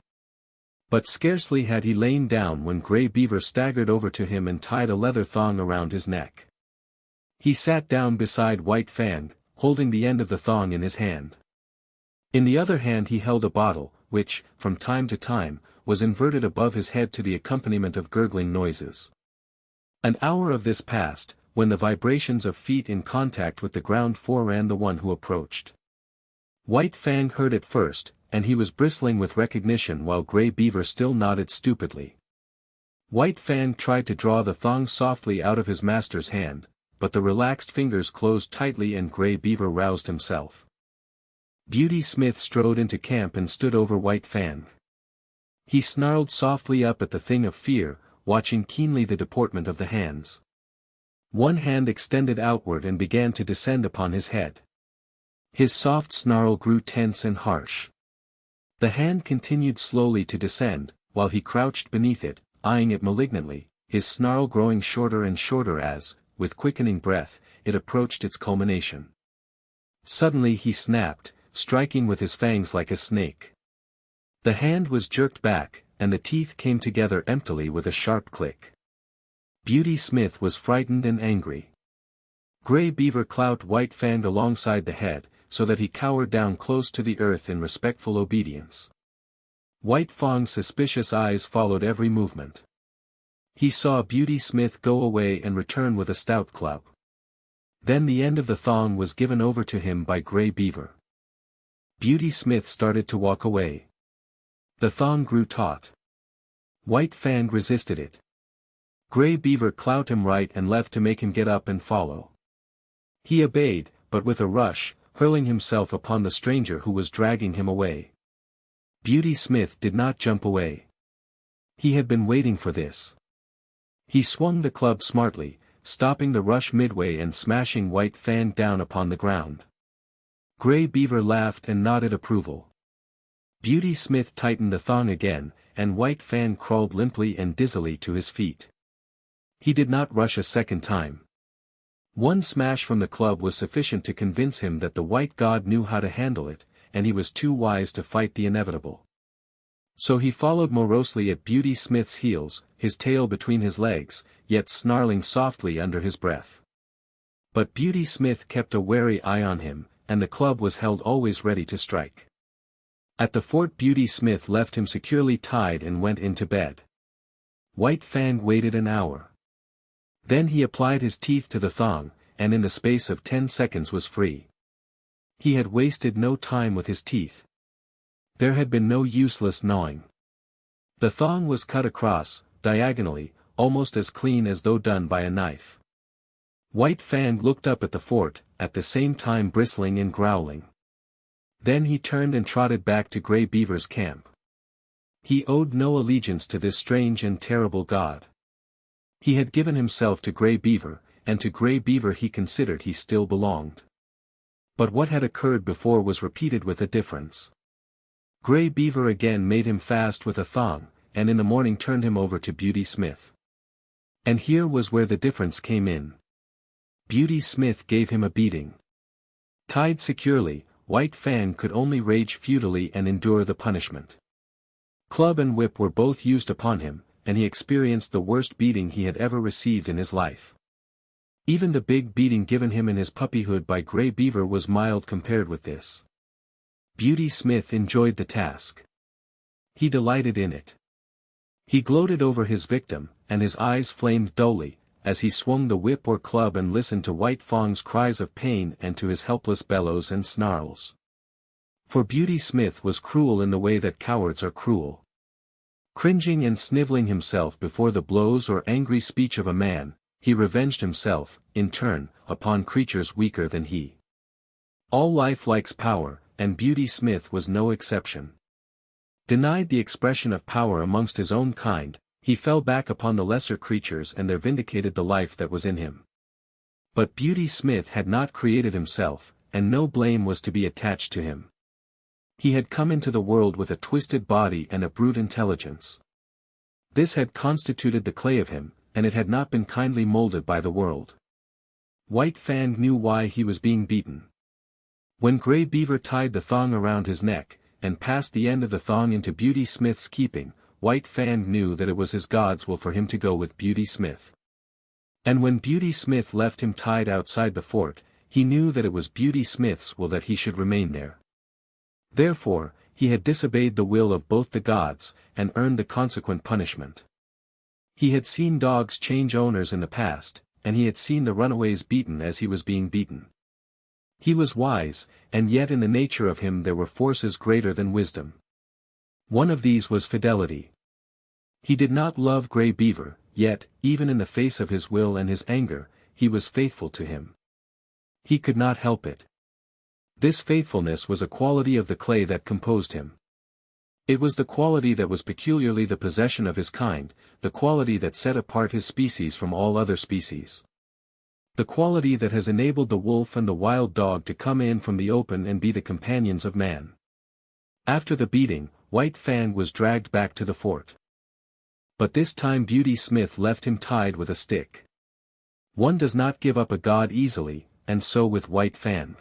But scarcely had he lain down when Gray Beaver staggered over to him and tied a leather thong around his neck. He sat down beside White Fang, holding the end of the thong in his hand. In the other hand he held a bottle, which, from time to time, was inverted above his head to the accompaniment of gurgling noises. An hour of this passed, when the vibrations of feet in contact with the ground foreran the one who approached. White Fang heard it first, and he was bristling with recognition while Gray Beaver still nodded stupidly. White Fang tried to draw the thong softly out of his master's hand, but the relaxed fingers closed tightly and Gray Beaver roused himself. Beauty Smith strode into camp and stood over White Fang. He snarled softly up at the thing of fear, watching keenly the deportment of the hands. One hand extended outward and began to descend upon his head. His soft snarl grew tense and harsh. The hand continued slowly to descend, while he crouched beneath it, eyeing it malignantly, his snarl growing shorter and shorter as, with quickening breath, it approached its culmination. Suddenly he snapped, striking with his fangs like a snake. The hand was jerked back, and the teeth came together emptily with a sharp click. Beauty Smith was frightened and angry. Gray Beaver clout White Fang alongside the head, so that he cowered down close to the earth in respectful obedience. White Fang's suspicious eyes followed every movement. He saw Beauty Smith go away and return with a stout club. Then the end of the thong was given over to him by Gray Beaver. Beauty Smith started to walk away. The thong grew taut. White Fang resisted it. Gray Beaver clout him right and left to make him get up and follow. He obeyed, but with a rush, hurling himself upon the stranger who was dragging him away. Beauty Smith did not jump away. He had been waiting for this. He swung the club smartly, stopping the rush midway and smashing White Fang down upon the ground. Gray Beaver laughed and nodded approval. Beauty Smith tightened the thong again, and White Fang crawled limply and dizzily to his feet. He did not rush a second time. One smash from the club was sufficient to convince him that the white god knew how to handle it, and he was too wise to fight the inevitable. So he followed morosely at Beauty Smith's heels, his tail between his legs, yet snarling softly under his breath. But Beauty Smith kept a wary eye on him, and the club was held always ready to strike. At the fort Beauty Smith left him securely tied and went into bed. White Fang waited an hour. Then he applied his teeth to the thong, and in the space of 10 seconds was free. He had wasted no time with his teeth. There had been no useless gnawing. The thong was cut across, diagonally, almost as clean as though done by a knife. White Fang looked up at the fort, at the same time bristling and growling. Then he turned and trotted back to Grey Beaver's camp. He owed no allegiance to this strange and terrible god. He had given himself to Grey Beaver, and to Grey Beaver he considered he still belonged. But what had occurred before was repeated with a difference. Grey Beaver again made him fast with a thong, and in the morning turned him over to Beauty Smith. And here was where the difference came in. Beauty Smith gave him a beating. Tied securely, White Fang could only rage futilely and endure the punishment. Club and whip were both used upon him, and he experienced the worst beating he had ever received in his life. Even the big beating given him in his puppyhood by Grey Beaver was mild compared with this. Beauty Smith enjoyed the task. He delighted in it. He gloated over his victim, and his eyes flamed dully, as he swung the whip or club and listened to White Fang's cries of pain and to his helpless bellows and snarls. For Beauty Smith was cruel in the way that cowards are cruel. Cringing and sniveling himself before the blows or angry speech of a man, he revenged himself, in turn, upon creatures weaker than he. All life likes power, and Beauty Smith was no exception. Denied the expression of power amongst his own kind, he fell back upon the lesser creatures and there vindicated the life that was in him. But Beauty Smith had not created himself, and no blame was to be attached to him. He had come into the world with a twisted body and a brute intelligence. This had constituted the clay of him, and it had not been kindly molded by the world. White Fang knew why he was being beaten. When Grey Beaver tied the thong around his neck, and passed the end of the thong into Beauty Smith's keeping, White Fang knew that it was his God's will for him to go with Beauty Smith. And when Beauty Smith left him tied outside the fort, he knew that it was Beauty Smith's will that he should remain there. Therefore, he had disobeyed the will of both the gods, and earned the consequent punishment. He had seen dogs change owners in the past, and he had seen the runaways beaten as he was being beaten. He was wise, and yet in the nature of him there were forces greater than wisdom. One of these was fidelity. He did not love Grey Beaver, yet, even in the face of his will and his anger, he was faithful to him. He could not help it. This faithfulness was a quality of the clay that composed him. It was the quality that was peculiarly the possession of his kind, the quality that set apart his species from all other species. The quality that has enabled the wolf and the wild dog to come in from the open and be the companions of man. After the beating, White Fang was dragged back to the fort. But this time Beauty Smith left him tied with a stick. One does not give up a god easily, and so with White Fang.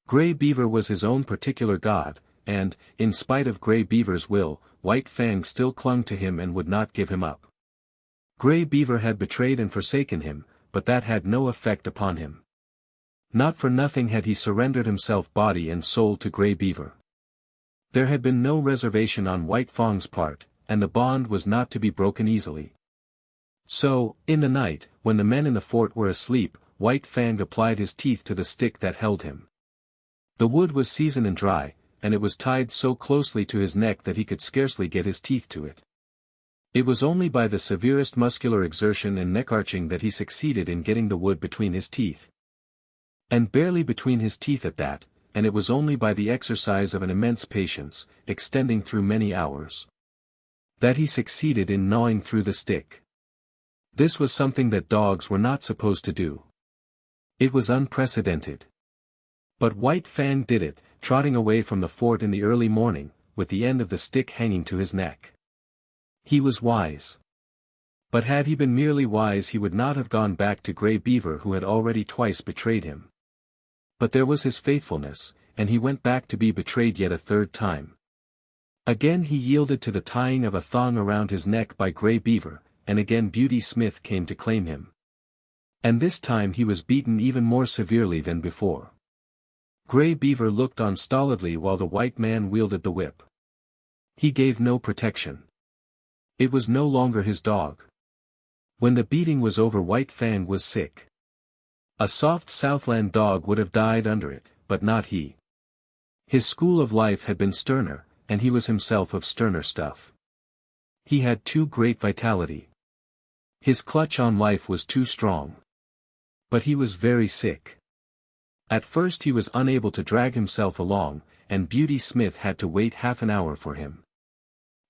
Grey Beaver was his own particular god, and, in spite of Grey Beaver's will, White Fang still clung to him and would not give him up. Grey Beaver had betrayed and forsaken him, but that had no effect upon him. Not for nothing had he surrendered himself body and soul to Grey Beaver. There had been no reservation on White Fang's part, and the bond was not to be broken easily. So, in the night, when the men in the fort were asleep, White Fang applied his teeth to the stick that held him. The wood was seasoned and dry, and it was tied so closely to his neck that he could scarcely get his teeth to it. It was only by the severest muscular exertion and neck-arching that he succeeded in getting the wood between his teeth. And barely between his teeth at that, and it was only by the exercise of an immense patience, extending through many hours, that he succeeded in gnawing through the stick. This was something that dogs were not supposed to do. It was unprecedented. But White Fang did it, trotting away from the fort in the early morning, with the end of the stick hanging to his neck. He was wise. But had he been merely wise he would not have gone back to Grey Beaver who had already twice betrayed him. But there was his faithfulness, and he went back to be betrayed yet a third time. Again he yielded to the tying of a thong around his neck by Grey Beaver, and again Beauty Smith came to claim him. And this time he was beaten even more severely than before. Grey Beaver looked on stolidly while the white man wielded the whip. He gave no protection. It was no longer his dog. When the beating was over, White Fang was sick. A soft Southland dog would have died under it, but not he. His school of life had been sterner, and he was himself of sterner stuff. He had too great vitality. His clutch on life was too strong. But he was very sick. At first he was unable to drag himself along, and Beauty Smith had to wait half an hour for him.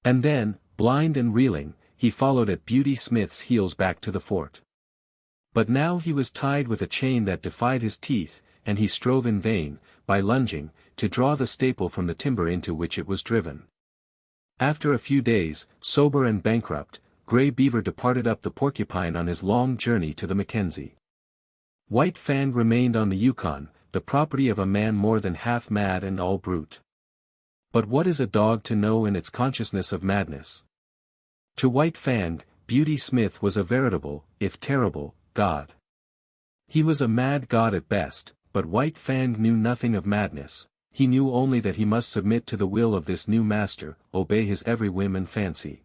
And then, blind and reeling, he followed at Beauty Smith's heels back to the fort. But now he was tied with a chain that defied his teeth, and he strove in vain, by lunging, to draw the staple from the timber into which it was driven. After a few days, sober and bankrupt, Grey Beaver departed up the Porcupine on his long journey to the Mackenzie. White Fang remained on the Yukon, the property of a man more than half mad and all brute. But what is a dog to know in its consciousness of madness? To White Fang, Beauty Smith was a veritable, if terrible, god. He was a mad god at best, but White Fang knew nothing of madness. He knew only that he must submit to the will of this new master, obey his every whim and fancy.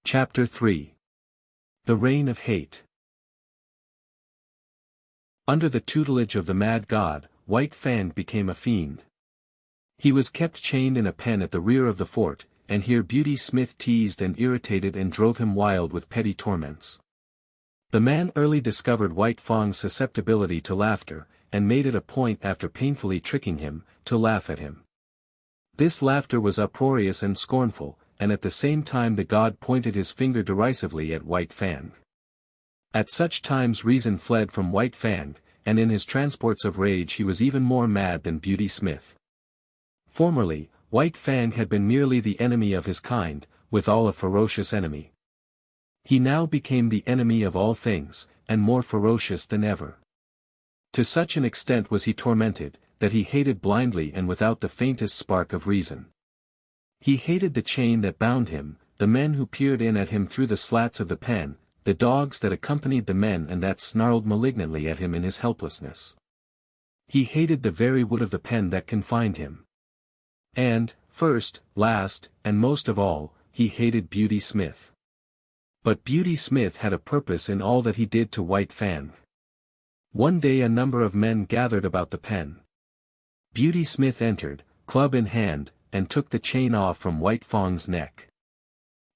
Chapter 3. The Reign of Hate. Under the tutelage of the mad god, White Fang became a fiend. He was kept chained in a pen at the rear of the fort, and here Beauty Smith teased and irritated and drove him wild with petty torments. The man early discovered White Fang's susceptibility to laughter, and made it a point after painfully tricking him, to laugh at him. This laughter was uproarious and scornful, and at the same time the god pointed his finger derisively at White Fang. At such times reason fled from White Fang, and in his transports of rage he was even more mad than Beauty Smith. Formerly, White Fang had been merely the enemy of his kind, withal a ferocious enemy. He now became the enemy of all things, and more ferocious than ever. To such an extent was he tormented, that he hated blindly and without the faintest spark of reason. He hated the chain that bound him, the men who peered in at him through the slats of the pen, the dogs that accompanied the men and that snarled malignantly at him in his helplessness. He hated the very wood of the pen that confined him. And, first, last, and most of all, he hated Beauty Smith. But Beauty Smith had a purpose in all that he did to White Fang. One day a number of men gathered about the pen. Beauty Smith entered, club in hand, and took the chain off from White Fang's neck.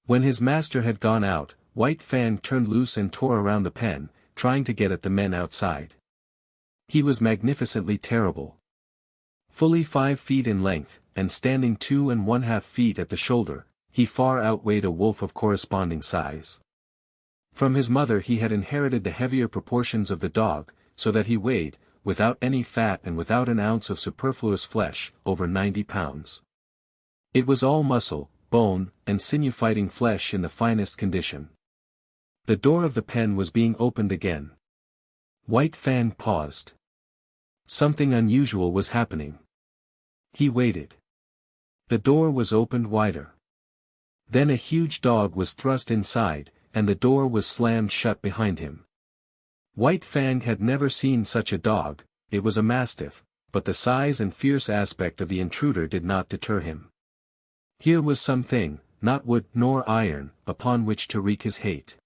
When his master had gone out, White Fang turned loose and tore around the pen, trying to get at the men outside. He was magnificently terrible. Fully 5 feet in length, and standing 2½ feet at the shoulder, he far outweighed a wolf of corresponding size. From his mother he had inherited the heavier proportions of the dog, so that he weighed, without any fat and without an ounce of superfluous flesh, over 90 pounds. It was all muscle, bone, and sinew-fighting flesh in the finest condition. The door of the pen was being opened again. White Fang paused. Something unusual was happening. He waited. The door was opened wider. Then a huge dog was thrust inside, and the door was slammed shut behind him. White Fang had never seen such a dog. It was a mastiff, but the size and fierce aspect of the intruder did not deter him. Here was something, not wood nor iron, upon which to wreak his hate.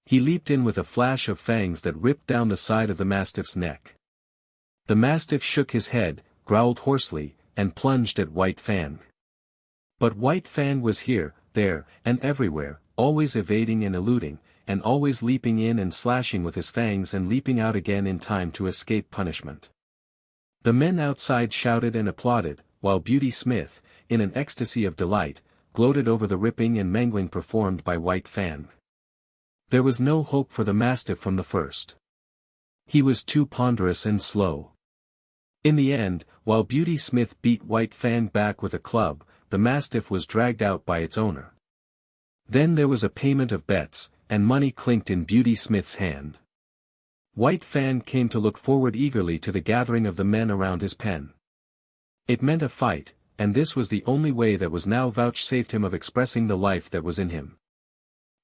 He leaped in with a flash of fangs that ripped down the side of the mastiff's neck. The mastiff shook his head, growled hoarsely, and plunged at White Fang. But White Fang was here, there, and everywhere, always evading and eluding, and always leaping in and slashing with his fangs and leaping out again in time to escape punishment. The men outside shouted and applauded, while Beauty Smith, in an ecstasy of delight, gloated over the ripping and mangling performed by White Fang. There was no hope for the mastiff from the first. He was too ponderous and slow. In the end, while Beauty Smith beat White Fang back with a club, the mastiff was dragged out by its owner. Then there was a payment of bets, and money clinked in Beauty Smith's hand. White Fang came to look forward eagerly to the gathering of the men around his pen. It meant a fight, and this was the only way that was now vouchsafed him of expressing the life that was in him.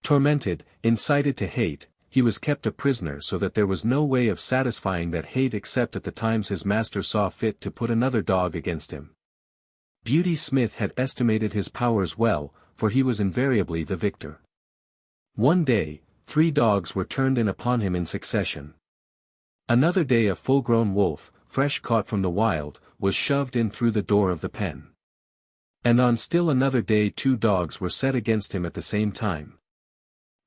Tormented, incited to hate, he was kept a prisoner so that there was no way of satisfying that hate except at the times his master saw fit to put another dog against him. Beauty Smith had estimated his powers well, for he was invariably the victor. One day, 3 dogs were turned in upon him in succession. Another day a full-grown wolf, fresh caught from the wild, was shoved in through the door of the pen. And on still another day 2 dogs were set against him at the same time.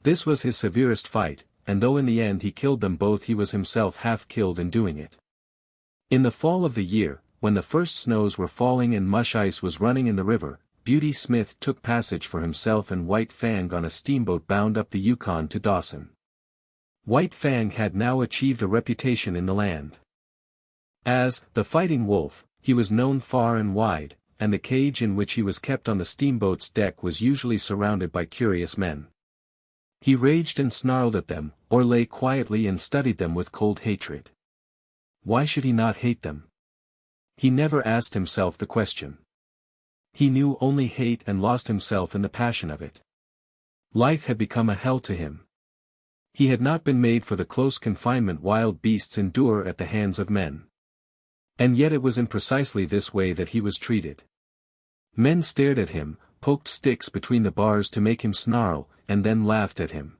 This was his severest fight, and though in the end he killed them both, he was himself half killed in doing it. In the fall of the year, when the first snows were falling and mush ice was running in the river, Beauty Smith took passage for himself and White Fang on a steamboat bound up the Yukon to Dawson. White Fang had now achieved a reputation in the land. As the Fighting Wolf, he was known far and wide, and the cage in which he was kept on the steamboat's deck was usually surrounded by curious men. He raged and snarled at them, or lay quietly and studied them with cold hatred. Why should he not hate them? He never asked himself the question. He knew only hate and lost himself in the passion of it. Life had become a hell to him. He had not been made for the close confinement wild beasts endure at the hands of men. And yet it was in precisely this way that he was treated. Men stared at him, poked sticks between the bars to make him snarl, and then laughed at him.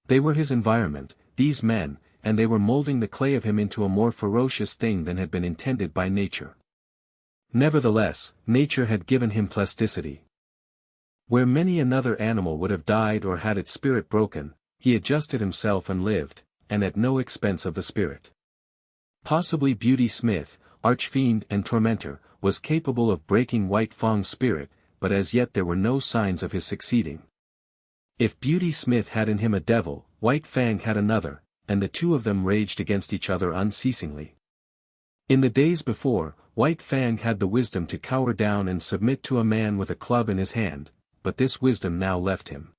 They were his environment, these men, and they were molding the clay of him into a more ferocious thing than had been intended by nature. Nevertheless, nature had given him plasticity. Where many another animal would have died or had its spirit broken, he adjusted himself and lived, and at no expense of the spirit. Possibly Beauty Smith, archfiend and tormentor, was capable of breaking White Fang's spirit, but as yet there were no signs of his succeeding. If Beauty Smith had in him a devil, White Fang had another, and the two of them raged against each other unceasingly. In the days before, White Fang had the wisdom to cower down and submit to a man with a club in his hand, but this wisdom now left him.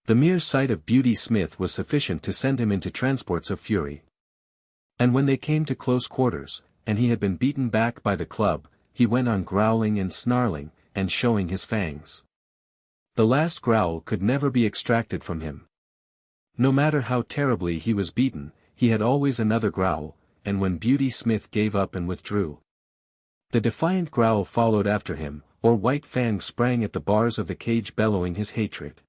The mere sight of Beauty Smith was sufficient to send him into transports of fury. And when they came to close quarters, and he had been beaten back by the club, he went on growling and snarling, and showing his fangs. The last growl could never be extracted from him. No matter how terribly he was beaten, he had always another growl, and when Beauty Smith gave up and withdrew, the defiant growl followed after him, or White Fang sprang at the bars of the cage bellowing his hatred.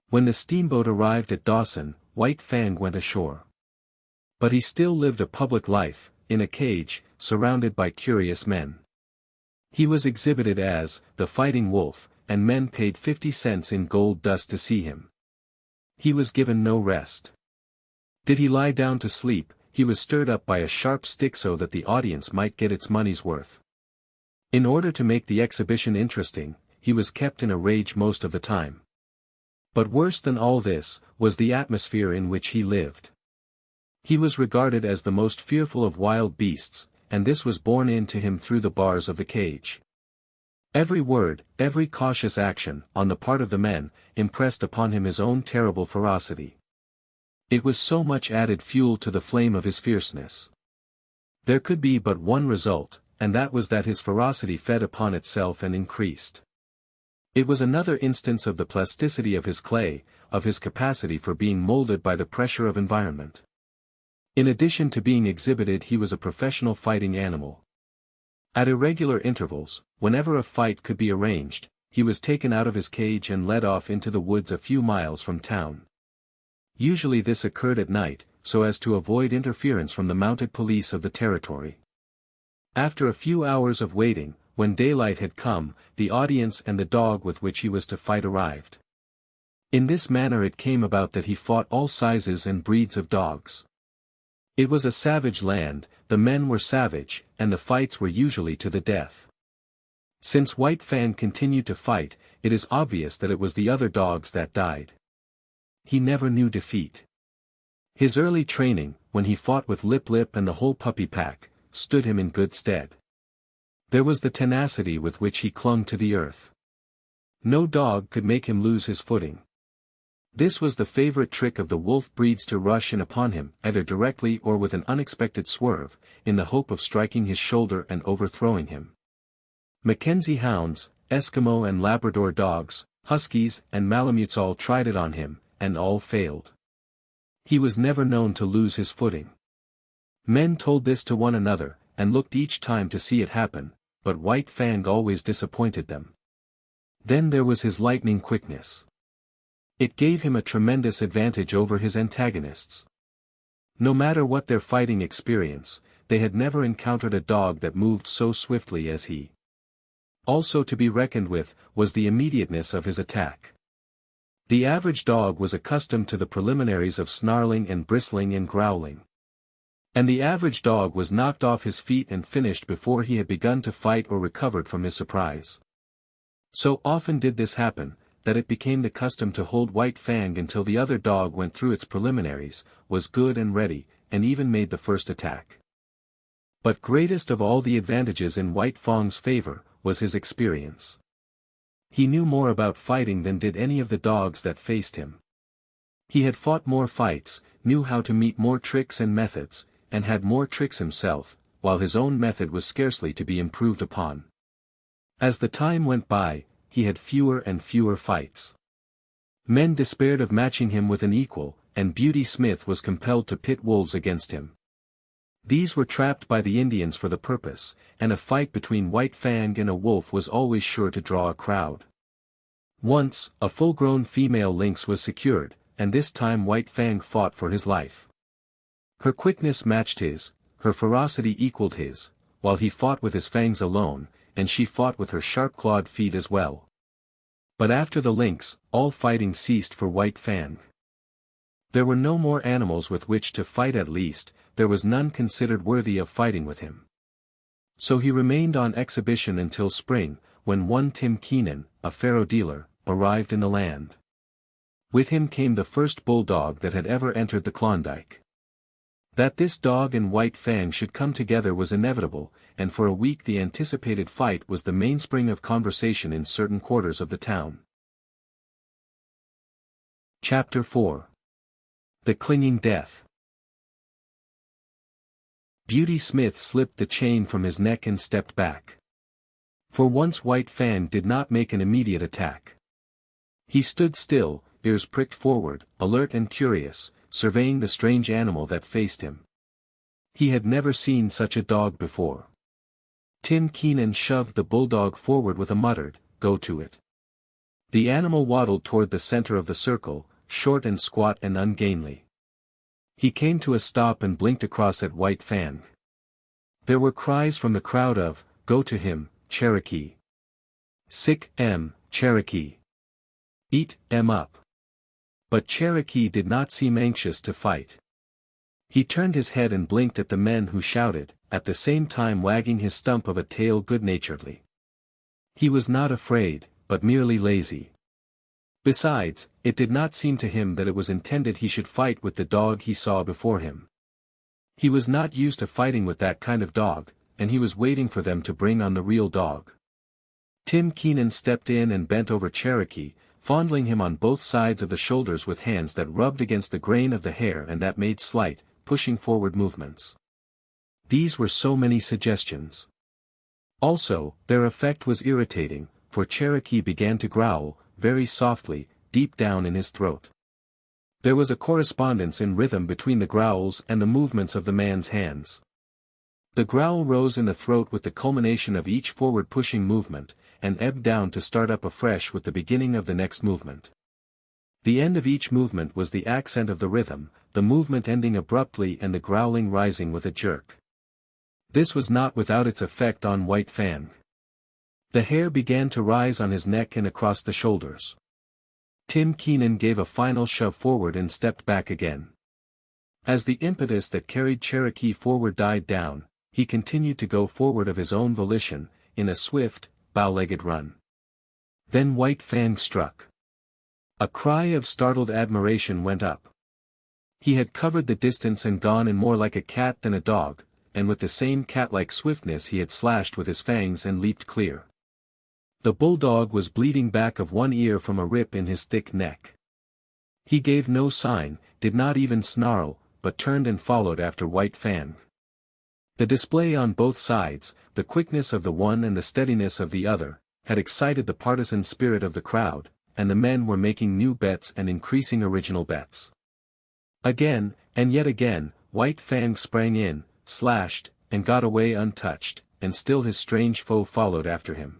When the steamboat arrived at Dawson, White Fang went ashore. But he still lived a public life, in a cage, surrounded by curious men. He was exhibited as the Fighting Wolf, and men paid 50 cents in gold dust to see him. He was given no rest. Did he lie down to sleep, he was stirred up by a sharp stick so that the audience might get its money's worth. In order to make the exhibition interesting, he was kept in a rage most of the time. But worse than all this, was the atmosphere in which he lived. He was regarded as the most fearful of wild beasts, and this was borne in to him through the bars of the cage. Every word, every cautious action, on the part of the men, impressed upon him his own terrible ferocity. It was so much added fuel to the flame of his fierceness. There could be but one result, and that was that his ferocity fed upon itself and increased. It was another instance of the plasticity of his clay, of his capacity for being molded by the pressure of environment. In addition to being exhibited, he was a professional fighting animal. At irregular intervals, whenever a fight could be arranged, he was taken out of his cage and led off into the woods a few miles from town. Usually this occurred at night, so as to avoid interference from the mounted police of the territory. After a few hours of waiting, when daylight had come, the audience and the dog with which he was to fight arrived. In this manner it came about that he fought all sizes and breeds of dogs. It was a savage land, the men were savage, and the fights were usually to the death. Since White Fang continued to fight, it is obvious that it was the other dogs that died. He never knew defeat. His early training, when he fought with Lip Lip and the whole puppy pack, stood him in good stead. There was the tenacity with which he clung to the earth. No dog could make him lose his footing. This was the favorite trick of the wolf breeds, to rush in upon him, either directly or with an unexpected swerve, in the hope of striking his shoulder and overthrowing him. Mackenzie hounds, Eskimo and Labrador dogs, huskies and Malamutes all tried it on him, and all failed. He was never known to lose his footing. Men told this to one another, and looked each time to see it happen, but White Fang always disappointed them. Then there was his lightning quickness. It gave him a tremendous advantage over his antagonists. No matter what their fighting experience, they had never encountered a dog that moved so swiftly as he. Also to be reckoned with, was the immediateness of his attack. The average dog was accustomed to the preliminaries of snarling and bristling and growling. And the average dog was knocked off his feet and finished before he had begun to fight or recovered from his surprise. So often did this happen, that it became the custom to hold White Fang until the other dog went through its preliminaries, was good and ready, and even made the first attack. But greatest of all the advantages in White Fang's favor, was his experience. He knew more about fighting than did any of the dogs that faced him. He had fought more fights, knew how to meet more tricks and methods, and had more tricks himself, while his own method was scarcely to be improved upon. As the time went by, he had fewer and fewer fights. Men despaired of matching him with an equal, and Beauty Smith was compelled to pit wolves against him. These were trapped by the Indians for the purpose, and a fight between White Fang and a wolf was always sure to draw a crowd. Once, a full-grown female lynx was secured, and this time White Fang fought for his life. Her quickness matched his, her ferocity equaled his, while he fought with his fangs alone, and she fought with her sharp-clawed feet as well. But after the lynx, all fighting ceased for White Fang. There were no more animals with which to fight, at least, there was none considered worthy of fighting with him. So he remained on exhibition until spring, when one Tim Keenan, a faro dealer, arrived in the land. With him came the first bulldog that had ever entered the Klondike. That this dog and White Fang should come together was inevitable, and for a week the anticipated fight was the mainspring of conversation in certain quarters of the town. Chapter 4. The Clinging Death. Beauty Smith slipped the chain from his neck and stepped back. For once White Fang did not make an immediate attack. He stood still, ears pricked forward, alert and curious, surveying the strange animal that faced him. He had never seen such a dog before. Tim Keenan shoved the bulldog forward with a muttered, "Go to it." The animal waddled toward the center of the circle, short and squat and ungainly. He came to a stop and blinked across at White Fang. There were cries from the crowd of, "Go to him, Cherokee. Sick Cherokee. Eat up." But Cherokee did not seem anxious to fight. He turned his head and blinked at the men who shouted, at the same time wagging his stump of a tail good-naturedly. He was not afraid, but merely lazy. Besides, it did not seem to him that it was intended he should fight with the dog he saw before him. He was not used to fighting with that kind of dog, and he was waiting for them to bring on the real dog. Tim Keenan stepped in and bent over Cherokee, fondling him on both sides of the shoulders with hands that rubbed against the grain of the hair and that made slight, pushing forward movements. These were so many suggestions. Also, their effect was irritating, for Cherokee began to growl, very softly, deep down in his throat. There was a correspondence in rhythm between the growls and the movements of the man's hands. The growl rose in the throat with the culmination of each forward-pushing movement, and ebbed down to start up afresh with the beginning of the next movement. The end of each movement was the accent of the rhythm, the movement ending abruptly and the growling rising with a jerk. This was not without its effect on White Fang. The hair began to rise on his neck and across the shoulders. Tim Keenan gave a final shove forward and stepped back again. As the impetus that carried Cherokee forward died down, he continued to go forward of his own volition, in a swift, bow-legged run. Then White Fang struck. A cry of startled admiration went up. He had covered the distance and gone in more like a cat than a dog, and with the same cat-like swiftness he had slashed with his fangs and leaped clear. The bulldog was bleeding back of one ear from a rip in his thick neck. He gave no sign, did not even snarl, but turned and followed after White Fang. The display on both sides, the quickness of the one and the steadiness of the other, had excited the partisan spirit of the crowd, and the men were making new bets and increasing original bets. Again, and yet again, White Fang sprang in, slashed, and got away untouched, and still his strange foe followed after him.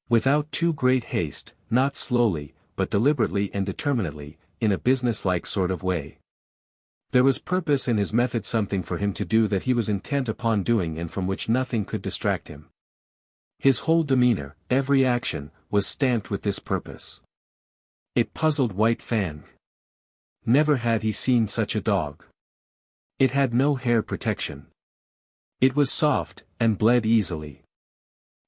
Without too great haste, not slowly, but deliberately and determinedly, in a business-like sort of way. There was purpose in his method, something for him to do that he was intent upon doing and from which nothing could distract him. His whole demeanor, every action, was stamped with this purpose. It puzzled White Fang. Never had he seen such a dog. It had no hair protection. It was soft, and bled easily.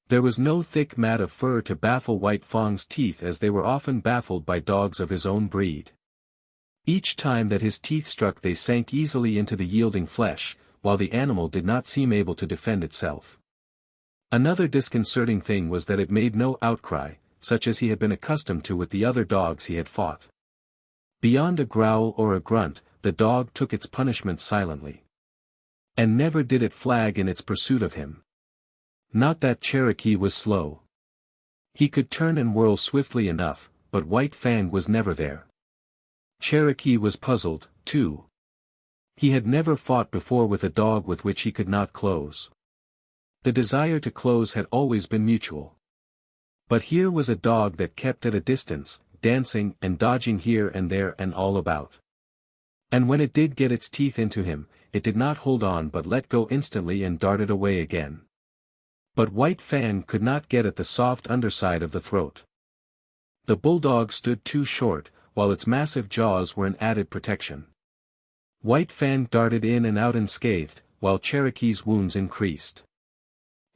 There was no thick mat of fur to baffle White Fang's teeth as they were often baffled by dogs of his own breed. Each time that his teeth struck they sank easily into the yielding flesh, while the animal did not seem able to defend itself. Another disconcerting thing was that it made no outcry, such as he had been accustomed to with the other dogs he had fought. Beyond a growl or a grunt, the dog took its punishment silently. And never did it flag in its pursuit of him. Not that Cherokee was slow. He could turn and whirl swiftly enough, but White Fang was never there. Cherokee was puzzled, too. He had never fought before with a dog with which he could not close. The desire to close had always been mutual. But here was a dog that kept at a distance, dancing and dodging here and there and all about. And when it did get its teeth into him, it did not hold on but let go instantly and darted away again. But White Fang could not get at the soft underside of the throat. The bulldog stood too short, while its massive jaws were an added protection. White Fang darted in and out unscathed, while Cherokee's wounds increased.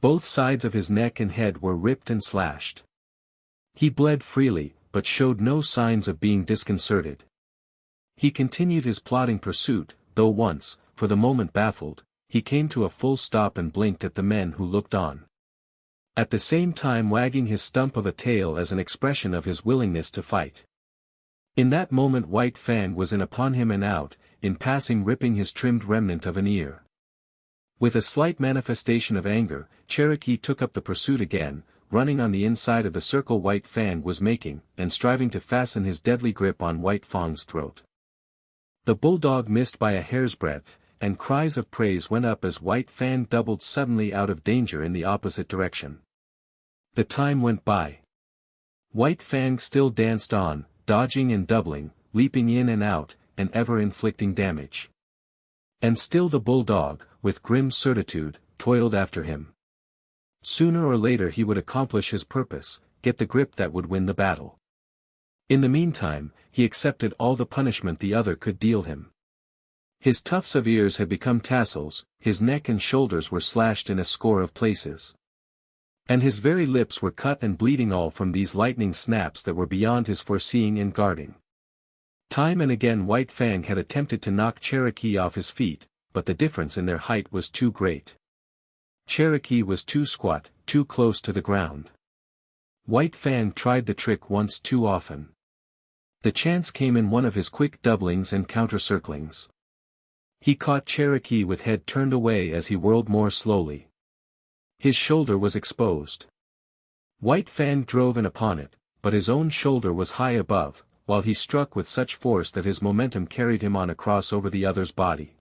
Both sides of his neck and head were ripped and slashed. He bled freely, but showed no signs of being disconcerted. He continued his plodding pursuit, though once, for the moment baffled, he came to a full stop and blinked at the men who looked on. At the same time wagging his stump of a tail as an expression of his willingness to fight. In that moment White Fang was in upon him and out, in passing ripping his trimmed remnant of an ear. With a slight manifestation of anger, Cherokee took up the pursuit again, running on the inside of the circle White Fang was making, and striving to fasten his deadly grip on White Fang's throat. The bulldog missed by a hair's breadth, and cries of praise went up as White Fang doubled suddenly out of danger in the opposite direction. The time went by. White Fang still danced on, dodging and doubling, leaping in and out, and ever inflicting damage. And still the bulldog, with grim certitude, toiled after him. Sooner or later he would accomplish his purpose, get the grip that would win the battle. In the meantime, he accepted all the punishment the other could deal him. His tufts of ears had become tassels, his neck and shoulders were slashed in a score of places. And his very lips were cut and bleeding, all from these lightning snaps that were beyond his foreseeing and guarding. Time and again White Fang had attempted to knock Cherokee off his feet, but the difference in their height was too great. Cherokee was too squat, too close to the ground. White Fang tried the trick once too often. The chance came in one of his quick doublings and counter-circlings. He caught Cherokee with head turned away as he whirled more slowly. His shoulder was exposed. White Fang drove in upon it, but his own shoulder was high above, while he struck with such force that his momentum carried him on across over the other's body.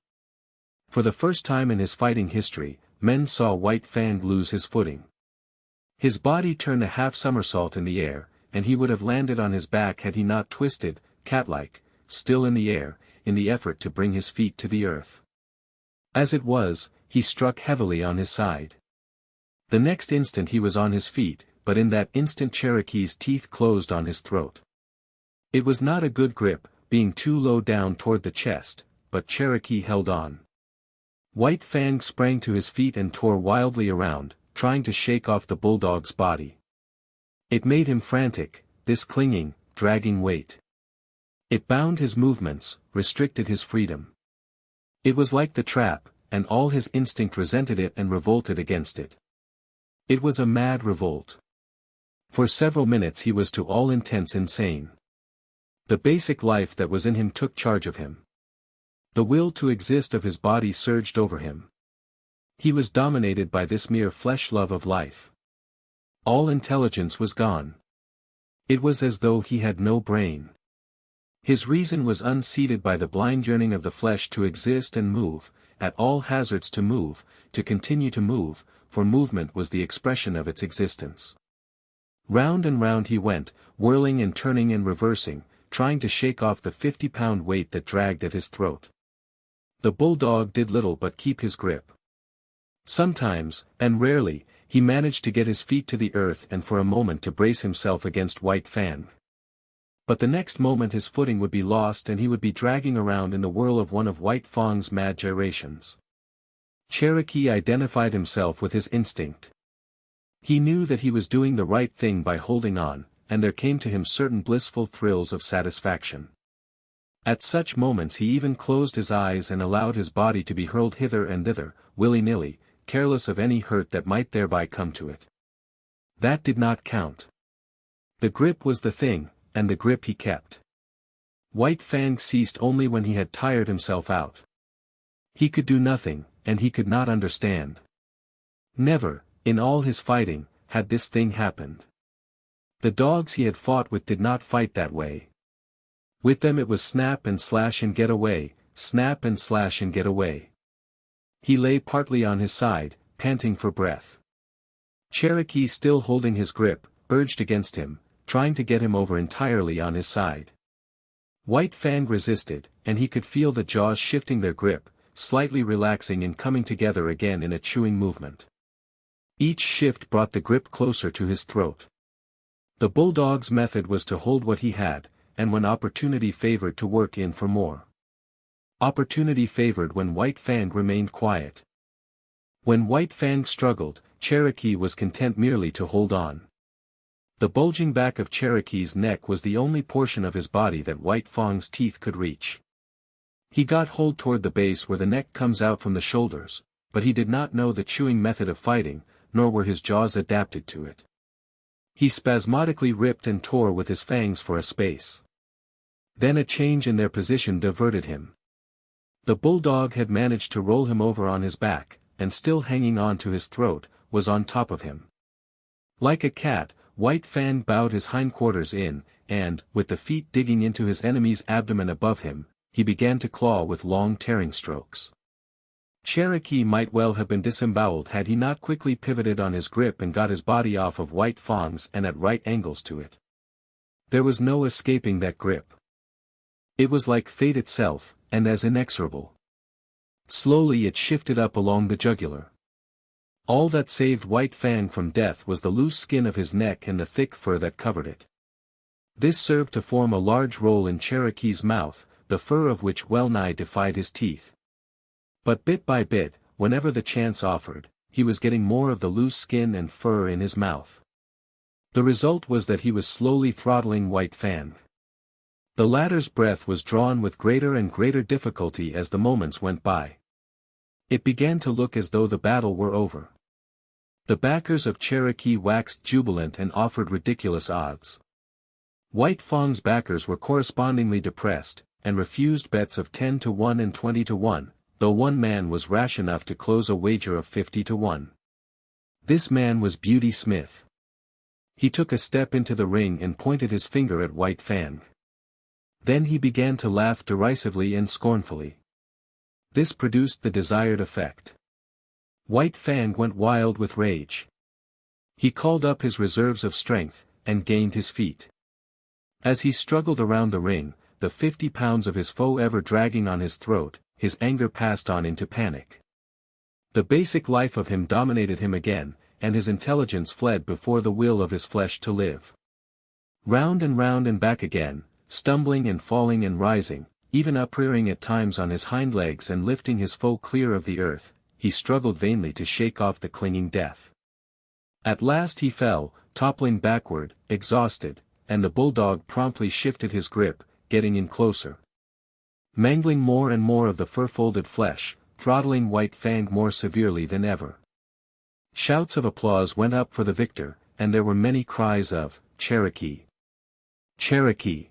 For the first time in his fighting history, men saw White Fang lose his footing. His body turned a half-somersault in the air, and he would have landed on his back had he not twisted, cat-like, still in the air, in the effort to bring his feet to the earth. As it was, he struck heavily on his side. The next instant he was on his feet, but in that instant Cherokee's teeth closed on his throat. It was not a good grip, being too low down toward the chest, but Cherokee held on. White Fang sprang to his feet and tore wildly around, trying to shake off the bulldog's body. It made him frantic, this clinging, dragging weight. It bound his movements, restricted his freedom. It was like the trap, and all his instinct resented it and revolted against it. It was a mad revolt. For several minutes he was to all intents insane. The basic life that was in him took charge of him. The will to exist of his body surged over him. He was dominated by this mere flesh love of life. All intelligence was gone. It was as though he had no brain. His reason was unseated by the blind yearning of the flesh to exist and move, at all hazards to move, to continue to move, for movement was the expression of its existence. Round and round he went, whirling and turning and reversing, trying to shake off the 50-pound weight that dragged at his throat. The bulldog did little but keep his grip. Sometimes, and rarely, he managed to get his feet to the earth and for a moment to brace himself against White Fang. But the next moment his footing would be lost and he would be dragging around in the whirl of one of White Fang's mad gyrations. Cherokee identified himself with his instinct. He knew that he was doing the right thing by holding on, and there came to him certain blissful thrills of satisfaction. At such moments he even closed his eyes and allowed his body to be hurled hither and thither, willy-nilly, careless of any hurt that might thereby come to it. That did not count. The grip was the thing, and the grip he kept. White Fang ceased only when he had tired himself out. He could do nothing, and he could not understand. Never, in all his fighting, had this thing happened. The dogs he had fought with did not fight that way. With them it was snap and slash and get away, snap and slash and get away. He lay partly on his side, panting for breath. Cherokee, still holding his grip, urged against him, trying to get him over entirely on his side. White Fang resisted, and he could feel the jaws shifting their grip, slightly relaxing and coming together again in a chewing movement. Each shift brought the grip closer to his throat. The bulldog's method was to hold what he had, and when opportunity favored to work in for more. Opportunity favored when White Fang remained quiet. When White Fang struggled, Cherokee was content merely to hold on. The bulging back of Cherokee's neck was the only portion of his body that White Fang's teeth could reach. He got hold toward the base where the neck comes out from the shoulders, but he did not know the chewing method of fighting, nor were his jaws adapted to it. He spasmodically ripped and tore with his fangs for a space. Then a change in their position diverted him. The bulldog had managed to roll him over on his back, and still hanging on to his throat, was on top of him. Like a cat, White Fang bowed his hindquarters in, and, with the feet digging into his enemy's abdomen above him, he began to claw with long tearing strokes. Cherokee might well have been disemboweled had he not quickly pivoted on his grip and got his body off of White Fang's and at right angles to it. There was no escaping that grip. It was like fate itself, and as inexorable. Slowly it shifted up along the jugular. All that saved White Fang from death was the loose skin of his neck and the thick fur that covered it. This served to form a large roll in Cherokee's mouth, the fur of which well-nigh defied his teeth. But bit by bit, whenever the chance offered, he was getting more of the loose skin and fur in his mouth. The result was that he was slowly throttling White Fang. The latter's breath was drawn with greater and greater difficulty as the moments went by. It began to look as though the battle were over. The backers of Cherokee waxed jubilant and offered ridiculous odds. White Fang's backers were correspondingly depressed, and refused bets of 10-1 and 20-1, though one man was rash enough to close a wager of 50-1. This man was Beauty Smith. He took a step into the ring and pointed his finger at White Fang. Then he began to laugh derisively and scornfully. This produced the desired effect. White Fang went wild with rage. He called up his reserves of strength, and gained his feet. As he struggled around the ring, the 50 pounds of his foe ever dragging on his throat, his anger passed on into panic. The basic life of him dominated him again, and his intelligence fled before the will of his flesh to live. Round and back again, stumbling and falling and rising, even uprearing at times on his hind legs and lifting his foe clear of the earth, he struggled vainly to shake off the clinging death. At last he fell, toppling backward, exhausted, and the bulldog promptly shifted his grip, getting in closer. Mangling more and more of the fur-folded flesh, throttling White Fang more severely than ever. Shouts of applause went up for the victor, and there were many cries of, "Cherokee! Cherokee!"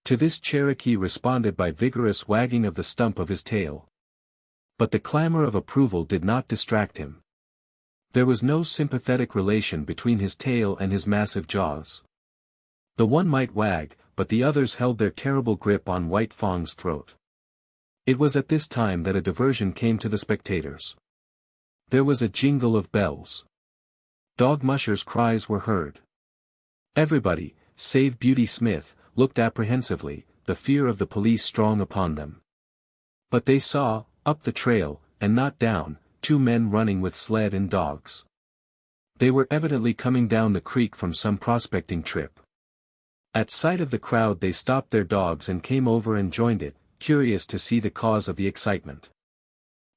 To this Cherokee responded by vigorous wagging of the stump of his tail. But the clamor of approval did not distract him. There was no sympathetic relation between his tail and his massive jaws. The one might wag, but the others held their terrible grip on White Fang's throat. It was at this time that a diversion came to the spectators. There was a jingle of bells. Dog mushers' cries were heard. Everybody, save Beauty Smith, looked apprehensively, the fear of the police strong upon them. But they saw, up the trail, and not down, two men running with sled and dogs. They were evidently coming down the creek from some prospecting trip. At sight of the crowd they stopped their dogs and came over and joined it, curious to see the cause of the excitement.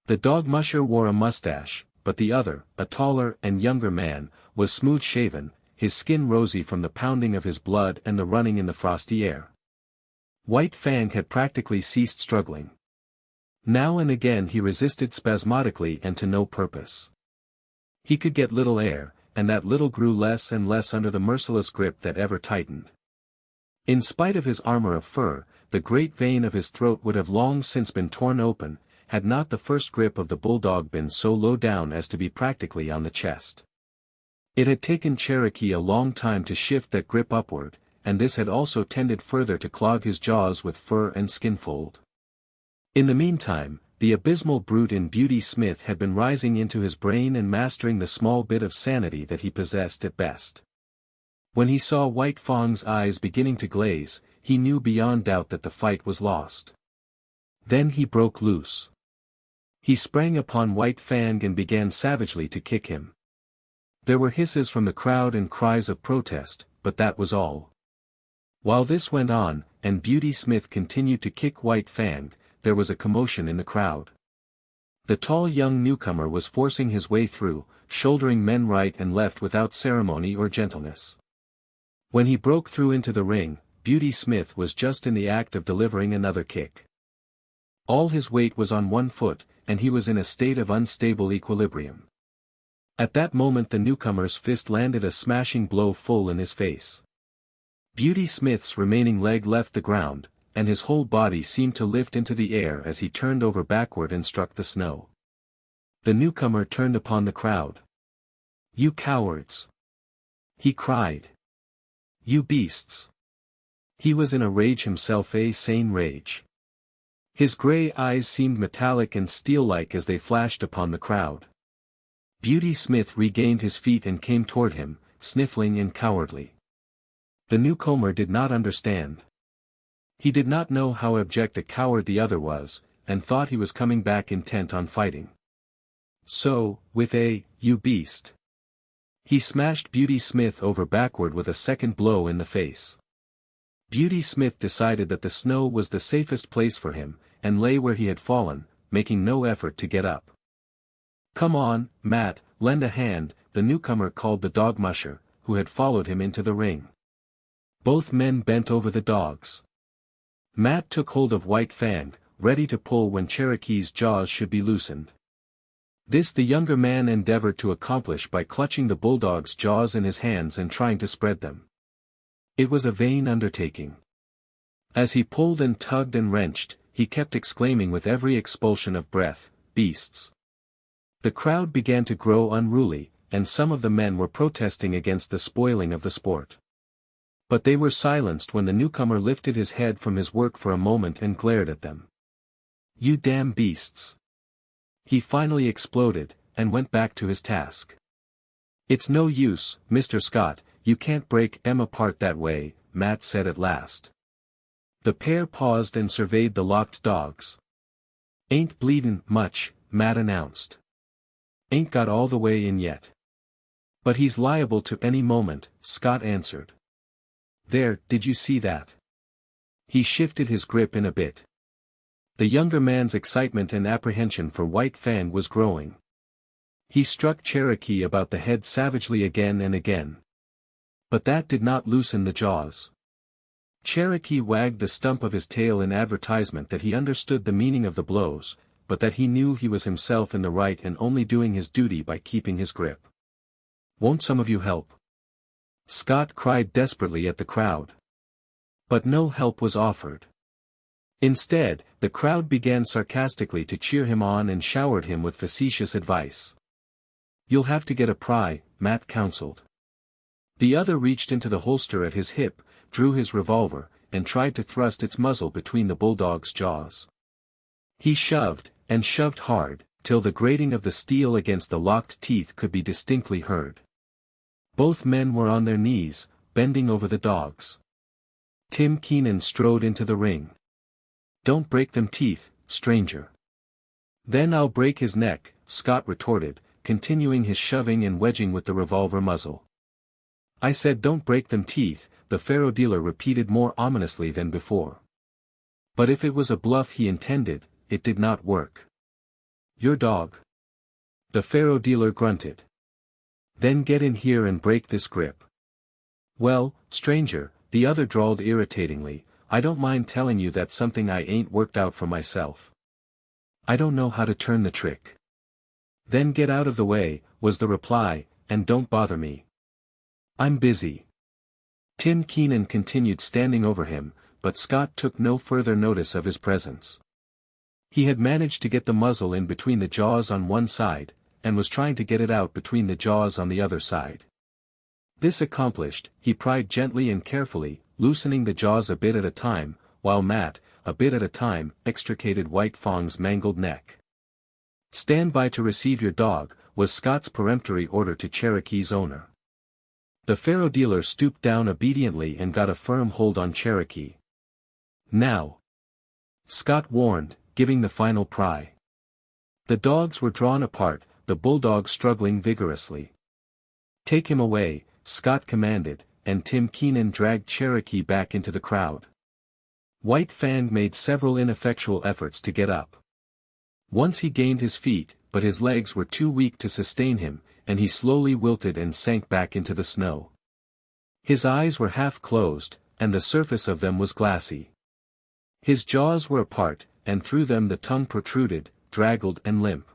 The dog musher wore a mustache, but the other, a taller and younger man, was smooth-shaven, his skin rosy from the pounding of his blood and the running in the frosty air. White Fang had practically ceased struggling. Now and again he resisted spasmodically and to no purpose. He could get little air, and that little grew less and less under the merciless grip that ever tightened. In spite of his armor of fur, the great vein of his throat would have long since been torn open, had not the first grip of the bulldog been so low down as to be practically on the chest. It had taken Cherokee a long time to shift that grip upward, and this had also tended further to clog his jaws with fur and skin fold. In the meantime, the abysmal brute in Beauty Smith had been rising into his brain and mastering the small bit of sanity that he possessed at best. When he saw White Fang's eyes beginning to glaze, he knew beyond doubt that the fight was lost. Then he broke loose. He sprang upon White Fang and began savagely to kick him. There were hisses from the crowd and cries of protest, but that was all. While this went on, and Beauty Smith continued to kick White Fang, there was a commotion in the crowd. The tall young newcomer was forcing his way through, shouldering men right and left without ceremony or gentleness. When he broke through into the ring, Beauty Smith was just in the act of delivering another kick. All his weight was on one foot, and he was in a state of unstable equilibrium. At that moment the newcomer's fist landed a smashing blow full in his face. Beauty Smith's remaining leg left the ground, and his whole body seemed to lift into the air as he turned over backward and struck the snow. The newcomer turned upon the crowd. "You cowards!" he cried. "You beasts!" He was in a rage himself, a sane rage. His gray eyes seemed metallic and steel-like as they flashed upon the crowd. Beauty Smith regained his feet and came toward him, sniffling and cowardly. The newcomer did not understand. He did not know how abject a coward the other was, and thought he was coming back intent on fighting. So, with a, "You beast!" he smashed Beauty Smith over backward with a second blow in the face. Beauty Smith decided that the snow was the safest place for him, and lay where he had fallen, making no effort to get up. "Come on, Matt, lend a hand," the newcomer called the dog musher, who had followed him into the ring. Both men bent over the dogs. Matt took hold of White Fang, ready to pull when Cherokee's jaws should be loosened. This the younger man endeavored to accomplish by clutching the bulldog's jaws in his hands and trying to spread them. It was a vain undertaking. As he pulled and tugged and wrenched, he kept exclaiming with every expulsion of breath, "Beasts!" The crowd began to grow unruly, and some of the men were protesting against the spoiling of the sport. But they were silenced when the newcomer lifted his head from his work for a moment and glared at them. "You damn beasts!" He finally exploded, and went back to his task. "It's no use, Mr. Scott, you can't break 'em apart that way," Matt said at last. The pair paused and surveyed the locked dogs. "Ain't bleedin' much," Matt announced. "Ain't got all the way in yet." "But he's liable to any moment," Scott answered. "There, did you see that?" He shifted his grip in a bit. The younger man's excitement and apprehension for White Fang was growing. He struck Cherokee about the head savagely again and again. But that did not loosen the jaws. Cherokee wagged the stump of his tail in advertisement that he understood the meaning of the blows, but that he knew he was himself in the right and only doing his duty by keeping his grip. "Won't some of you help?" Scott cried desperately at the crowd. But no help was offered. Instead, the crowd began sarcastically to cheer him on and showered him with facetious advice. "You'll have to get a pry," Matt counseled. The other reached into the holster at his hip, drew his revolver, and tried to thrust its muzzle between the bulldog's jaws. He shoved, and shoved hard, till the grating of the steel against the locked teeth could be distinctly heard. Both men were on their knees, bending over the dogs. Tim Keenan strode into the ring. "Don't break them teeth, stranger." "Then I'll break his neck," Scott retorted, continuing his shoving and wedging with the revolver muzzle. "I said don't break them teeth," the faro dealer repeated more ominously than before. But if it was a bluff he intended, it did not work. "Your dog?" the faro dealer grunted. "Then get in here and break this grip." "Well, stranger," the other drawled irritatingly, "I don't mind telling you that's something I ain't worked out for myself. I don't know how to turn the trick." "Then get out of the way," was the reply, "and don't bother me. I'm busy." Tim Keenan continued standing over him, but Scott took no further notice of his presence. He had managed to get the muzzle in between the jaws on one side, and was trying to get it out between the jaws on the other side. This accomplished, he pried gently and carefully, loosening the jaws a bit at a time, while Matt, a bit at a time, extricated White Fang's mangled neck. "Stand by to receive your dog," was Scott's peremptory order to Cherokee's owner. The faro dealer stooped down obediently and got a firm hold on Cherokee. "Now," Scott warned, giving the final pry. The dogs were drawn apart, the bulldog struggling vigorously. "Take him away," Scott commanded, and Tim Keenan dragged Cherokee back into the crowd. White Fang made several ineffectual efforts to get up. Once he gained his feet, but his legs were too weak to sustain him, and he slowly wilted and sank back into the snow. His eyes were half closed, and the surface of them was glassy. His jaws were apart, and through them the tongue protruded, draggled and limp.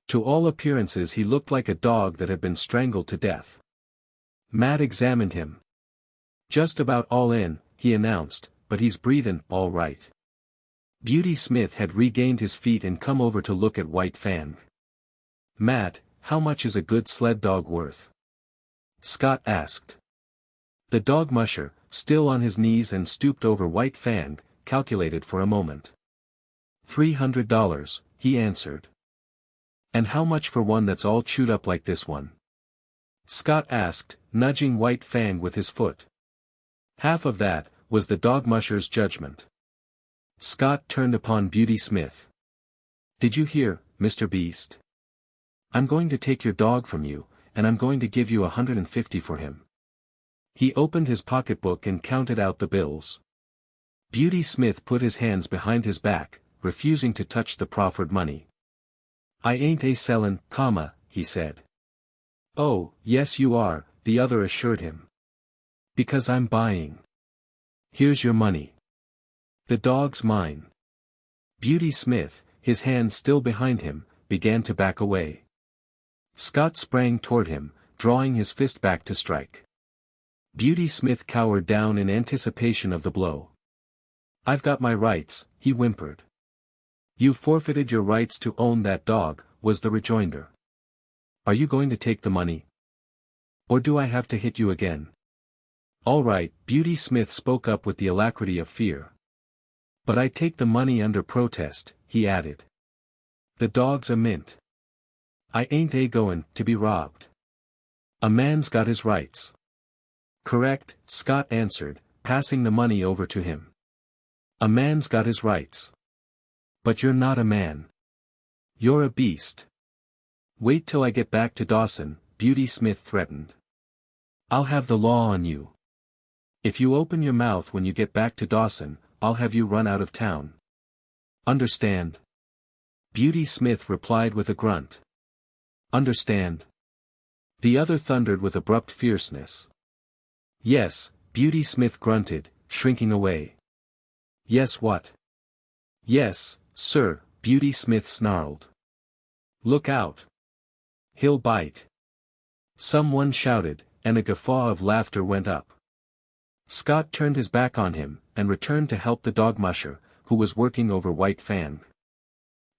To all appearances he looked like a dog that had been strangled to death. Matt examined him. "Just about all in," he announced, "but he's breathin' all right." Beauty Smith had regained his feet and come over to look at White Fang. "Matt, how much is a good sled dog worth?" Scott asked. The dog musher, still on his knees and stooped over White Fang, calculated for a moment. $300, he answered. "And how much for one that's all chewed up like this one?" Scott asked, nudging White Fang with his foot. "Half of that," was the dog musher's judgment. Scott turned upon Beauty Smith. "Did you hear, Mr. Beast? I'm going to take your dog from you, and I'm going to give you $150 for him." He opened his pocketbook and counted out the bills. Beauty Smith put his hands behind his back, refusing to touch the proffered money. "I ain't sellin', he said. "Oh, yes you are," the other assured him. "Because I'm buying. Here's your money. The dog's mine." Beauty Smith, his hands still behind him, began to back away. Scott sprang toward him, drawing his fist back to strike. Beauty Smith cowered down in anticipation of the blow. "I've got my rights," he whimpered. "You've forfeited your rights to own that dog," was the rejoinder. "Are you going to take the money? Or do I have to hit you again?" "All right," Beauty Smith spoke up with the alacrity of fear. "But I take the money under protest," he added. "The dog's a mint. I ain't goin' to be robbed. A man's got his rights." "Correct," Scott answered, passing the money over to him. "A man's got his rights. But you're not a man. You're a beast. Wait till I get back to Dawson," Beauty Smith threatened. "I'll have the law on you. If you open your mouth when you get back to Dawson, I'll have you run out of town. Understand?" Beauty Smith replied with a grunt. "Understand." The other thundered with abrupt fierceness. "Yes," Beauty Smith grunted, shrinking away. "Yes what?" "Yes, sir," Beauty Smith snarled. "Look out. He'll bite." Someone shouted, and a guffaw of laughter went up. Scott turned his back on him, and returned to help the dog musher, who was working over White Fang.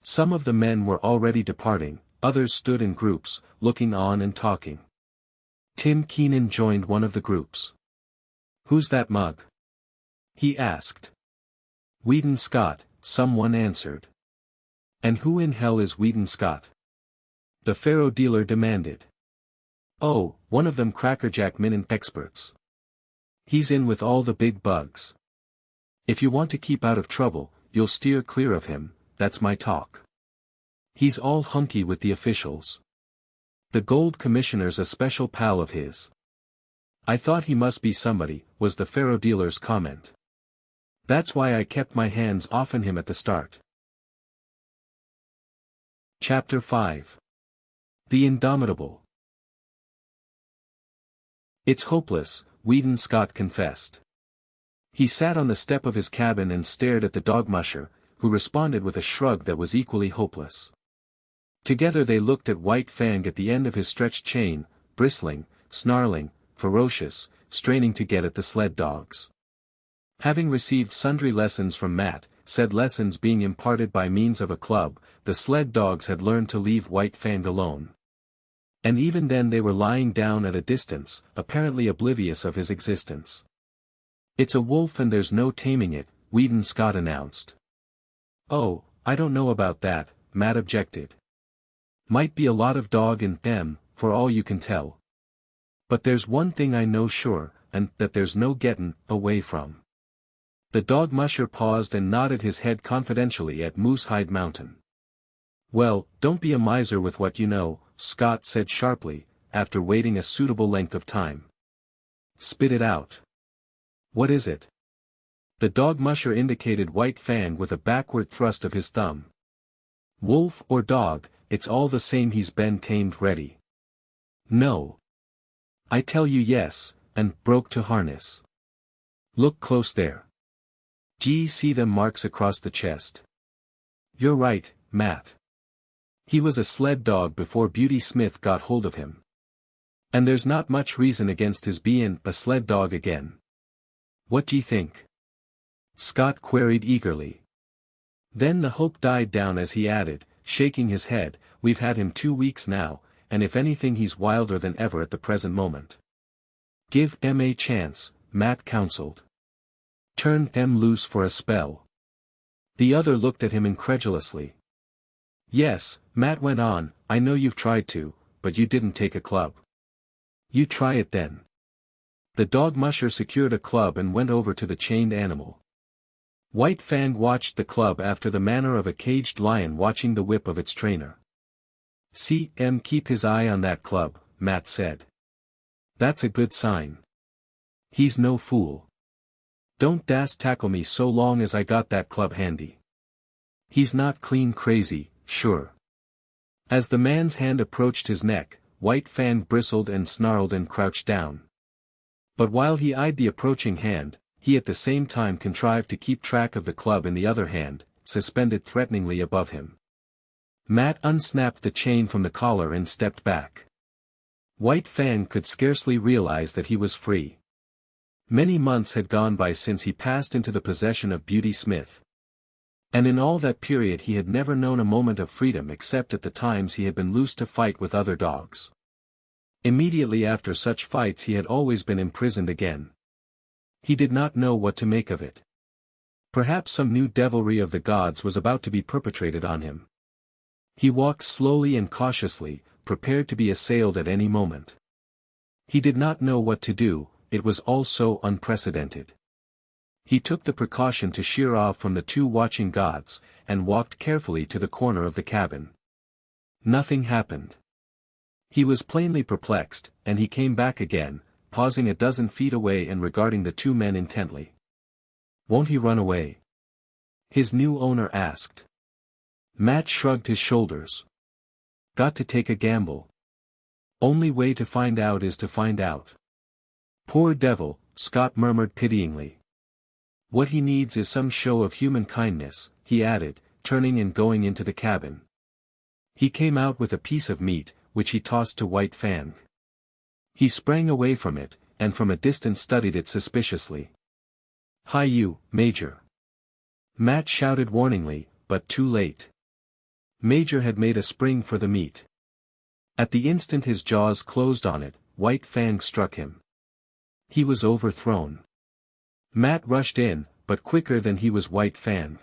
Some of the men were already departing, others stood in groups, looking on and talking. Tim Keenan joined one of the groups. "Who's that mug?" he asked. "Weedon Scott," someone answered. "And who in hell is Weedon Scott?" the faro dealer demanded. "Oh, one of them crackerjack minute experts. He's in with all the big bugs. If you want to keep out of trouble, you'll steer clear of him, that's my talk. He's all hunky with the officials. The Gold Commissioner's a special pal of his." "I thought he must be somebody," was the faro dealer's comment. "That's why I kept my hands off him at the start." Chapter 5. The Indomitable. "It's hopeless," Weedon Scott confessed. He sat on the step of his cabin and stared at the dog musher, who responded with a shrug that was equally hopeless. Together they looked at White Fang at the end of his stretched chain, bristling, snarling, ferocious, straining to get at the sled dogs. Having received sundry lessons from Matt, said lessons being imparted by means of a club, the sled dogs had learned to leave White Fang alone. And even then they were lying down at a distance, apparently oblivious of his existence. "It's a wolf and there's no taming it," Weedon Scott announced. "Oh, I don't know about that," Matt objected. "Might be a lot of dog in them, for all you can tell. But there's one thing I know sure, and that there's no gettin' away from." The dog musher paused and nodded his head confidentially at Moosehide Mountain. "Well, don't be a miser with what you know," Scott said sharply, after waiting a suitable length of time. "Spit it out. What is it?" The dog musher indicated White Fang with a backward thrust of his thumb. "Wolf or dog, it's all the same, he's been tamed ready." "No. I tell you yes, and broke to harness. Look close there. Gee, see them marks across the chest." "You're right, Matt. He was a sled dog before Beauty Smith got hold of him. And there's not much reason against his bein' a sled dog again. What d'ye think?" Scott queried eagerly. Then the hope died down as he added, shaking his head, "We've had him 2 weeks now, and if anything he's wilder than ever at the present moment." "Give him a chance," Matt counseled. "Turn him loose for a spell." The other looked at him incredulously. "Yes," Matt went on, "I know you've tried to, but you didn't take a club. You try it then." The dog musher secured a club and went over to the chained animal. White Fang watched the club after the manner of a caged lion watching the whip of its trainer. "See him keep his eye on that club," Matt said. "That's a good sign. He's no fool. Don't dast tackle me so long as I got that club handy. He's not clean crazy, sure." As the man's hand approached his neck, White Fang bristled and snarled and crouched down. But while he eyed the approaching hand, he at the same time contrived to keep track of the club in the other hand, suspended threateningly above him. Matt unsnapped the chain from the collar and stepped back. White Fang could scarcely realize that he was free. Many months had gone by since he passed into the possession of Beauty Smith. And in all that period he had never known a moment of freedom except at the times he had been loose to fight with other dogs. Immediately after such fights he had always been imprisoned again. He did not know what to make of it. Perhaps some new devilry of the gods was about to be perpetrated on him. He walked slowly and cautiously, prepared to be assailed at any moment. He did not know what to do, it was all so unprecedented. He took the precaution to sheer off from the 2 watching gods, and walked carefully to the corner of the cabin. Nothing happened. He was plainly perplexed, and he came back again, pausing a dozen feet away and regarding the 2 men intently. "Won't he run away?" his new owner asked. Matt shrugged his shoulders. "Got to take a gamble. Only way to find out is to find out." "Poor devil," Scott murmured pityingly. "What he needs is some show of human kindness," he added, turning and going into the cabin. He came out with a piece of meat, which he tossed to White Fang. He sprang away from it, and from a distance studied it suspiciously. "Hi you, Major. Matt shouted warningly, but too late. Major had made a spring for the meat. At the instant his jaws closed on it, White Fang struck him. He was overthrown. Matt rushed in, but quicker than he was White Fang.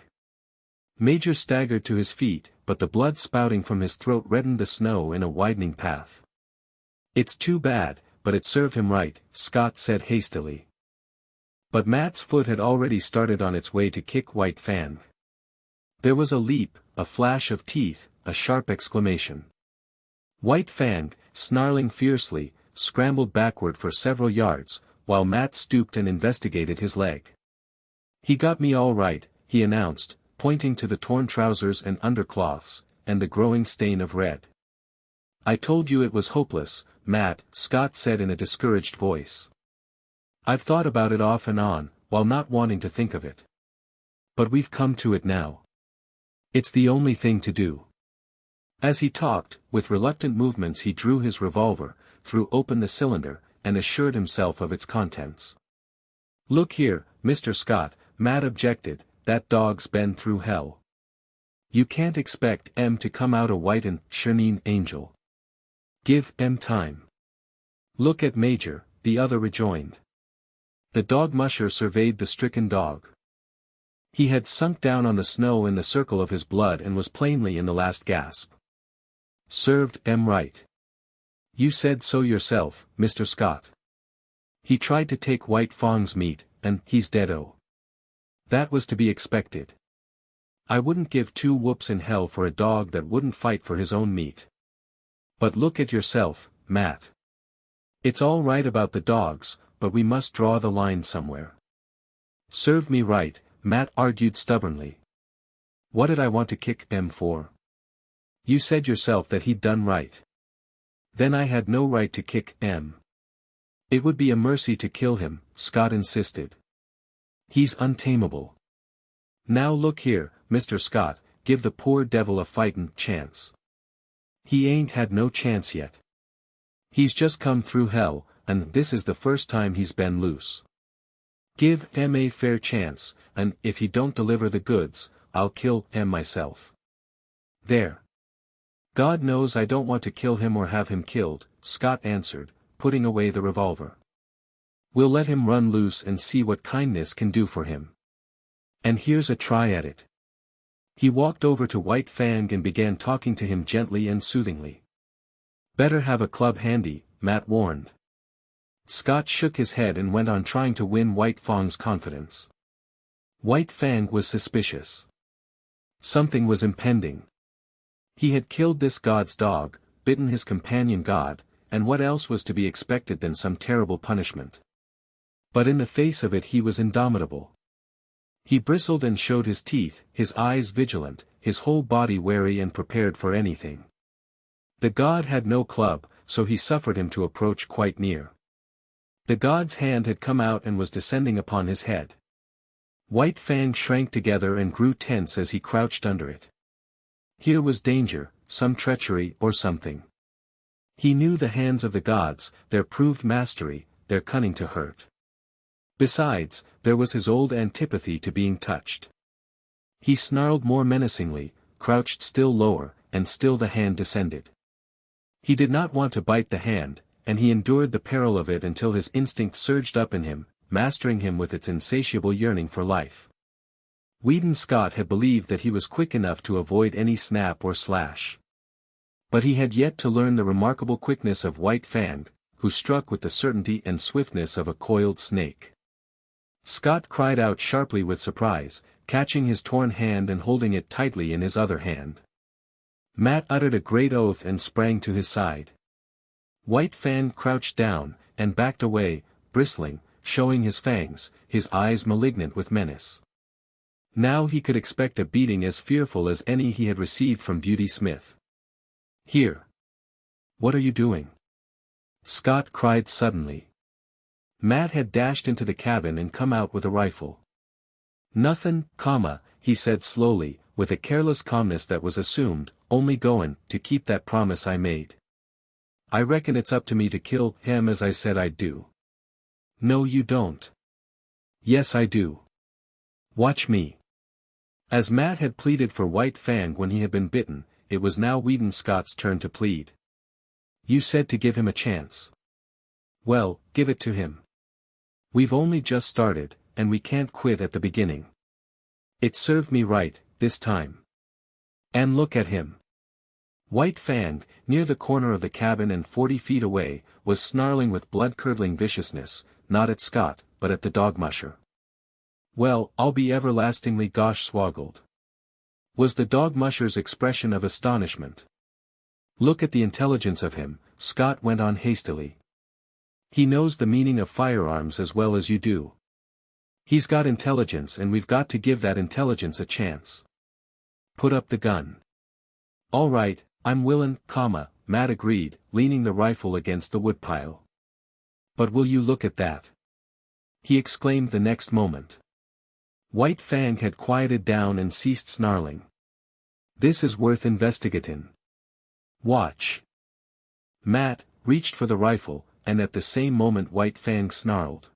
Major staggered to his feet, but the blood spouting from his throat reddened the snow in a widening path. "It's too bad, but it served him right," Scott said hastily. But Matt's foot had already started on its way to kick White Fang. There was a leap, a flash of teeth, a sharp exclamation. White Fang, snarling fiercely, scrambled backward for several yards, while Matt stooped and investigated his leg. "He got me all right," he announced, pointing to the torn trousers and undercloths, and the growing stain of red. "I told you it was hopeless, Matt," Scott said in a discouraged voice. "I've thought about it off and on, while not wanting to think of it. But we've come to it now. It's the only thing to do." As he talked, with reluctant movements he drew his revolver, threw open the cylinder, and assured himself of its contents. "Look here, Mr. Scott," Matt objected, "that dog's been through hell. You can't expect him to come out a white and shining angel. Give him time." "Look at Major," the other rejoined. The dog musher surveyed the stricken dog. He had sunk down on the snow in the circle of his blood and was plainly in the last gasp. "Served him right. You said so yourself, Mr. Scott. He tried to take White Fang's meat, and he's dead-o. That was to be expected. I wouldn't give two whoops in hell for a dog that wouldn't fight for his own meat. But look at yourself, Matt. It's all right about the dogs, but we must draw the line somewhere." "Served me right," Matt argued stubbornly. "What did I want to kick him for? You said yourself that he'd done right. Then I had no right to kick him." "It would be a mercy to kill him," Scott insisted. "He's untamable. Now look here, Mr. Scott, give the poor devil a fightin' chance. He ain't had no chance yet. He's just come through hell, and this is the first time he's been loose. Give him a fair chance, and if he don't deliver the goods, I'll kill him myself. There." "God knows I don't want to kill him or have him killed," Scott answered, putting away the revolver. "We'll let him run loose and see what kindness can do for him. And here's a try at it." He walked over to White Fang and began talking to him gently and soothingly. "Better have a club handy," Matt warned. Scott shook his head and went on trying to win White Fang's confidence. White Fang was suspicious. Something was impending. He had killed this god's dog, bitten his companion god, and what else was to be expected than some terrible punishment? But in the face of it he was indomitable. He bristled and showed his teeth, his eyes vigilant, his whole body wary and prepared for anything. The god had no club, so he suffered him to approach quite near. The god's hand had come out and was descending upon his head. White Fang shrank together and grew tense as he crouched under it. Here was danger, some treachery or something. He knew the hands of the gods, their proved mastery, their cunning to hurt. Besides, there was his old antipathy to being touched. He snarled more menacingly, crouched still lower, and still the hand descended. He did not want to bite the hand, and he endured the peril of it until his instinct surged up in him, mastering him with its insatiable yearning for life. Weedon Scott had believed that he was quick enough to avoid any snap or slash. But he had yet to learn the remarkable quickness of White Fang, who struck with the certainty and swiftness of a coiled snake. Scott cried out sharply with surprise, catching his torn hand and holding it tightly in his other hand. Matt uttered a great oath and sprang to his side. White Fang crouched down, and backed away, bristling, showing his fangs, his eyes malignant with menace. Now he could expect a beating as fearful as any he had received from Beauty Smith. "Here! What are you doing?" Scott cried suddenly. Matt had dashed into the cabin and come out with a rifle. "Nothin', he said slowly, with a careless calmness that was assumed, only goin' to keep that promise I made. I reckon it's up to me to kill him as I said I'd do." "No you don't." "Yes I do. Watch me." As Matt had pleaded for White Fang when he had been bitten, it was now Weedon Scott's turn to plead. You said to give him a chance. Well, give it to him. We've only just started, and we can't quit at the beginning. It served me right, this time. And look at him. White Fang, near the corner of the cabin and 40 feet away, was snarling with blood-curdling viciousness, not at Scott, but at the dog musher. Well, I'll be everlastingly gosh swoggled, was the dog musher's expression of astonishment. Look at the intelligence of him, Scott went on hastily. He knows the meaning of firearms as well as you do. He's got intelligence and we've got to give that intelligence a chance. Put up the gun. All right, I'm willin', Matt agreed, leaning the rifle against the woodpile. But will you look at that? He exclaimed the next moment. White Fang had quieted down and ceased snarling. This is worth investigatin'. Watch. Matt reached for the rifle, and at the same moment White Fang snarled.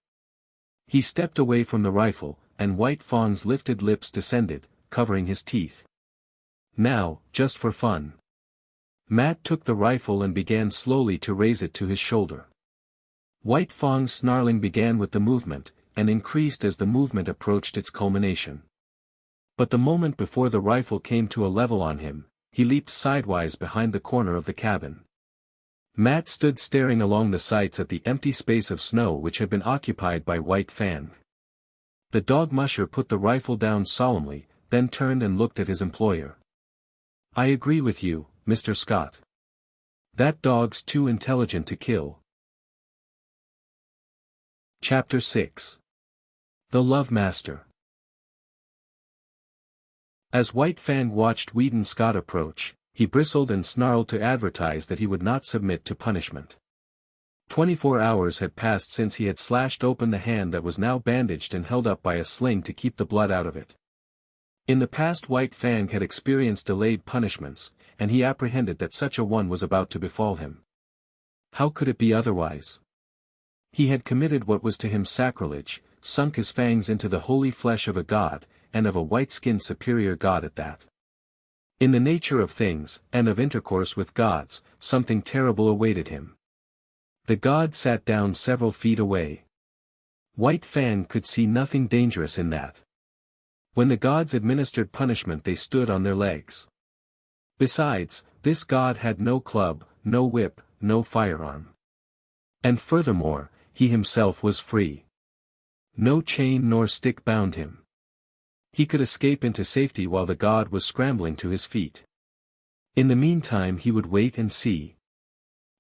He stepped away from the rifle, and White Fang's lifted lips descended, covering his teeth. Now, just for fun. Matt took the rifle and began slowly to raise it to his shoulder. White Fang's snarling began with the movement, and increased as the movement approached its culmination. But the moment before the rifle came to a level on him, he leaped sidewise behind the corner of the cabin. Matt stood staring along the sights at the empty space of snow which had been occupied by White Fang. The dog musher put the rifle down solemnly, then turned and looked at his employer. I agree with you, Mr. Scott. That dog's too intelligent to kill. Chapter 6. The Love Master. As White Fang watched Weedon Scott approach, he bristled and snarled to advertise that he would not submit to punishment. 24 hours had passed since he had slashed open the hand that was now bandaged and held up by a sling to keep the blood out of it. In the past White Fang had experienced delayed punishments, and he apprehended that such a one was about to befall him. How could it be otherwise? He had committed what was to him sacrilege, sunk his fangs into the holy flesh of a god, and of a white-skinned superior god at that. In the nature of things, and of intercourse with gods, something terrible awaited him. The god sat down several feet away. White Fang could see nothing dangerous in that. When the gods administered punishment they stood on their legs. Besides, this god had no club, no whip, no firearm. And furthermore, he himself was free. No chain nor stick bound him. He could escape into safety while the god was scrambling to his feet. In the meantime he would wait and see.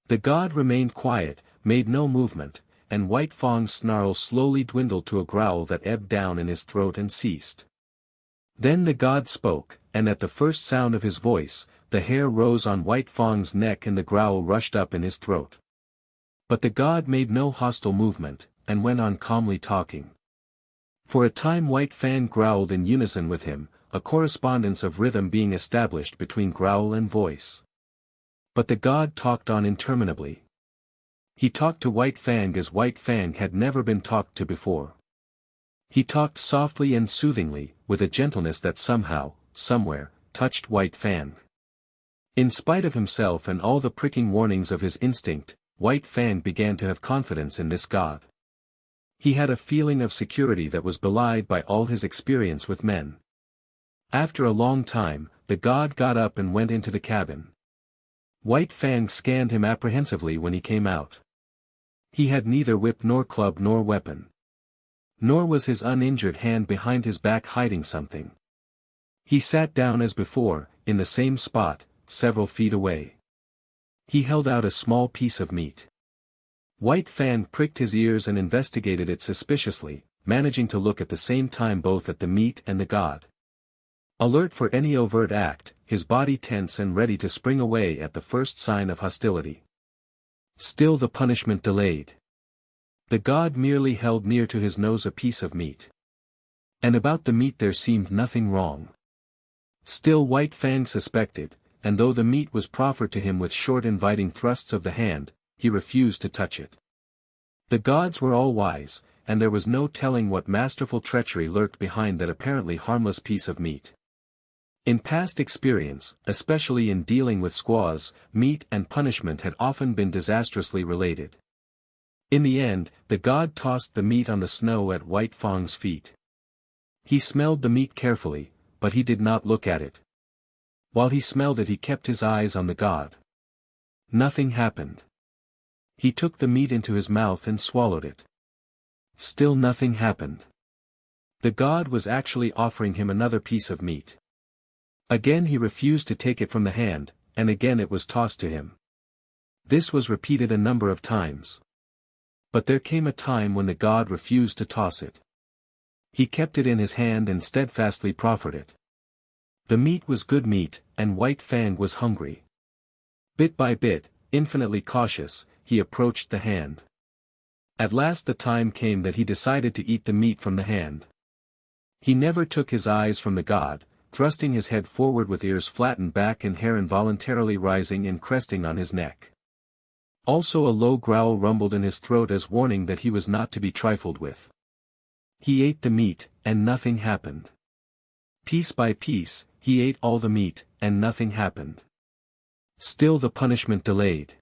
The god remained quiet, made no movement, and White Fang's snarl slowly dwindled to a growl that ebbed down in his throat and ceased. Then the god spoke, and at the first sound of his voice, the hair rose on White Fang's neck and the growl rushed up in his throat. But the god made no hostile movement, and went on calmly talking. For a time White Fang growled in unison with him, a correspondence of rhythm being established between growl and voice. But the god talked on interminably. He talked to White Fang as White Fang had never been talked to before. He talked softly and soothingly, with a gentleness that somehow, somewhere, touched White Fang. In spite of himself and all the pricking warnings of his instinct, White Fang began to have confidence in this god. He had a feeling of security that was belied by all his experience with men. After a long time, the god got up and went into the cabin. White Fang scanned him apprehensively when he came out. He had neither whip nor club nor weapon. Nor was his uninjured hand behind his back hiding something. He sat down as before, in the same spot, several feet away. He held out a small piece of meat. White Fang pricked his ears and investigated it suspiciously, managing to look at the same time both at the meat and the god. Alert for any overt act, his body tense and ready to spring away at the first sign of hostility. Still the punishment delayed. The god merely held near to his nose a piece of meat. And about the meat there seemed nothing wrong. Still White Fang suspected, and though the meat was proffered to him with short inviting thrusts of the hand, he refused to touch it. The gods were all wise, and there was no telling what masterful treachery lurked behind that apparently harmless piece of meat. In past experience, especially in dealing with squaws, meat and punishment had often been disastrously related. In the end, the god tossed the meat on the snow at White Fang's feet. He smelled the meat carefully, but he did not look at it. While he smelled it, he kept his eyes on the god. Nothing happened. He took the meat into his mouth and swallowed it. Still nothing happened. The god was actually offering him another piece of meat. Again he refused to take it from the hand, and again it was tossed to him. This was repeated a number of times. But there came a time when the god refused to toss it. He kept it in his hand and steadfastly proffered it. The meat was good meat, and White Fang was hungry. Bit by bit, infinitely cautious, he approached the hand. At last the time came that he decided to eat the meat from the hand. He never took his eyes from the god, thrusting his head forward with ears flattened back and hair involuntarily rising and cresting on his neck. Also a low growl rumbled in his throat as warning that he was not to be trifled with. He ate the meat, and nothing happened. Piece by piece, he ate all the meat, and nothing happened. Still the punishment delayed.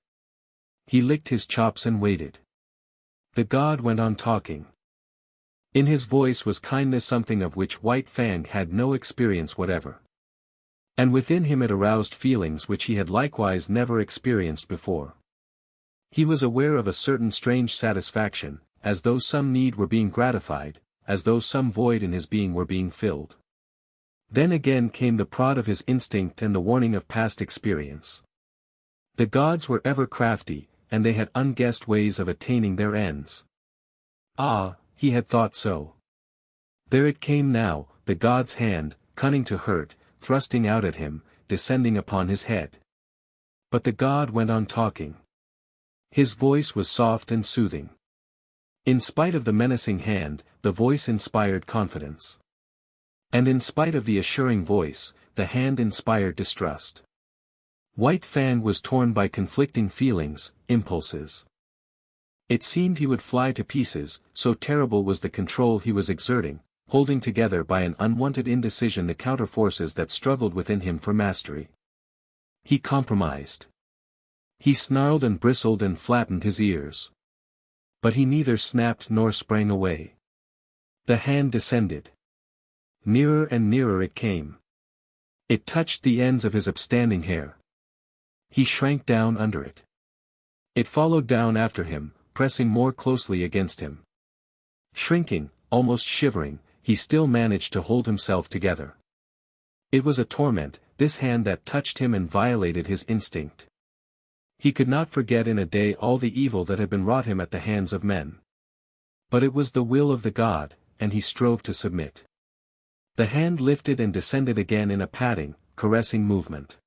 He licked his chops and waited. The god went on talking. In his voice was kindness, something of which White Fang had no experience whatever. And within him it aroused feelings which he had likewise never experienced before. He was aware of a certain strange satisfaction, as though some need were being gratified, as though some void in his being were being filled. Then again came the prod of his instinct and the warning of past experience. The gods were ever crafty, and they had unguessed ways of attaining their ends. Ah, he had thought so. There it came now, the god's hand, cunning to hurt, thrusting out at him, descending upon his head. But the god went on talking. His voice was soft and soothing. In spite of the menacing hand, the voice inspired confidence. And in spite of the assuring voice, the hand inspired distrust. White Fang was torn by conflicting feelings, impulses. It seemed he would fly to pieces, so terrible was the control he was exerting, holding together by an unwanted indecision the counterforces that struggled within him for mastery. He compromised. He snarled and bristled and flattened his ears. But he neither snapped nor sprang away. The hand descended. Nearer and nearer it came. It touched the ends of his upstanding hair. He shrank down under it. It followed down after him, pressing more closely against him. Shrinking, almost shivering, he still managed to hold himself together. It was a torment, this hand that touched him and violated his instinct. He could not forget in a day all the evil that had been wrought him at the hands of men. But it was the will of the god, and he strove to submit. The hand lifted and descended again in a patting, caressing movement.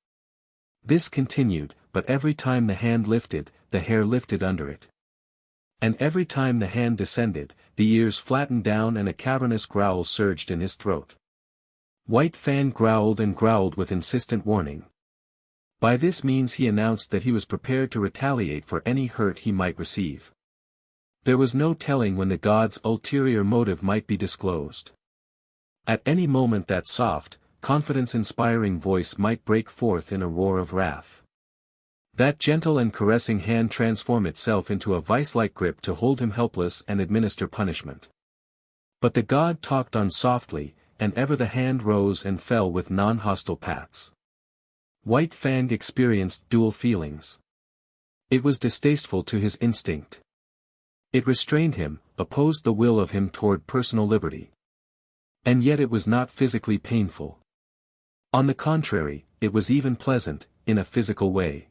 This continued, but every time the hand lifted, the hair lifted under it. And every time the hand descended, the ears flattened down and a cavernous growl surged in his throat. White Fang growled and growled with insistent warning. By this means he announced that he was prepared to retaliate for any hurt he might receive. There was no telling when the god's ulterior motive might be disclosed. At any moment that soft, confidence-inspiring voice might break forth in a roar of wrath. That gentle and caressing hand transform itself into a vice-like grip to hold him helpless and administer punishment. But the god talked on softly, and ever the hand rose and fell with non-hostile pats. White Fang experienced dual feelings. It was distasteful to his instinct. It restrained him, opposed the will of him toward personal liberty. And yet it was not physically painful. On the contrary, it was even pleasant, in a physical way.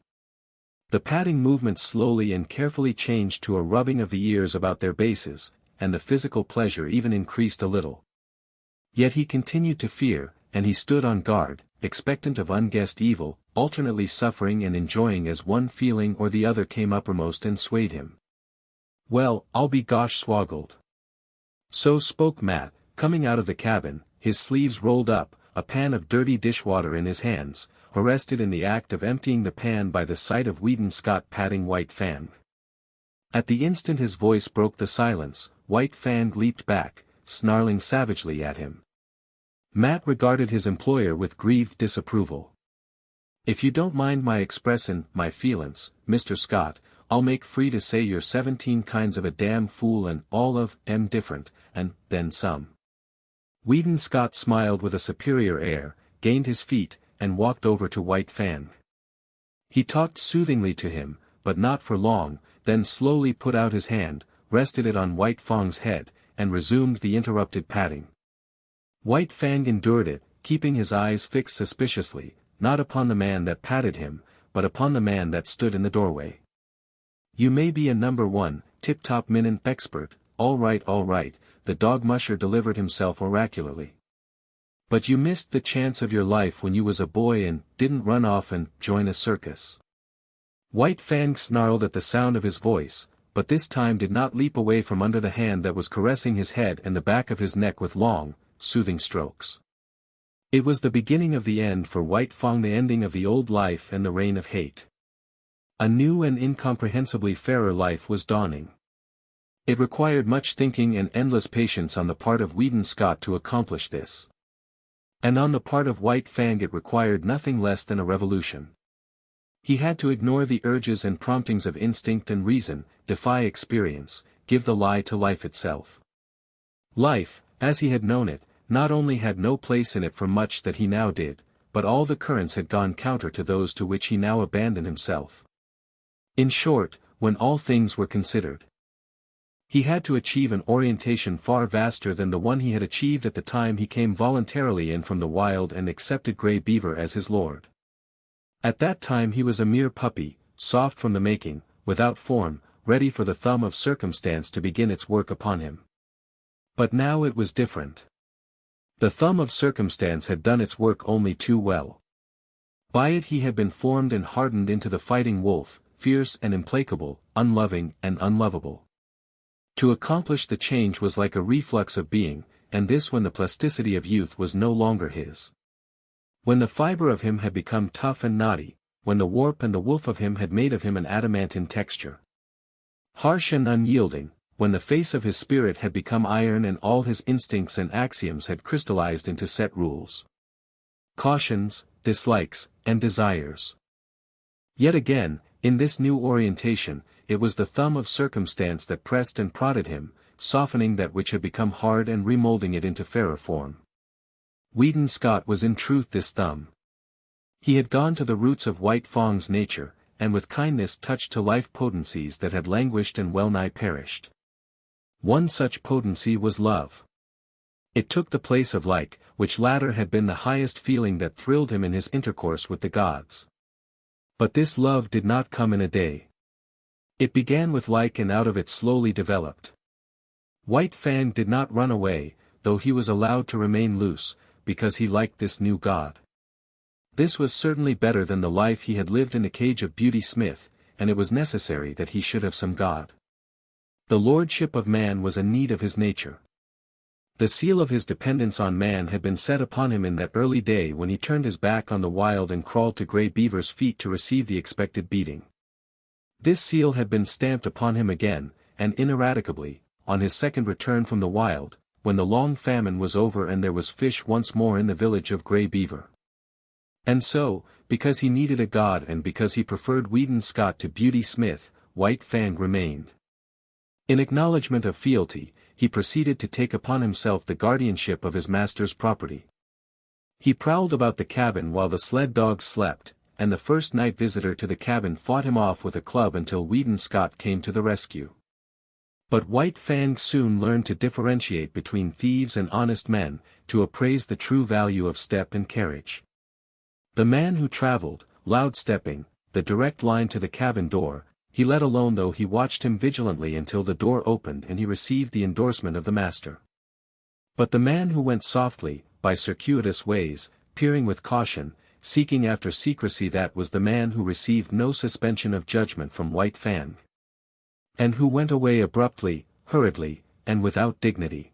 The patting movement slowly and carefully changed to a rubbing of the ears about their bases, and the physical pleasure even increased a little. Yet he continued to fear, and he stood on guard, expectant of unguessed evil, alternately suffering and enjoying as one feeling or the other came uppermost and swayed him. "Well, I'll be gosh swoggled." So spoke Matt, coming out of the cabin, his sleeves rolled up, a pan of dirty dishwater in his hands, arrested in the act of emptying the pan by the sight of Whedon Scott patting White Fang. At the instant his voice broke the silence, White Fang leaped back, snarling savagely at him. Matt regarded his employer with grieved disapproval. "If you don't mind my expressin' my feelin's, Mr. Scott, I'll make free to say you're 17 kinds of a damn fool and all of 'em different, and then some." Weedon Scott smiled with a superior air, gained his feet, and walked over to White Fang. He talked soothingly to him, but not for long, then slowly put out his hand, rested it on White Fang's head, and resumed the interrupted patting. White Fang endured it, keeping his eyes fixed suspiciously, not upon the man that patted him, but upon the man that stood in the doorway. "You may be a number one, tip-top minin expert, all right, the dog musher delivered himself oracularly. But you missed the chance of your life when you was a boy and didn't run off and join a circus." White Fang snarled at the sound of his voice, but this time did not leap away from under the hand that was caressing his head and the back of his neck with long, soothing strokes. It was the beginning of the end for White Fang, the ending of the old life and the reign of hate. A new and incomprehensibly fairer life was dawning. It required much thinking and endless patience on the part of Weedon Scott to accomplish this. And on the part of White Fang it required nothing less than a revolution. He had to ignore the urges and promptings of instinct and reason, defy experience, give the lie to life itself. Life, as he had known it, not only had no place in it for much that he now did, but all the currents had gone counter to those to which he now abandoned himself. In short, when all things were considered, he had to achieve an orientation far vaster than the one he had achieved at the time he came voluntarily in from the wild and accepted Grey Beaver as his lord. At that time he was a mere puppy, soft from the making, without form, ready for the thumb of circumstance to begin its work upon him. But now it was different. The thumb of circumstance had done its work only too well. By it he had been formed and hardened into the fighting wolf, fierce and implacable, unloving and unlovable. To accomplish the change was like a reflux of being, and this when the plasticity of youth was no longer his. When the fiber of him had become tough and knotty, when the warp and the woof of him had made of him an adamantine texture. Harsh and unyielding, when the face of his spirit had become iron and all his instincts and axioms had crystallized into set rules, cautions, dislikes, and desires. Yet again, in this new orientation, it was the thumb of circumstance that pressed and prodded him, softening that which had become hard and remolding it into fairer form. Weedon Scott was in truth this thumb. He had gone to the roots of White Fang's nature, and with kindness touched to life potencies that had languished and well-nigh perished. One such potency was love. It took the place of like, which latter had been the highest feeling that thrilled him in his intercourse with the gods. But this love did not come in a day. It began with like and out of it slowly developed. White Fang did not run away, though he was allowed to remain loose, because he liked this new god. This was certainly better than the life he had lived in the cage of Beauty Smith, and it was necessary that he should have some god. The lordship of man was a need of his nature. The seal of his dependence on man had been set upon him in that early day when he turned his back on the wild and crawled to Grey Beaver's feet to receive the expected beating. This seal had been stamped upon him again, and ineradicably, on his second return from the wild, when the long famine was over and there was fish once more in the village of Grey Beaver. And so, because he needed a god and because he preferred Weedon Scott to Beauty Smith, White Fang remained. In acknowledgment of fealty, he proceeded to take upon himself the guardianship of his master's property. He prowled about the cabin while the sled dogs slept, and the first night visitor to the cabin fought him off with a club until Weedon Scott came to the rescue. But White Fang soon learned to differentiate between thieves and honest men, to appraise the true value of step and carriage. The man who traveled, loud-stepping, the direct line to the cabin door, he let alone though he watched him vigilantly until the door opened and he received the endorsement of the master. But the man who went softly, by circuitous ways, peering with caution, seeking after secrecy, that was the man who received no suspension of judgment from White Fang. And who went away abruptly, hurriedly, and without dignity.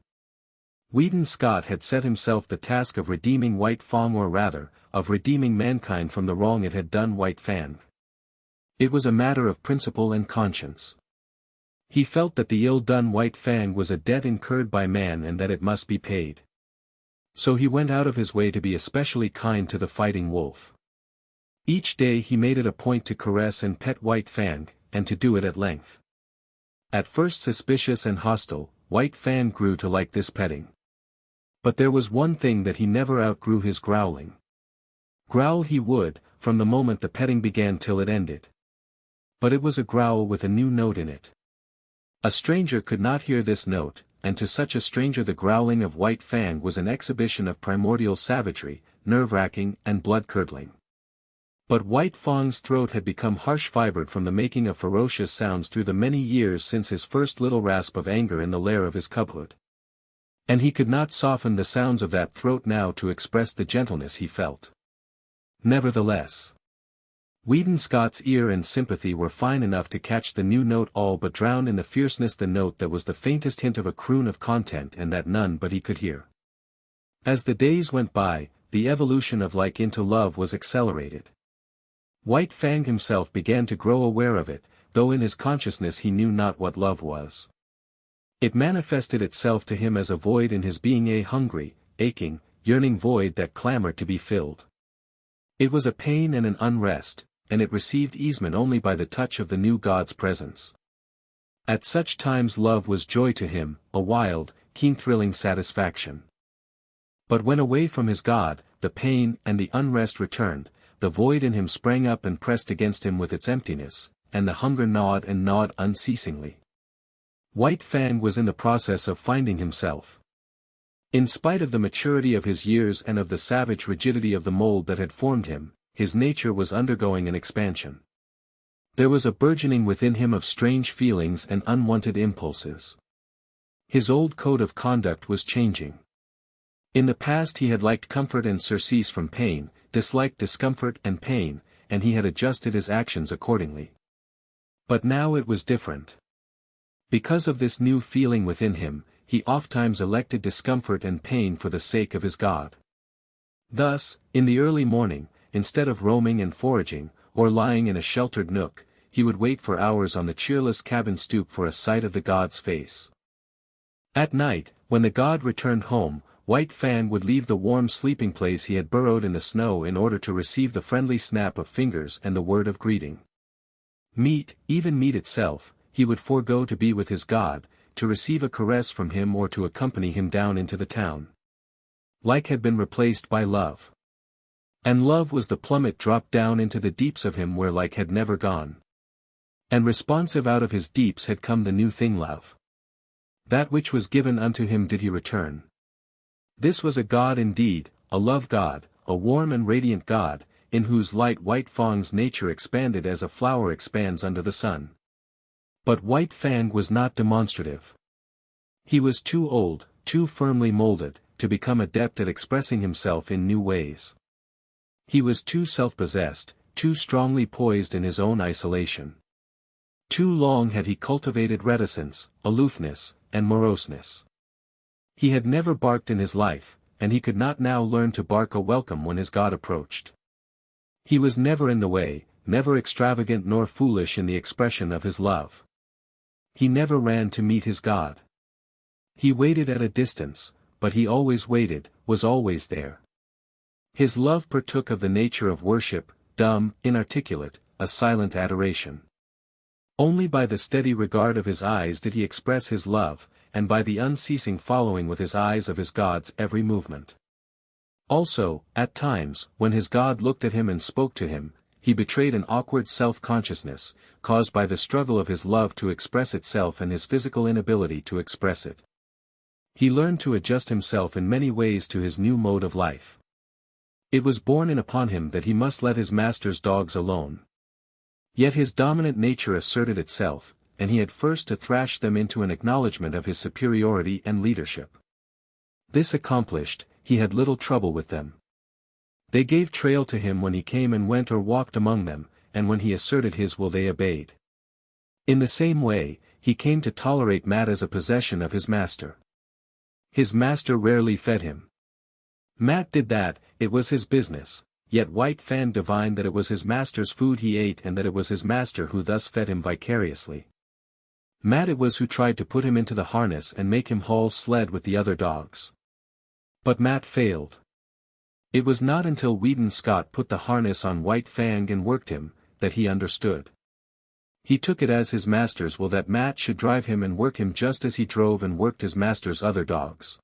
Weedon Scott had set himself the task of redeeming White Fang, or rather, of redeeming mankind from the wrong it had done White Fang. It was a matter of principle and conscience. He felt that the ill done White Fang was a debt incurred by man and that it must be paid. So he went out of his way to be especially kind to the fighting wolf. Each day he made it a point to caress and pet White Fang, and to do it at length. At first suspicious and hostile, White Fang grew to like this petting. But there was one thing that he never outgrew: his growling. Growl he would, from the moment the petting began till it ended. But it was a growl with a new note in it. A stranger could not hear this note, and to such a stranger the growling of White Fang was an exhibition of primordial savagery, nerve-wracking and blood-curdling. But White Fang's throat had become harsh-fibered from the making of ferocious sounds through the many years since his first little rasp of anger in the lair of his cubhood. And he could not soften the sounds of that throat now to express the gentleness he felt. Nevertheless, Weedon Scott's ear and sympathy were fine enough to catch the new note all but drown in the fierceness the note that was the faintest hint of a croon of content and that none but he could hear. As the days went by, the evolution of like into love was accelerated. White Fang himself began to grow aware of it, though in his consciousness he knew not what love was. It manifested itself to him as a void in his being, a hungry, aching, yearning void that clamored to be filled. It was a pain and an unrest, and it received easement only by the touch of the new God's presence. At such times love was joy to him, a wild, keen-thrilling satisfaction. But when away from his God, the pain and the unrest returned, the void in him sprang up and pressed against him with its emptiness, and the hunger gnawed and gnawed unceasingly. White Fang was in the process of finding himself. In spite of the maturity of his years and of the savage rigidity of the mold that had formed him, his nature was undergoing an expansion. There was a burgeoning within him of strange feelings and unwanted impulses. His old code of conduct was changing. In the past he had liked comfort and surcease from pain, disliked discomfort and pain, and he had adjusted his actions accordingly. But now it was different. Because of this new feeling within him, he ofttimes elected discomfort and pain for the sake of his God. Thus, in the early morning, instead of roaming and foraging, or lying in a sheltered nook, he would wait for hours on the cheerless cabin stoop for a sight of the God's face. At night, when the God returned home, White Fang would leave the warm sleeping place he had burrowed in the snow in order to receive the friendly snap of fingers and the word of greeting. Meat, even meat itself, he would forego to be with his God, to receive a caress from him or to accompany him down into the town. Like had been replaced by love. And love was the plummet dropped down into the deeps of him where like had never gone. And responsive out of his deeps had come the new thing, love. That which was given unto him did he return. This was a God indeed, a love God, a warm and radiant God, in whose light White Fang's nature expanded as a flower expands under the sun. But White Fang was not demonstrative. He was too old, too firmly molded, to become adept at expressing himself in new ways. He was too self-possessed, too strongly poised in his own isolation. Too long had he cultivated reticence, aloofness, and moroseness. He had never barked in his life, and he could not now learn to bark a welcome when his God approached. He was never in the way, never extravagant nor foolish in the expression of his love. He never ran to meet his God. He waited at a distance, but he always waited, was always there. His love partook of the nature of worship, dumb, inarticulate, a silent adoration. Only by the steady regard of his eyes did he express his love, and by the unceasing following with his eyes of his God's every movement. Also, at times, when his God looked at him and spoke to him, he betrayed an awkward self-consciousness, caused by the struggle of his love to express itself and his physical inability to express it. He learned to adjust himself in many ways to his new mode of life. It was borne in upon him that he must let his master's dogs alone. Yet his dominant nature asserted itself, and he had first to thrash them into an acknowledgement of his superiority and leadership. This accomplished, he had little trouble with them. They gave trail to him when he came and went or walked among them, and when he asserted his will they obeyed. In the same way, he came to tolerate Matt as a possession of his master. His master rarely fed him. Matt did that, it was his business, yet White Fang divined that it was his master's food he ate and that it was his master who thus fed him vicariously. Matt it was who tried to put him into the harness and make him haul sled with the other dogs. But Matt failed. It was not until Weedon Scott put the harness on White Fang and worked him, that he understood. He took it as his master's will that Matt should drive him and work him just as he drove and worked his master's other dogs.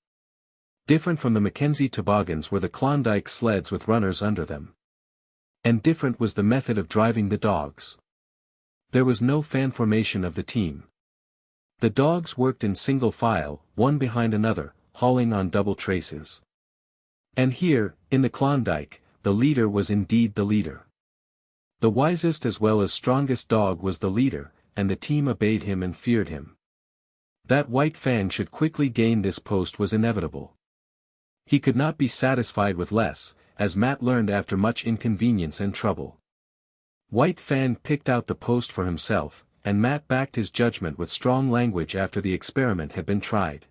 Different from the Mackenzie toboggans were the Klondike sleds with runners under them. And different was the method of driving the dogs. There was no fan formation of the team. The dogs worked in single file, one behind another, hauling on double traces. And here, in the Klondike, the leader was indeed the leader. The wisest as well as strongest dog was the leader, and the team obeyed him and feared him. That White Fang should quickly gain this post was inevitable. He could not be satisfied with less, as Matt learned after much inconvenience and trouble. White Fang picked out the post for himself, and Matt backed his judgment with strong language after the experiment had been tried.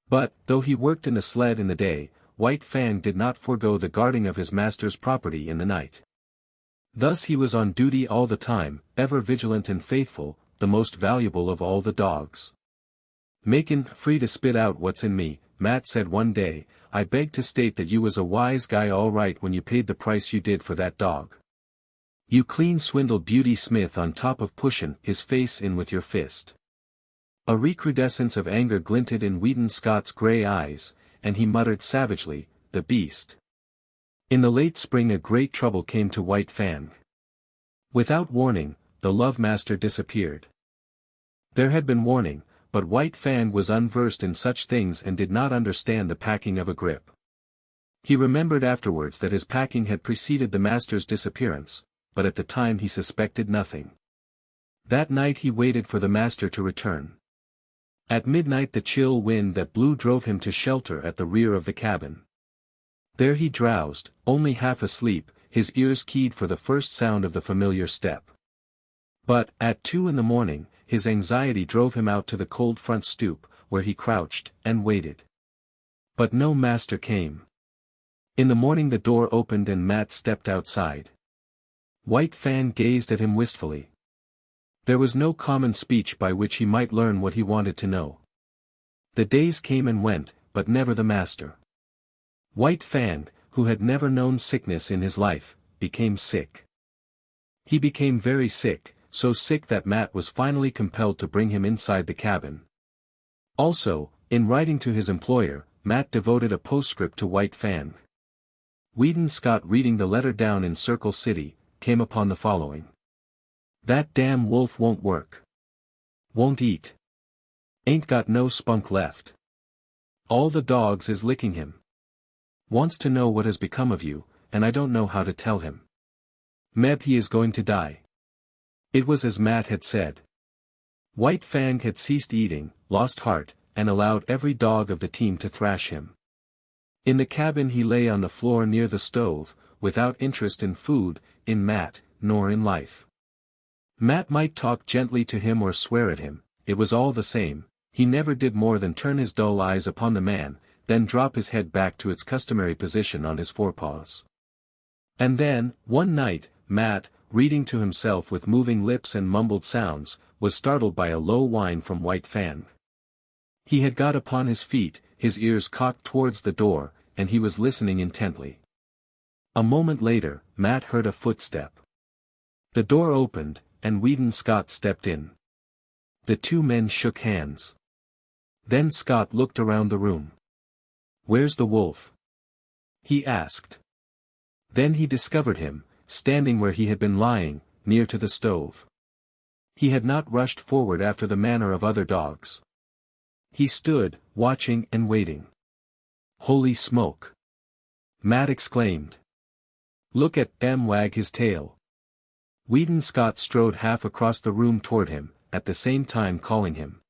But, though he worked in the sled in the day, White Fang did not forego the guarding of his master's property in the night. Thus he was on duty all the time, ever vigilant and faithful, the most valuable of all the dogs. "Makin' free to spit out what's in me," Matt said one day. "I beg to state that you was a wise guy all right when you paid the price you did for that dog. You clean swindled Beauty Smith on top of pushin' his face in with your fist." A recrudescence of anger glinted in Weedon Scott's gray eyes, and he muttered savagely, "The beast." In the late spring a great trouble came to White Fang. Without warning, the love master disappeared. There had been warning, but White Fang was unversed in such things and did not understand the packing of a grip. He remembered afterwards that his packing had preceded the master's disappearance, but at the time he suspected nothing. That night he waited for the master to return. At midnight the chill wind that blew drove him to shelter at the rear of the cabin. There he drowsed, only half asleep, his ears keyed for the first sound of the familiar step. But, at 2 a.m, his anxiety drove him out to the cold front stoop, where he crouched, and waited. But no master came. In the morning the door opened and Matt stepped outside. White Fang gazed at him wistfully. There was no common speech by which he might learn what he wanted to know. The days came and went, but never the master. White Fang, who had never known sickness in his life, became sick. He became very sick, so sick that Matt was finally compelled to bring him inside the cabin. Also, in writing to his employer, Matt devoted a postscript to White Fang. Weedon Scott, reading the letter down in Circle City, came upon the following. "That damn wolf won't work. Won't eat. Ain't got no spunk left. All the dogs is licking him. Wants to know what has become of you, and I don't know how to tell him. Meb he is going to die." It was as Matt had said. White Fang had ceased eating, lost heart, and allowed every dog of the team to thrash him. In the cabin he lay on the floor near the stove, without interest in food, in Matt, nor in life. Matt might talk gently to him or swear at him, it was all the same, he never did more than turn his dull eyes upon the man, then drop his head back to its customary position on his forepaws. And then, one night, Matt, reading to himself with moving lips and mumbled sounds, was startled by a low whine from White Fang. He had got upon his feet, his ears cocked towards the door, and he was listening intently. A moment later, Matt heard a footstep. The door opened, and Weedon Scott stepped in. The two men shook hands. Then Scott looked around the room. "Where's the wolf?" he asked. Then he discovered him, standing where he had been lying, near to the stove. He had not rushed forward after the manner of other dogs. He stood, watching and waiting. "Holy smoke!" Matt exclaimed. "Look at him wag his tail." Weedon Scott strode half across the room toward him, at the same time calling him.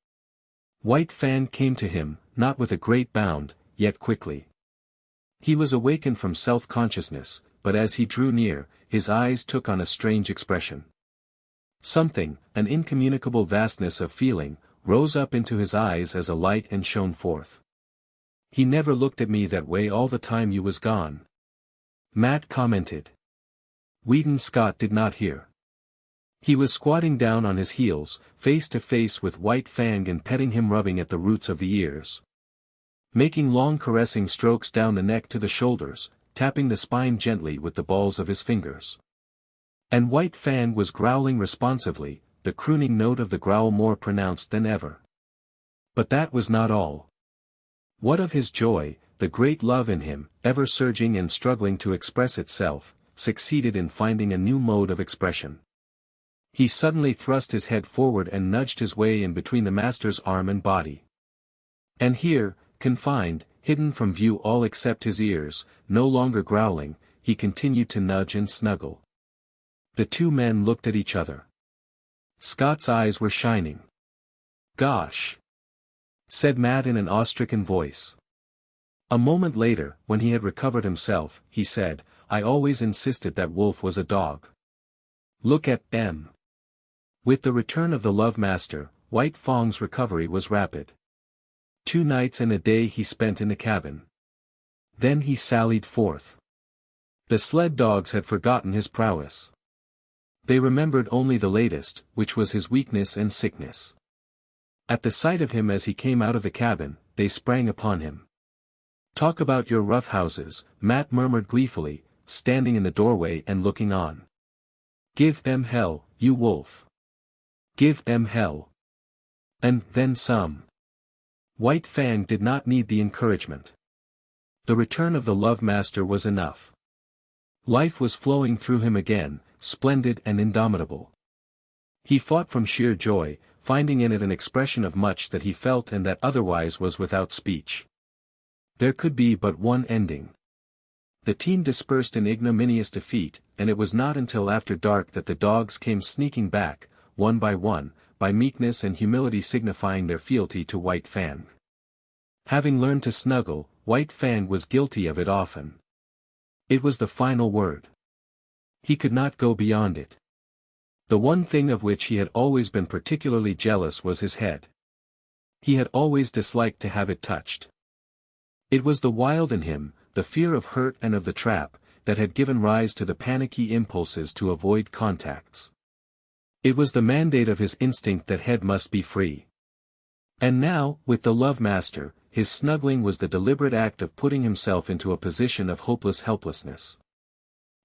White Fang came to him, not with a great bound, yet quickly. He was awakened from self-consciousness, but as he drew near, his eyes took on a strange expression. Something, an incommunicable vastness of feeling, rose up into his eyes as a light and shone forth. "He never looked at me that way all the time you was gone," Matt commented. Weedon Scott did not hear. He was squatting down on his heels, face to face with White Fang and petting him, rubbing at the roots of the ears. making long caressing strokes down the neck to the shoulders, tapping the spine gently with the balls of his fingers. And White Fang was growling responsively, the crooning note of the growl more pronounced than ever. But that was not all. What of his joy, the great love in him, ever surging and struggling to express itself, succeeded in finding a new mode of expression. He suddenly thrust his head forward and nudged his way in between the master's arm and body. And here, confined, hidden from view all except his ears, no longer growling, he continued to nudge and snuggle. The two men looked at each other. Scott's eyes were shining. "Gosh!" said Matt in an awe-stricken voice. A moment later, when he had recovered himself, he said, "I always insisted that Wolf was a dog. Look at M." With the return of the Love Master, White Fang's recovery was rapid. 2 nights and a day he spent in the cabin. Then he sallied forth. The sled dogs had forgotten his prowess. They remembered only the latest, which was his weakness and sickness. At the sight of him as he came out of the cabin, they sprang upon him. "Talk about your rough houses," Matt murmured gleefully, standing in the doorway and looking on. "Give them hell, you wolf. Give them hell. And then some." White Fang did not need the encouragement. The return of the Love Master was enough. Life was flowing through him again, splendid and indomitable. He fought from sheer joy, finding in it an expression of much that he felt and that otherwise was without speech. There could be but one ending. The team dispersed in ignominious defeat, and it was not until after dark that the dogs came sneaking back, one, by meekness and humility signifying their fealty to White Fang. Having learned to snuggle, White Fang was guilty of it often. It was the final word. He could not go beyond it. The one thing of which he had always been particularly jealous was his head. He had always disliked to have it touched. It was the wild in him, the fear of hurt and of the trap, that had given rise to the panicky impulses to avoid contacts. It was the mandate of his instinct that head must be free. And now, with the Love Master, his snuggling was the deliberate act of putting himself into a position of hopeless helplessness.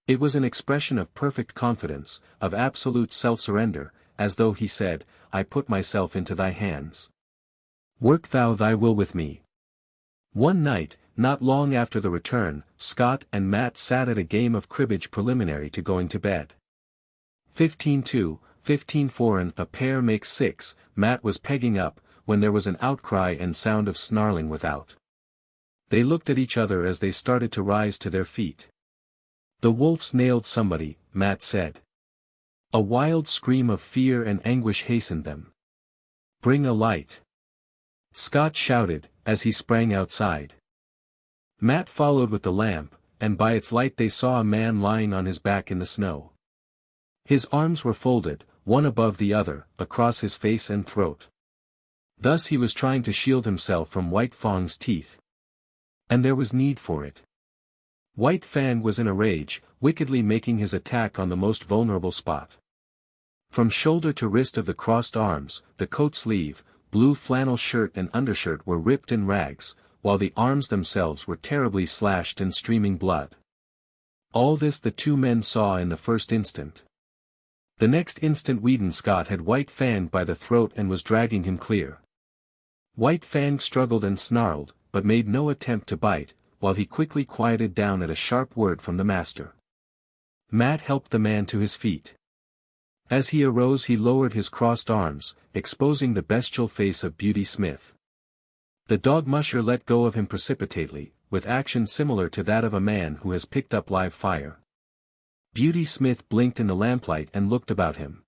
It was an expression of perfect confidence, of absolute self-surrender, as though he said, "I put myself into thy hands. Work thou thy will with me." One night, not long after the return, Scott and Matt sat at a game of cribbage preliminary to going to bed. 15-2, 15-4 and a pair makes 6, Matt was pegging up, when there was an outcry and sound of snarling without. They looked at each other as they started to rise to their feet. "The wolf's nailed somebody," Matt said. A wild scream of fear and anguish hastened them. "Bring a light," Scott shouted, as he sprang outside. Matt followed with the lamp, and by its light they saw a man lying on his back in the snow. His arms were folded, one above the other, across his face and throat. Thus he was trying to shield himself from White Fang's teeth. And there was need for it. White Fang was in a rage, wickedly making his attack on the most vulnerable spot. From shoulder to wrist of the crossed arms, the coat sleeve, blue flannel shirt and undershirt were ripped in rags, while the arms themselves were terribly slashed and streaming blood. All this the two men saw in the first instant. The next instant Weedon Scott had White Fang by the throat and was dragging him clear. White Fang struggled and snarled, but made no attempt to bite, while he quickly quieted down at a sharp word from the master. Matt helped the man to his feet. As he arose he lowered his crossed arms, exposing the bestial face of Beauty Smith. The dog musher let go of him precipitately, with action similar to that of a man who has picked up live fire. Beauty Smith blinked in the lamplight and looked about him.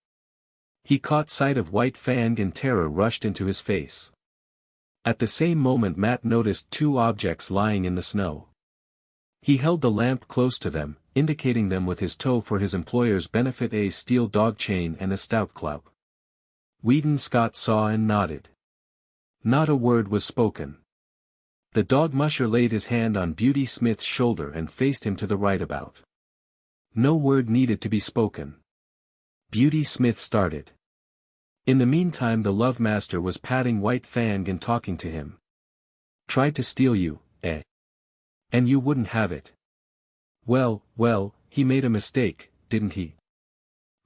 He caught sight of White Fang and terror rushed into his face. At the same moment Matt noticed 2 objects lying in the snow. He held the lamp close to them, indicating them with his toe for his employer's benefit: a steel dog chain and a stout club. Weedon Scott saw and nodded. Not a word was spoken. The dog musher laid his hand on Beauty Smith's shoulder and faced him to the right about. No word needed to be spoken. Beauty Smith started. In the meantime the Love Master was patting White Fang and talking to him. Tried to steal you, eh? And you wouldn't have it. Well, he made a mistake, didn't he?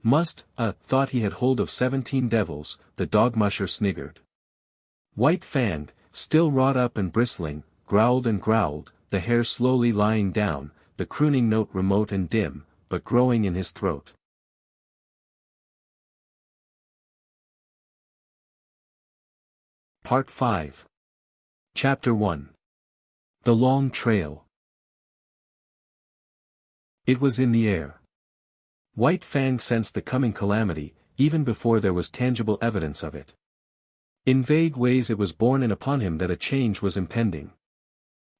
Thought he had hold of 17 devils, the dog musher sniggered. White Fang, still wrought up and bristling, growled and growled, the hair slowly lying down, the crooning note remote and dim, but growing in his throat. Part 5. Chapter 1. The Long Trail. It was in the air. White Fang sensed the coming calamity, even before there was tangible evidence of it. In vague ways it was borne in upon him that a change was impending.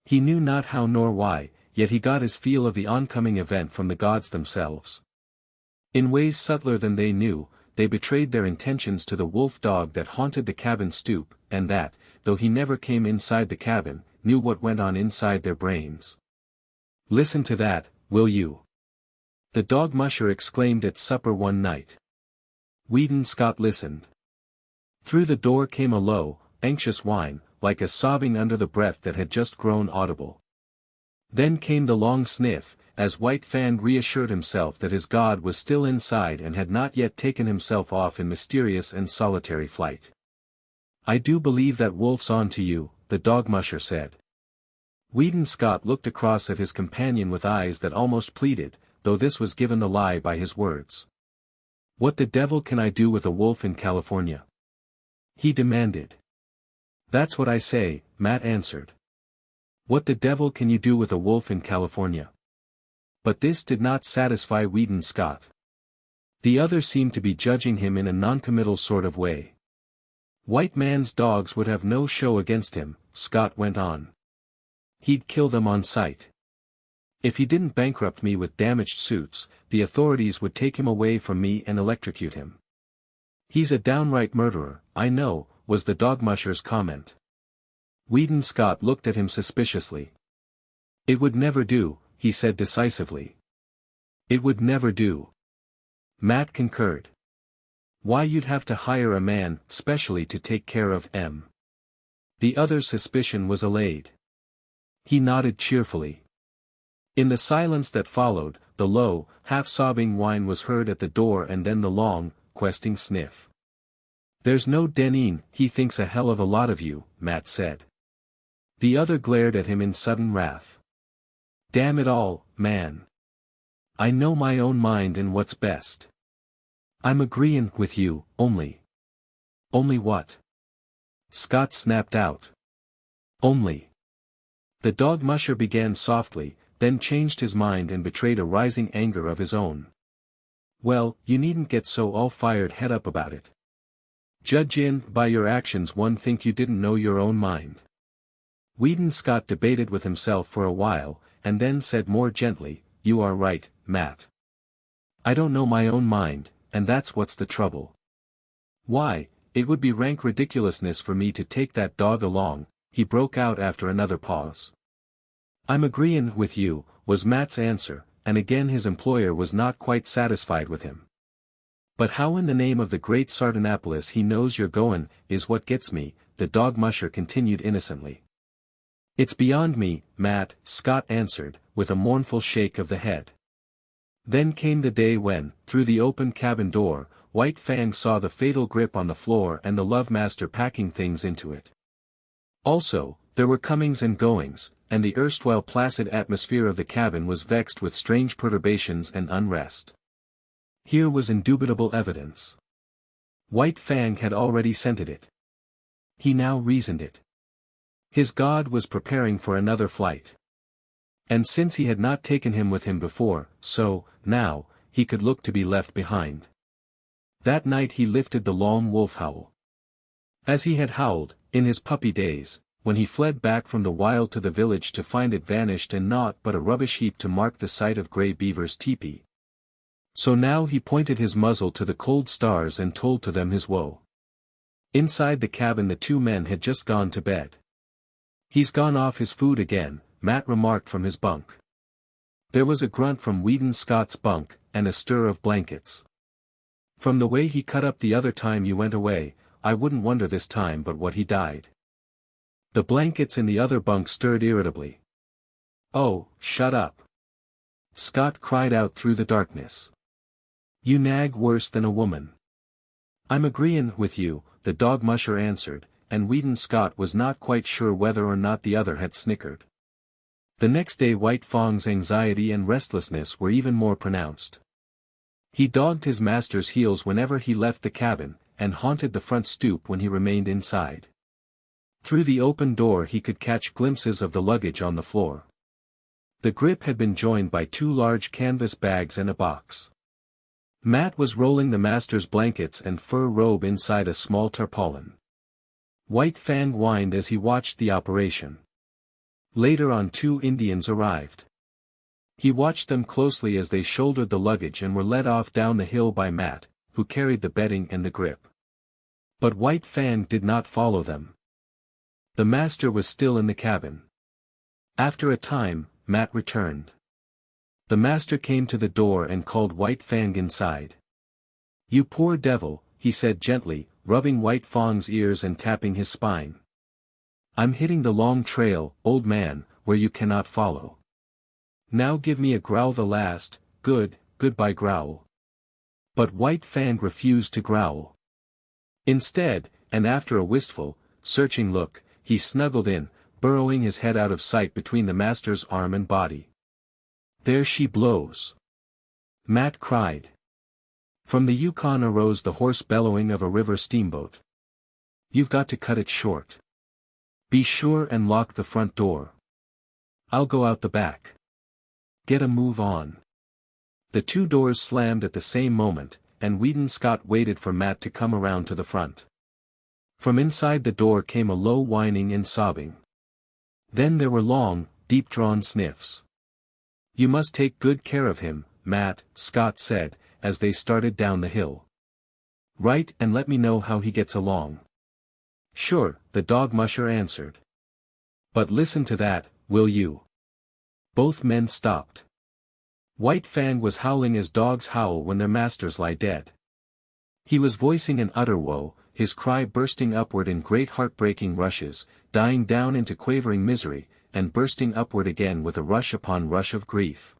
He knew not how nor why, yet he got his feel of the oncoming event from the gods themselves. In ways subtler than they knew, they betrayed their intentions to the wolf-dog that haunted the cabin stoop, and that, though he never came inside the cabin, knew what went on inside their brains. "Listen to that, will you?" the dog musher exclaimed at supper one night. Weedon Scott listened. Through the door came a low, anxious whine, like a sobbing under the breath that had just grown audible. Then came the long sniff, as White Fang reassured himself that his god was still inside and had not yet taken himself off in mysterious and solitary flight. "I do believe that wolf's on to you," the dog musher said. Weedon Scott looked across at his companion with eyes that almost pleaded, though this was given the lie by his words. "What the devil can I do with a wolf in California?" he demanded. "That's what I say," Matt answered. "What the devil can you do with a wolf in California?" But this did not satisfy Weedon Scott. The other seemed to be judging him in a noncommittal sort of way. "White man's dogs would have no show against him," Scott went on. "He'd kill them on sight. If he didn't bankrupt me with damaged suits, the authorities would take him away from me and electrocute him." "He's a downright murderer, I know," was the dog musher's comment. Weedon Scott looked at him suspiciously. "It would never do," he said decisively. "It would never do." Matt concurred. "Why, you'd have to hire a man, specially to take care of M." The other's suspicion was allayed. He nodded cheerfully. In the silence that followed, the low, half-sobbing whine was heard at the door and then the long, questing sniff. "There's no Deneen, he thinks a hell of a lot of you," Matt said. The other glared at him in sudden wrath. "Damn it all, man. I know my own mind and what's best. I'm agreeing with you, only." "Only what?" Scott snapped out. "Only." The dog musher began softly, then changed his mind and betrayed a rising anger of his own. "Well, you needn't get so all-fired head up about it. Judgin' by your actions one think you didn't know your own mind." Weedon Scott debated with himself for a while, and then said more gently, "You are right, Matt. I don't know my own mind, and that's what's the trouble. Why, it would be rank ridiculousness for me to take that dog along," he broke out after another pause. "I'm agreein' with you," was Matt's answer, and again his employer was not quite satisfied with him. "But how in the name of the great Sardanapalus he knows you're goin', is what gets me," the dog musher continued innocently. "It's beyond me, Matt," Scott answered, with a mournful shake of the head. Then came the day when, through the open cabin door, White Fang saw the fatal grip on the floor and the love master packing things into it. Also, there were comings and goings, and the erstwhile placid atmosphere of the cabin was vexed with strange perturbations and unrest. Here was indubitable evidence. White Fang had already scented it. He now reasoned it. His god was preparing for another flight. And since he had not taken him with him before, so, now, he could look to be left behind. That night he lifted the lone wolf howl. As he had howled, in his puppy days, when he fled back from the wild to the village to find it vanished and naught but a rubbish heap to mark the site of Grey Beaver's teepee. So now he pointed his muzzle to the cold stars and told to them his woe. Inside the cabin the two men had just gone to bed. "He's gone off his food again," Matt remarked from his bunk. There was a grunt from Weedon Scott's bunk, and a stir of blankets. "From the way he cut up the other time you went away, I wouldn't wonder this time but what he died." The blankets in the other bunk stirred irritably. "Oh, shut up!" Scott cried out through the darkness. "You nag worse than a woman." "I'm agreein' with you," the dog musher answered, and Weedon Scott was not quite sure whether or not the other had snickered. The next day White Fang's anxiety and restlessness were even more pronounced. He dogged his master's heels whenever he left the cabin, and haunted the front stoop when he remained inside. Through the open door he could catch glimpses of the luggage on the floor. The grip had been joined by 2 large canvas bags and a box. Matt was rolling the master's blankets and fur robe inside a small tarpaulin. White Fang whined as he watched the operation. Later on 2 Indians arrived. He watched them closely as they shouldered the luggage and were led off down the hill by Matt, who carried the bedding and the grip. But White Fang did not follow them. The master was still in the cabin. After a time, Matt returned. The master came to the door and called White Fang inside. "You poor devil," he said gently, rubbing White Fang's ears and tapping his spine. "I'm hitting the long trail, old man, where you cannot follow. Now give me a growl, the last, goodbye growl." But White Fang refused to growl. Instead, and after a wistful, searching look, he snuggled in, burrowing his head out of sight between the master's arm and body. "There she blows!" Matt cried. From the Yukon arose the hoarse bellowing of a river steamboat. "You've got to cut it short. Be sure and lock the front door. I'll go out the back. Get a move on." The 2 doors slammed at the same moment, and Weedon Scott waited for Matt to come around to the front. From inside the door came a low whining and sobbing. Then there were long, deep-drawn sniffs. "You must take good care of him, Matt," Scott said, as they started down the hill. "Right, and let me know how he gets along." "Sure," the dog musher answered. "But listen to that, will you?" Both men stopped. White Fang was howling as dogs howl when their masters lie dead. He was voicing an utter woe, his cry bursting upward in great heartbreaking rushes, dying down into quavering misery, and bursting upward again with a rush upon rush of grief.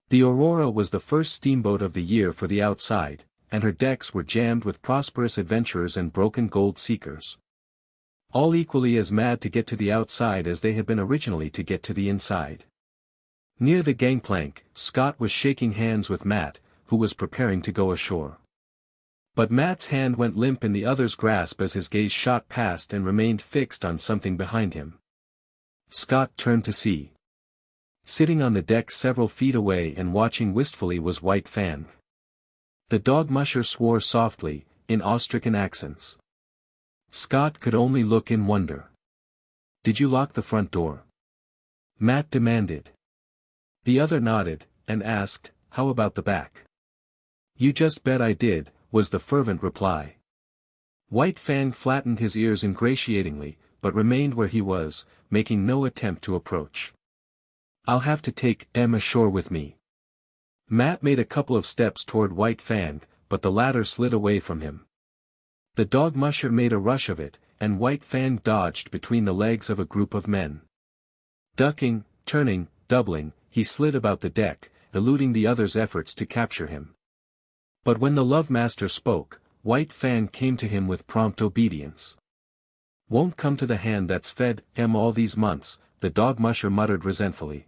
The Aurora was the first steamboat of the year for the outside, and her decks were jammed with prosperous adventurers and broken gold seekers. All equally as mad to get to the outside as they had been originally to get to the inside. Near the gangplank, Scott was shaking hands with Matt, who was preparing to go ashore. But Matt's hand went limp in the other's grasp as his gaze shot past and remained fixed on something behind him. Scott turned to see. Sitting on the deck several feet away and watching wistfully was White Fang. The dog musher swore softly, in awe-stricken accents. Scott could only look in wonder. "Did you lock the front door?" Matt demanded. The other nodded, and asked, "How about the back?" "You just bet I did," was the fervent reply. White Fang flattened his ears ingratiatingly, but remained where he was, making no attempt to approach. "I'll have to take Em ashore with me." Matt made a couple of steps toward White Fang, but the latter slid away from him. The dog musher made a rush of it, and White Fang dodged between the legs of a group of men. Ducking, turning, doubling, he slid about the deck, eluding the other's efforts to capture him. But when the love master spoke, White Fang came to him with prompt obedience. "Won't come to the hand that's fed Em all these months," the dog musher muttered resentfully.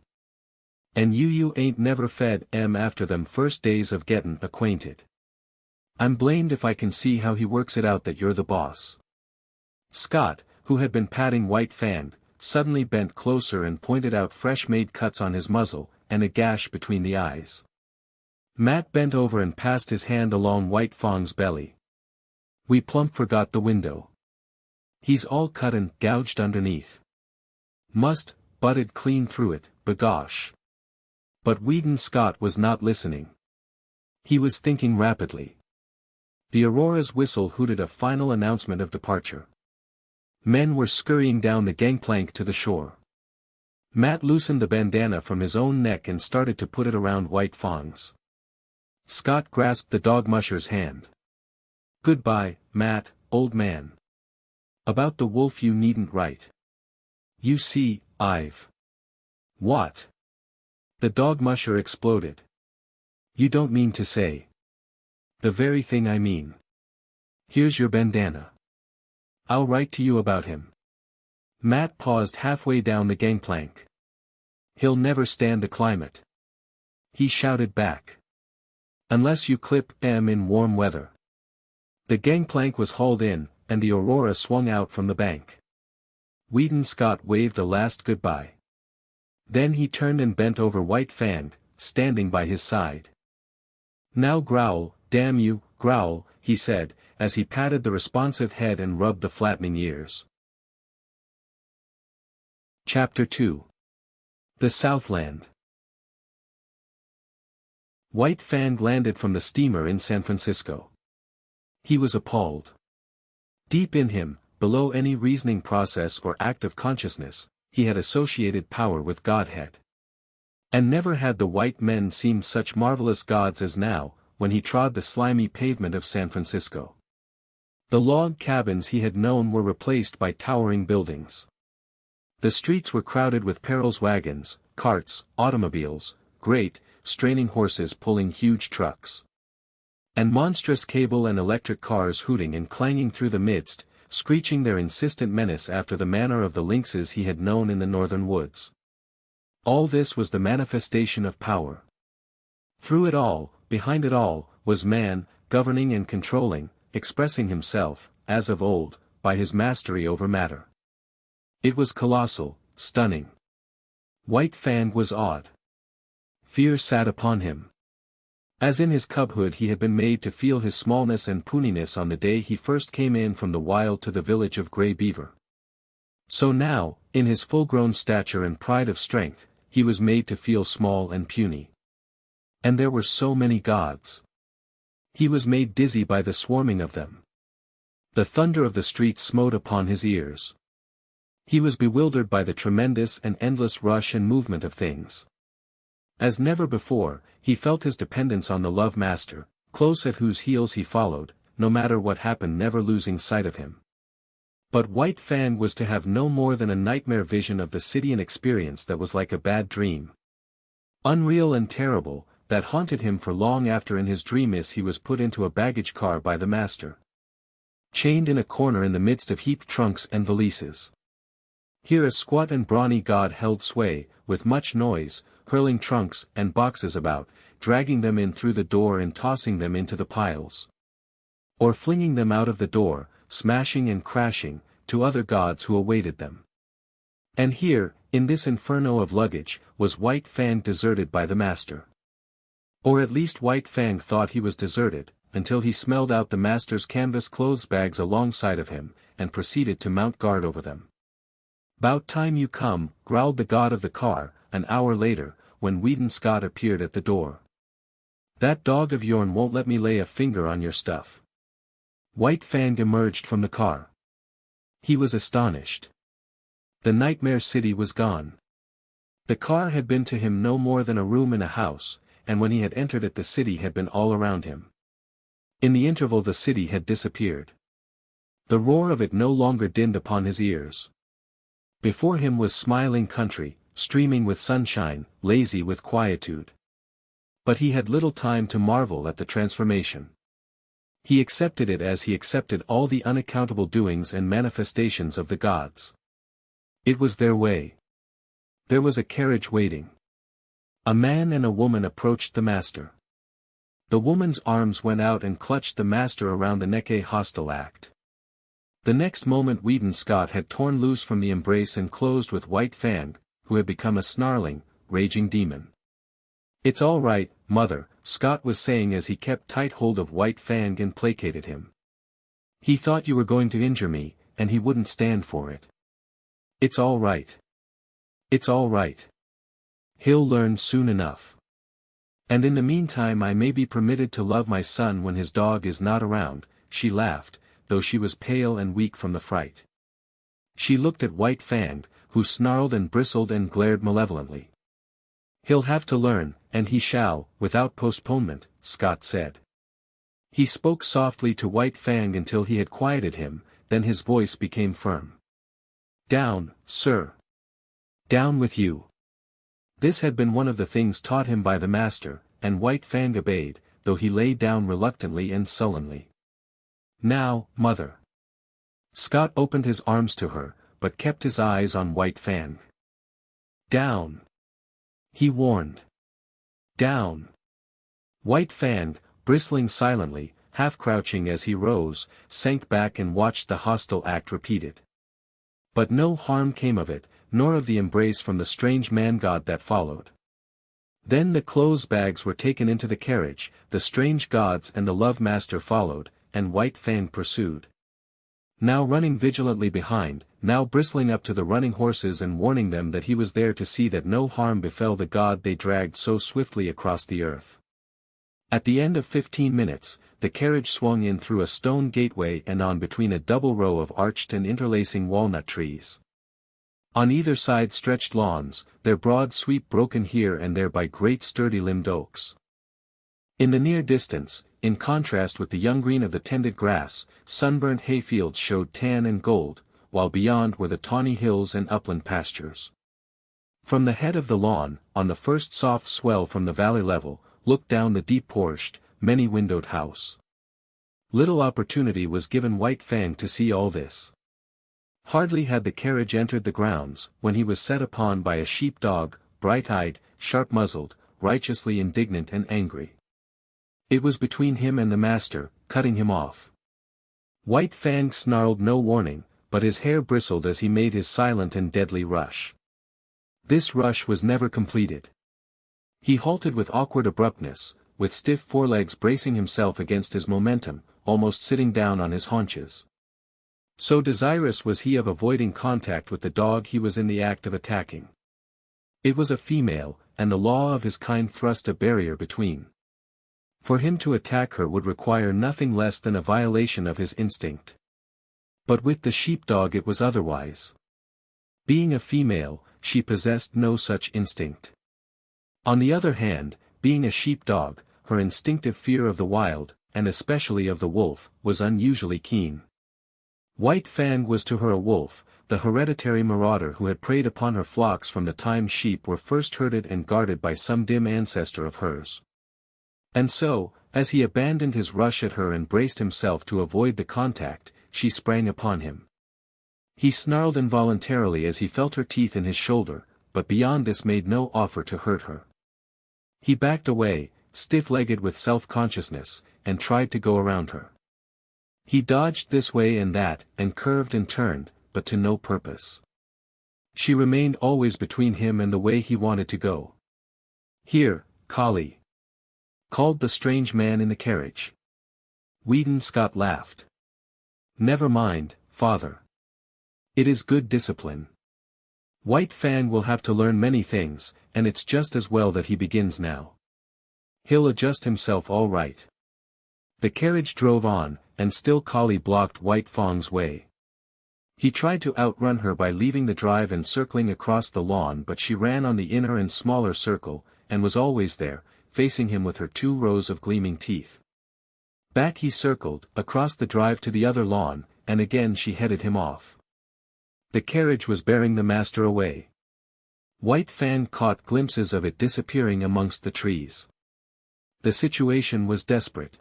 "And you ain't never fed Em after them first days of gettin' acquainted. I'm blamed if I can see how he works it out that you're the boss." Scott, who had been patting White Fang, suddenly bent closer and pointed out fresh-made cuts on his muzzle, and a gash between the eyes. Matt bent over and passed his hand along White Fang's belly. "We plump forgot the window. He's all cut and gouged underneath. Must, butted clean through it, b'gosh." But Weedon Scott was not listening. He was thinking rapidly. The Aurora's whistle hooted a final announcement of departure. Men were scurrying down the gangplank to the shore. Matt loosened the bandana from his own neck and started to put it around White Fang's. Scott grasped the dog musher's hand. "Goodbye, Matt, old man. About the wolf you needn't write." You see, I've... What? The dog musher exploded. You don't mean to say... The very thing I mean. Here's your bandana. I'll write to you about him. Matt paused halfway down the gangplank. He'll never stand the climate. He shouted back. Unless you clip M in warm weather. The gangplank was hauled in, and the Aurora swung out from the bank. Weedon Scott waved a last goodbye. Then he turned and bent over White Fang, standing by his side. Now growl, damn you, growl, he said, as he patted the responsive head and rubbed the flattening ears. Chapter 2. The Southland. White Fang landed from the steamer in San Francisco. He was appalled. Deep in him, below any reasoning process or act of consciousness, he had associated power with Godhead. And never had the white men seemed such marvelous gods as now, when he trod the slimy pavement of San Francisco. The log cabins he had known were replaced by towering buildings. The streets were crowded with Peral's wagons, carts, automobiles, great, straining horses pulling huge trucks. And monstrous cable and electric cars hooting and clanging through the midst, screeching their insistent menace after the manner of the lynxes he had known in the northern woods. All this was the manifestation of power. Through it all, behind it all, was man, governing and controlling, expressing himself, as of old, by his mastery over matter. It was colossal, stunning. White Fang was awed. Fear sat upon him. As in his cubhood he had been made to feel his smallness and puniness on the day he first came in from the wild to the village of Grey Beaver. So now, in his full-grown stature and pride of strength, he was made to feel small and puny. And there were so many gods. He was made dizzy by the swarming of them. The thunder of the streets smote upon his ears. He was bewildered by the tremendous and endless rush and movement of things. As never before, he felt his dependence on the Love Master, close at whose heels he followed, no matter what happened, never losing sight of him. But White Fang was to have no more than a nightmare vision of the city, an experience that was like a bad dream. Unreal and terrible, that haunted him for long after in his dream as he was put into a baggage car by the master. Chained in a corner in the midst of heaped trunks and valises. Here a squat and brawny god held sway, with much noise, hurling trunks and boxes about, dragging them in through the door and tossing them into the piles. Or flinging them out of the door, smashing and crashing, to other gods who awaited them. And here, in this inferno of luggage, was White Fang deserted by the master. Or at least White Fang thought he was deserted, until he smelled out the master's canvas clothes bags alongside of him, and proceeded to mount guard over them. "'Bout time you come," growled the god of the car, an hour later, when Weedon Scott appeared at the door. "That dog of yourn won't let me lay a finger on your stuff." White Fang emerged from the car. He was astonished. The nightmare city was gone. The car had been to him no more than a room in a house, and when he had entered it the city had been all around him. In the interval the city had disappeared. The roar of it no longer dinned upon his ears. Before him was smiling country, streaming with sunshine, lazy with quietude. But he had little time to marvel at the transformation. He accepted it as he accepted all the unaccountable doings and manifestations of the gods. It was their way. There was a carriage waiting. A man and a woman approached the master. The woman's arms went out and clutched the master around the neck, a hostile act. The next moment Weedon Scott had torn loose from the embrace and closed with White Fang, who had become a snarling, raging demon. "It's all right, mother," Scott was saying as he kept tight hold of White Fang and placated him. "He thought you were going to injure me, and he wouldn't stand for it. It's all right. It's all right. He'll learn soon enough. And in the meantime I may be permitted to love my son when his dog is not around," she laughed, though she was pale and weak from the fright. She looked at White Fang, who snarled and bristled and glared malevolently. "He'll have to learn, and he shall, without postponement," Scott said. He spoke softly to White Fang until he had quieted him, then his voice became firm. "Down, sir. Down with you. This had been one of the things taught him by the master, and White Fang obeyed, though he lay down reluctantly and sullenly. Now, mother. Scott opened his arms to her, but kept his eyes on White Fang. Down. He warned. Down. White Fang, bristling silently, half-crouching as he rose, sank back and watched the hostile act repeated. But no harm came of it, nor of the embrace from the strange man-god that followed. Then the clothes bags were taken into the carriage, the strange gods and the love-master followed, and White Fang pursued. Now running vigilantly behind, now bristling up to the running horses and warning them that he was there to see that no harm befell the god they dragged so swiftly across the earth. At the end of 15 minutes, the carriage swung in through a stone gateway and on between a double row of arched and interlacing walnut trees. On either side stretched lawns, their broad sweep broken here and there by great sturdy-limbed oaks. In the near distance, in contrast with the young green of the tended grass, sunburnt hayfields showed tan and gold, while beyond were the tawny hills and upland pastures. From the head of the lawn, on the first soft swell from the valley level, looked down the deep-porched, many-windowed house. Little opportunity was given White Fang to see all this. Hardly had the carriage entered the grounds, when he was set upon by a sheep-dog, bright-eyed, sharp-muzzled, righteously indignant and angry. It was between him and the master, cutting him off. White Fang snarled no warning, but his hair bristled as he made his silent and deadly rush. This rush was never completed. He halted with awkward abruptness, with stiff forelegs bracing himself against his momentum, almost sitting down on his haunches. So desirous was he of avoiding contact with the dog he was in the act of attacking. It was a female, and the law of his kind thrust a barrier between. For him to attack her would require nothing less than a violation of his instinct. But with the sheepdog it was otherwise. Being a female, she possessed no such instinct. On the other hand, being a sheepdog, her instinctive fear of the wild, and especially of the wolf, was unusually keen. White Fang was to her a wolf, the hereditary marauder who had preyed upon her flocks from the time sheep were first herded and guarded by some dim ancestor of hers. And so, as he abandoned his rush at her and braced himself to avoid the contact, she sprang upon him. He snarled involuntarily as he felt her teeth in his shoulder, but beyond this made no offer to hurt her. He backed away, stiff-legged with self-consciousness, and tried to go around her. He dodged this way and that, and curved and turned, but to no purpose. She remained always between him and the way he wanted to go. "Here, collie," called the strange man in the carriage. Weedon Scott laughed. "Never mind, father. It is good discipline. White Fang will have to learn many things, and it's just as well that he begins now. He'll adjust himself all right." The carriage drove on, and still Collie blocked White Fang's way. He tried to outrun her by leaving the drive and circling across the lawn, but she ran on the inner and smaller circle, and was always there, facing him with her 2 rows of gleaming teeth. Back he circled, across the drive to the other lawn, and again she headed him off. The carriage was bearing the master away. White Fang caught glimpses of it disappearing amongst the trees. The situation was desperate.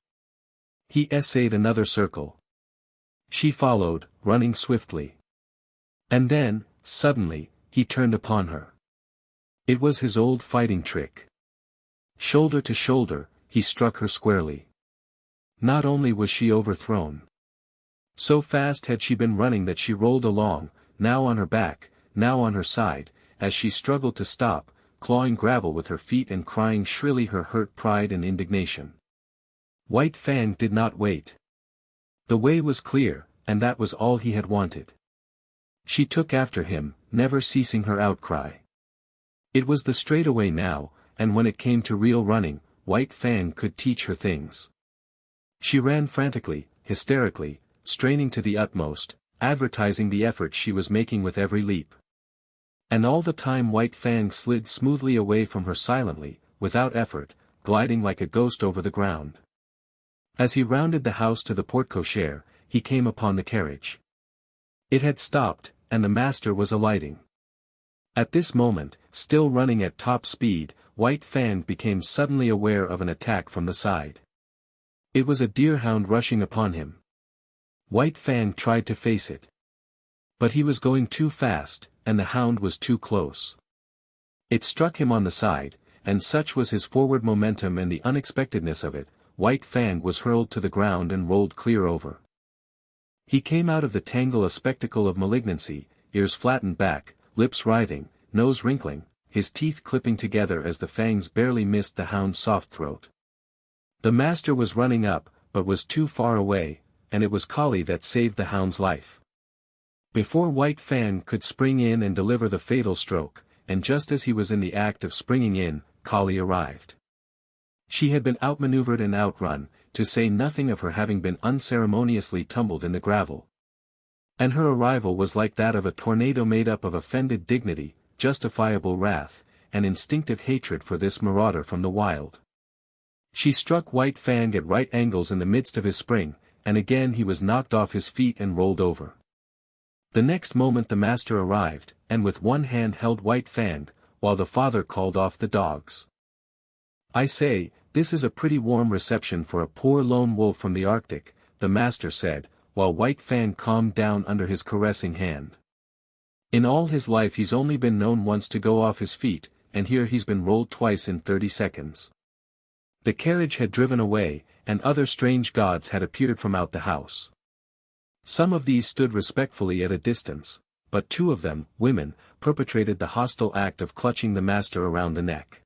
He essayed another circle. She followed, running swiftly. And then, suddenly, he turned upon her. It was his old fighting trick. Shoulder to shoulder, he struck her squarely. Not only was she overthrown. So fast had she been running that she rolled along, now on her back, now on her side, as she struggled to stop, clawing gravel with her feet and crying shrilly her hurt pride and indignation. White Fang did not wait. The way was clear, and that was all he had wanted. She took after him, never ceasing her outcry. It was the straightaway now, and when it came to real running, White Fang could teach her things. She ran frantically, hysterically, straining to the utmost, advertising the effort she was making with every leap. And all the time White Fang slid smoothly away from her silently, without effort, gliding like a ghost over the ground. As he rounded the house to the porte-cochere, he came upon the carriage. It had stopped, and the master was alighting. At this moment, still running at top speed, White Fang became suddenly aware of an attack from the side. It was a deerhound rushing upon him. White Fang tried to face it. But he was going too fast, and the hound was too close. It struck him on the side, and such was his forward momentum and the unexpectedness of it, White Fang was hurled to the ground and rolled clear over. He came out of the tangle a spectacle of malignancy, ears flattened back, lips writhing, nose wrinkling, his teeth clipping together as the fangs barely missed the hound's soft throat. The master was running up, but was too far away, and it was Kali that saved the hound's life. Before White Fang could spring in and deliver the fatal stroke, and just as he was in the act of springing in, Kali arrived. She had been outmaneuvered and outrun, to say nothing of her having been unceremoniously tumbled in the gravel. And her arrival was like that of a tornado made up of offended dignity, justifiable wrath, and instinctive hatred for this marauder from the wild. She struck White Fang at right angles in the midst of his spring, and again he was knocked off his feet and rolled over. The next moment the master arrived, and with one hand held White Fang, while the father called off the dogs. "I say, this is a pretty warm reception for a poor lone wolf from the Arctic," the master said, while White Fang calmed down under his caressing hand. "In all his life he's only been known once to go off his feet, and here he's been rolled twice in 30 seconds. The carriage had driven away, and other strange gods had appeared from out the house. Some of these stood respectfully at a distance, but 2 of them, women, perpetrated the hostile act of clutching the master around the neck.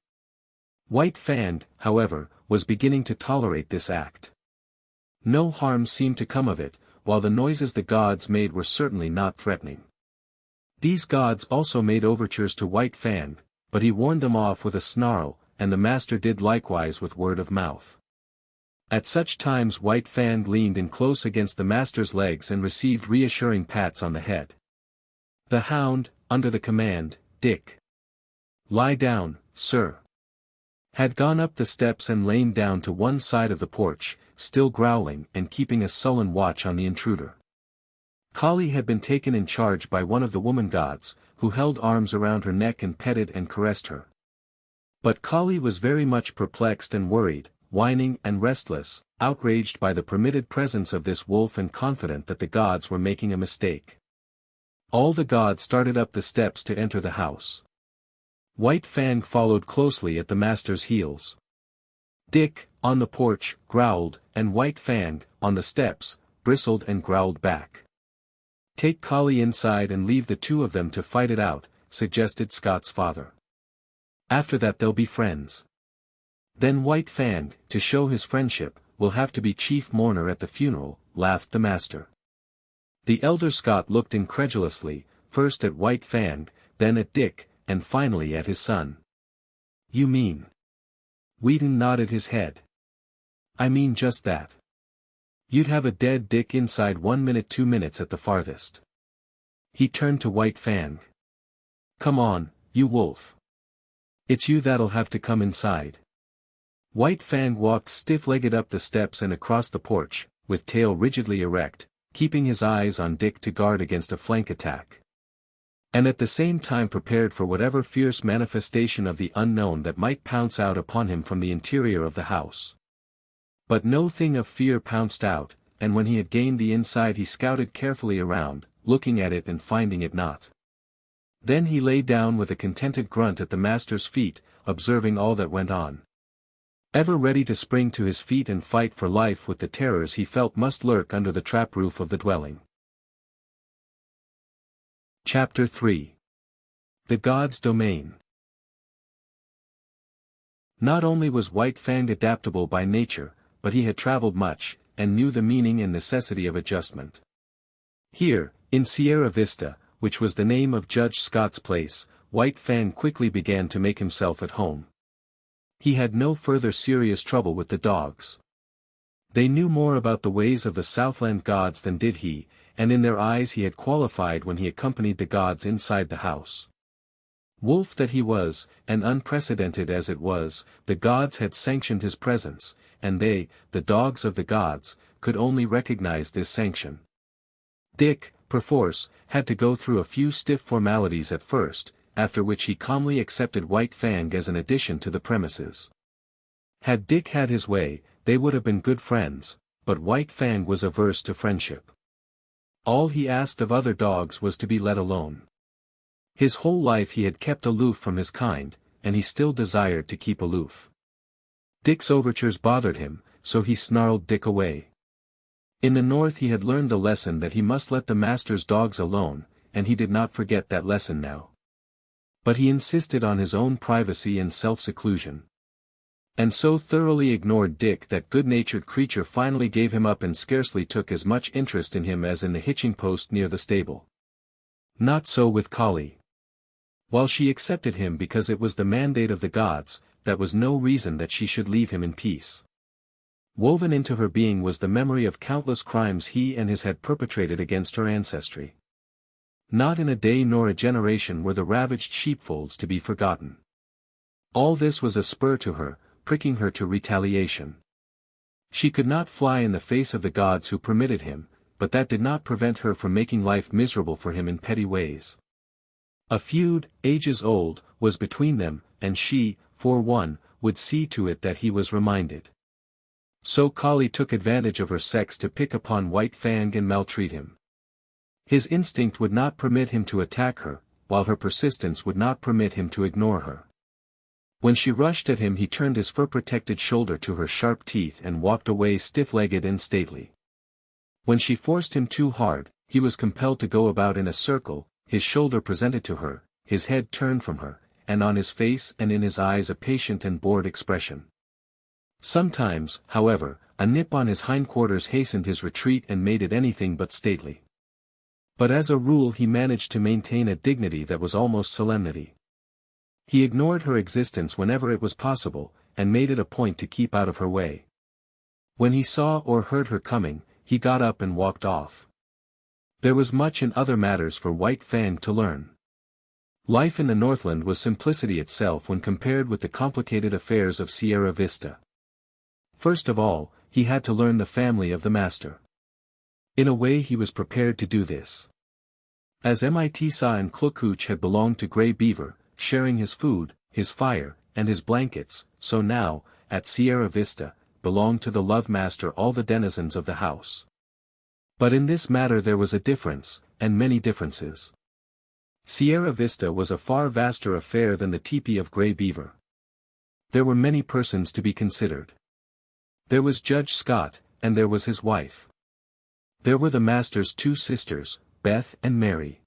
White Fang, however, was beginning to tolerate this act. No harm seemed to come of it, while the noises the gods made were certainly not threatening. These gods also made overtures to White Fang, but he warned them off with a snarl, and the master did likewise with word of mouth. At such times White Fang leaned in close against the master's legs and received reassuring pats on the head. The hound, under the command, "Dick! Lie down, sir!" had gone up the steps and lain down to one side of the porch, still growling and keeping a sullen watch on the intruder. Kali had been taken in charge by one of the woman gods, who held arms around her neck and petted and caressed her. But Kali was very much perplexed and worried, whining and restless, outraged by the permitted presence of this wolf and confident that the gods were making a mistake. All the gods started up the steps to enter the house. White Fang followed closely at the master's heels. Dick, on the porch, growled, and White Fang, on the steps, bristled and growled back. "Take Kali inside and leave the 2 of them to fight it out," suggested Scott's father. "After that they'll be friends. Then White Fang, to show his friendship, will have to be chief mourner at the funeral," laughed the master. The elder Scott looked incredulously, first at White Fang, then at Dick, and finally at his son. "You mean?" Wheaton nodded his head. "I mean just that. You'd have a dead Dick inside 1 minute 2 minutes at the farthest." He turned to White Fang. "Come on, you wolf. It's you that'll have to come inside." White Fang walked stiff-legged up the steps and across the porch, with tail rigidly erect, keeping his eyes on Dick to guard against a flank attack. And at the same time prepared for whatever fierce manifestation of the unknown that might pounce out upon him from the interior of the house. But no thing of fear pounced out, and when he had gained the inside he scouted carefully around, looking at it and finding it not. Then he lay down with a contented grunt at the master's feet, observing all that went on. Ever ready to spring to his feet and fight for life with the terrors he felt must lurk under the trap roof of the dwelling. Chapter 3. The God's Domain. Not only was White Fang adaptable by nature, but he had traveled much, and knew the meaning and necessity of adjustment. Here, in Sierra Vista, which was the name of Judge Scott's place, White Fang quickly began to make himself at home. He had no further serious trouble with the dogs. They knew more about the ways of the Southland gods than did he, and in their eyes he had qualified when he accompanied the gods inside the house. Wolf that he was, and unprecedented as it was, the gods had sanctioned his presence, and they, the dogs of the gods, could only recognize this sanction. Dick, perforce, had to go through a few stiff formalities at first, after which he calmly accepted White Fang as an addition to the premises. Had Dick had his way, they would have been good friends, but White Fang was averse to friendship. All he asked of other dogs was to be let alone. His whole life he had kept aloof from his kind, and he still desired to keep aloof. Dick's overtures bothered him, so he snarled Dick away. In the north he had learned the lesson that he must let the master's dogs alone, and he did not forget that lesson now. But he insisted on his own privacy and self-seclusion. And so thoroughly ignored Dick that good-natured creature finally gave him up and scarcely took as much interest in him as in the hitching post near the stable. Not so with Collie. While she accepted him because it was the mandate of the gods, that was no reason that she should leave him in peace. Woven into her being was the memory of countless crimes he and his had perpetrated against her ancestry. Not in a day nor a generation were the ravaged sheepfolds to be forgotten. All this was a spur to her, pricking her to retaliation. She could not fly in the face of the gods who permitted him, but that did not prevent her from making life miserable for him in petty ways. A feud, ages old, was between them, and she, for one, would see to it that he was reminded. So Collie took advantage of her sex to pick upon White Fang and maltreat him. His instinct would not permit him to attack her, while her persistence would not permit him to ignore her. When she rushed at him he turned his fur-protected shoulder to her sharp teeth and walked away stiff-legged and stately. When she forced him too hard, he was compelled to go about in a circle, his shoulder presented to her, his head turned from her, and on his face and in his eyes a patient and bored expression. Sometimes, however, a nip on his hindquarters hastened his retreat and made it anything but stately. But as a rule he managed to maintain a dignity that was almost solemnity. He ignored her existence whenever it was possible, and made it a point to keep out of her way. When he saw or heard her coming, he got up and walked off. There was much in other matters for White Fang to learn. Life in the Northland was simplicity itself when compared with the complicated affairs of Sierra Vista. First of all, he had to learn the family of the master. In a way he was prepared to do this. As Mitsa and Klukooch had belonged to Grey Beaver, sharing his food, his fire, and his blankets, so now, at Sierra Vista, belonged to the Love Master all the denizens of the house. But in this matter there was a difference, and many differences. Sierra Vista was a far vaster affair than the teepee of Grey Beaver. There were many persons to be considered. There was Judge Scott, and there was his wife. There were the master's two sisters, Beth and Mary.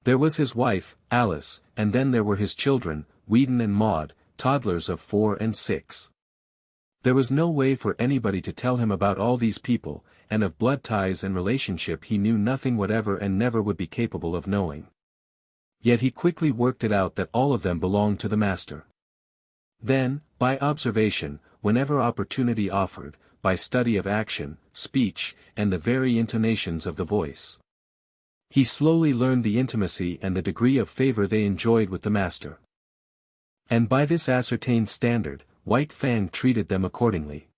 There was his wife, Alice, and then there were his children, Whedon and Maud, toddlers of 4 and 6. There was no way for anybody to tell him about all these people, and of blood ties and relationship he knew nothing whatever and never would be capable of knowing. Yet he quickly worked it out that all of them belonged to the master. Then, by observation, whenever opportunity offered, by study of action, speech, and the very intonations of the voice, he slowly learned the intimacy and the degree of favor they enjoyed with the master. And by this ascertained standard, White Fang treated them accordingly.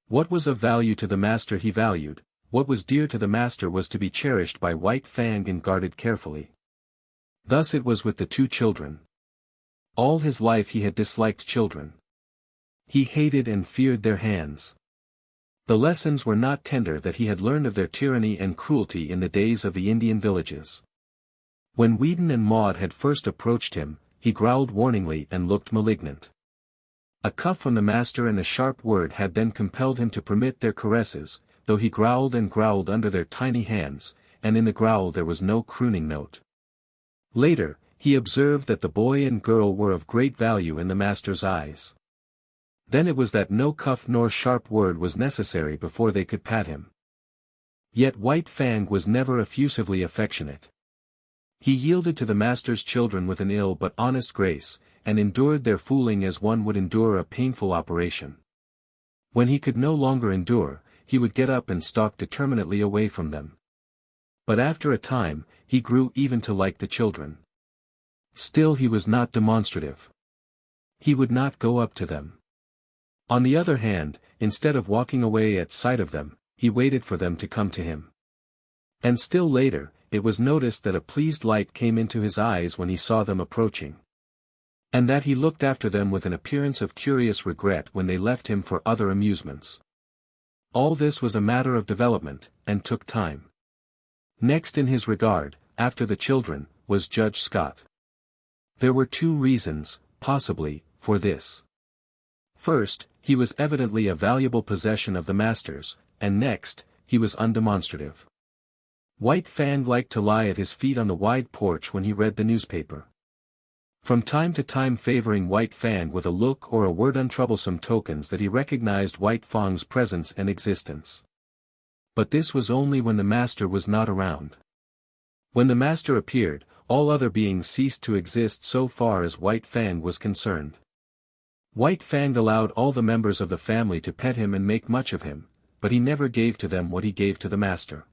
What was of value to the master he valued, what was dear to the master was to be cherished by White Fang and guarded carefully. Thus it was with the two children. All his life he had disliked children. He hated and feared their hands. The lessons were not tender that he had learned of their tyranny and cruelty in the days of the Indian villages. When Whedon and Maud had first approached him, he growled warningly and looked malignant. A cuff from the master and a sharp word had then compelled him to permit their caresses, though he growled and growled under their tiny hands, and in the growl there was no crooning note. Later, he observed that the boy and girl were of great value in the master's eyes. Then it was that no cuff nor sharp word was necessary before they could pat him. Yet White Fang was never effusively affectionate. He yielded to the master's children with an ill but honest grace, and endured their fooling as one would endure a painful operation. When he could no longer endure, he would get up and stalk determinately away from them. But after a time, he grew even to like the children. Still he was not demonstrative. He would not go up to them. On the other hand, instead of walking away at sight of them, he waited for them to come to him. And still later, it was noticed that a pleased light came into his eyes when he saw them approaching. And that he looked after them with an appearance of curious regret when they left him for other amusements. All this was a matter of development, and took time. Next in his regard, after the children, was Judge Scott. There were two reasons, possibly, for this. First, he was evidently a valuable possession of the master's, and next, he was undemonstrative. White Fang liked to lie at his feet on the wide porch when he read the newspaper. From time to time favoring White Fang with a look or a word, untroublesome tokens that he recognized White Fang's presence and existence. But this was only when the master was not around. When the master appeared, all other beings ceased to exist so far as White Fang was concerned. White Fang allowed all the members of the family to pet him and make much of him, but he never gave to them what he gave to the master.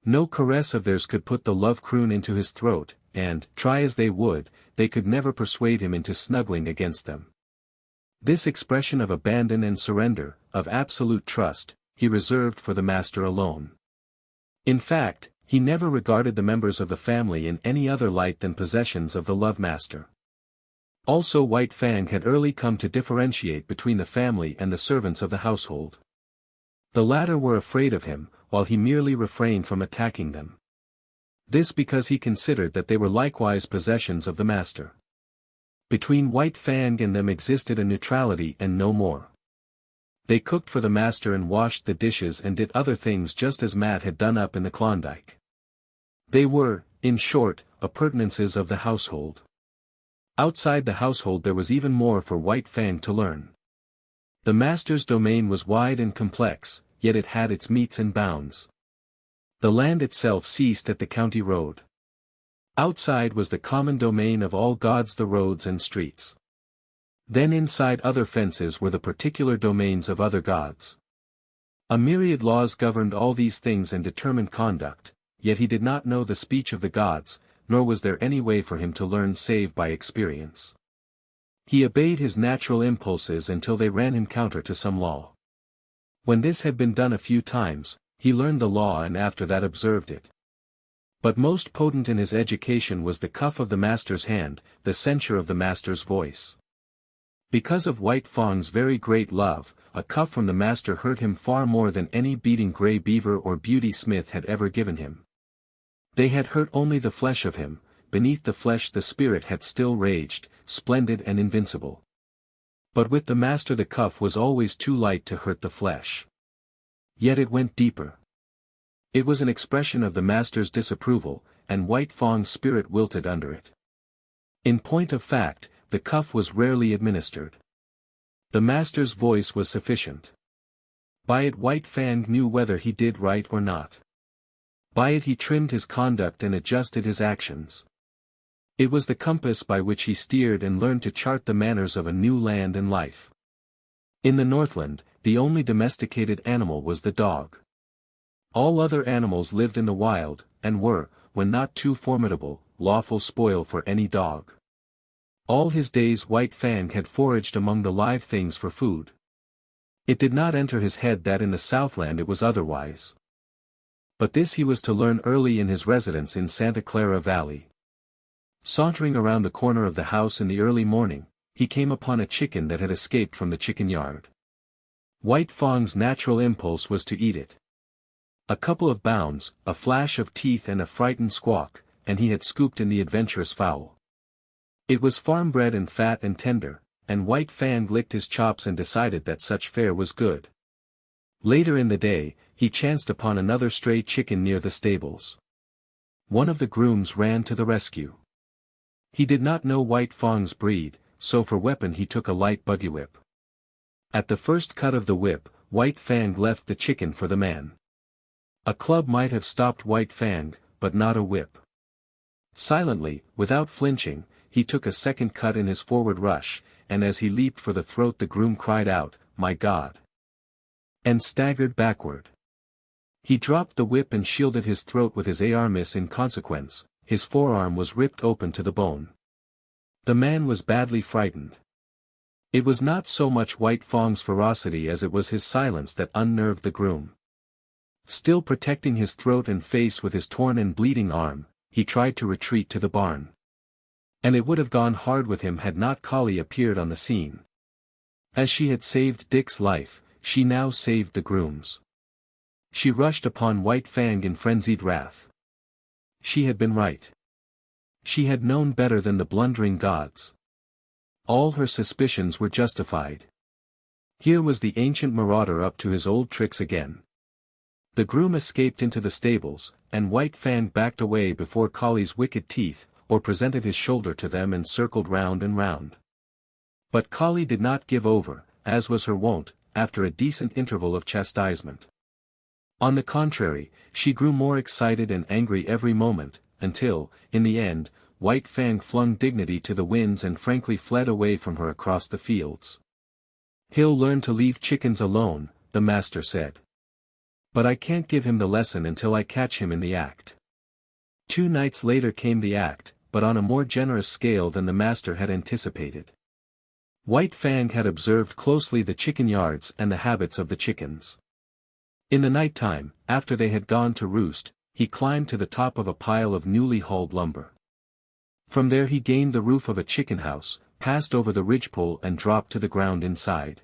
No caress of theirs could put the love croon into his throat, and, try as they would, they could never persuade him into snuggling against them. This expression of abandon and surrender, of absolute trust, he reserved for the master alone. In fact, he never regarded the members of the family in any other light than possessions of the love master. Also, White Fang had early come to differentiate between the family and the servants of the household. The latter were afraid of him, while he merely refrained from attacking them. This because he considered that they were likewise possessions of the master. Between White Fang and them existed a neutrality and no more. They cooked for the master and washed the dishes and did other things just as Matt had done up in the Klondike. They were, in short, appurtenances of the household. Outside the household there was even more for White Fang to learn. The master's domain was wide and complex, yet it had its metes and bounds. The land itself ceased at the county road. Outside was the common domain of all gods, the roads and streets. Then inside other fences were the particular domains of other gods. A myriad laws governed all these things and determined conduct, yet he did not know the speech of the gods, nor was there any way for him to learn save by experience. He obeyed his natural impulses until they ran him counter to some law. When this had been done a few times, he learned the law and after that observed it. But most potent in his education was the cuff of the master's hand, the censure of the master's voice. Because of White Fang's very great love, a cuff from the master hurt him far more than any beating Grey Beaver or Beauty Smith had ever given him. They had hurt only the flesh of him, beneath the flesh the spirit had still raged, splendid and invincible. But with the master the cuff was always too light to hurt the flesh. Yet it went deeper. It was an expression of the master's disapproval, and White Fang's spirit wilted under it. In point of fact, the cuff was rarely administered. The master's voice was sufficient. By it White Fang knew whether he did right or not. By it he trimmed his conduct and adjusted his actions. It was the compass by which he steered and learned to chart the manners of a new land and life. In the Northland, the only domesticated animal was the dog. All other animals lived in the wild, and were, when not too formidable, lawful spoil for any dog. All his days White Fang had foraged among the live things for food. It did not enter his head that in the Southland it was otherwise. But this he was to learn early in his residence in Santa Clara Valley. Sauntering around the corner of the house in the early morning, he came upon a chicken that had escaped from the chicken yard. White Fang's natural impulse was to eat it. A couple of bounds, a flash of teeth and a frightened squawk, and he had scooped in the adventurous fowl. It was farm-bred and fat and tender, and White Fang licked his chops and decided that such fare was good. Later in the day, he chanced upon another stray chicken near the stables. One of the grooms ran to the rescue. He did not know White Fang's breed, so for weapon he took a light buggy whip. At the first cut of the whip, White Fang left the chicken for the man. A club might have stopped White Fang, but not a whip. Silently, without flinching, he took a second cut in his forward rush, and as he leaped for the throat the groom cried out, "My God!" and staggered backward. He dropped the whip and shielded his throat with his armis in consequence. His forearm was ripped open to the bone. The man was badly frightened. It was not so much White Fang's ferocity as it was his silence that unnerved the groom. Still protecting his throat and face with his torn and bleeding arm, he tried to retreat to the barn. And it would have gone hard with him had not Collie appeared on the scene. As she had saved Dick's life, she now saved the groom's. She rushed upon White Fang in frenzied wrath. She had been right. She had known better than the blundering gods. All her suspicions were justified. Here was the ancient marauder up to his old tricks again. The groom escaped into the stables, and White Fang backed away before Collie's wicked teeth, or presented his shoulder to them and circled round and round. But Collie did not give over, as was her wont, after a decent interval of chastisement. On the contrary, she grew more excited and angry every moment, until, in the end, White Fang flung dignity to the winds and frankly fled away from her across the fields. "He'll learn to leave chickens alone," the master said. "But I can't give him the lesson until I catch him in the act." 2 nights later came the act, but on a more generous scale than the master had anticipated. White Fang had observed closely the chicken yards and the habits of the chickens. In the night time, after they had gone to roost, he climbed to the top of a pile of newly hauled lumber. From there he gained the roof of a chicken house, passed over the ridgepole and dropped to the ground inside.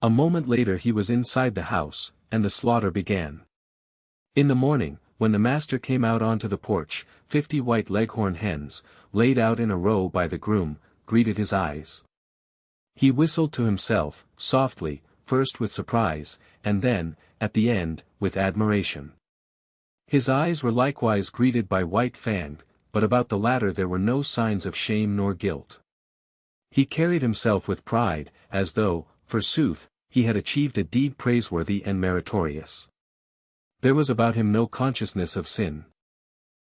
A moment later he was inside the house, and the slaughter began. In the morning, when the master came out onto the porch, 50 white leghorn hens, laid out in a row by the groom, greeted his eyes. He whistled to himself, softly, first with surprise, and then, at the end, with admiration. His eyes were likewise greeted by White Fang, but about the latter there were no signs of shame nor guilt. He carried himself with pride, as though, forsooth, he had achieved a deed praiseworthy and meritorious. There was about him no consciousness of sin.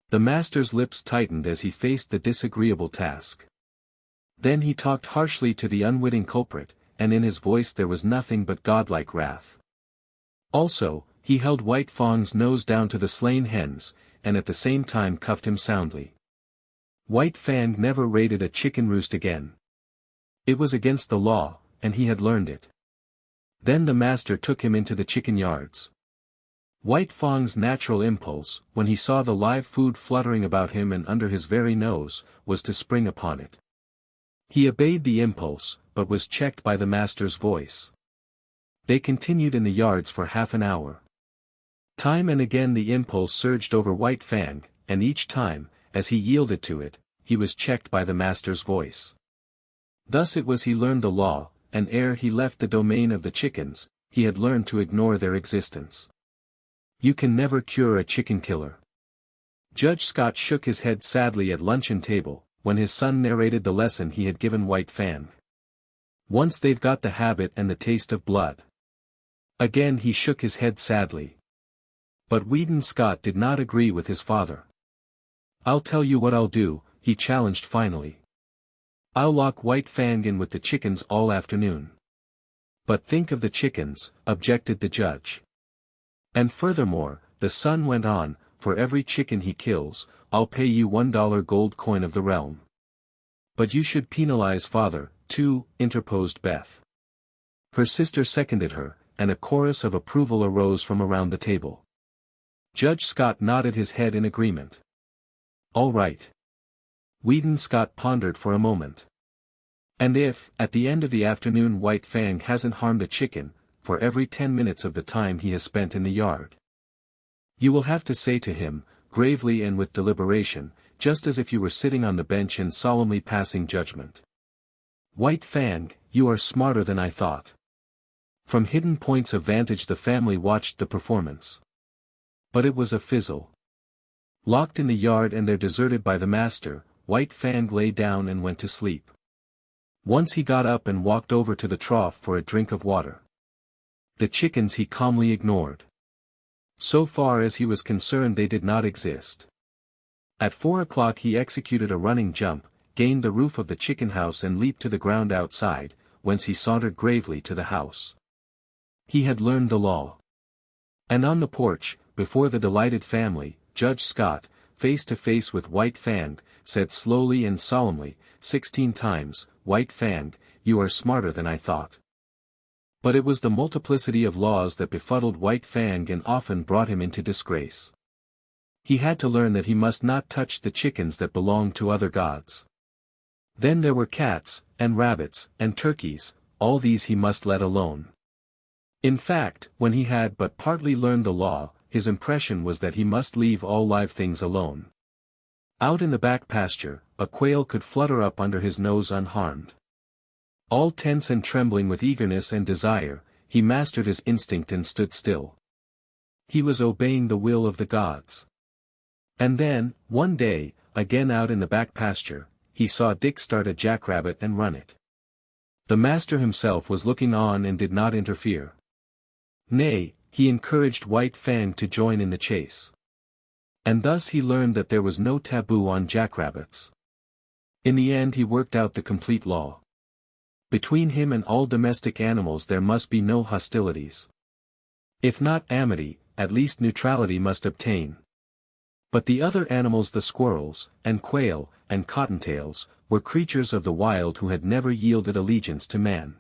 The master's lips tightened as he faced the disagreeable task. Then he talked harshly to the unwitting culprit, and in his voice there was nothing but godlike wrath. Also, he held White Fang's nose down to the slain hens, and at the same time cuffed him soundly. White Fang never raided a chicken roost again. It was against the law, and he had learned it. Then the master took him into the chicken yards. White Fang's natural impulse, when he saw the live food fluttering about him and under his very nose, was to spring upon it. He obeyed the impulse, but was checked by the master's voice. They continued in the yards for half an hour. Time and again the impulse surged over White Fang, and each time, as he yielded to it, he was checked by the master's voice. Thus it was he learned the law, and ere he left the domain of the chickens, he had learned to ignore their existence. You can never cure a chicken killer. Judge Scott shook his head sadly at luncheon table, when his son narrated the lesson he had given White Fang. Once they've got the habit and the taste of blood. Again he shook his head sadly. But Weedon Scott did not agree with his father. "I'll tell you what I'll do," he challenged finally. "I'll lock White Fang in with the chickens all afternoon." "But think of the chickens," objected the judge. "And furthermore," the son went on, "for every chicken he kills, I'll pay you $1 gold coin of the realm." "But you should penalize father, too," interposed Beth. Her sister seconded her, and a chorus of approval arose from around the table. Judge Scott nodded his head in agreement. "All right." Weedon Scott pondered for a moment. "And if, at the end of the afternoon White Fang hasn't harmed a chicken, for every 10 minutes of the time he has spent in the yard? You will have to say to him, gravely and with deliberation, just as if you were sitting on the bench and solemnly passing judgment. 'White Fang, you are smarter than I thought.'" From hidden points of vantage the family watched the performance. But it was a fizzle. Locked in the yard and there deserted by the master, White Fang lay down and went to sleep. Once he got up and walked over to the trough for a drink of water. The chickens he calmly ignored. So far as he was concerned they did not exist. At 4 o'clock he executed a running jump, gained the roof of the chicken house and leaped to the ground outside, whence he sauntered gravely to the house. He had learned the law. And on the porch, before the delighted family, Judge Scott, face to face with White Fang, said slowly and solemnly, 16 times, "White Fang, you are smarter than I thought." But it was the multiplicity of laws that befuddled White Fang and often brought him into disgrace. He had to learn that he must not touch the chickens that belonged to other gods. Then there were cats, and rabbits, and turkeys, all these he must let alone. In fact, when he had but partly learned the law, his impression was that he must leave all live things alone. Out in the back pasture, a quail could flutter up under his nose unharmed. All tense and trembling with eagerness and desire, he mastered his instinct and stood still. He was obeying the will of the gods. And then, one day, again out in the back pasture, he saw Dick start a jackrabbit and run it. The master himself was looking on and did not interfere. Nay, he encouraged White Fang to join in the chase. And thus he learned that there was no taboo on jackrabbits. In the end he worked out the complete law. Between him and all domestic animals there must be no hostilities. If not amity, at least neutrality must obtain. But the other animals, the squirrels, and quail, and cottontails, were creatures of the wild who had never yielded allegiance to man.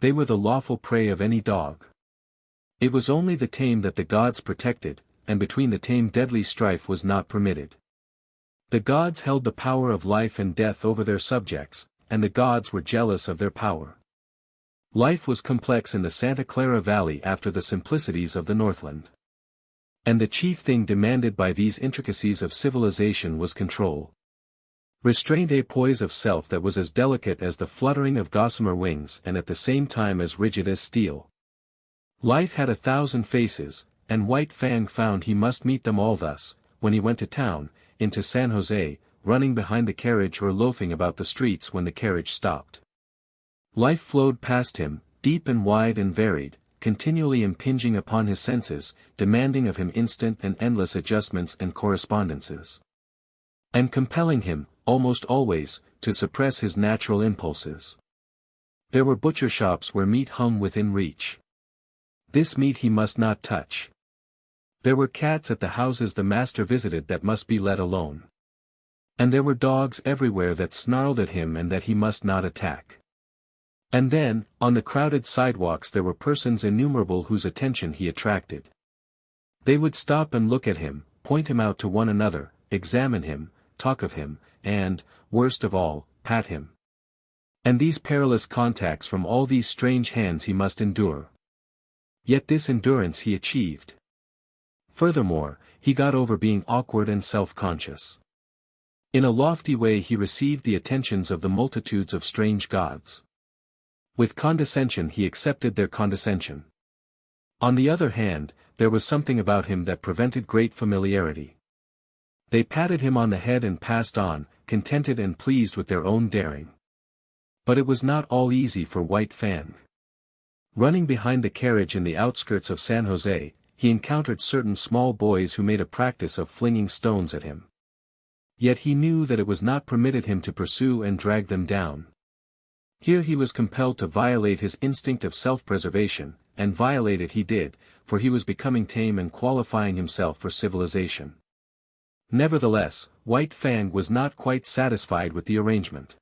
They were the lawful prey of any dog. It was only the tame that the gods protected, and between the tame deadly strife was not permitted. The gods held the power of life and death over their subjects, and the gods were jealous of their power. Life was complex in the Santa Clara Valley after the simplicities of the Northland. And the chief thing demanded by these intricacies of civilization was control. Restrained a poise of self that was as delicate as the fluttering of gossamer wings and at the same time as rigid as steel. Life had 1,000 faces, and White Fang found he must meet them all thus, when he went to town, into San Jose, running behind the carriage or loafing about the streets when the carriage stopped. Life flowed past him, deep and wide and varied, continually impinging upon his senses, demanding of him instant and endless adjustments and correspondences. And compelling him, almost always, to suppress his natural impulses. There were butcher shops where meat hung within reach. This meat he must not touch. There were cats at the houses the master visited that must be let alone. And there were dogs everywhere that snarled at him and that he must not attack. And then, on the crowded sidewalks there were persons innumerable whose attention he attracted. They would stop and look at him, point him out to one another, examine him, talk of him, and, worst of all, pat him. And these perilous contacts from all these strange hands he must endure. Yet this endurance he achieved. Furthermore, he got over being awkward and self-conscious. In a lofty way he received the attentions of the multitudes of strange gods. With condescension he accepted their condescension. On the other hand, there was something about him that prevented great familiarity. They patted him on the head and passed on, contented and pleased with their own daring. But it was not all easy for White Fang. Running behind the carriage in the outskirts of San Jose, he encountered certain small boys who made a practice of flinging stones at him. Yet he knew that it was not permitted him to pursue and drag them down. Here he was compelled to violate his instinct of self-preservation, and violate it he did, for he was becoming tame and qualifying himself for civilization. Nevertheless, White Fang was not quite satisfied with the arrangement.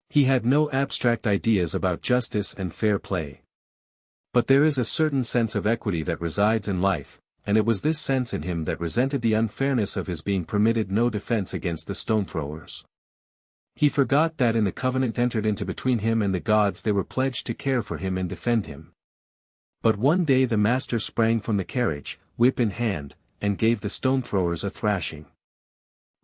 He had no abstract ideas about justice and fair play. But there is a certain sense of equity that resides in life, and it was this sense in him that resented the unfairness of his being permitted no defense against the stone-throwers. He forgot that in the covenant entered into between him and the gods they were pledged to care for him and defend him. But one day the master sprang from the carriage, whip in hand, and gave the stone-throwers a thrashing.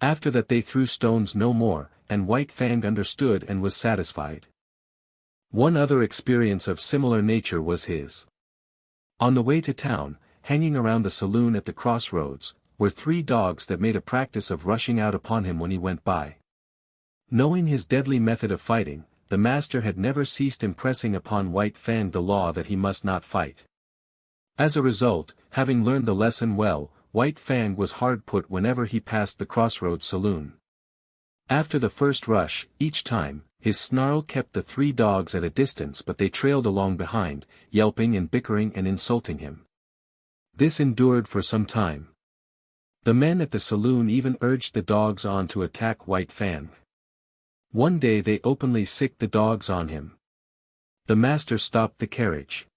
After that they threw stones no more, and White Fang understood and was satisfied. One other experience of similar nature was his. On the way to town, hanging around the saloon at the crossroads, were 3 dogs that made a practice of rushing out upon him when he went by. Knowing his deadly method of fighting, the master had never ceased impressing upon White Fang the law that he must not fight. As a result, having learned the lesson well, White Fang was hard put whenever he passed the crossroads saloon. After the first rush, each time, his snarl kept the 3 dogs at a distance, but they trailed along behind, yelping and bickering and insulting him. This endured for some time. The men at the saloon even urged the dogs on to attack White Fang. One day they openly sicked the dogs on him. The master stopped the carriage.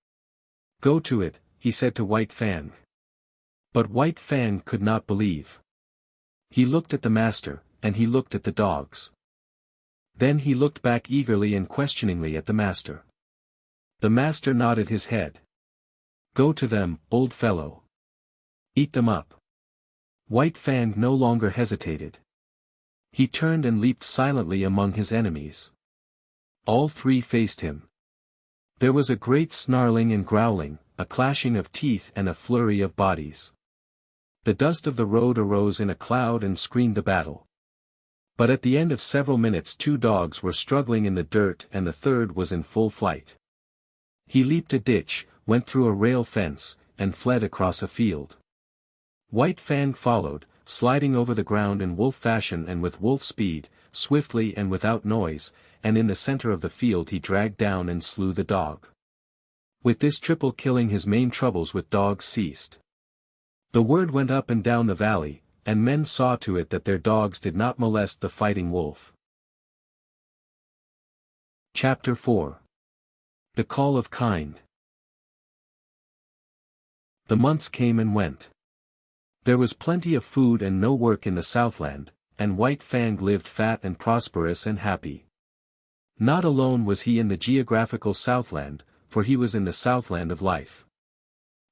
"Go to it," he said to White Fang. But White Fang could not believe. He looked at the master, and he looked at the dogs. Then he looked back eagerly and questioningly at the master. The master nodded his head. "Go to them, old fellow. Eat them up." White Fang no longer hesitated. He turned and leaped silently among his enemies. All three faced him. There was a great snarling and growling, a clashing of teeth and a flurry of bodies. The dust of the road arose in a cloud and screened the battle. But at the end of several minutes 2 dogs were struggling in the dirt and the third was in full flight. He leaped a ditch, went through a rail fence, and fled across a field. White Fang followed, sliding over the ground in wolf fashion and with wolf speed, swiftly and without noise, and in the center of the field he dragged down and slew the dog. With this triple killing his main troubles with dogs ceased. The word went up and down the valley, and men saw to it that their dogs did not molest the fighting wolf. Chapter 4. The Call of Kind. The months came and went. There was plenty of food and no work in the Southland, and White Fang lived fat and prosperous and happy. Not alone was he in the geographical Southland, for he was in the Southland of life.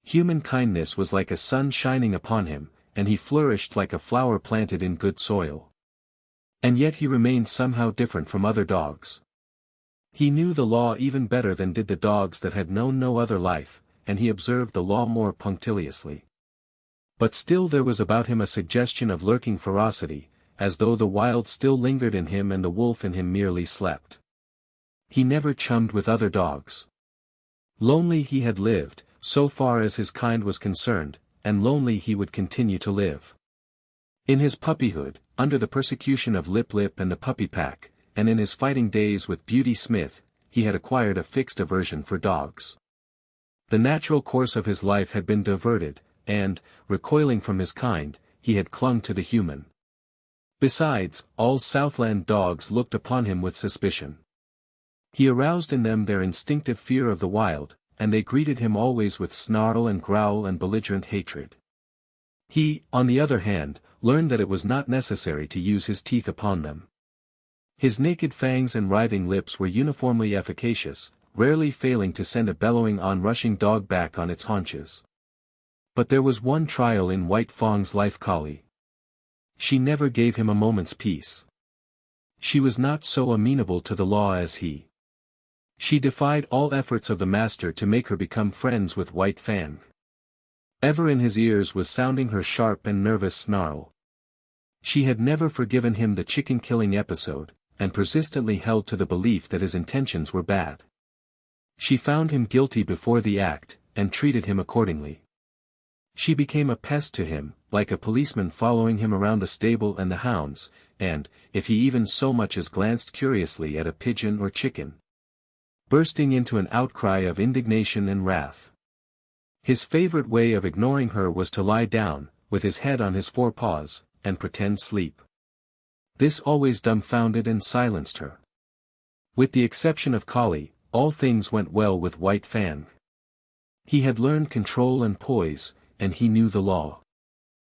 Human kindness was like a sun shining upon him, and he flourished like a flower planted in good soil. And yet he remained somehow different from other dogs. He knew the law even better than did the dogs that had known no other life, and he observed the law more punctiliously. But still there was about him a suggestion of lurking ferocity, as though the wild still lingered in him and the wolf in him merely slept. He never chummed with other dogs. Lonely he had lived, so far as his kind was concerned, and lonely he would continue to live. In his puppyhood, under the persecution of Lip Lip and the puppy pack, and in his fighting days with Beauty Smith, he had acquired a fixed aversion for dogs. The natural course of his life had been diverted, and, recoiling from his kind, he had clung to the human. Besides, all Southland dogs looked upon him with suspicion. He aroused in them their instinctive fear of the wild, and they greeted him always with snarl and growl and belligerent hatred. He, on the other hand, learned that it was not necessary to use his teeth upon them. His naked fangs and writhing lips were uniformly efficacious, rarely failing to send a bellowing on-rushing dog back on its haunches. But there was one trial in White Fang's life. Collie. She never gave him a moment's peace. She was not so amenable to the law as he. She defied all efforts of the master to make her become friends with White Fang. Ever in his ears was sounding her sharp and nervous snarl. She had never forgiven him the chicken-killing episode, and persistently held to the belief that his intentions were bad. She found him guilty before the act, and treated him accordingly. She became a pest to him, like a policeman following him around the stable and the hounds, and, if he even so much as glanced curiously at a pigeon or chicken, bursting into an outcry of indignation and wrath. His favorite way of ignoring her was to lie down, with his head on his forepaws, and pretend sleep. This always dumbfounded and silenced her. With the exception of Collie, all things went well with White Fang. He had learned control and poise, and he knew the law.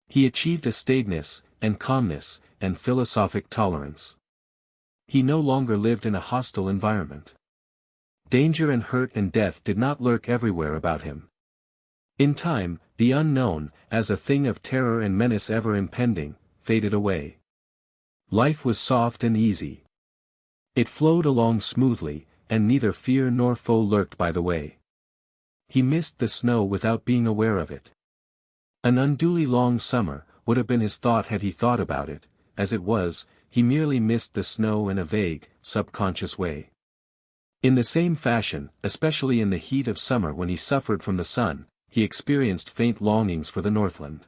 He achieved a staidness, and calmness, and philosophic tolerance. He no longer lived in a hostile environment. Danger and hurt and death did not lurk everywhere about him. In time, the unknown, as a thing of terror and menace ever impending, faded away. Life was soft and easy. It flowed along smoothly, and neither fear nor foe lurked by the way. He missed the snow without being aware of it. An unduly long summer would have been his thought had he thought about it. As it was, he merely missed the snow in a vague, subconscious way. In the same fashion, especially in the heat of summer when he suffered from the sun, he experienced faint longings for the Northland.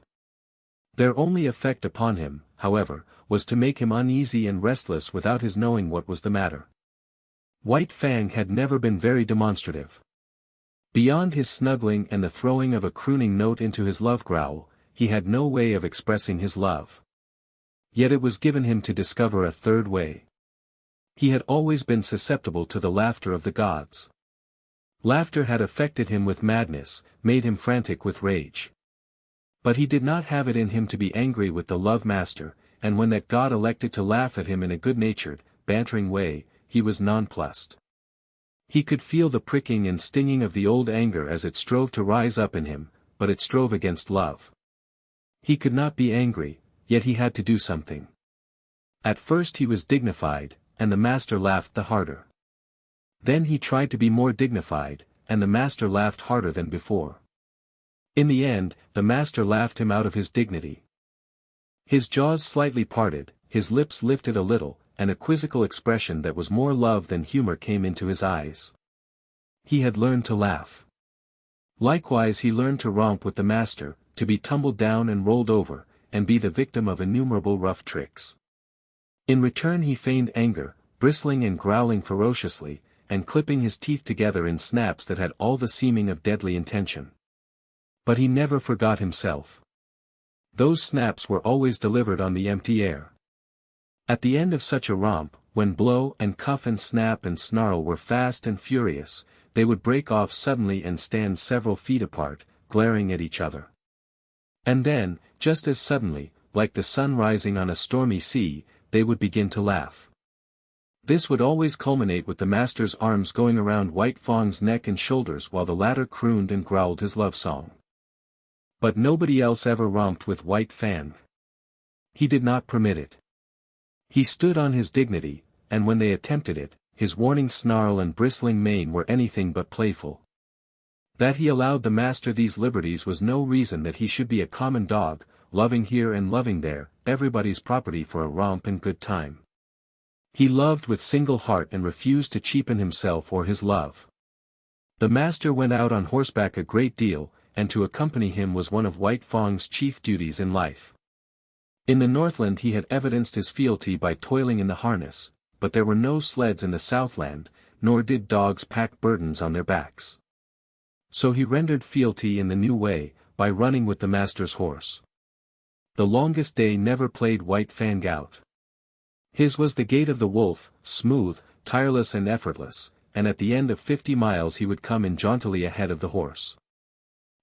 Their only effect upon him, however, was to make him uneasy and restless without his knowing what was the matter. White Fang had never been very demonstrative. Beyond his snuggling and the throwing of a crooning note into his love growl, he had no way of expressing his love. Yet it was given him to discover a third way. He had always been susceptible to the laughter of the gods. Laughter had affected him with madness, made him frantic with rage. But he did not have it in him to be angry with the love master, and when that god elected to laugh at him in a good-natured, bantering way, he was nonplussed. He could feel the pricking and stinging of the old anger as it strove to rise up in him, but it strove against love. He could not be angry, yet he had to do something. At first he was dignified, and the master laughed the harder. Then he tried to be more dignified, and the master laughed harder than before. In the end, the master laughed him out of his dignity. His jaws slightly parted, his lips lifted a little, and a quizzical expression that was more love than humor came into his eyes. He had learned to laugh. Likewise he learned to romp with the master, to be tumbled down and rolled over, and be the victim of innumerable rough tricks. In return he feigned anger, bristling and growling ferociously, and clipping his teeth together in snaps that had all the seeming of deadly intention. But he never forgot himself. Those snaps were always delivered on the empty air. At the end of such a romp, when blow and cuff and snap and snarl were fast and furious, they would break off suddenly and stand several feet apart, glaring at each other. And then, just as suddenly, like the sun rising on a stormy sea, they would begin to laugh. This would always culminate with the master's arms going around White Fang's neck and shoulders while the latter crooned and growled his love song. But nobody else ever romped with White Fang. He did not permit it. He stood on his dignity, and when they attempted it, his warning snarl and bristling mane were anything but playful. That he allowed the master these liberties was no reason that he should be a common dog, loving here and loving there, everybody's property for a romp and good time. He loved with single heart and refused to cheapen himself or his love. The master went out on horseback a great deal, and to accompany him was one of White Fang's chief duties in life. In the Northland he had evidenced his fealty by toiling in the harness, but there were no sleds in the Southland, nor did dogs pack burdens on their backs. So he rendered fealty in the new way, by running with the master's horse. The longest day never played White Fang out. His was the gait of the wolf, smooth, tireless and effortless, and at the end of 50 miles he would come in jauntily ahead of the horse.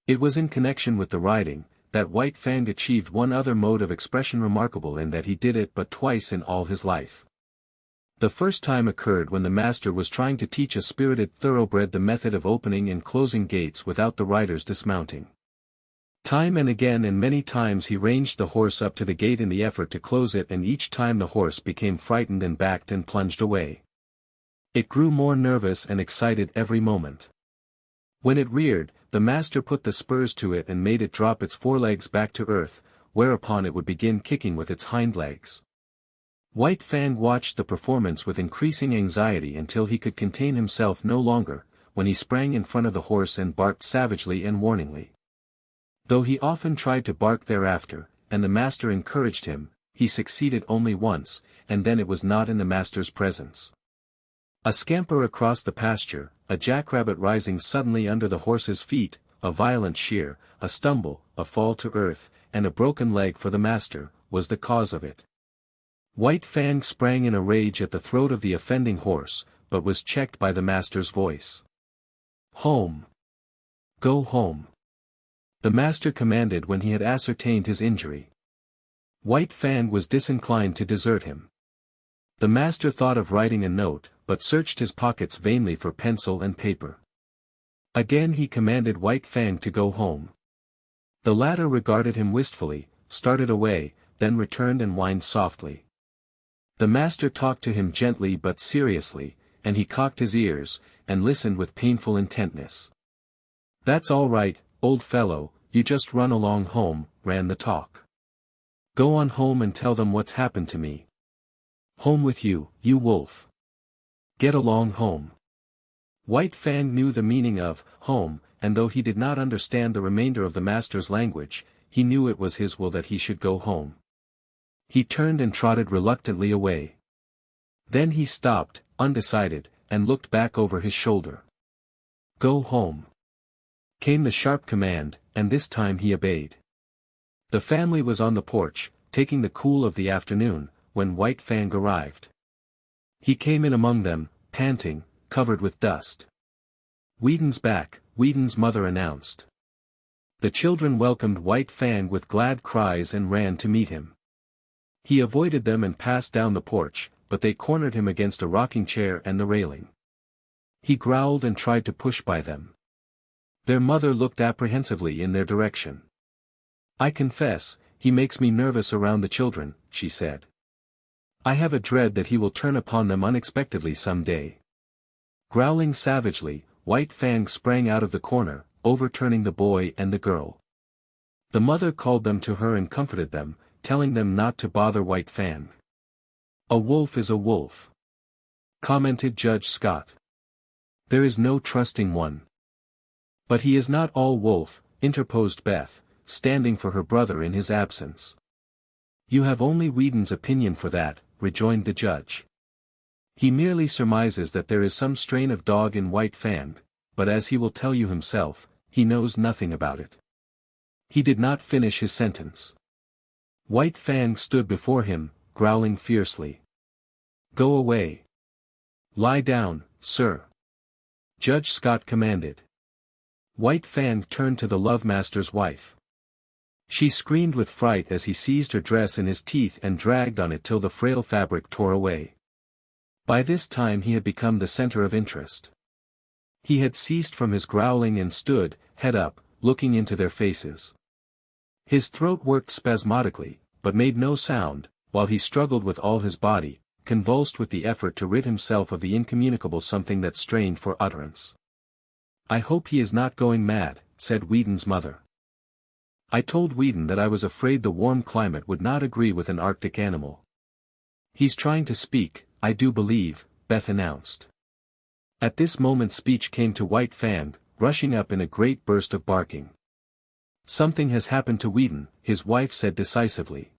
It was in connection with the riding, that White Fang achieved one other mode of expression remarkable in that he did it but twice in all his life. The first time occurred when the master was trying to teach a spirited thoroughbred the method of opening and closing gates without the riders dismounting. Time and again and many times he ranged the horse up to the gate in the effort to close it, and each time the horse became frightened and backed and plunged away. It grew more nervous and excited every moment. When it reared, the master put the spurs to it and made it drop its forelegs back to earth, whereupon it would begin kicking with its hind legs. White Fang watched the performance with increasing anxiety until he could contain himself no longer, when he sprang in front of the horse and barked savagely and warningly. Though he often tried to bark thereafter, and the master encouraged him, he succeeded only once, and then it was not in the master's presence. A scamper across the pasture, a jackrabbit rising suddenly under the horse's feet, a violent shear, a stumble, a fall to earth, and a broken leg for the master, was the cause of it. White Fang sprang in a rage at the throat of the offending horse, but was checked by the master's voice. "Home! Go home!" the master commanded when he had ascertained his injury. White Fang was disinclined to desert him. The master thought of writing a note, but searched his pockets vainly for pencil and paper. Again he commanded White Fang to go home. The latter regarded him wistfully, started away, then returned and whined softly. The master talked to him gently but seriously, and he cocked his ears, and listened with painful intentness. "That's all right, old fellow, you just run along home," ran the talk. "Go on home and tell them what's happened to me. Home with you, you wolf. Get along home." White Fang knew the meaning of home, and though he did not understand the remainder of the master's language, he knew it was his will that he should go home. He turned and trotted reluctantly away. Then he stopped, undecided, and looked back over his shoulder. "Go home," came the sharp command, and this time he obeyed. The family was on the porch, taking the cool of the afternoon, when White Fang arrived. He came in among them, panting, covered with dust. Whedon's back, Whedon's mother announced. The children welcomed White Fang with glad cries and ran to meet him. He avoided them and passed down the porch, but they cornered him against a rocking chair and the railing. He growled and tried to push by them. Their mother looked apprehensively in their direction. "I confess, he makes me nervous around the children," she said. "I have a dread that he will turn upon them unexpectedly some day." Growling savagely, White Fang sprang out of the corner, overturning the boy and the girl. The mother called them to her and comforted them, telling them not to bother White Fang. "A wolf is a wolf," commented Judge Scott. "There is no trusting one." "But he is not all wolf," interposed Beth, standing for her brother in his absence. "You have only Whedon's opinion for that," rejoined the judge. "He merely surmises that there is some strain of dog in White Fang, but as he will tell you himself, he knows nothing about it." He did not finish his sentence. White Fang stood before him, growling fiercely. "Go away. Lie down, sir," Judge Scott commanded. White Fang turned to the love-master's wife. She screamed with fright as he seized her dress in his teeth and dragged on it till the frail fabric tore away. By this time he had become the center of interest. He had ceased from his growling and stood, head up, looking into their faces. His throat worked spasmodically, but made no sound, while he struggled with all his body, convulsed with the effort to rid himself of the incommunicable something that strained for utterance. "I hope he is not going mad," said Whedon's mother. "I told Whedon that I was afraid the warm climate would not agree with an Arctic animal." "He's trying to speak, I do believe," Beth announced. At this moment speech came to White Fang, rushing up in a great burst of barking. "Something has happened to Whedon," his wife said decisively.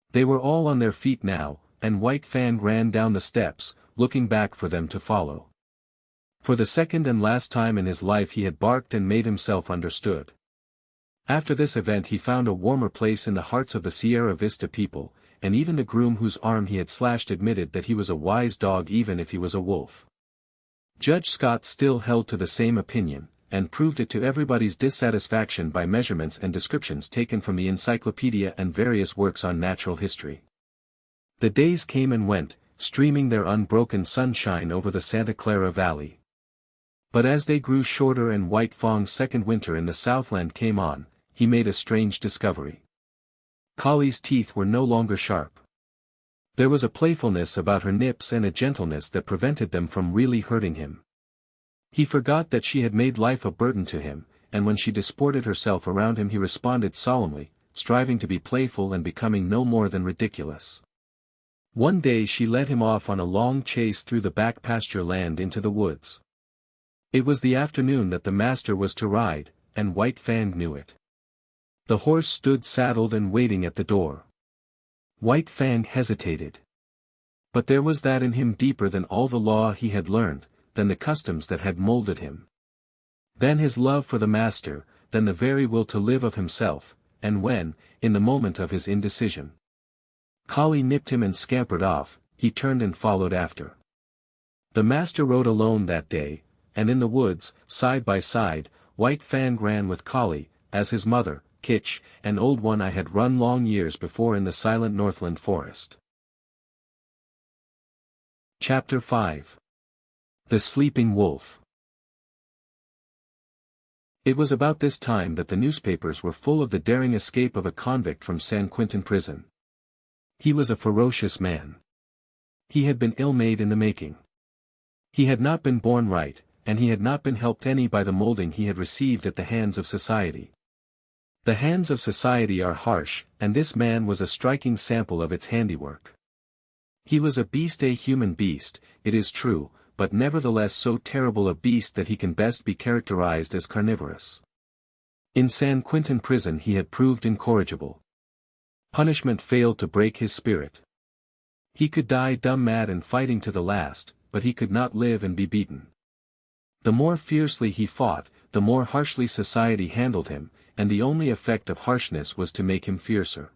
They were all on their feet now, and White Fang ran down the steps, looking back for them to follow. For the second and last time in his life he had barked and made himself understood. After this event he found a warmer place in the hearts of the Sierra Vista people, and even the groom whose arm he had slashed admitted that he was a wise dog even if he was a wolf. Judge Scott still held to the same opinion, and proved it to everybody's dissatisfaction by measurements and descriptions taken from the encyclopedia and various works on natural history. The days came and went, streaming their unbroken sunshine over the Santa Clara Valley. But as they grew shorter and White Fang's second winter in the Southland came on, he made a strange discovery. Collie's teeth were no longer sharp. There was a playfulness about her nips and a gentleness that prevented them from really hurting him. He forgot that she had made life a burden to him, and when she disported herself around him he responded solemnly, striving to be playful and becoming no more than ridiculous. One day she led him off on a long chase through the back pasture land into the woods. It was the afternoon that the master was to ride, and White Fang knew it. The horse stood saddled and waiting at the door. White Fang hesitated. But there was that in him deeper than all the law he had learned, than the customs that had molded him. Then his love for the master, then the very will to live of himself, and when, in the moment of his indecision, Collie nipped him and scampered off, he turned and followed after. The master rode alone that day, and in the woods, side by side, White Fang ran with Collie, as his mother, Kitch, an old one I had run long years before in the silent Northland forest. Chapter 5. The Sleeping Wolf. It was about this time that the newspapers were full of the daring escape of a convict from San Quentin prison. He was a ferocious man. He had been ill-made in the making. He had not been born right, and he had not been helped any by the molding he had received at the hands of society. The hands of society are harsh, and this man was a striking sample of its handiwork. He was a beast, a human beast, it is true, but nevertheless so terrible a beast that he can best be characterized as carnivorous. In San Quentin prison he had proved incorrigible. Punishment failed to break his spirit. He could die dumb mad and fighting to the last, but he could not live and be beaten. The more fiercely he fought, the more harshly society handled him, and the only effect of harshness was to make him fiercer.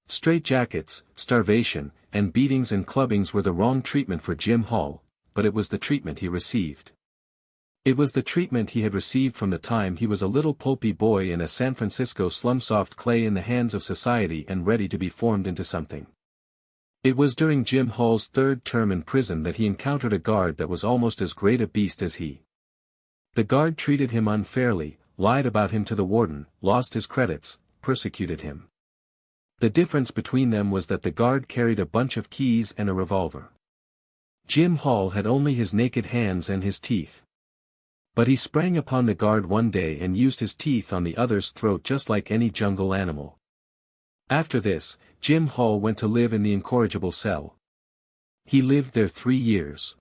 Straitjackets, starvation, and beatings and clubbings were the wrong treatment for Jim Hall, but it was the treatment he received. It was the treatment he had received from the time he was a little pulpy boy in a San Francisco slum, soft clay in the hands of society and ready to be formed into something. It was during Jim Hall's third term in prison that he encountered a guard that was almost as great a beast as he. The guard treated him unfairly, lied about him to the warden, lost his credits, persecuted him. The difference between them was that the guard carried a bunch of keys and a revolver. Jim Hall had only his naked hands and his teeth. But he sprang upon the guard one day and used his teeth on the other's throat just like any jungle animal. After this, Jim Hall went to live in the incorrigible cell. He lived there 3 years.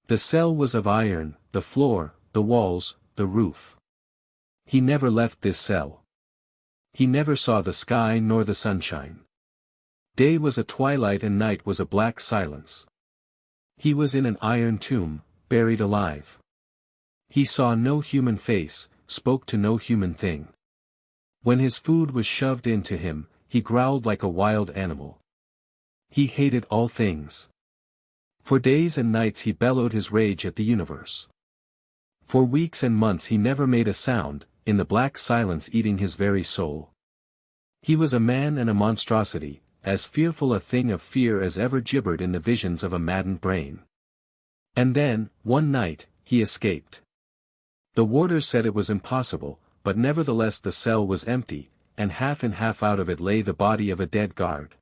The cell was of iron, the floor, the walls, the roof. He never left this cell. He never saw the sky nor the sunshine. Day was a twilight and night was a black silence. He was in an iron tomb, buried alive. He saw no human face, spoke to no human thing. When his food was shoved into him, he growled like a wild animal. He hated all things. For days and nights he bellowed his rage at the universe. For weeks and months he never made a sound, in the black silence eating his very soul. He was a man and a monstrosity, as fearful a thing of fear as ever gibbered in the visions of a maddened brain. And then, one night, he escaped. The warders said it was impossible, but nevertheless the cell was empty, and half in half out of it lay the body of a dead guard.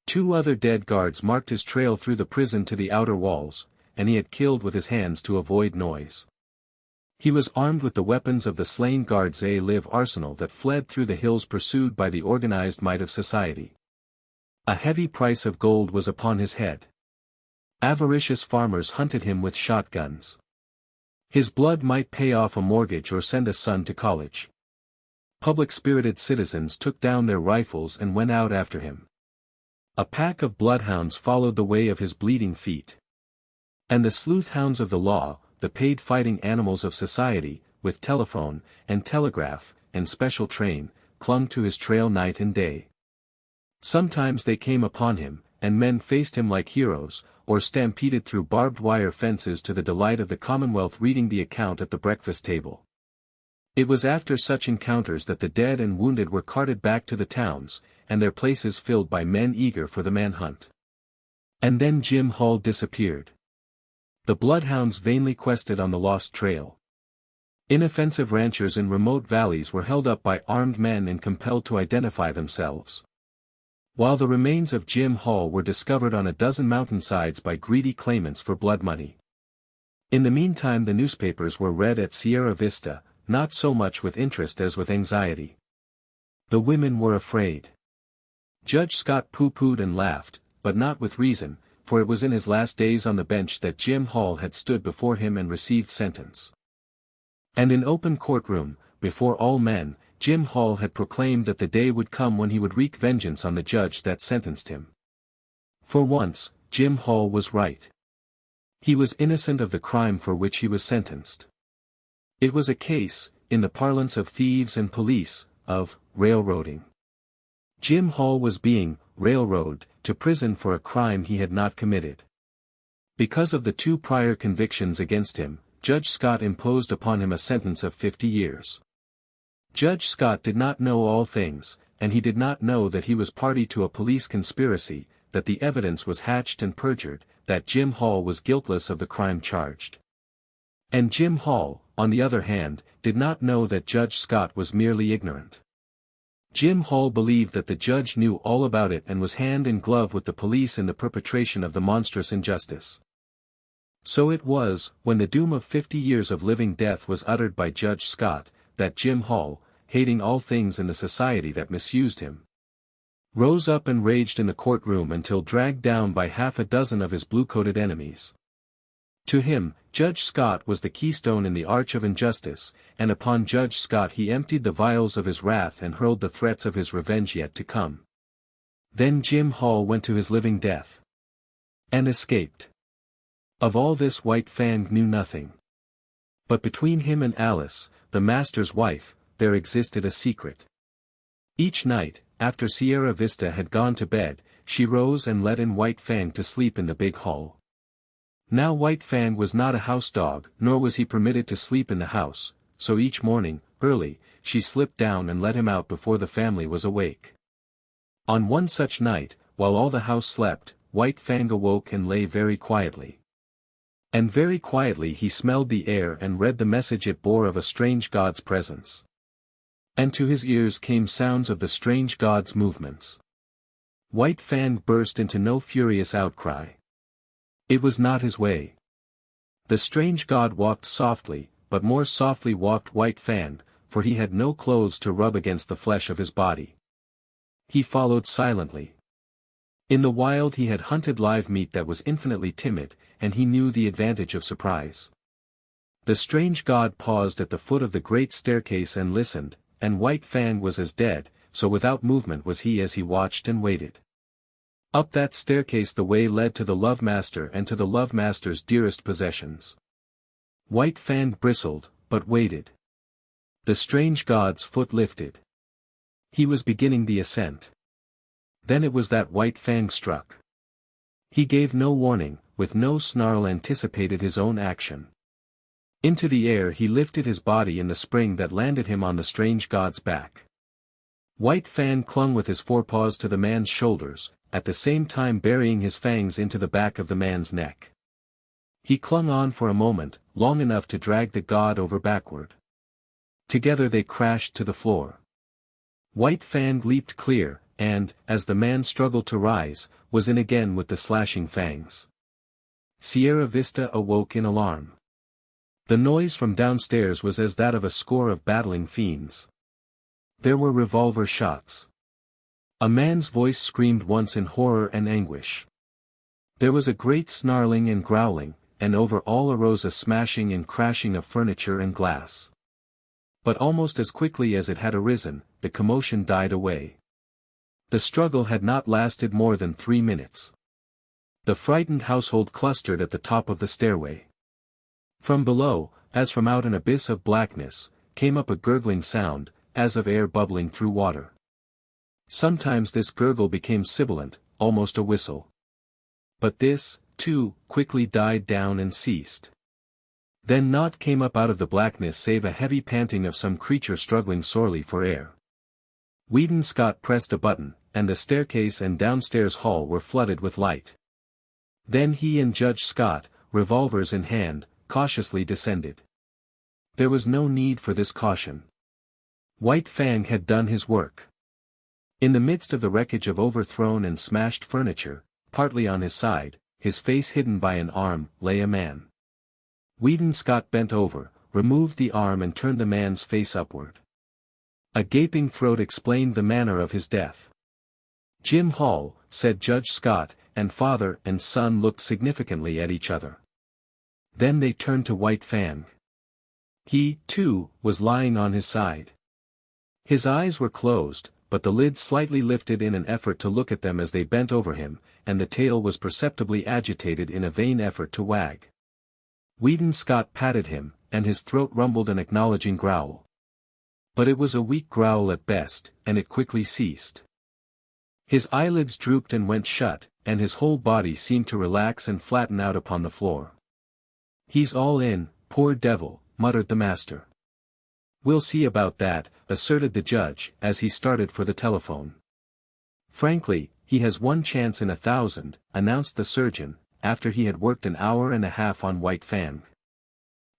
2 other dead guards marked his trail through the prison to the outer walls, and he had killed with his hands to avoid noise. He was armed with the weapons of the slain guards' live arsenal that fled through the hills pursued by the organized might of society. A heavy price of gold was upon his head. Avaricious farmers hunted him with shotguns. His blood might pay off a mortgage or send a son to college. Public-spirited citizens took down their rifles and went out after him. A pack of bloodhounds followed the way of his bleeding feet. And the sleuth-hounds of the law, the paid fighting animals of society, with telephone, and telegraph, and special train, clung to his trail night and day. Sometimes they came upon him, and men faced him like heroes, or stampeded through barbed wire fences to the delight of the Commonwealth reading the account at the breakfast table. It was after such encounters that the dead and wounded were carted back to the towns, and their places filled by men eager for the manhunt. And then Jim Hall disappeared. The bloodhounds vainly quested on the lost trail. Inoffensive ranchers in remote valleys were held up by armed men and compelled to identify themselves. While the remains of Jim Hall were discovered on a dozen mountainsides by greedy claimants for blood money. In the meantime the newspapers were read at Sierra Vista, not so much with interest as with anxiety. The women were afraid. Judge Scott pooh-poohed and laughed, but not with reason, for it was in his last days on the bench that Jim Hall had stood before him and received sentence. And in open courtroom, before all men, Jim Hall had proclaimed that the day would come when he would wreak vengeance on the judge that sentenced him. For once, Jim Hall was right. He was innocent of the crime for which he was sentenced. It was a case, in the parlance of thieves and police, of railroading. Jim Hall was being railroaded to prison for a crime he had not committed. Because of the 2 prior convictions against him, Judge Scott imposed upon him a sentence of 50 years. Judge Scott did not know all things, and he did not know that he was party to a police conspiracy, that the evidence was hatched and perjured, that Jim Hall was guiltless of the crime charged. And Jim Hall, on the other hand, did not know that Judge Scott was merely ignorant. Jim Hall believed that the judge knew all about it and was hand in glove with the police in the perpetration of the monstrous injustice. So it was, when the doom of 50 years of living death was uttered by Judge Scott, that Jim Hall, hating all things in the society that misused him, rose up and raged in the courtroom until dragged down by half a dozen of his blue-coated enemies. To him, Judge Scott was the keystone in the arch of injustice, and upon Judge Scott he emptied the vials of his wrath and hurled the threats of his revenge yet to come. Then Jim Hall went to his living death. And escaped. Of all this White Fang knew nothing. But between him and Alice, the master's wife, there existed a secret. Each night, after Sierra Vista had gone to bed, she rose and let in White Fang to sleep in the big hall. Now White Fang was not a house dog, nor was he permitted to sleep in the house, so each morning, early, she slipped down and let him out before the family was awake. On one such night, while all the house slept, White Fang awoke and lay very quietly. And very quietly he smelled the air and read the message it bore of a strange god's presence. And to his ears came sounds of the strange god's movements. White Fang burst into no furious outcry. It was not his way. The strange god walked softly, but more softly walked White Fang, for he had no clothes to rub against the flesh of his body. He followed silently. In the wild he had hunted live meat that was infinitely timid, and he knew the advantage of surprise. The strange god paused at the foot of the great staircase and listened, and White Fang was as dead, so without movement was he as he watched and waited. Up that staircase the way led to the Love Master and to the Love Master's dearest possessions. White Fang bristled, but waited. The strange god's foot lifted. He was beginning the ascent. Then it was that White Fang struck. He gave no warning, with no snarl anticipated his own action. Into the air he lifted his body in the spring that landed him on the strange god's back. White Fang clung with his forepaws to the man's shoulders, at the same time burying his fangs into the back of the man's neck. He clung on for a moment, long enough to drag the god over backward. Together they crashed to the floor. White Fang leaped clear, and, as the man struggled to rise, was in again with the slashing fangs. Sierra Vista awoke in alarm. The noise from downstairs was as that of a score of battling fiends. There were revolver shots. A man's voice screamed once in horror and anguish. There was a great snarling and growling, and over all arose a smashing and crashing of furniture and glass. But almost as quickly as it had arisen, the commotion died away. The struggle had not lasted more than 3 minutes. The frightened household clustered at the top of the stairway. From below, as from out an abyss of blackness, came up a gurgling sound, as of air bubbling through water. Sometimes this gurgle became sibilant, almost a whistle. But this, too, quickly died down and ceased. Then naught came up out of the blackness save a heavy panting of some creature struggling sorely for air. Weedon Scott pressed a button, and the staircase and downstairs hall were flooded with light. Then he and Judge Scott, revolvers in hand, cautiously descended. There was no need for this caution. White Fang had done his work. In the midst of the wreckage of overthrown and smashed furniture, partly on his side, his face hidden by an arm, lay a man. Weedon Scott bent over, removed the arm and turned the man's face upward. A gaping throat explained the manner of his death. "Jim Hall," said Judge Scott, and father and son looked significantly at each other. Then they turned to White Fang. He, too, was lying on his side. His eyes were closed, but the lid slightly lifted in an effort to look at them as they bent over him, and the tail was perceptibly agitated in a vain effort to wag. Weedon Scott patted him, and his throat rumbled an acknowledging growl. But it was a weak growl at best, and it quickly ceased. His eyelids drooped and went shut, and his whole body seemed to relax and flatten out upon the floor. "He's all in, poor devil," muttered the master. "We'll see about that," asserted the judge, as he started for the telephone. "Frankly, he has 1 chance in 1,000, announced the surgeon, after he had worked an hour and a half on White Fang.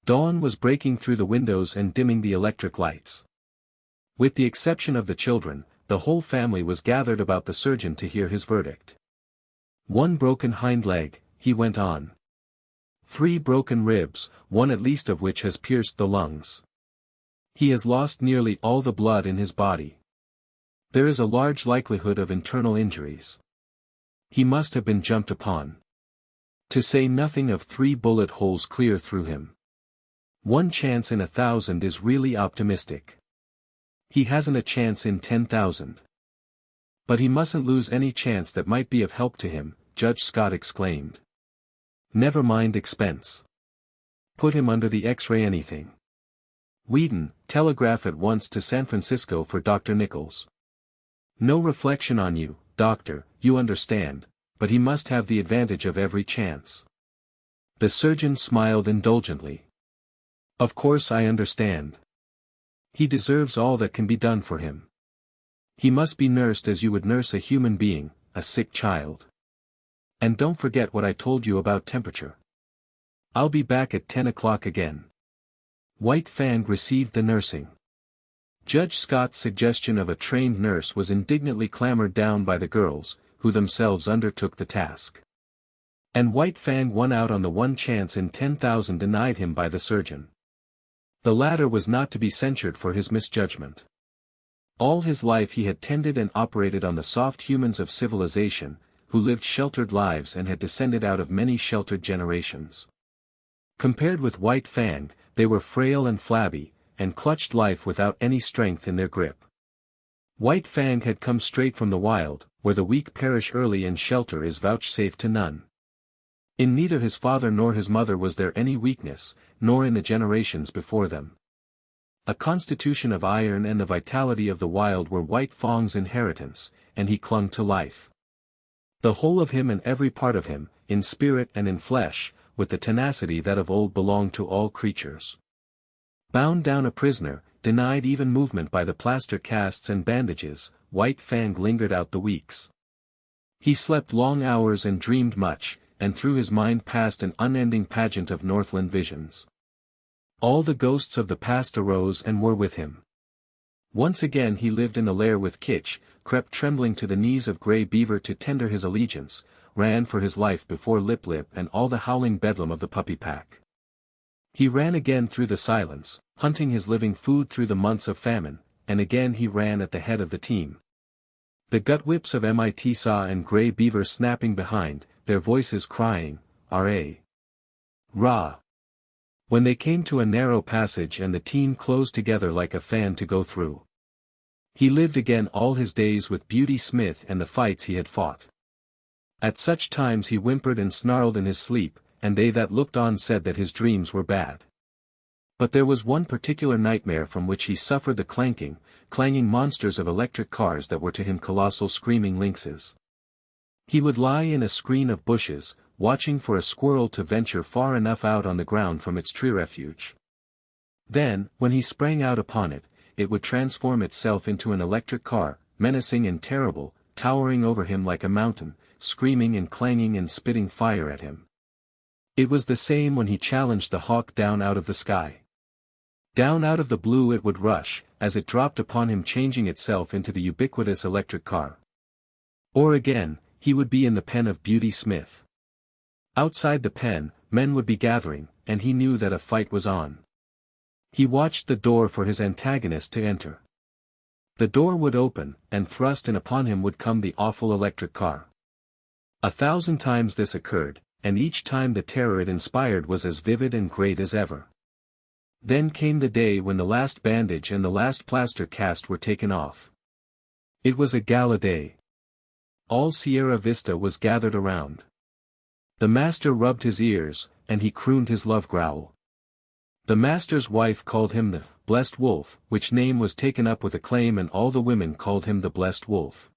Dawn was breaking through the windows and dimming the electric lights. With the exception of the children, the whole family was gathered about the surgeon to hear his verdict. 1 broken hind leg, he went on. 3 broken ribs, 1 at least of which has pierced the lungs. He has lost nearly all the blood in his body. There is a large likelihood of internal injuries. He must have been jumped upon. To say nothing of 3 bullet holes clear through him. 1 chance in 1,000 is really optimistic. He hasn't a chance in 10,000. But he mustn't lose any chance that might be of help to him," Judge Scott exclaimed. "Never mind expense. Put him under the X-ray anything. Weedon, telegraph at once to San Francisco for Dr. Nichols. No reflection on you, doctor, you understand, but he must have the advantage of every chance. The surgeon smiled indulgently. Of course I understand. He deserves all that can be done for him. He must be nursed as you would nurse a human being, a sick child. And don't forget what I told you about temperature. I'll be back at 10 o'clock again. White Fang received the nursing. Judge Scott's suggestion of a trained nurse was indignantly clamored down by the girls, who themselves undertook the task. And White Fang won out on the one chance in 10,000 denied him by the surgeon. The latter was not to be censured for his misjudgment. All his life he had tended and operated on the soft humans of civilization, who lived sheltered lives and had descended out of many sheltered generations. Compared with White Fang, they were frail and flabby, and clutched life without any strength in their grip. White Fang had come straight from the wild, where the weak perish early and shelter is vouchsafed to none. In neither his father nor his mother was there any weakness, nor in the generations before them. A constitution of iron and the vitality of the wild were White Fang's inheritance, and he clung to life. The whole of him and every part of him, in spirit and in flesh, with the tenacity that of old belonged to all creatures. Bound down a prisoner, denied even movement by the plaster casts and bandages, White Fang lingered out the weeks. He slept long hours and dreamed much, and through his mind passed an unending pageant of Northland visions. All the ghosts of the past arose and were with him. Once again he lived in the lair with Kitch, crept trembling to the knees of Grey Beaver to tender his allegiance, ran for his life before Lip Lip and all the howling bedlam of the puppy pack. He ran again through the silence, hunting his living food through the months of famine, and again he ran at the head of the team. The gut whips of Mit Saw and Grey Beaver snapping behind, their voices crying, "R.A. Rah!" When they came to a narrow passage and the team closed together like a fan to go through. He lived again all his days with Beauty Smith and the fights he had fought. At such times he whimpered and snarled in his sleep, and they that looked on said that his dreams were bad. But there was one particular nightmare from which he suffered the clanging monsters of electric cars that were to him colossal screaming lynxes. He would lie in a screen of bushes, watching for a squirrel to venture far enough out on the ground from its tree refuge. Then, when he sprang out upon it, it would transform itself into an electric car, menacing and terrible, towering over him like a mountain, screaming and clanging and spitting fire at him. It was the same when he challenged the hawk down out of the sky. Down out of the blue it would rush, as it dropped upon him changing itself into the ubiquitous electric car. Or again, he would be in the pen of Beauty Smith. Outside the pen, men would be gathering, and he knew that a fight was on. He watched the door for his antagonist to enter. The door would open, and thrust in upon him would come the awful electric car. 1,000 times this occurred, and each time the terror it inspired was as vivid and great as ever. Then came the day when the last bandage and the last plaster cast were taken off. It was a gala day. All Sierra Vista was gathered around. The master rubbed his ears, and he crooned his love growl. The master's wife called him the blessed wolf, which name was taken up with acclaim, and all the women called him the blessed wolf.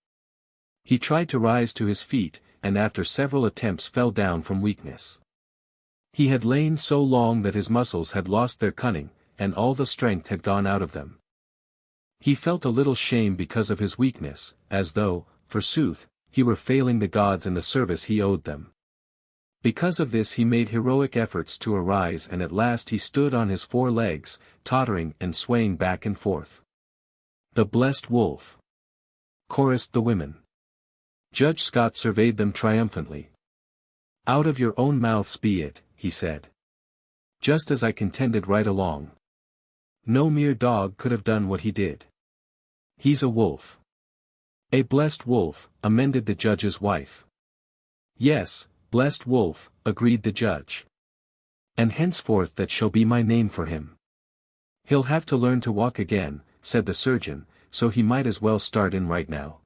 He tried to rise to his feet, and after several attempts fell down from weakness. He had lain so long that his muscles had lost their cunning, and all the strength had gone out of them. He felt a little shame because of his weakness, as though, forsooth, he were failing the gods in the service he owed them. Because of this he made heroic efforts to arise, and at last he stood on his 4 legs, tottering and swaying back and forth. "The blessed wolf!" chorused the women. Judge Scott surveyed them triumphantly. "Out of your own mouths be it," he said. "Just as I contended right along. No mere dog could have done what he did. He's a wolf." "A blessed wolf," amended the judge's wife. "Yes, blessed wolf," agreed the judge. "And henceforth that shall be my name for him." "He'll have to learn to walk again," said the surgeon, "so he might as well start in right now.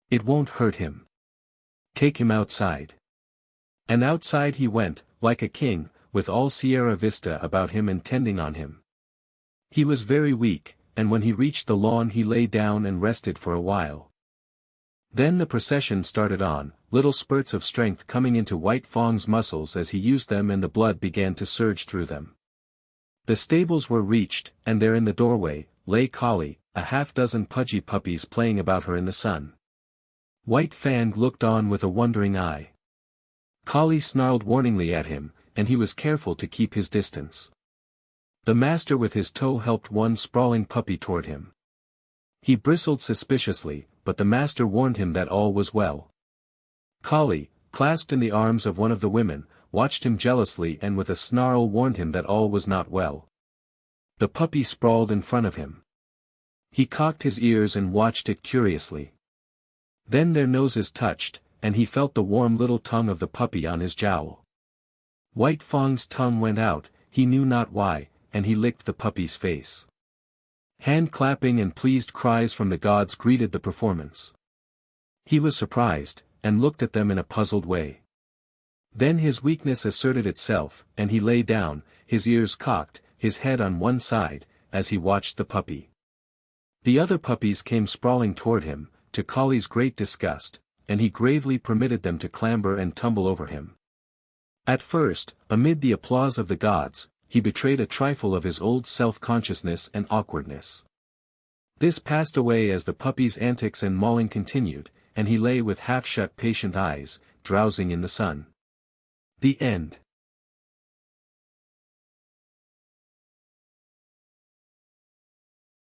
It won't hurt him. Take him outside." And outside he went, like a king, with all Sierra Vista about him and tending on him. He was very weak, and when he reached the lawn he lay down and rested for a while. Then the procession started on, little spurts of strength coming into White Fang's muscles as he used them, and the blood began to surge through them. The stables were reached, and there in the doorway lay Collie, a half-dozen pudgy puppies playing about her in the sun. White Fang looked on with a wondering eye. Collie snarled warningly at him, and he was careful to keep his distance. The master with his toe helped one sprawling puppy toward him. He bristled suspiciously, but the master warned him that all was well. Collie, clasped in the arms of one of the women, watched him jealously and with a snarl warned him that all was not well. The puppy sprawled in front of him. He cocked his ears and watched it curiously. Then their noses touched, and he felt the warm little tongue of the puppy on his jowl. White Fang's tongue went out, he knew not why, and he licked the puppy's face. Hand-clapping and pleased cries from the gods greeted the performance. He was surprised, and looked at them in a puzzled way. Then his weakness asserted itself, and he lay down, his ears cocked, his head on one side, as he watched the puppy. The other puppies came sprawling toward him, to Collie's great disgust, and he gravely permitted them to clamber and tumble over him. At first, amid the applause of the gods, he betrayed a trifle of his old self-consciousness and awkwardness. This passed away as the puppy's antics and mauling continued, and he lay with half-shut patient eyes, drowsing in the sun. The end.